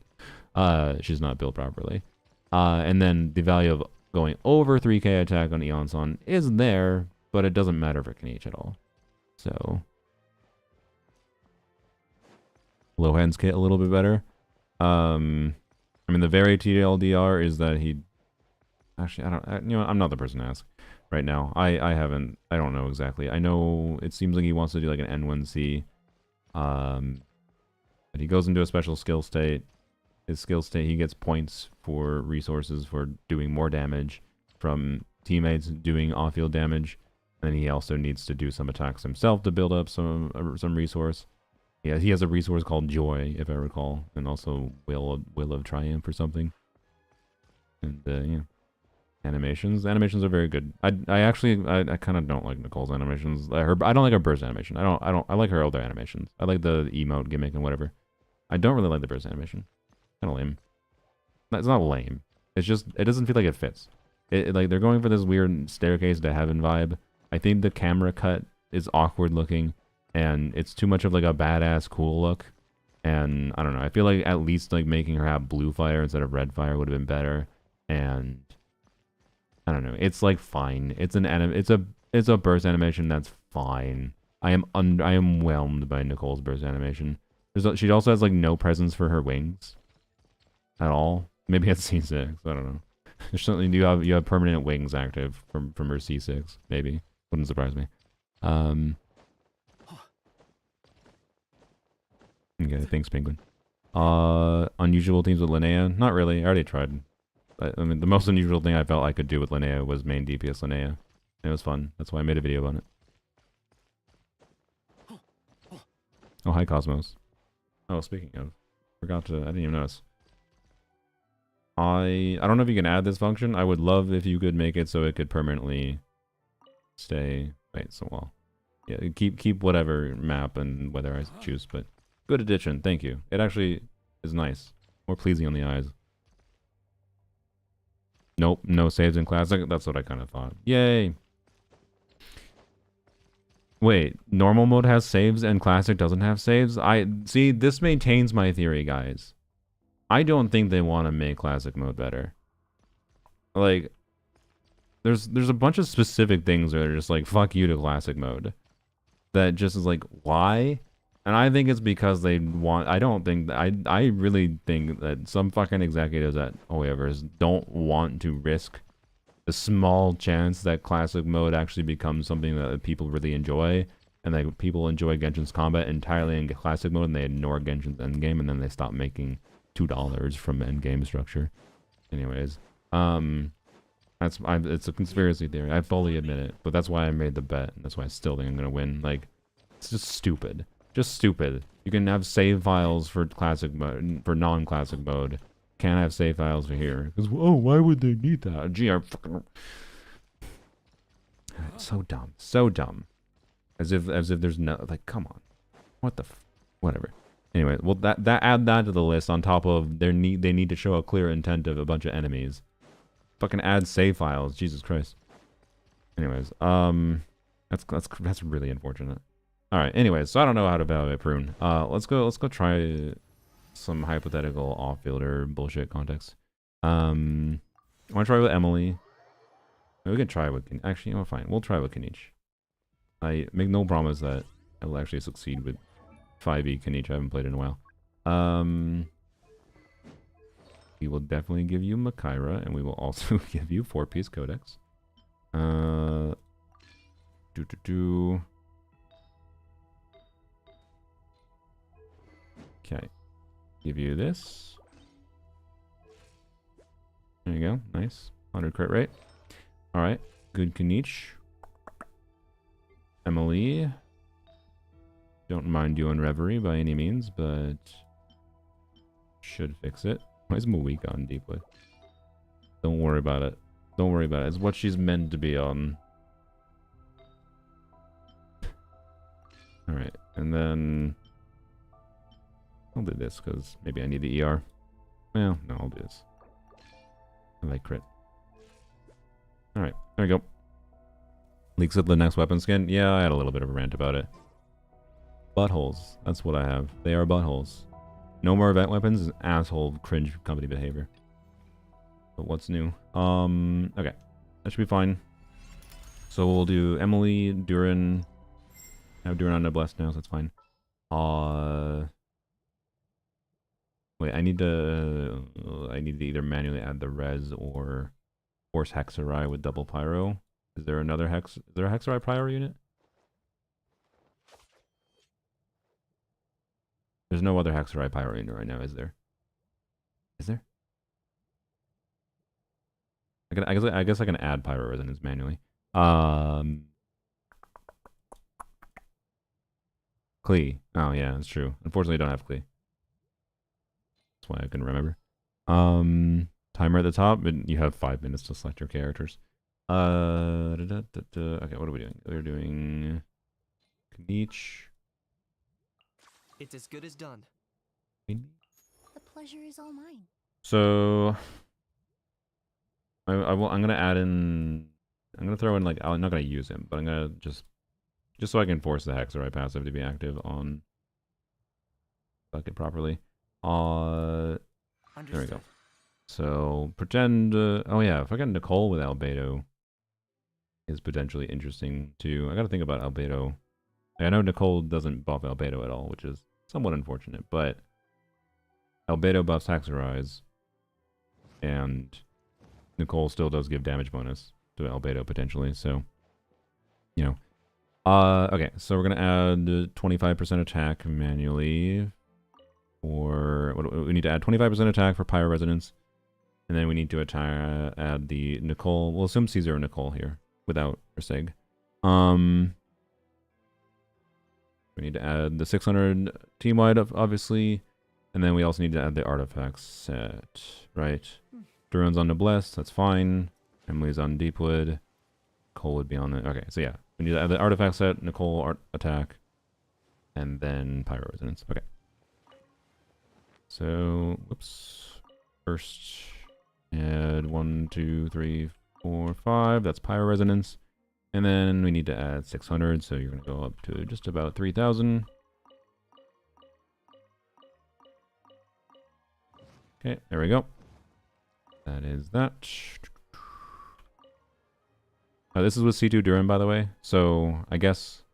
She's not built properly. And then the value of going over 3k attack on Eon Sun is there, but it doesn't matter for Kanichi at all. So Lohen's kit a little bit better. I mean, the very TLDR is that he... Actually, I'm not the person to ask right now. I don't know exactly. I know it seems like he wants to do like an N1C. But he goes into a special skill state. His skill state, he gets points for resources for doing more damage from teammates doing off-field damage. And then he also needs to do some attacks himself to build up some resource. Yeah, he has a resource called Joy, if I recall, and also Will of Triumph or something. And yeah, animations are very good. I kind of don't like Nicole's animations. I don't like her burst animation. I like her other animations. I like the emote gimmick and whatever. I don't really like the burst animation. Kind of lame. It's not lame. It's just it doesn't feel like it fits. Like they're going for this weird staircase to heaven vibe. I think the camera cut is awkward looking. And it's too much of like a badass cool look. And I don't know. I feel like at least like making her have blue fire instead of red fire would have been better. And I don't know. It's like fine. It's a burst animation that's fine. I am whelmed by Nicole's burst animation. She also has like no presence for her wings at all. Maybe at C6. I don't know. Certainly you have permanent wings active from her C6. Maybe. Wouldn't surprise me. Okay, thanks, Penguin. Unusual teams with Linnea? Not really. I already tried. I mean, the most unusual thing I felt I could do with Linnea was main DPS Linnea. And it was fun. That's why I made a video on it. Oh, hi, Cosmos. Oh, speaking of, I didn't even notice. I don't know if you can add this function. I would love if you could make it so it could permanently stay. Wait, so well. Yeah, keep whatever map and whether I choose, but good addition, thank you. It actually is nice. More pleasing on the eyes. Nope, no saves in Classic. That's what I kind of thought. Yay! Wait, normal mode has saves and Classic doesn't have saves? See, this maintains my theory, guys. I don't think they want to make Classic mode better. Like, there's a bunch of specific things that are just like, fuck you to Classic mode. That just is like, why? And I think it's because they want... I really think that some fucking executives at Hoyoverse don't want to risk the small chance that Classic mode actually becomes something that people really enjoy. And like people enjoy Genshin's combat entirely in Classic mode and they ignore Genshin's endgame and then they stop making $2 from endgame structure. Anyways. It's a conspiracy theory. I fully admit it. But that's why I made the bet. And that's why I still think I'm going to win. Like, it's just stupid. Just stupid. You can have save files for classic mode, for non-classic mode. Can't have save files for here. Because, oh, why would they need that? Gee, I fucking... So dumb. So dumb. As if there's no, like, come on. What the whatever. Anyway, well add that to the list on top of they need to show a clear intent of a bunch of enemies. Fucking add save files, Jesus Christ. Anyways, that's really unfortunate. All right. Anyways, so I don't know how to evaluate Prune. Let's go try some hypothetical off-fielder bullshit context. I want to try with Emily. We can try with actually, oh fine, we'll try with Kanichi. I make no promise that I will actually succeed with 5e Kanichi. I haven't played in a while. We will definitely give you Makaira, and we will also give you 4-piece Codex. Okay. Give you this. There you go. Nice. 100 crit rate. Alright. Good Kanichi. Emily. Don't mind you on Reverie by any means, but should fix it. Why is Moika on Deepwood? Don't worry about it. Don't worry about it. It's what she's meant to be on. Alright. And then I'll do this because maybe I need the ER. Well, no, I'll do this. I like crit. Alright, there we go. Leaks of the next weapon skin. Yeah, I had a little bit of a rant about it. Buttholes. That's what I have. They are buttholes. No more event weapons is asshole cringe company behavior. But what's new? Okay. That should be fine. So we'll do Emily, Duran. I have Duran on Noblesse now, so that's fine. Wait, I need to either manually add the res or force Hexarai with double pyro. Is there another is there a Hexarai pyro unit? There's no other Hexarai pyro unit right now, is there? Is there? I guess I can add pyro resonance manually. Klee. Oh yeah, that's true. Unfortunately, I don't have Klee. That's why I can remember. Timer at the top, but you have 5 minutes to select your characters. Okay, what are we doing? We're doing Kanichi. It's as good as done. The pleasure is all mine. So I'm gonna add in. I'm gonna throw in like I'm not gonna use him, but I'm gonna just so I can force the Hexarai passive to be active on bucket properly. There we go. So pretend. Oh yeah, fucking Nicole with Albedo is potentially interesting too. I gotta think about Albedo. I know Nicole doesn't buff Albedo at all, which is somewhat unfortunate, but Albedo buffs Hexarais, and Nicole still does give damage bonus to Albedo potentially, so, you know. Okay, so we're gonna add 25% attack manually, or we need to add 25% attack for Pyro Resonance, and then we need to add the Nicole, we'll assume Caesar and Nicole here, without Resig. We need to add the 600 team-wide, obviously. And then we also need to add the artifact set, right? Duran's on Noblesse, that's fine. Emily's on Deepwood. Cole would be on the... Okay, so yeah. We need to add the artifact set, Nicole attack, and then Pyro Resonance. Okay. So, whoops. First, add 1, 2, 3, 4, 5. That's Pyro Resonance. And then we need to add 600, so you're going to go up to just about 3,000. Okay, there we go. That is that. This is with C2 Duran, by the way. So, I guess...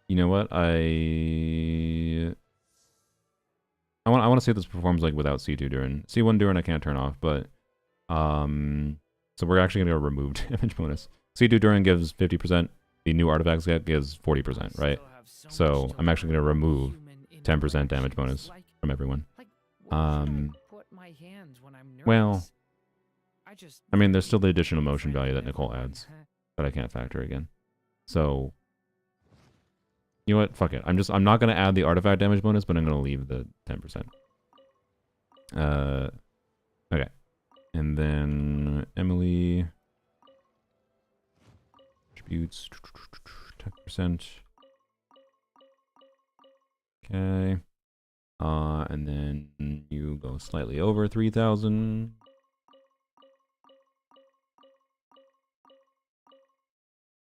You know what? I want to see if this performs like without C2 Duran. C1 Duran I can't turn off, but... So we're actually going to go remove damage bonus. C2 Duran gives 50%. The new artifacts get gives 40%, right? So I'm actually going to remove 10% damage bonus from everyone. Well, I mean, there's still the additional motion value that Nicole adds that I can't factor again. So, you know what? Fuck it. I'm not going to add the artifact damage bonus, but I'm going to leave the 10%. Okay. And then Emily should attributes. 10%. Okay. And then you go slightly over 3,000.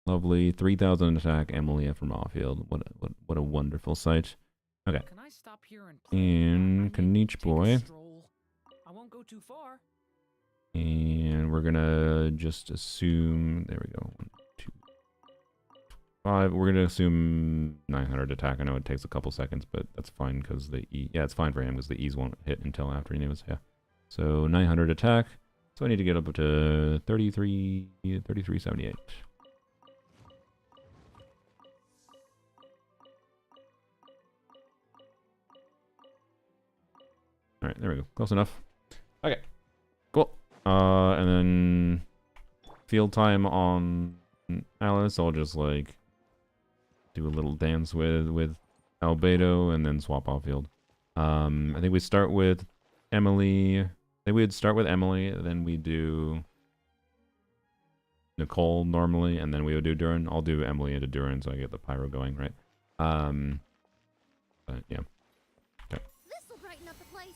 Lovely. 3,000 attack, Emily from off-field. What a wonderful sight. Okay. Can I stop here and play? And Kanich take a boy. stroll. I won't go too far. And we're gonna just assume, there we go, 1, 2, 5. We're gonna assume 900 attack. I know it takes a couple seconds, but that's fine because the E, yeah, it's fine for him because the E's won't hit until after he knows, yeah. So 900 attack. So I need to get up to 3378. All right, there we go. Close enough. Okay, cool. And then field time on Alice. I'll just like do a little dance with Albedo and then swap off field. I think we start with Emily. I think we'd start with Emily, then we do Nicole normally, and then we would do Duran. I'll do Emily into Duran so I get the pyro going, right? But yeah. This'll brighten up the place.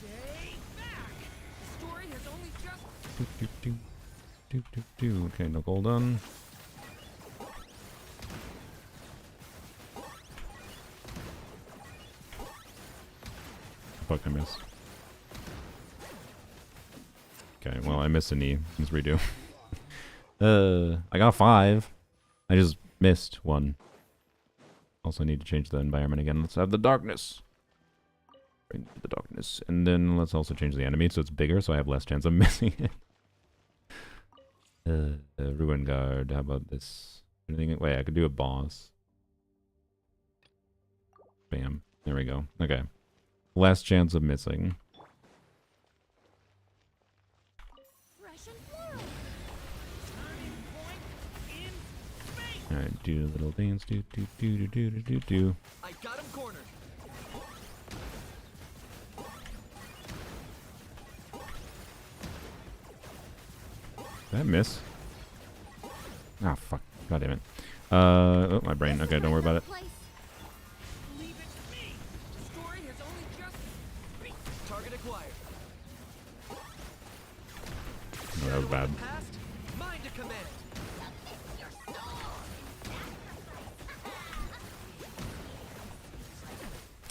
Stay back. The story has only just. Okay, Nicole done. Fuck, I missed. Okay, well, I missed a knee. Let's redo. I got 5. I just missed 1. Also need to change the environment again. Let's have the darkness. Bring the darkness. And then let's also change the enemy so it's bigger so I have less chance of missing it. Ruin Guard. How about this? Anything? Wait, I could do a boss. Bam. There we go. Okay. Less chance of missing. Fresh and floral. Turning point in space. Alright, do a little dance. Do. I got him cornered. Did I miss? Ah, fuck. God damn it. Oh, my brain. Okay, don't worry about it. Leave it to me. The story has only just. Target acquired. Oh, that was bad. Passed. Mine to command.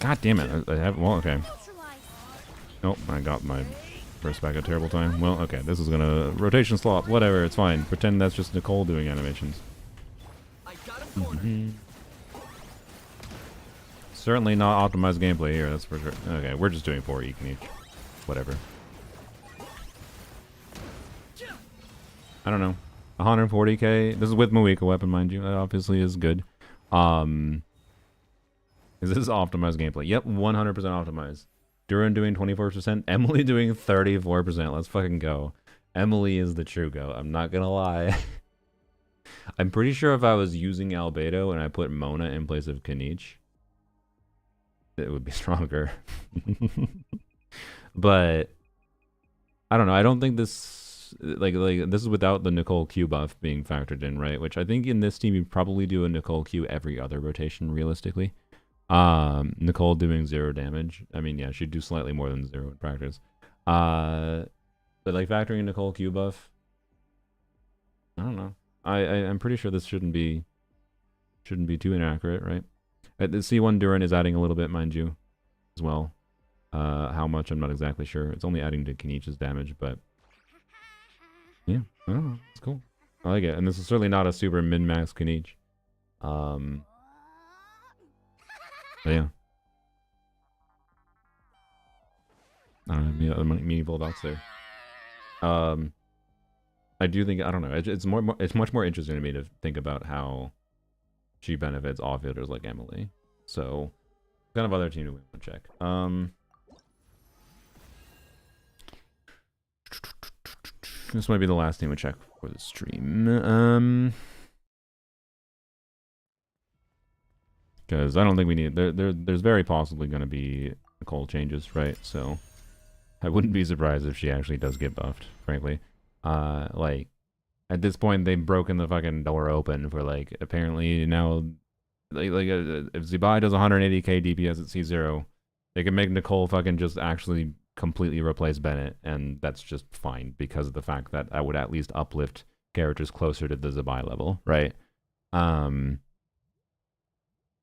God damn it. I have. Well, okay. Neutralize. Nope, I got my first back at a terrible time. Well, okay. This is gonna. Rotation slot. Whatever. It's fine. Pretend that's just Nicole doing animations. I got him cornered. Certainly not optimized gameplay here, that's for sure. Okay, we're just doing 4 each. Whatever. I don't know. 140k. This is with Moika weapon, mind you. That obviously is good. Is this optimized gameplay? Yep, 100% optimized. Duran doing 24%. Emily doing 34%. Let's fucking go. Emily is the true go. I'm not gonna lie. I'm pretty sure if I was using Albedo and I put Mona in place of Kanich, it would be stronger. But I don't know. I don't think this like this is without the Nicole Q buff being factored in, right? Which I think in this team you probably do a Nicole Q every other rotation realistically. Nicole doing 0 damage. I mean, yeah, she'd do slightly more than 0 in practice. But like factoring in Nicole Q buff, I don't know. I'm pretty sure this shouldn't be too inaccurate, right? The C1 Duran is adding a little bit, mind you, as well. How much, I'm not exactly sure. It's only adding to Kenich's damage, but yeah, I don't know. It's cool. I like it. And this is certainly not a super min-max Kenich. But yeah. Meaningful dots there. I do think, I don't know, it's much more interesting to me to think about how she benefits off-fielders like Emily. So, what kind of other team do we want to check? This might be the last team we check for the stream. Because I don't think we need, there's very possibly going to be Nicole changes, right? So, I wouldn't be surprised if she actually does get buffed, frankly. Like, At this point, they've broken the fucking door open for like apparently now, if Zibai does 180k DPS at C0, they can make Nicole fucking just actually completely replace Bennett, and that's just fine because of the fact that I would at least uplift characters closer to the Zibai level, right? And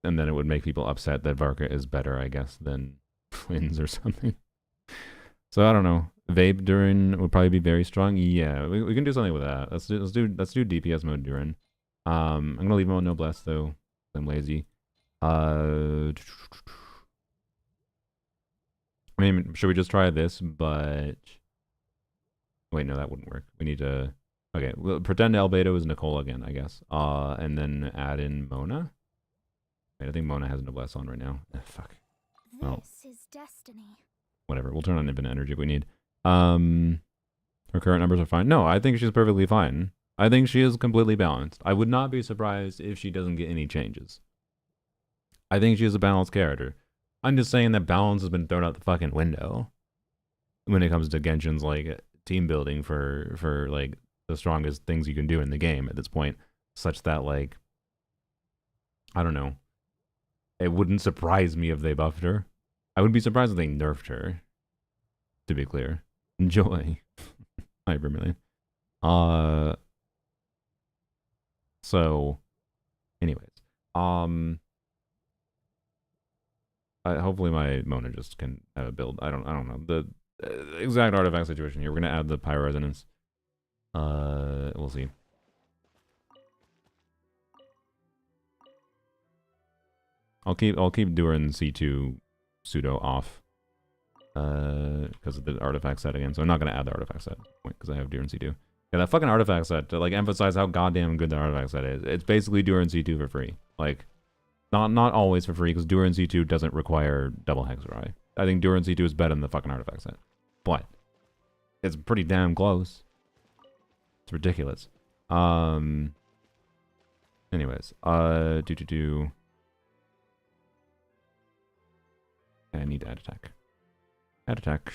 then it would make people upset that Varka is better, I guess, than Twins or something. So I don't know. Vape Durin would probably be very strong. Yeah, we can do something with that. Let's do DPS mode Durin. I'm gonna leave him on Noblesse though. I'm lazy. I mean, should we just try this? But wait, no, that wouldn't work. We need to. Okay, we'll pretend Albedo is Nicole again, I guess. And then add in Mona. Wait, I think Mona has Noblesse on right now. Fuck. Well, This is destiny. whatever. We'll turn on Infinite Energy if we need. Her current numbers are fine. No, I think she's perfectly fine. I think she is completely balanced. I would not be surprised if she doesn't get any changes. I think she is a balanced character. I'm just saying that balance has been thrown out the fucking window when it comes to Genshin's like team building for like the strongest things you can do in the game at this point, such that like I don't know. It wouldn't surprise me if they buffed her. I would be surprised if they nerfed her. To be clear. Enjoy. Hi, Vermilion. So, anyways. Hopefully my Mona just can have a build. I don't know. The exact artifact situation here. We're going to add the Pyro Resonance. We'll see. I'll keep Durin C2 pseudo off. Because of the artifact set again. So I'm not going to add the artifact set because I have Durin C2. Yeah, that fucking artifact set, to like emphasize how goddamn good the artifact set is. It's basically Durin C2 for free. Like, not always for free, because Durin C2 doesn't require double Hexarai. I think Durin C2 is better than the fucking artifact set. But it's pretty damn close. It's ridiculous. Anyways, I need to add attack. Add attack.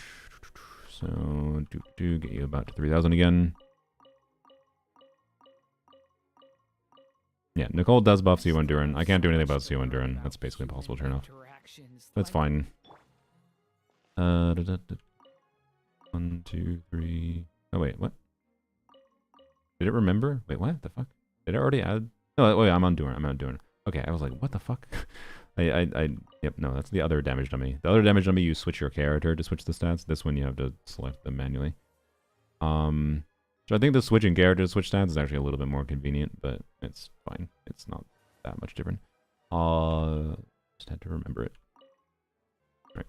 So get you about to 3,000 again. Yeah, Nicole does buff C1 Durin. I can't do anything about C1 Durin. That's basically impossible to turn off. That's fine. 1, 2, 3. Oh wait, what? Did it remember? Wait, what the fuck? Did it already add? No, wait, I'm on Durin. Okay, I was like, what the fuck? Yep, no, that's the other damage dummy. The other damage dummy, you switch your character to switch the stats. This one, you have to select them manually. So I think the switching character to switch stats is actually a little bit more convenient, but it's fine. It's not that much different. Just had to remember it. Right.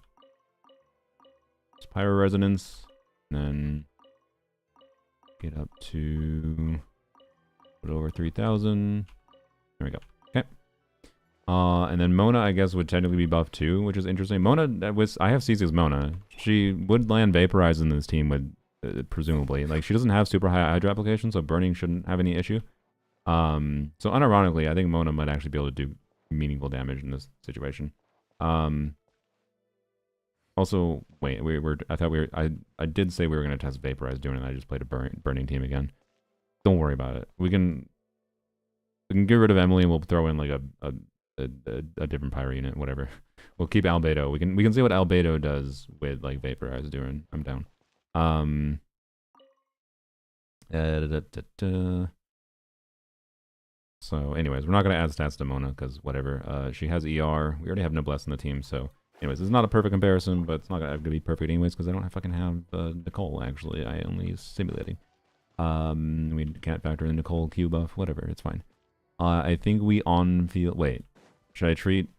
It's Pyro Resonance, and then get up to put over 3,000. There we go. Okay. And then Mona, I guess, would technically be buffed too, which is interesting. Mona, I have CC's Mona. She would land Vaporize in this team with, presumably. Like, she doesn't have super high Hydra application, so burning shouldn't have any issue. So unironically, I think Mona might actually be able to do meaningful damage in this situation. Also, wait, I did say we were going to test Vaporize doing it, and I just played a burning team again. Don't worry about it. We can get rid of Emily, and we'll throw in like a different pyro unit, whatever. We'll keep Albedo. We can see what Albedo does with like Vaporize doing. I'm down. So anyways, we're not going to add stats to Mona because whatever. She has ER. We already have Noblesse in the team, so anyways, it's not a perfect comparison, but it's not going to be perfect anyways because I don't fucking have Nicole, actually. I only use simulating. We can't factor in Nicole Q buff, whatever, it's fine. I think we on field. Wait, should I treat?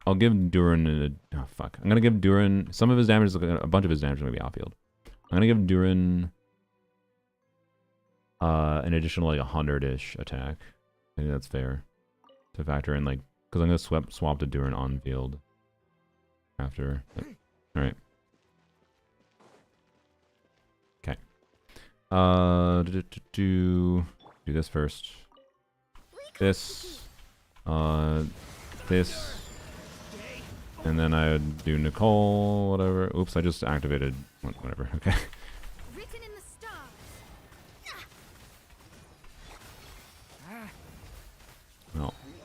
I'll give Durin oh fuck. I'm gonna give Durin some of his damage. A bunch of his damage is gonna be off field. I'm gonna give Durin an additional like 100-ish attack. I think that's fair to factor in, like, because I'm gonna swap to Durin on field after. All right. Okay. Do this first. This. This. And then I would do Nicole, whatever. Oops, I just activated. Whatever, okay. Written in the stars.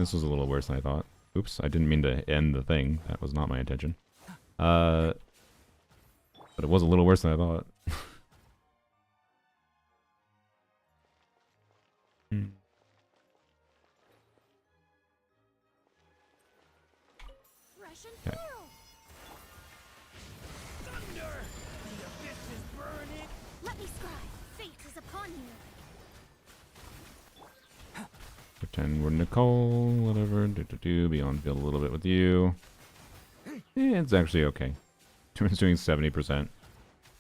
This was a little worse than I thought. Oops, I didn't mean to end the thing. That was not my intention. But it was a little worse than I thought. Russian Okay. feel. Thunder! The abyss is burning! Let me scribe. Fate is upon you. Pretend we're Nicole, whatever. Be on field a little bit with you. It's actually okay. Durin's doing 70%.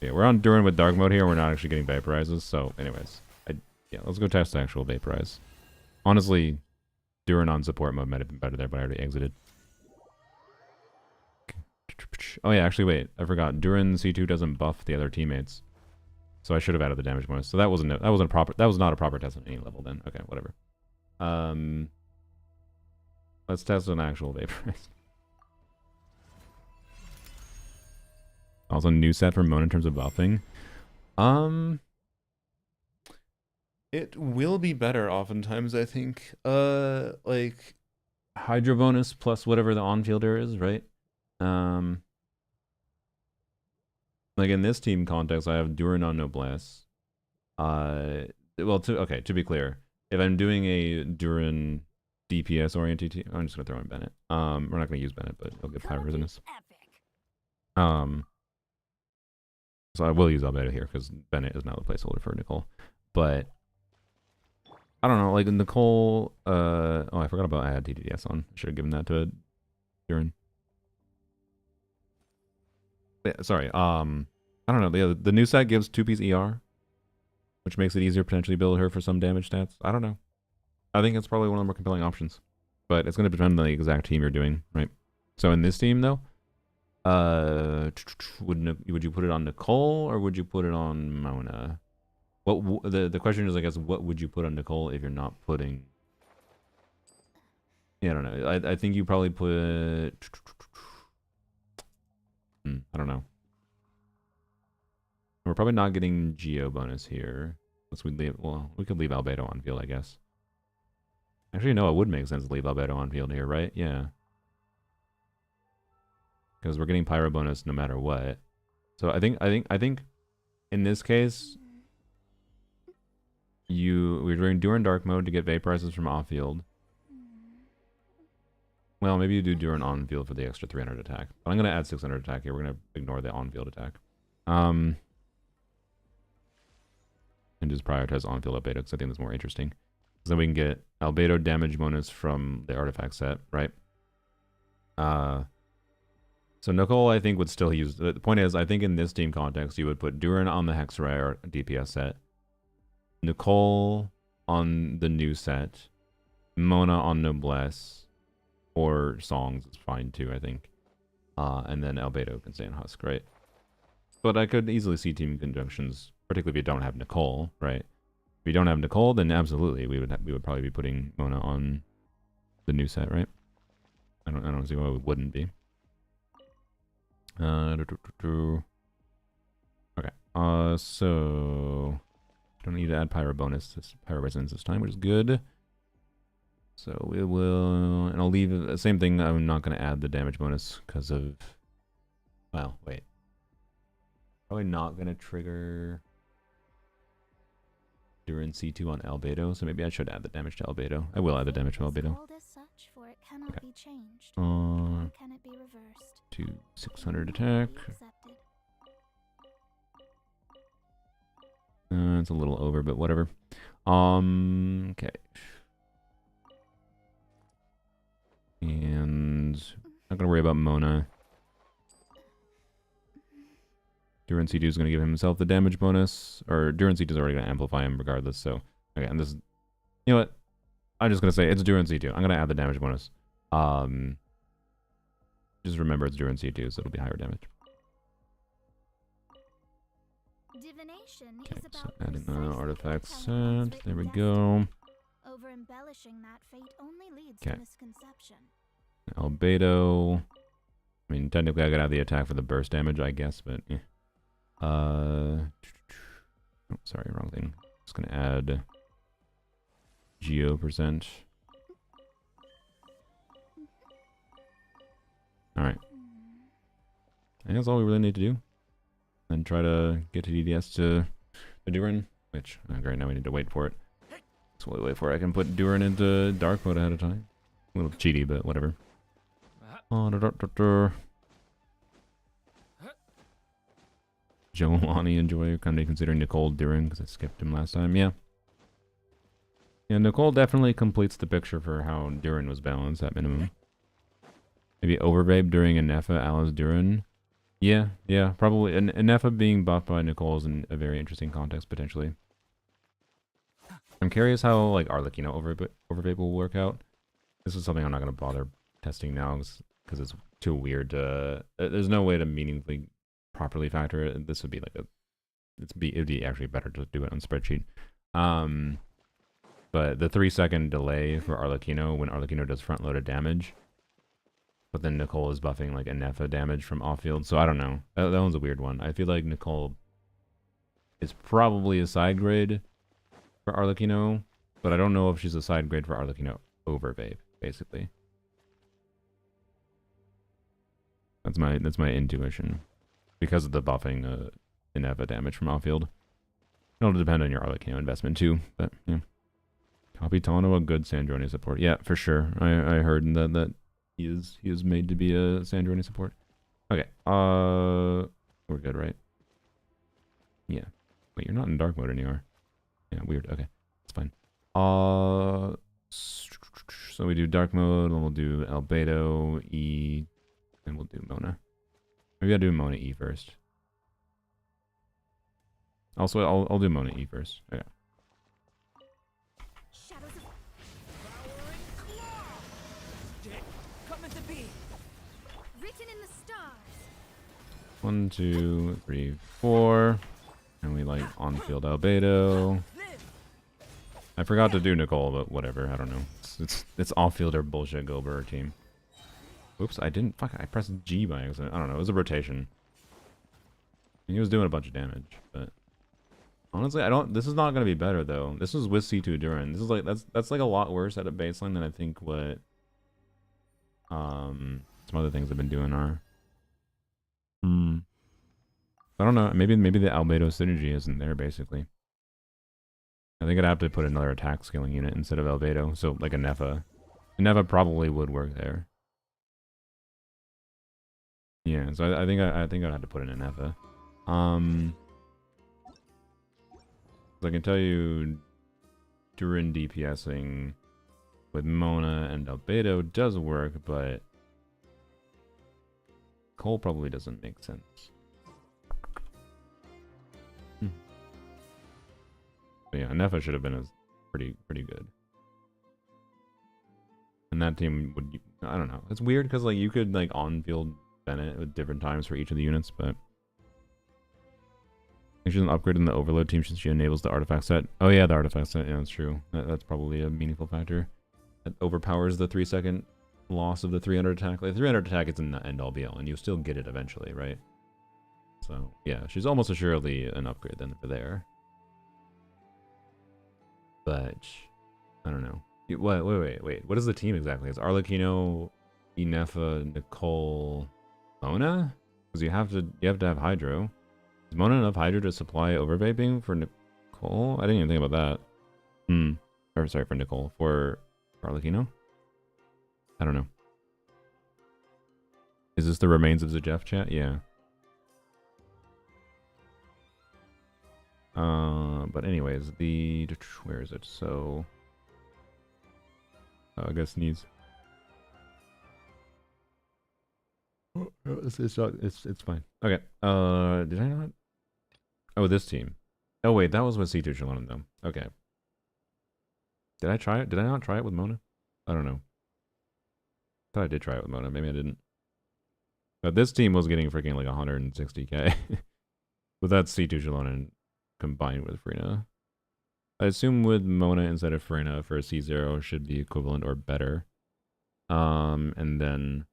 Yeah, we're on Durin with dark mode here. We're not actually getting vaporizes. So, anyways, yeah, let's go test the actual vaporize. Honestly, Durin on support mode might have been better there, but I already exited. Oh yeah, actually wait, I forgot. Durin C2 doesn't buff the other teammates, so I should have added the damage bonus. So that was not a proper test at any level then. Okay, whatever. Let's test an actual vaporize. Also, new set for Mona in terms of buffing. It will be better oftentimes, I think. Like Hydro bonus plus whatever the on-fielder is, right? Like in this team context, I have Durin on Noblesse. Well, to be clear, if I'm doing a Durin DPS oriented team, I'm just gonna throw in Bennett. We're not gonna use Bennett, but he'll get Pyro Resonance. Epic. So I will use Albedo here because Bennett is now the placeholder for Nicole. But I don't know, like Nicole. Oh, I forgot about I had TDDS on. Should have given that to Durin. Yeah, sorry. I don't know. The new set gives 2-piece ER, which makes it easier to potentially build her for some damage stats. I don't know. I think it's probably one of the more compelling options, but it's going to depend on the exact team you're doing, right? So in this team, though, would you put it on Nicole or would you put it on Mona? What the question is, I guess, what would you put on Nicole if you're not putting? Yeah, I don't know. I think you probably put. I don't know. We're probably not getting Geo bonus here. Unless we leave. Well, we could leave Albedo on field, I guess. Actually, no, it would make sense to leave Albedo on field here, right? Yeah. Because we're getting Pyro bonus no matter what. So I think in this case, we're doing dark mode to get vaporizes from off field. Well, maybe you do Durin on field for the extra 300 attack. But I'm gonna add 600 attack here. We're gonna ignore the on field attack. And just prioritize on field Albedo because I think that's more interesting. So then we can get Albedo damage bonus from the artifact set, right? So Nicole, I think, would still use... The point is, I think in this team context, you would put Durin on the Hexarray DPS set, Nicole on the new set, Mona on Noblesse, or Songs is fine too, I think. And then Albedo can stay in Husk, right? But I could easily see team conjunctions, particularly if you don't have Nicole, right? If you don't have Nicole, then absolutely we would probably be putting Mona on the new set, right? I don't see why we wouldn't be. Okay. So don't need to add Pyro bonus, Pyro Resonance this time, which is good. So we will, and I'll leave the same thing. I'm not going to add the damage bonus because of, well, wait. Probably not going to trigger Durin C2 on Albedo, so maybe I should add the damage to Albedo. I will add the damage to Albedo. Such, for it cannot be changed. Can it be reversed? To 600 attack. It's a little over, but whatever. Okay. And not gonna worry about Mona. Durin C2 is gonna give himself the damage bonus, or Durin C2 is already gonna amplify him regardless. So okay, and this is, you know what? I'm just gonna say it's Durin C2. I'm gonna add the damage bonus. Just remember it's Durin C2, so it'll be higher damage. Divination Okay, is so about adding the precisely artifact foretelling one's set. There we written go. destiny. Over-embellishing that fate only leads Okay. to misconception. Albedo. I mean, technically I gotta have the attack for the burst damage, I guess, but yeah. Oh, sorry, wrong thing. Just gonna add Geo %. Alright. I think that's all we really need to do. And try to get to DDS to Durin, which, great, now we need to wait for it. So we'll wait for it. I can put Durin into dark mode ahead of time. A little cheaty, but whatever. Joe and Lonnie enjoy kind of considering Nicole Durin because I skipped him last time. Yeah. Yeah, Nicole definitely completes the picture for how Durin was balanced at minimum. Maybe Overvape during Anefa, Alice Durin. Yeah, probably. And Anefa being buffed by Nicole is in a very interesting context, potentially. I'm curious how, like, Arlecchino Overvape will work out. This is something I'm not going to bother testing now, because it's too weird to... there's no way to meaningfully, properly factor it. This would be like a... It'd be actually better to do it on spreadsheet. But the 3-second delay for Arlecchino, when Arlecchino does front-loaded damage... But then Nicole is buffing like Anefa damage from off-field, so I don't know. That one's a weird one. I feel like Nicole is probably a side grade for Arlecchino, but I don't know if she's a side grade for Arlecchino over Vape, basically. That's my intuition. Because of the buffing Anefa damage from off-field. It'll depend on your Arlecchino investment too, but yeah. Capitano, a good Sandrone support. Yeah, for sure. I heard that he is made to be a Sandrone support. Okay, we're good, right? Yeah. Wait, you're not in dark mode anymore. Yeah, weird. Okay, it's fine. So we do dark mode, and we'll do Albedo, E, and we'll do Mona. Maybe I'll do Mona E first. Also, I'll do Mona E first. Okay. Written in the stars. 1, 2, 3, 4. And we like on-field Albedo. I forgot to do Nicole, but whatever. I don't know. It's off-fielder bullshit Gober team. Oops, I didn't. Fuck, I pressed G by accident. I don't know. It was a rotation. He was doing a bunch of damage, but honestly, I don't. This is not gonna be better though. This was with C2 Durin. This is like that's like a lot worse at a baseline than I think what some other things I've been doing are. I don't know. Maybe the Albedo synergy isn't there basically. I think I'd have to put another attack scaling unit instead of Albedo. So like a Nefa. Nefa probably would work there. Yeah, so I think I'd have to put in a Nefa. I can tell you Durin DPSing with Mona and Albedo does work, but Cole probably doesn't make sense. But yeah, Nefa should have been pretty good. And that team would, I don't know. It's weird because like you could like on-field Bennett at different times for each of the units, but I think she's an upgrade in the Overload team since she enables the artifact set. Oh yeah, the artifact set. Yeah, that's true. That's probably a meaningful factor. That overpowers the 3-second loss of the 300 attack. Like 300 attack is an end-all be-all, and you still get it eventually, right? So yeah, she's almost assuredly an upgrade then for there. But I don't know. Wait. What is the team exactly? It's Arlecchino, Inefa, Nicole, Mona? Because you have to have Hydro. Is Mona enough Hydro to supply overvaping for Nicole? I didn't even think about that. Or sorry, for Nicole. For Arlecchino? I don't know. Is this the remains of the Jeff chat? Yeah. But anyways, where is it? So I guess sneeze. It's fine. Okay. Did I not? Oh, this team. Oh wait, that was with C2 Shalom though. Okay. Did I try it? Did I not try it with Mona? I don't know. I thought I did try it with Mona. Maybe I didn't. But this team was getting freaking like 160k. But that's C2 Shalom combined with Frina. I assume with Mona instead of Frina for a C0 should be equivalent or better. And then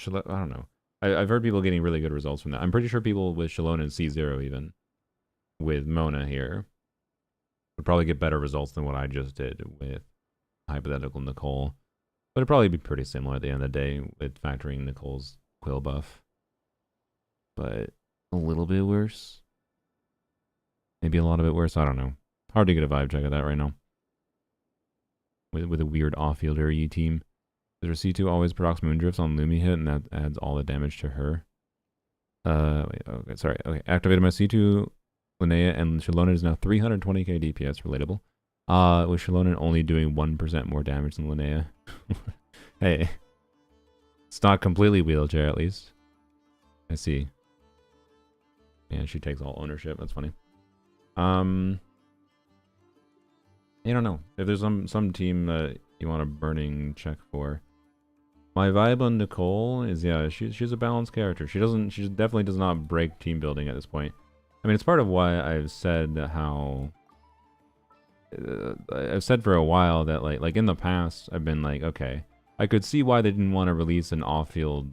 I don't know. I've heard people getting really good results from that. I'm pretty sure people with Shalom and C0 even with Mona here would probably get better results than what I just did with hypothetical Nicole. But it'd probably be pretty similar at the end of the day with factoring Nicole's quill buff. But a little bit worse. Maybe a lot of it worse. I don't know. Hard to get a vibe check of that right now. With a weird off-fielder E team. Does her C2 always procs Moondrifts on Lumi hit, and that adds all the damage to her? Wait, okay, sorry. Okay, activated my C2, Linnea, and Shalona is now 320k DPS relatable. With Shalona only doing 1% more damage than Linnea. Hey. It's not completely wheelchair, at least. I see. Yeah, she takes all ownership. That's funny. I don't know. If there's some team that you want a burning check for. My vibe on Nicole is, yeah, she's a balanced character. She definitely does not break team building at this point. I mean, it's part of why I've said how I've said for a while that like in the past I've been like, okay, I could see why they didn't want to release an off-field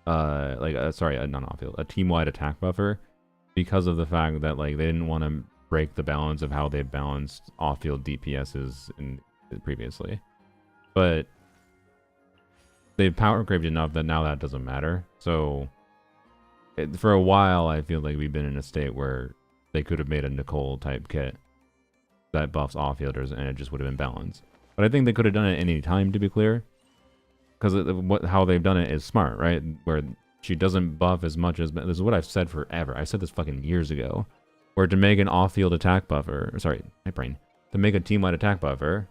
sorry, not off-field, a team-wide attack buffer, because of the fact that like they didn't want to break the balance of how they balanced off-field DPSs previously. But they've power creeped enough that now that doesn't matter. So for a while I feel like we've been in a state where they could have made a Nicole type kit that buffs off-fielders and it just would have been balanced. But I think they could have done it any time, to be clear, because how they've done it is smart, right? Where she doesn't buff as much as... This is what I've said forever. I said this fucking years ago. Where to make an off-field attack buffer... Sorry, my brain. To make a team-wide attack buffer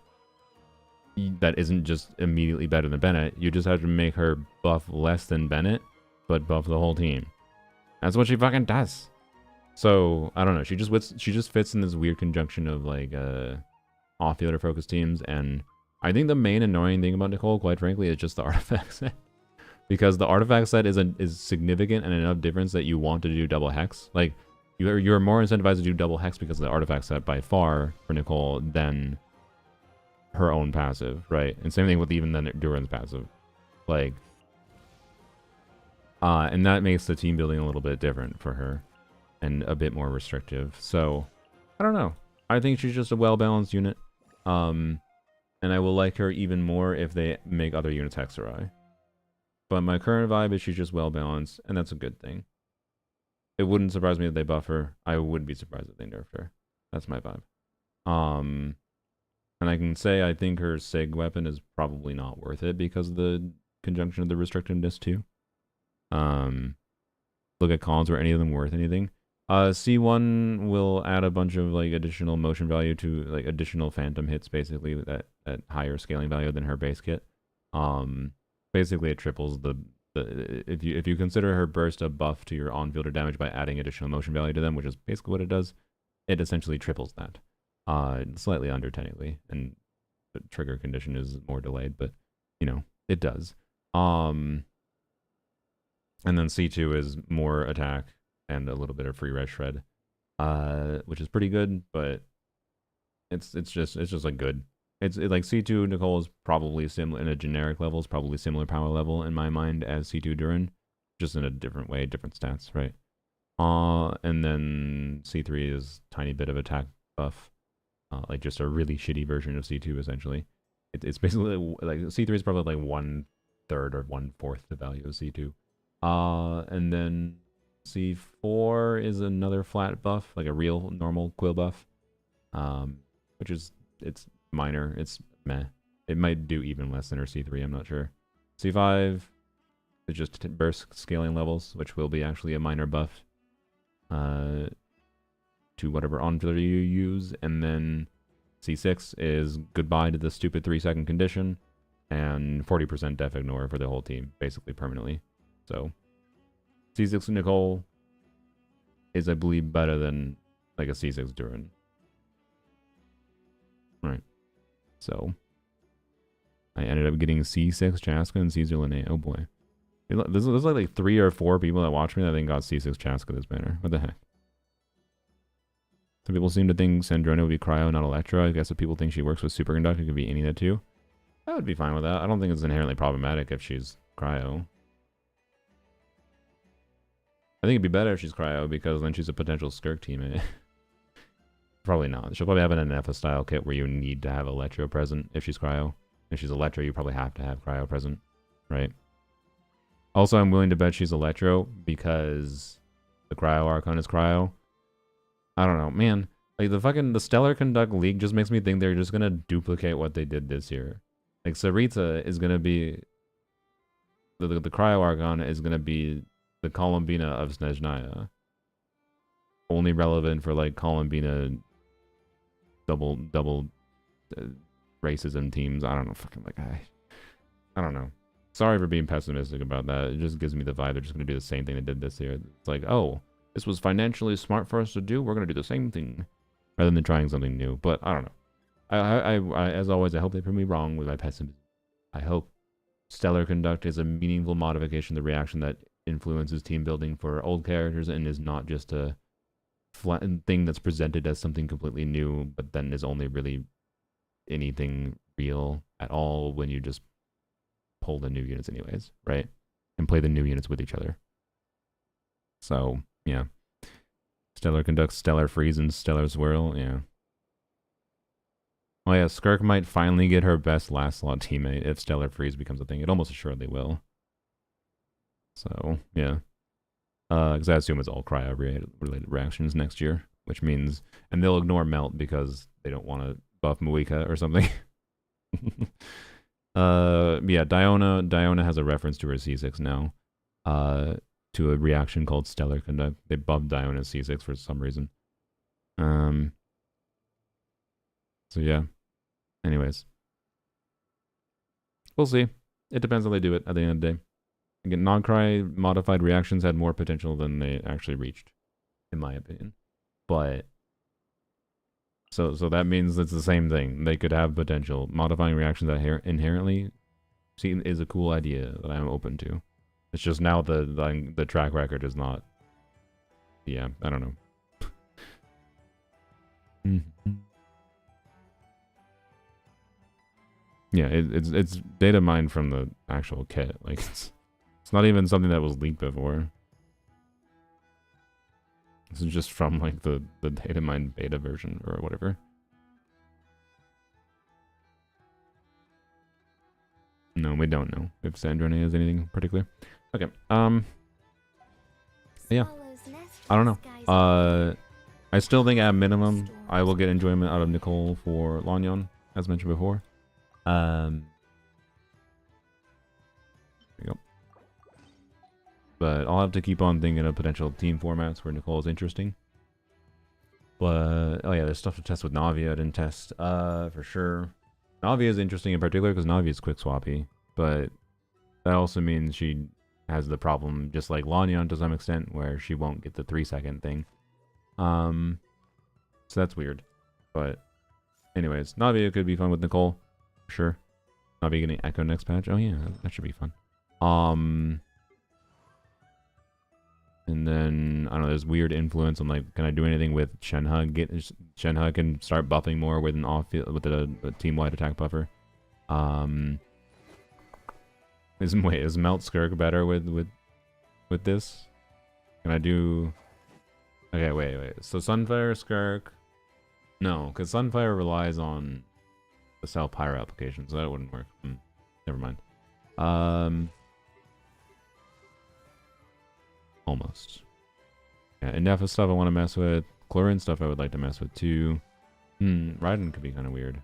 that isn't just immediately better than Bennett, you just have to make her buff less than Bennett, but buff the whole team. That's what she fucking does. So, I don't know. She just fits in this weird conjunction of, like, off-fielder focused teams, and I think the main annoying thing about Nicole, quite frankly, is just the artifact set. Because the artifact set is significant and enough difference that you want to do double hex. Like, you're more incentivized to do double hex because of the artifact set by far for Nicole than her own passive, right? And same thing with even the Duran's passive. Like, and that makes the team building a little bit different for her and a bit more restrictive. So, I don't know. I think she's just a well-balanced unit. And I will like her even more if they make other units Hexerai. But my current vibe is she's just well-balanced, and that's a good thing. It wouldn't surprise me if they buff her. I would be surprised if they nerfed her. That's my vibe. And I can say I think her SIG weapon is probably not worth it because of the conjunction of the restrictiveness too. Look at cons where any of them worth anything. C1 will add a bunch of like additional motion value to like additional phantom hits basically at higher scaling value than her base kit. Basically it triples the if you consider her burst a buff to your on-fielder damage by adding additional motion value to them, which is basically what it does, it essentially triples that. Slightly under technically, and the trigger condition is more delayed, but you know, it does. And then C2 is more attack and a little bit of free res shred, which is pretty good, but it's just like good. It's like C2 Nicole is probably similar in a generic level, is probably similar power level in my mind as C2 Duran, just in a different way, different stats, right? And then C3 is tiny bit of attack buff, like just a really shitty version of C2 essentially. It's basically like C3 is probably like 1/3 or 1/4 the value of C2. And then C4 is another flat buff, like a real normal quill buff, which is, it's minor, it's meh. It might do even less than her C3, I'm not sure. C5 is just burst scaling levels, which will be actually a minor buff to whatever on-fielder you use. And then C6 is goodbye to the stupid 3-second condition and 40% def ignore for the whole team, basically permanently. So C6 Nicole is, I believe, better than like a C6 Duran. Right. So I ended up getting C6 Chaska and Caesar Linnea. Oh boy. There's like 3 or 4 people that watch me that I think got C6 Chaska this banner. What the heck? Some people seem to think Sandrona would be Cryo, not Electro. I guess if people think she works with Superconductor, it could be any of the two. I would be fine with that. I don't think it's inherently problematic if she's Cryo. I think it'd be better if she's Cryo, because then she's a potential Skirk teammate. Probably not. She'll probably have an NF style kit where you need to have Electro present if she's Cryo. If she's Electro, you probably have to have Cryo present, right? Also, I'm willing to bet she's Electro because the Cryo Archon is Cryo. I don't know, man. Like the Stellar Conduct League just makes me think they're just gonna duplicate what they did this year. Like Sarita is gonna be the Cryo Archon is gonna be the Columbina of Snezhnaya. Only relevant for like Columbina double racism teams. I don't know, fucking like I don't know. Sorry for being pessimistic about that. It just gives me the vibe they're just gonna do the same thing they did this year. It's like, oh, this was financially smart for us to do. We're gonna do the same thing, rather than trying something new. But I don't know. I as always, I hope they prove me wrong with my pessimism. I hope Stellar Conduct is a meaningful modification to the reaction that influences team building for old characters and is not just a flat thing that's presented as something completely new, but then is only really anything real at all when you just pull the new units anyways, right? And play the new units with each other. So, yeah. Stellar Conduct, Stellar Freeze, and Stellar Swirl, yeah. Oh yeah, Skirk might finally get her best last slot teammate if Stellar Freeze becomes a thing. It almost assuredly will. So, yeah. Because I assume it's all cryo-related reactions next year, which means... And they'll ignore Melt because they don't want to buff Muika or something. Yeah, Diona has a reference to her C6 now. To a reaction called Stellar Conduct. They buffed Diona's C6 for some reason. So yeah. Anyways. We'll see. It depends how they do it at the end of the day. Again, non-cry modified reactions had more potential than they actually reached, in my opinion. But so that means it's the same thing. They could have potential. Modifying reactions that inherently is a cool idea that I'm open to. It's just now the track record is not. Yeah, I don't know. Yeah, it's data mined from the actual kit. Like it's not even something that was leaked before. This is just from like the data mined beta version or whatever. No, we don't know if Sandrone has anything particular. Okay. Yeah. I don't know. I still think at minimum I will get enjoyment out of Nicole for Lanyon, as mentioned before. There you go. But I'll have to keep on thinking of potential team formats where Nicole is interesting. But oh yeah, there's stuff to test with Navi I didn't test for sure. Navi is interesting in particular because Navi is quick swappy, but that also means she has the problem just like Lanyon to some extent where she won't get the 3-second thing. So that's weird. But anyways, Navi could be fun with Nicole. Sure. Navi getting Echo next patch. Oh yeah, that should be fun. And then I don't know, there's weird influence on like, can I do anything with Shenhe? Shenhe can start buffing more with an off field with a team-wide attack buffer. Is Melt Skirk better with this? Can I do? Okay, wait. So Sunfire Skirk, no, because Sunfire relies on the Cell Pyro application, so that wouldn't work. Never mind. Almost. Yeah, Indefa stuff I want to mess with. Chlorine stuff I would like to mess with too. Raiden could be kind of weird.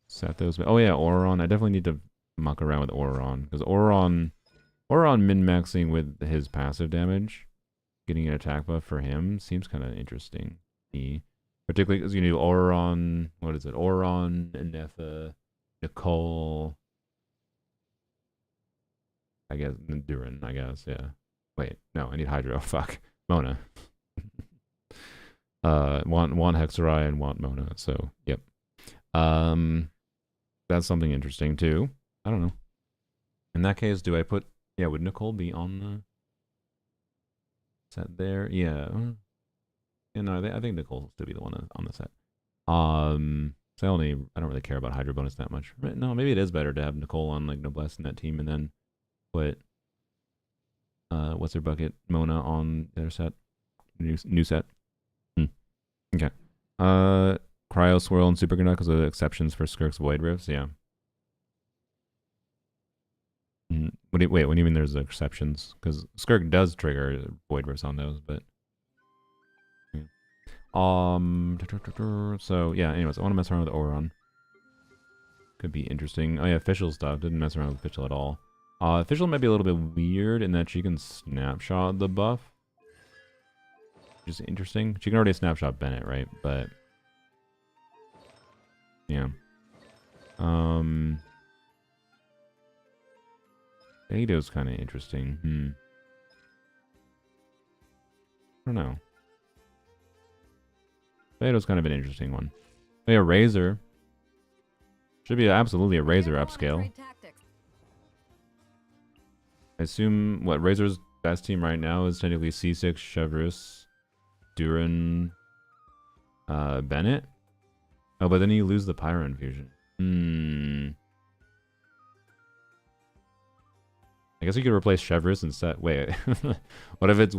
Set those. Oh yeah, Auron. I definitely need to muck around with Auron because Auron min-maxing with his passive damage, getting an attack buff for him seems kind of interesting. Particularly because you need Auron. What is it? Auron, Indefa, Nicole. I guess Durin. I guess yeah. Wait, no, I need Hydro. Fuck, Mona. Want Hexarai and want Mona. So yep. That's something interesting too. I don't know. In that case, do I put? Yeah, would Nicole be on the set there? Yeah. You know, I think Nicole will still be the one on the set. So I don't really care about Hydro bonus that much. No, maybe it is better to have Nicole on like Noblesse in that team and then put what's her bucket Mona on their set, new set. Okay. Cryo Swirl and Super Granite because of the exceptions for Skirk's Void Rifts. Yeah. What do you mean there's exceptions? Because Skirk does trigger Void Rifts on those, but yeah. So yeah. Anyways, I want to mess around with Oron. Could be interesting. Oh yeah, official stuff. Didn't mess around with official at all. Official might be a little bit weird in that she can snapshot the buff, which is interesting. She can already snapshot Bennett, right? But yeah. Ada's kind of interesting. I don't know. Ada's kind of an interesting one. Oh yeah, Razor. Should be absolutely a Razor upscale. I assume what Razor's best team right now is technically C6, Chevrus, Duran, Bennett. Oh, but then you lose the Pyro Infusion. I guess you could replace Chevrus instead. Wait, what if his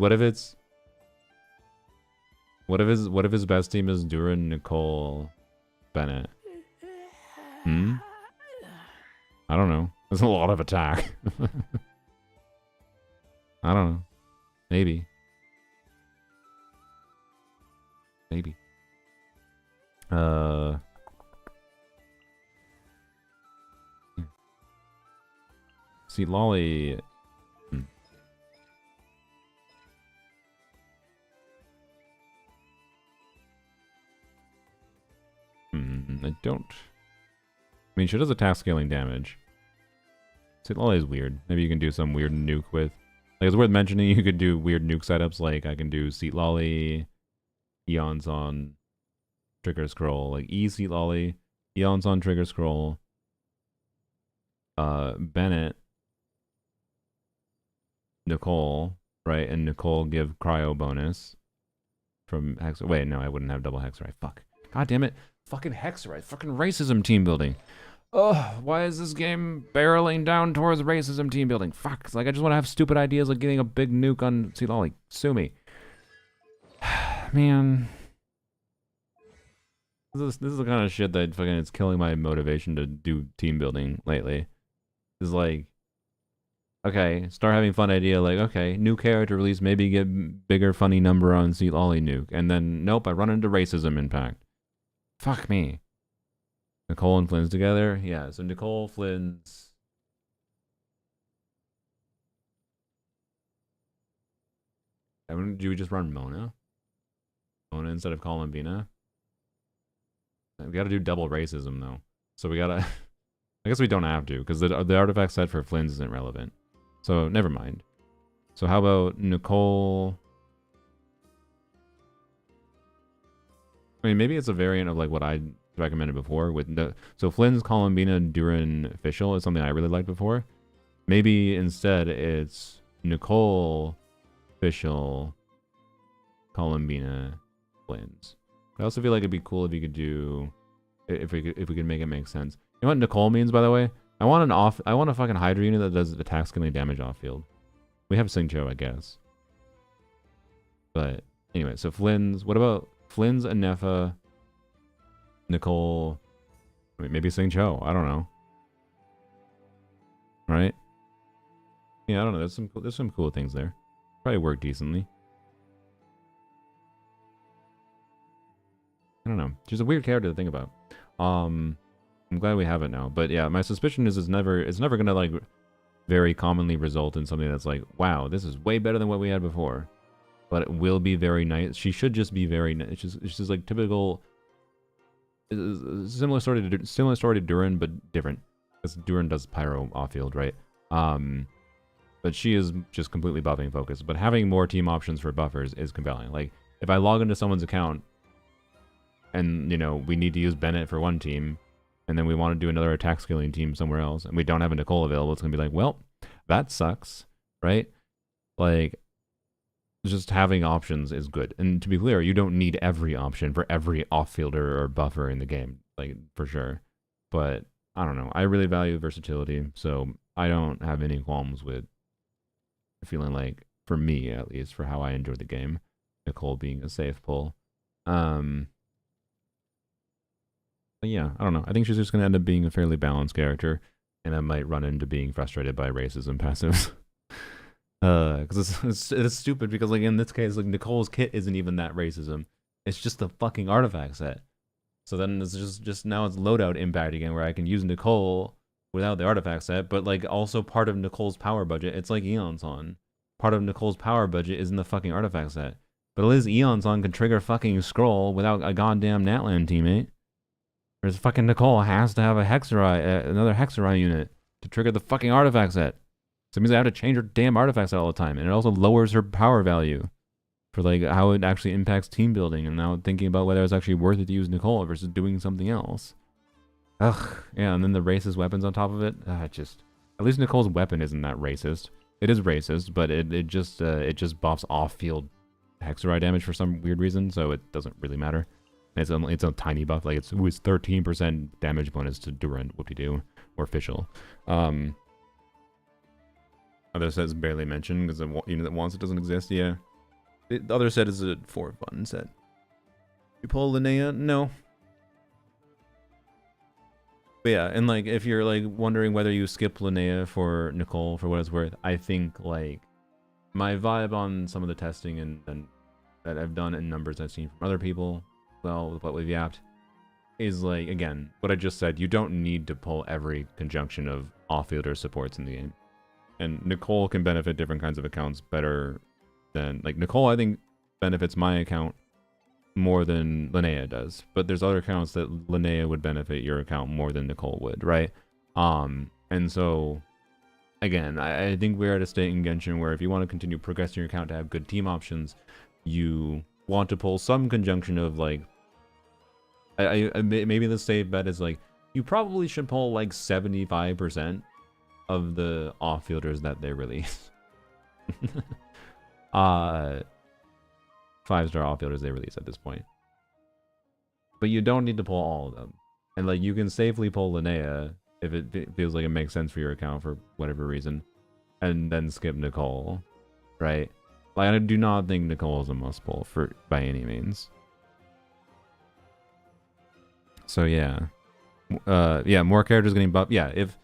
best team is Duran, Nicole, Bennett? I don't know. There's a lot of attack. I don't know. Maybe. See, Lolly. I don't. I mean, she does attack scaling damage. See, Lolly is weird. Maybe you can do some weird nuke with. Like, it's worth mentioning you could do weird nuke setups. Like, I can do Seat Lolly, Eons on Trigger Scroll. Like, Seat Lolly, Eons on Trigger Scroll, Bennett, Nicole, right? And Nicole give Cryo bonus from Hex. Wait, no, I wouldn't have double Hexerite. Fuck. God damn it. Fucking Hexerite. Fucking racism team building. Ugh, why is this game barreling down towards racism team building? Fuck. It's like, I just want to have stupid ideas like getting a big nuke on Seat Lolly. Sue me. Man. This is the kind of shit that fucking is killing my motivation to do team building lately. It's like, okay, start having fun idea, like, okay, new character release, maybe get bigger funny number on Seat Lolly nuke. And then, nope, I run into racism impact. Fuck me. Nicole and Flynn's together? Yeah, so Nicole, Flynn's. Do we just run Mona? Mona instead of Columbina? We gotta do double racism, though. So we gotta... I guess we don't have to, because the artifact set for Flynn's isn't relevant. So, never mind. So how about Nicole... I mean, maybe it's a variant of like what I recommended before with so Flynn's Columbina Duran official is something I really liked before. Maybe instead it's Nicole official Columbina Flynn's. I also feel like it'd be cool if you could do if we could make it make sense. You know what Nicole means, by the way? I want a fucking Hydra unit that does attack scaling damage off field. We have Singcho, I guess. But anyway, so Flynn's, what about Flynn's, Anefa, Nicole, I mean, maybe Singcho, I don't know. Right? Yeah, I don't know. There's some cool things there. Probably work decently. I don't know. She's a weird character to think about. I'm glad we have it now. But yeah, my suspicion is it's never gonna like very commonly result in something that's like, wow, this is way better than what we had before. But it will be very nice. She should just be very nice. It's just like typical, similar story to Duran, but different. Because Duran does pyro off field, right? But she is just completely buffing focused. But having more team options for buffers is compelling. Like if I log into someone's account, and you know we need to use Bennett for one team, and then we want to do another attack scaling team somewhere else, and we don't have a Nicole available, it's gonna be like, well, that sucks, right? Like. Just having options is good. And to be clear, you don't need every option for every off-fielder or buffer in the game, like, for sure. But, I don't know. I really value versatility, so I don't have any qualms with feeling like, for me at least, for how I enjoy the game, Nicole being a safe pull. But yeah, I don't know. I think she's just gonna end up being a fairly balanced character, and I might run into being frustrated by racism passives. Because it's stupid because like in this case, like Nicole's kit isn't even that racism. It's just the fucking artifact set. So then it's just now it's loadout impact again, where I can use Nicole without the artifact set, but like also part of Nicole's power budget. It's like Eon's on. Part of Nicole's power budget isn't the fucking artifact set. But at least Eon's on can trigger fucking scroll without a goddamn Natlan teammate. Whereas fucking Nicole has to have a Hexerai, another Hexerai unit to trigger the fucking artifact set. So it means I have to change her damn artifacts all the time, and it also lowers her power value for like how it actually impacts team building. And now thinking about whether it's actually worth it to use Nicole versus doing something else. Ugh, yeah, and then the racist weapons on top of it. At least Nicole's weapon isn't that racist. It is racist, but it just buffs off-field Hexerai damage for some weird reason, so it doesn't really matter. It's a tiny buff, like it's 13% damage bonus to Durant, whoop-de-doo, or official. Other set is barely mentioned because the unit that wants it doesn't exist. Yeah, the other set is a for fun set. You pull Linnea? No. But yeah, and like if you're like wondering whether you skip Linnea for Nicole for what it's worth, I think like my vibe on some of the testing and that I've done and numbers I've seen from other people, well, with what we've yapped, is like again what I just said. You don't need to pull every conjunction of off-fielder supports in the game. And Nicole can benefit different kinds of accounts better than... Like, Nicole, I think, benefits my account more than Linnea does. But there's other accounts that Linnea would benefit your account more than Nicole would, right? And so, again, I think we're at a state in Genshin where if you want to continue progressing your account to have good team options, you want to pull some conjunction of, like... maybe the safe bet is, like, you probably should pull, like, 75% of the off-fielders that they release. 5-star off-fielders they release at this point. But you don't need to pull all of them. And like you can safely pull Linnea if it feels like it makes sense for your account for whatever reason. And then skip Nicole. Right? Like I do not think Nicole is a must pull for by any means. So yeah. Yeah, more characters getting buffed. Yeah, if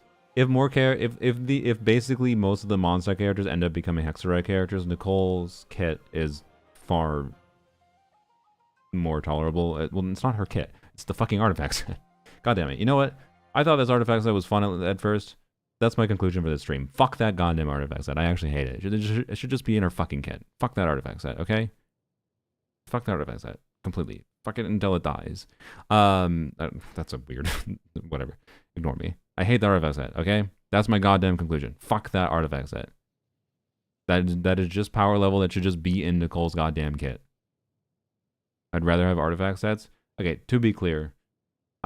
basically most of the monster characters end up becoming Hexerai characters, Nicole's kit is far more tolerable. Well, it's not her kit. It's the fucking artifact set. God damn it. You know what? I thought this artifact set was fun at first. That's my conclusion for this stream. Fuck that goddamn artifact set. I actually hate it. It should just be in her fucking kit. Fuck that artifact set, okay? Fuck that artifact set. Completely. Fuck it until it dies. That's a weird... whatever. Ignore me. I hate the artifact set, okay? That's my goddamn conclusion. Fuck that artifact set. That is just power level that should just be in Nicole's goddamn kit. I'd rather have artifact sets. Okay, to be clear,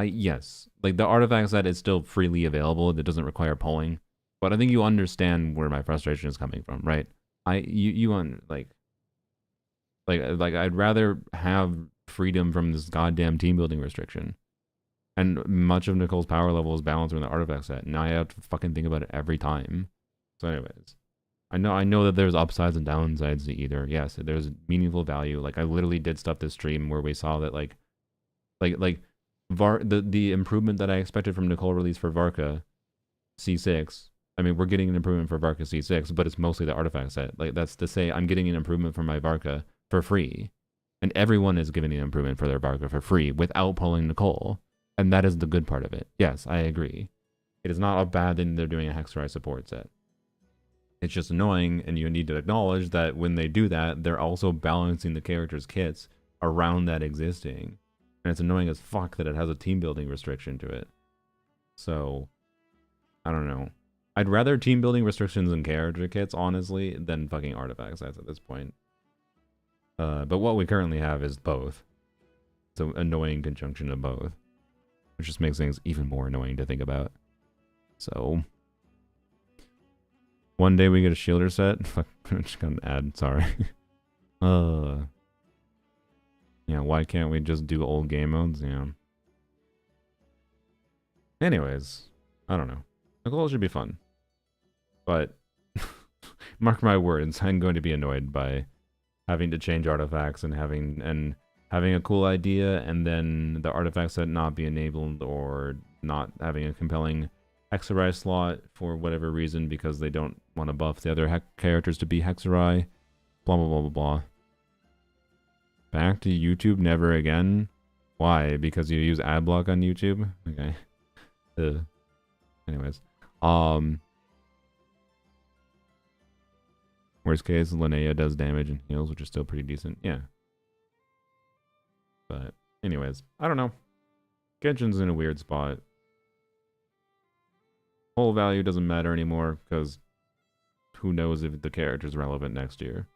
yes, like the artifact set is still freely available. It doesn't require pulling. But I think you understand where my frustration is coming from, right? Like I'd rather have freedom from this goddamn team building restriction. And much of Nicole's power level is balanced in the artifact set. Now I have to fucking think about it every time. So anyways, I know that there's upsides and downsides to either. Yes, there's meaningful value. Like I literally did stuff this stream where we saw that the improvement that I expected from Nicole release for Varka C6. I mean, we're getting an improvement for Varka C6, but it's mostly the artifact set. Like that's to say I'm getting an improvement for my Varka for free. And everyone is getting an improvement for their Varka for free without pulling Nicole. And that is the good part of it. Yes, I agree. It is not a bad thing they're doing a Hexerai support set. It's just annoying, and you need to acknowledge that when they do that, they're also balancing the characters' kits around that existing. And it's annoying as fuck that it has a team building restriction to it. So, I don't know. I'd rather team building restrictions and character kits, honestly, than fucking artifact sets at this point. But what we currently have is both. It's an annoying conjunction of both. Which just makes things even more annoying to think about. So, one day we get a shielder set. Fuck, I'm just gonna add, sorry. Yeah, why can't we just do old game modes? Yeah. Anyways, I don't know. Nicole should be fun. But, mark my words, I'm going to be annoyed by having to change artifacts and having having a cool idea and then the artifact set not be enabled or not having a compelling Hexarai slot for whatever reason because they don't want to buff the other characters to be Hexarai. Blah, blah, blah, blah, blah. Back to YouTube, never again. Why? Because you use ad block on YouTube? Okay. Anyways. Worst case, Linnea does damage and heals, which is still pretty decent. Yeah. But anyways, I don't know. Genshin's in a weird spot. Whole value doesn't matter anymore because who knows if the character's relevant next year.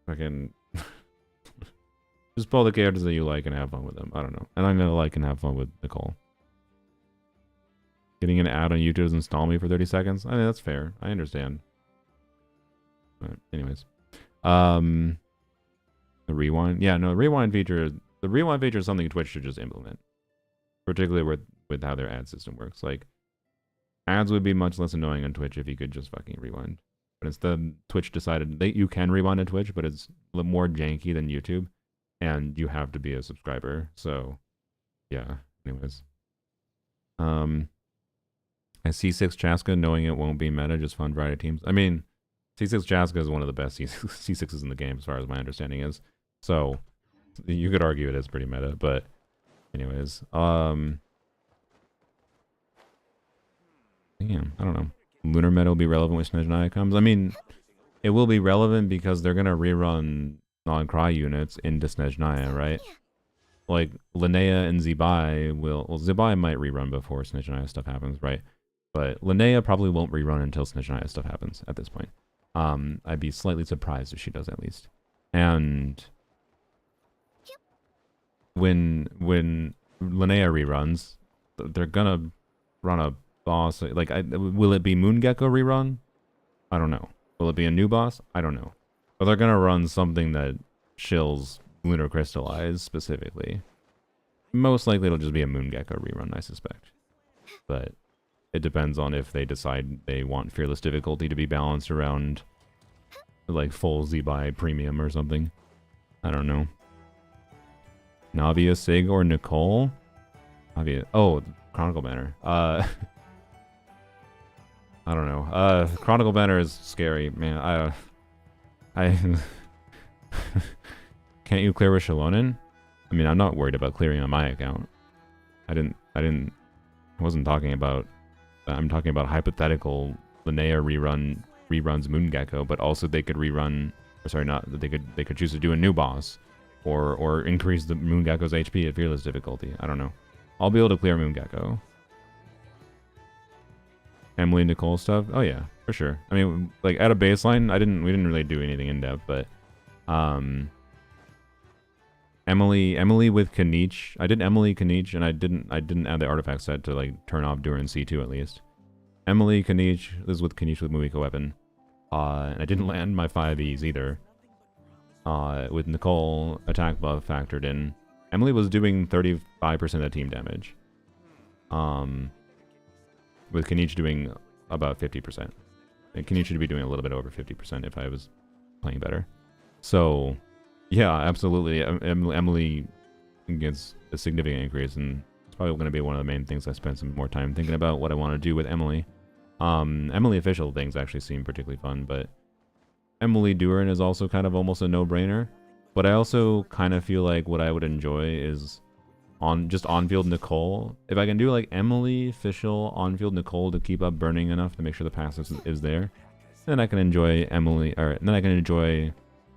Fucking just pull the characters that you like and have fun with them. I don't know. And I know I can have fun with Nicole. Getting an ad on YouTube doesn't stall me for 30 seconds. I mean, that's fair. I understand. But anyways. The rewind. Yeah, no, the rewind feature is something Twitch should just implement. Particularly with how their ad system works. Like, ads would be much less annoying on Twitch if you could just fucking rewind. But instead, Twitch decided that you can rewind on Twitch, but it's a little more janky than YouTube. And you have to be a subscriber. So, yeah. Anyways. I C6 Chaska, knowing it won't be meta, just fun variety teams. I mean, C6 Chaska is one of the best C6s in the game, as far as my understanding is. So, you could argue it is pretty meta, but anyways. Damn, I don't know. Lunar meta will be relevant when Snezhnaya comes. I mean, it will be relevant because they're going to rerun non-cry units into Snezhnaya, right? Like, Linnea and Zebai will... Well, Zebai might rerun before Snezhnaya stuff happens, right? But Linnea probably won't rerun until Snezhnaya stuff happens at this point. I'd be slightly surprised if she does, at least. And when Linnea reruns, they're gonna run a boss. Like, will it be Moongecko rerun? I don't know. Will it be a new boss? I don't know. But they're gonna run something that shills Lunar Crystallize specifically. Most likely it'll just be a Moongecko rerun, I suspect. But it depends on if they decide they want Fearless difficulty to be balanced around like full Zebai premium or something. I don't know. Navia, Sig, or Nicole? Navia. Oh, Chronicle Banner. I don't know. Chronicle Banner is scary, man. I can't you clear with Shalonen? I mean, I'm not worried about clearing on my account. I wasn't talking about, I'm talking about hypothetical Linnea reruns Moongecko, but also they could rerun, or sorry, not, they could choose to do a new boss, or increase the Moongecko's HP at Fearless difficulty. I don't know. I'll be able to clear Moongecko. Emily Nicole stuff? Oh yeah, for sure. I mean, like at a baseline, we didn't really do anything in depth, but Emily with Kanich. I did Emily Kanich, and I didn't add the artifact set to like turn off during C2 at least. Emily Kanich. This is with Kanich with Muiko weapon. And I didn't land my 5Es either. With Nicole attack buff factored in. Emily was doing 35% of team damage. With Kanich doing about 50%. And Kanich should be doing a little bit over 50% if I was playing better. So, yeah, absolutely. Emily gets a significant increase, and it's probably going to be one of the main things I spend some more time thinking about what I want to do with Emily. Emily official things actually seem particularly fun, but Emily Duran is also kind of almost a no-brainer. But I also kind of feel like what I would enjoy is on-field Nicole. If I can do like Emily official on-field Nicole to keep up burning enough to make sure the passive is there, then I can enjoy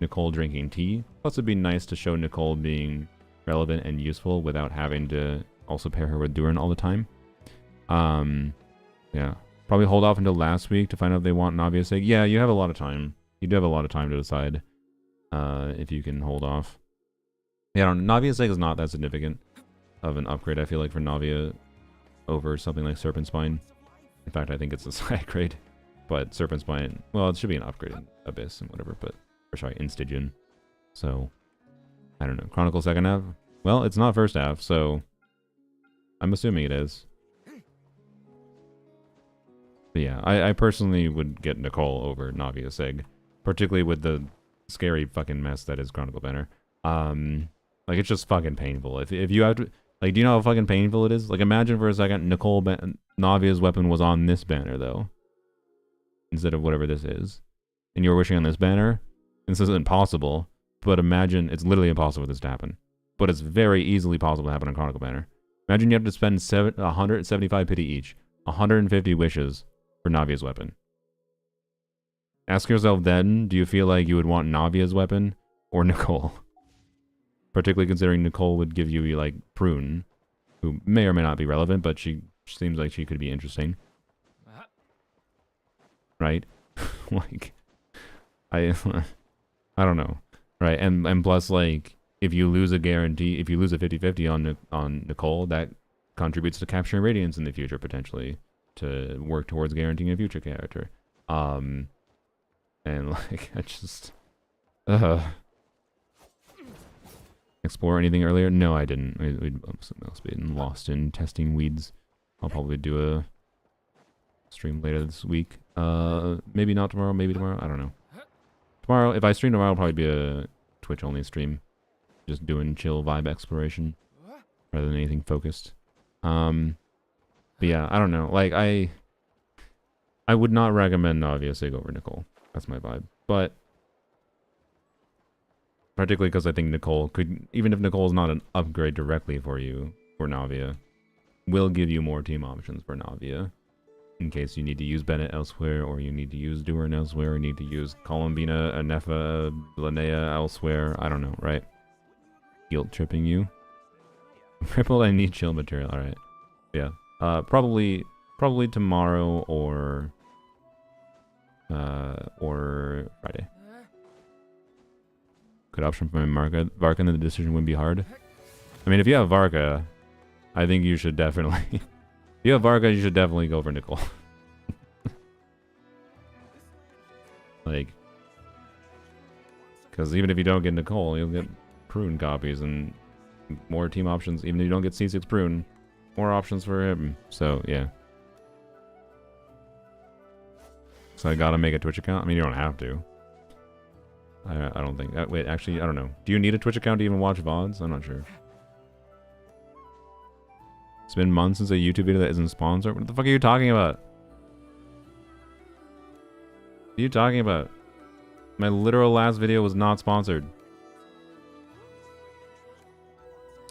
Nicole drinking tea. Plus, it'd be nice to show Nicole being relevant and useful without having to also pair her with Duran all the time. Yeah. Probably hold off until last week to find out if they want Navia Sig. Yeah, you have a lot of time. You do have a lot of time to decide if you can hold off. Yeah, Navia Sig is not that significant of an upgrade, I feel like, for Navia over something like Serpent Spine. In fact, I think it's a side grade. But Serpent Spine, well, it should be an upgrade in Abyss and whatever, but, or sorry, in Stygian. So, I don't know. Chronicle second half? Well, it's not first half, so I'm assuming it is. But yeah, I personally would get Nicole over Navia Sig, particularly with the scary fucking mess that is Chronicle Banner. Like, it's just fucking painful. If you have to, like, do you know how fucking painful it is? Like, imagine for a second Navia's weapon was on this banner, though. Instead of whatever this is. And you're wishing on this banner. This isn't possible. But imagine, it's literally impossible for this to happen. But it's very easily possible to happen on Chronicle banner. Imagine you have to spend 175 pity each. 150 wishes for Navia's weapon. Ask yourself then, do you feel like you would want Navia's weapon or Nicole? Particularly considering Nicole would give you, like, Prune, who may or may not be relevant, but she seems like she could be interesting. Right? Like, I don't know. Right, and plus, like, if you lose a guarantee, if you lose a 50-50 on Nicole, that contributes to capturing Radiance in the future, potentially, to work towards guaranteeing a future character. And, like, I just... Explore anything earlier? No, I didn't. We'd must been lost in testing weeds. I'll probably do a stream later this week. Maybe not tomorrow, maybe tomorrow. I don't know. Tomorrow, if I stream tomorrow, it'll probably be a Twitch-only stream. Just doing chill vibe exploration rather than anything focused. But yeah, I don't know. Like, I would not recommend Navia Sig over Nicole. That's my vibe. But particularly because I think Nicole could, even if Nicole is not an upgrade directly for you for Navia, will give you more team options for Navia. In case you need to use Bennett elsewhere, or you need to use Durin elsewhere, or need to use Columbina, Anefa, Linnea elsewhere. I don't know, right? Guilt tripping you. Ripple, I need chill material. Alright. Yeah. Probably tomorrow or Friday. Good option for my Varka, and the decision wouldn't be hard. I mean, if you have Varka, I think you should definitely... if you have Varka, you should definitely go for Nicole. Like... Because even if you don't get Nicole, you'll get Prune copies and more team options. Even if you don't get C6 Prune, more options for him. So, yeah. So I gotta make a Twitch account? I mean, you don't have to. I don't think... wait, actually, I don't know. Do you need a Twitch account to even watch VODs? I'm not sure. It's been months since a YouTube video that isn't sponsored. What the fuck are you talking about? What are you talking about? My literal last video was not sponsored.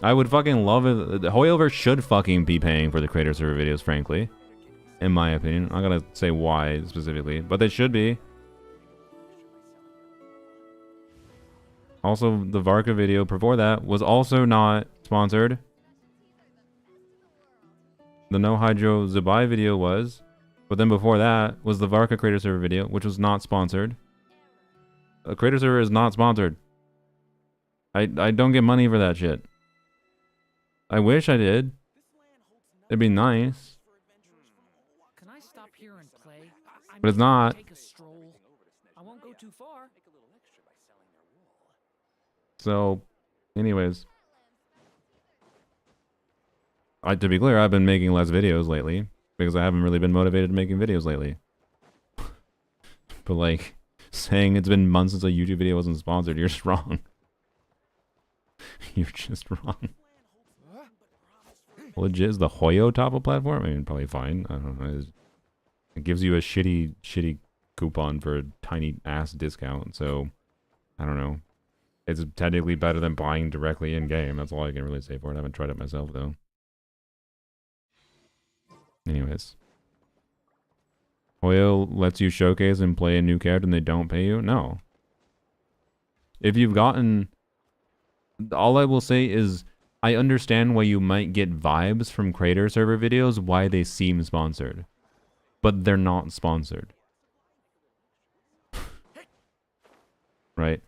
I would fucking love it. The Hoyoverse should fucking be paying for the creator server videos, frankly. In my opinion. I'm gonna say why specifically, but they should be. Also, the Varka video before that was also not sponsored. The No Hydro Zubai video was. But then before that was the Varka Creator Server video, which was not sponsored. A Creator Server is not sponsored. I don't get money for that shit. I wish I did. It'd be nice. Can I stop here and play? But it's not. Take a stroll. I won't go too far. So, anyways. To be clear, I've been making less videos lately. Because I haven't really been motivated to making videos lately. But like, saying it's been months since a YouTube video wasn't sponsored, you're just wrong. You're just wrong. Legit, is the Hoyo top of platform? I mean, probably fine. I don't know. It gives you a shitty coupon for a tiny ass discount. So, I don't know. It's technically better than buying directly in-game. That's all I can really say for it. I haven't tried it myself, though. Anyways. Hoyo lets you showcase and play a new character and they don't pay you? No. If you've gotten... All I will say is, I understand why you might get vibes from creator server videos, why they seem sponsored. But they're not sponsored. Right?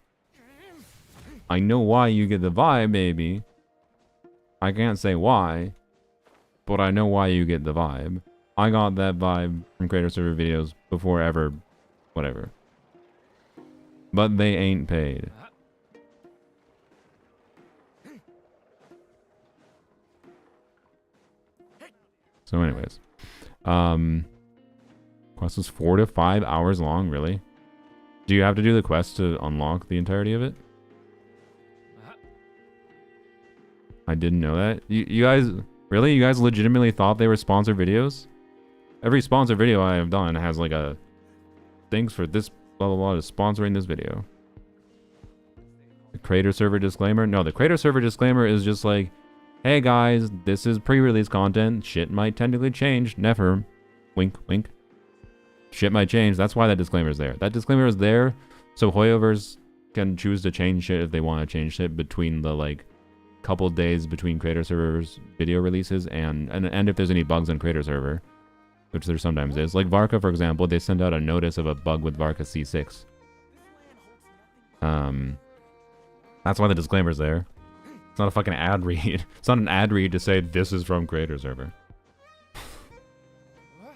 I know why you get the vibe, maybe. I can't say why. But I know why you get the vibe. I got that vibe from creator server videos before ever, whatever. But they ain't paid. So anyways. Quest is 4 to 5 hours long, really? Do you have to do the quest to unlock the entirety of it? I didn't know that. You guys, really? You guys legitimately thought they were sponsored videos? Every sponsored video I have done has like a thanks for this blah blah blah is sponsoring this video. The creator server disclaimer? No, the creator server disclaimer is just like, hey guys, this is pre-release content. Shit might technically change. Never. Wink, wink. Shit might change. That's why that disclaimer is there. That disclaimer is there so Hoyovers can choose to change shit if they want to change shit between the like couple days between creator servers video releases and if there's any bugs on creator server, which there sometimes is. Like Varka, for example, they send out a notice of a bug with Varka C6. That's why the disclaimer's there. It's not a fucking ad read. It's not an ad read to say this is from creator server.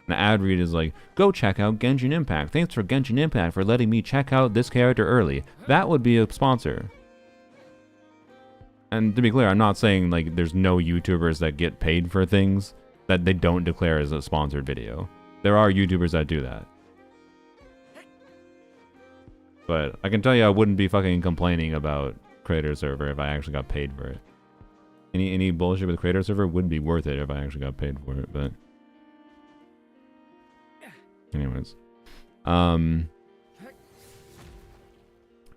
An ad read is like, go check out Genshin Impact. Thanks for Genshin Impact for letting me check out this character early. That would be a sponsor. And to be clear, I'm not saying like there's no YouTubers that get paid for things that they don't declare as a sponsored video. There are YouTubers that do that. But I can tell you I wouldn't be fucking complaining about creator server if I actually got paid for it. Any bullshit with creator server wouldn't be worth it if I actually got paid for it, but anyways.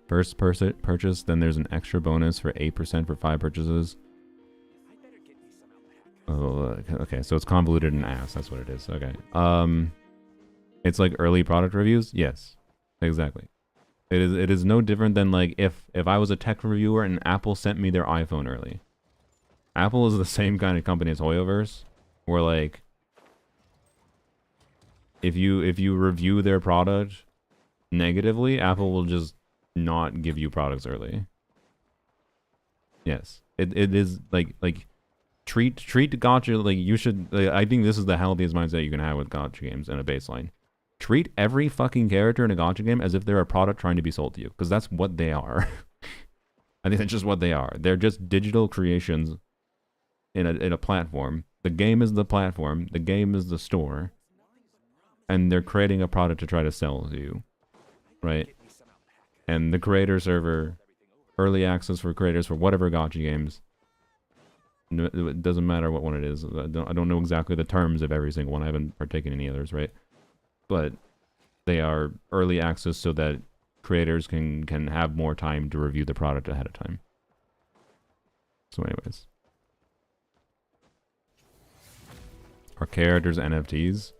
First purchase, then there's an extra bonus for 8% for 5 purchases. Oh, okay, so it's convoluted and ass. That's what it is. Okay. It's like early product reviews. Yes, exactly. It is no different than like if I was a tech reviewer and Apple sent me their iPhone early. Apple is the same kind of company as Hoyoverse, where like if you review their product negatively, Apple will just not give you products early. Yes, it is like treat gacha like you should. Like, I think this is the healthiest mindset you can have with gacha games and a baseline. Treat every fucking character in a gacha game as if they're a product trying to be sold to you, because that's what they are. I think that's just what they are. They're just digital creations in a platform. The game is the platform. The game is the store, and they're creating a product to try to sell to you, right? And the creator server, early access for creators for whatever gacha games. It doesn't matter what one it is. I don't know exactly the terms of every single one. I haven't partaken in any others, right? But they are early access so that creators can have more time to review the product ahead of time. So anyways. Are characters NFTs?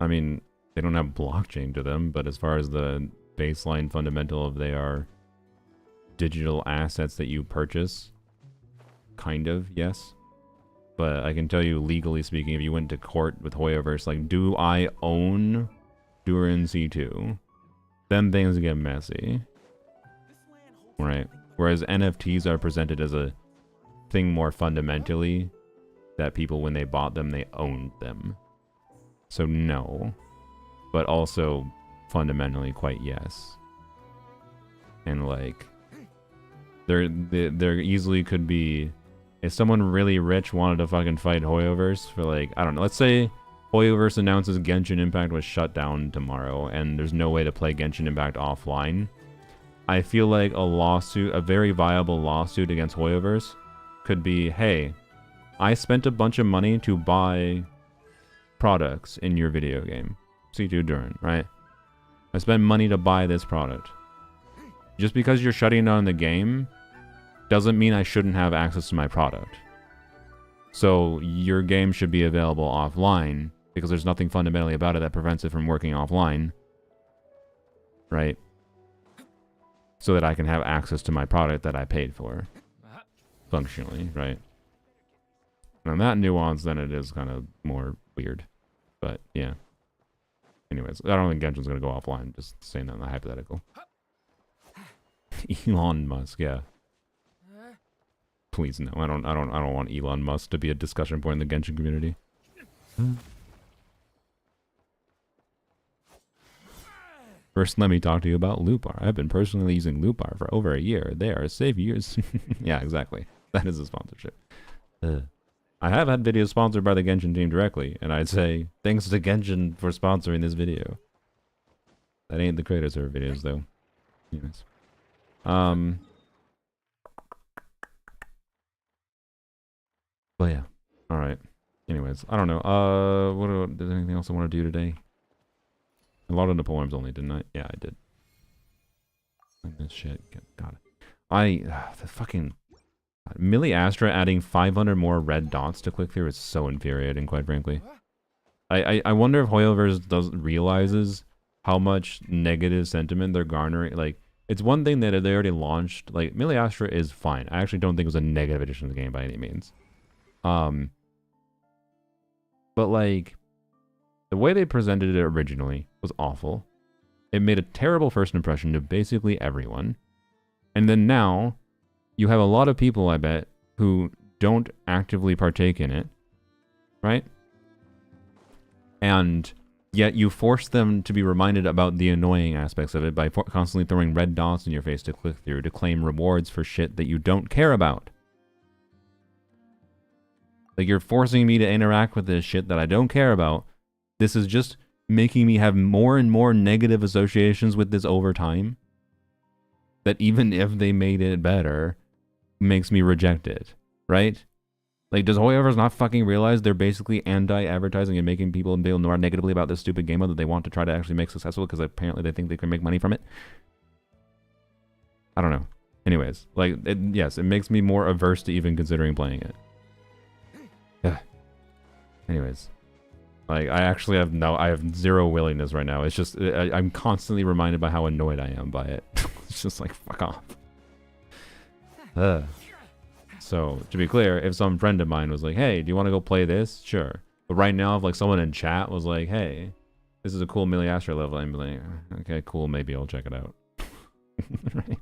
I mean, they don't have blockchain to them, but as far as the baseline fundamental of they are digital assets that you purchase, kind of, yes. But I can tell you, legally speaking, if you went to court with Hoyoverse, like, do I own Durin C2? Then things get messy. Right? Whereas NFTs are presented as a thing more fundamentally that people, when they bought them, they owned them. So no. But also, fundamentally, quite yes. And, like, there easily could be... If someone really rich wanted to fucking fight Hoyoverse for, like, I don't know, let's say Hoyoverse announces Genshin Impact was shut down tomorrow and there's no way to play Genshin Impact offline. I feel like a lawsuit, a very viable lawsuit against Hoyoverse could be, hey, I spent a bunch of money to buy products in your video game. C2 Durin, right? I spent money to buy this product. Just because you're shutting down the game doesn't mean I shouldn't have access to my product. So your game should be available offline because there's nothing fundamentally about it that prevents it from working offline. Right? So that I can have access to my product that I paid for. Functionally, right? And that nuance, then it is kind of more weird. But, yeah. Anyways, I don't think Genshin's going to go offline. Just saying that in the hypothetical. Elon Musk, yeah. Please no, I don't want Elon Musk to be a discussion point in the Genshin community. First, let me talk to you about Lupar. I've been personally using Lupar for over a year. They are safe years. Yeah, exactly. That is a sponsorship. I have had videos sponsored by the Genshin team directly, and I'd say thanks to Genshin for sponsoring this video. That ain't the creator server videos though. Anyways. But yeah. Alright. Anyways, I don't know. There's anything else I want to do today? A lot of the poems only, didn't I? Yeah, I did. This shit. God. The fucking... Millie Astra adding 500 more red dots to click through is so infuriating, quite frankly. I wonder if Hoyoverse realizes how much negative sentiment they're garnering. Like, it's one thing that they already launched. Like, Millie Astra is fine. I actually don't think it was a negative addition to the game by any means. But like, the way they presented it originally was awful. It made a terrible first impression to basically everyone. And then now, you have a lot of people, I bet, who don't actively partake in it, right? And yet you force them to be reminded about the annoying aspects of it by constantly throwing red dots in your face to click through, to claim rewards for shit that you don't care about. Like, you're forcing me to interact with this shit that I don't care about. This is just making me have more and more negative associations with this over time. That even if they made it better, makes me reject it, right? Like, does Hoyoverse not fucking realize they're basically anti-advertising and making people feel more negatively about this stupid game that they want to try to actually make successful because apparently they think they can make money from it? I don't know. Anyways, like, yes, it makes me more averse to even considering playing it. Yeah. Anyways, like, I have zero willingness right now. It's just, I'm constantly reminded by how annoyed I am by it. It's just like, fuck off. So, to be clear, if some friend of mine was like, hey, do you want to go play this? Sure. But right now, if like someone in chat was like, hey, this is a cool Millie Astra level, I'm like, okay, cool, maybe I'll check it out. Right?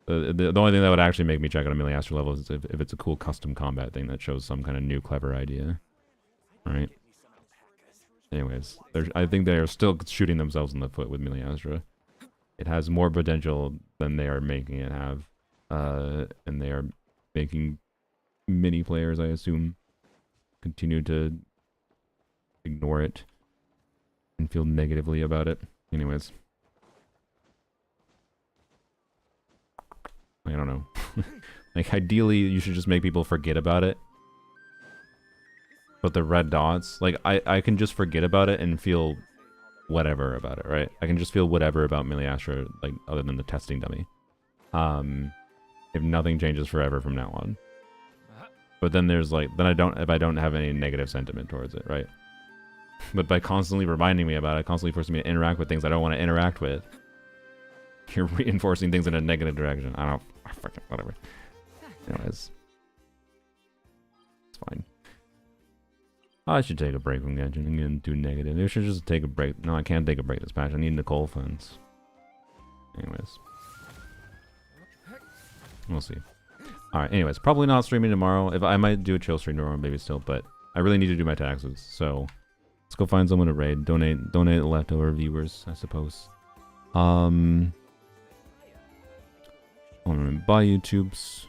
The only thing that would actually make me check out a Millie Astra level is if it's a cool custom combat thing that shows some kind of new clever idea. Right? Anyways, I think they are still shooting themselves in the foot with Millie Astra. It has more potential than they are making it have. And they are making many players, I assume, continue to ignore it and feel negatively about it. Anyways. I don't know. Like, ideally, you should just make people forget about it. But the red dots, like, I can just forget about it and feel whatever about it, right? I can just feel whatever about Millie Astra, like, other than the testing dummy. If nothing changes forever from now on. But then there's like, if I don't have any negative sentiment towards it, right? But by constantly reminding me about it, constantly forcing me to interact with things I don't want to interact with, you're reinforcing things in a negative direction. Fucking whatever. Anyways. It's fine. I should take a break from Genshin and get too negative. I should just take a break. No, I can't take a break this patch. I need Nicole funds. Anyways. We'll see. Alright, anyways, probably not streaming tomorrow. If I might do a chill stream tomorrow, maybe still, but I really need to do my taxes, so let's go find someone to raid. Donate leftover viewers, I suppose. I'm gonna buy YouTubes.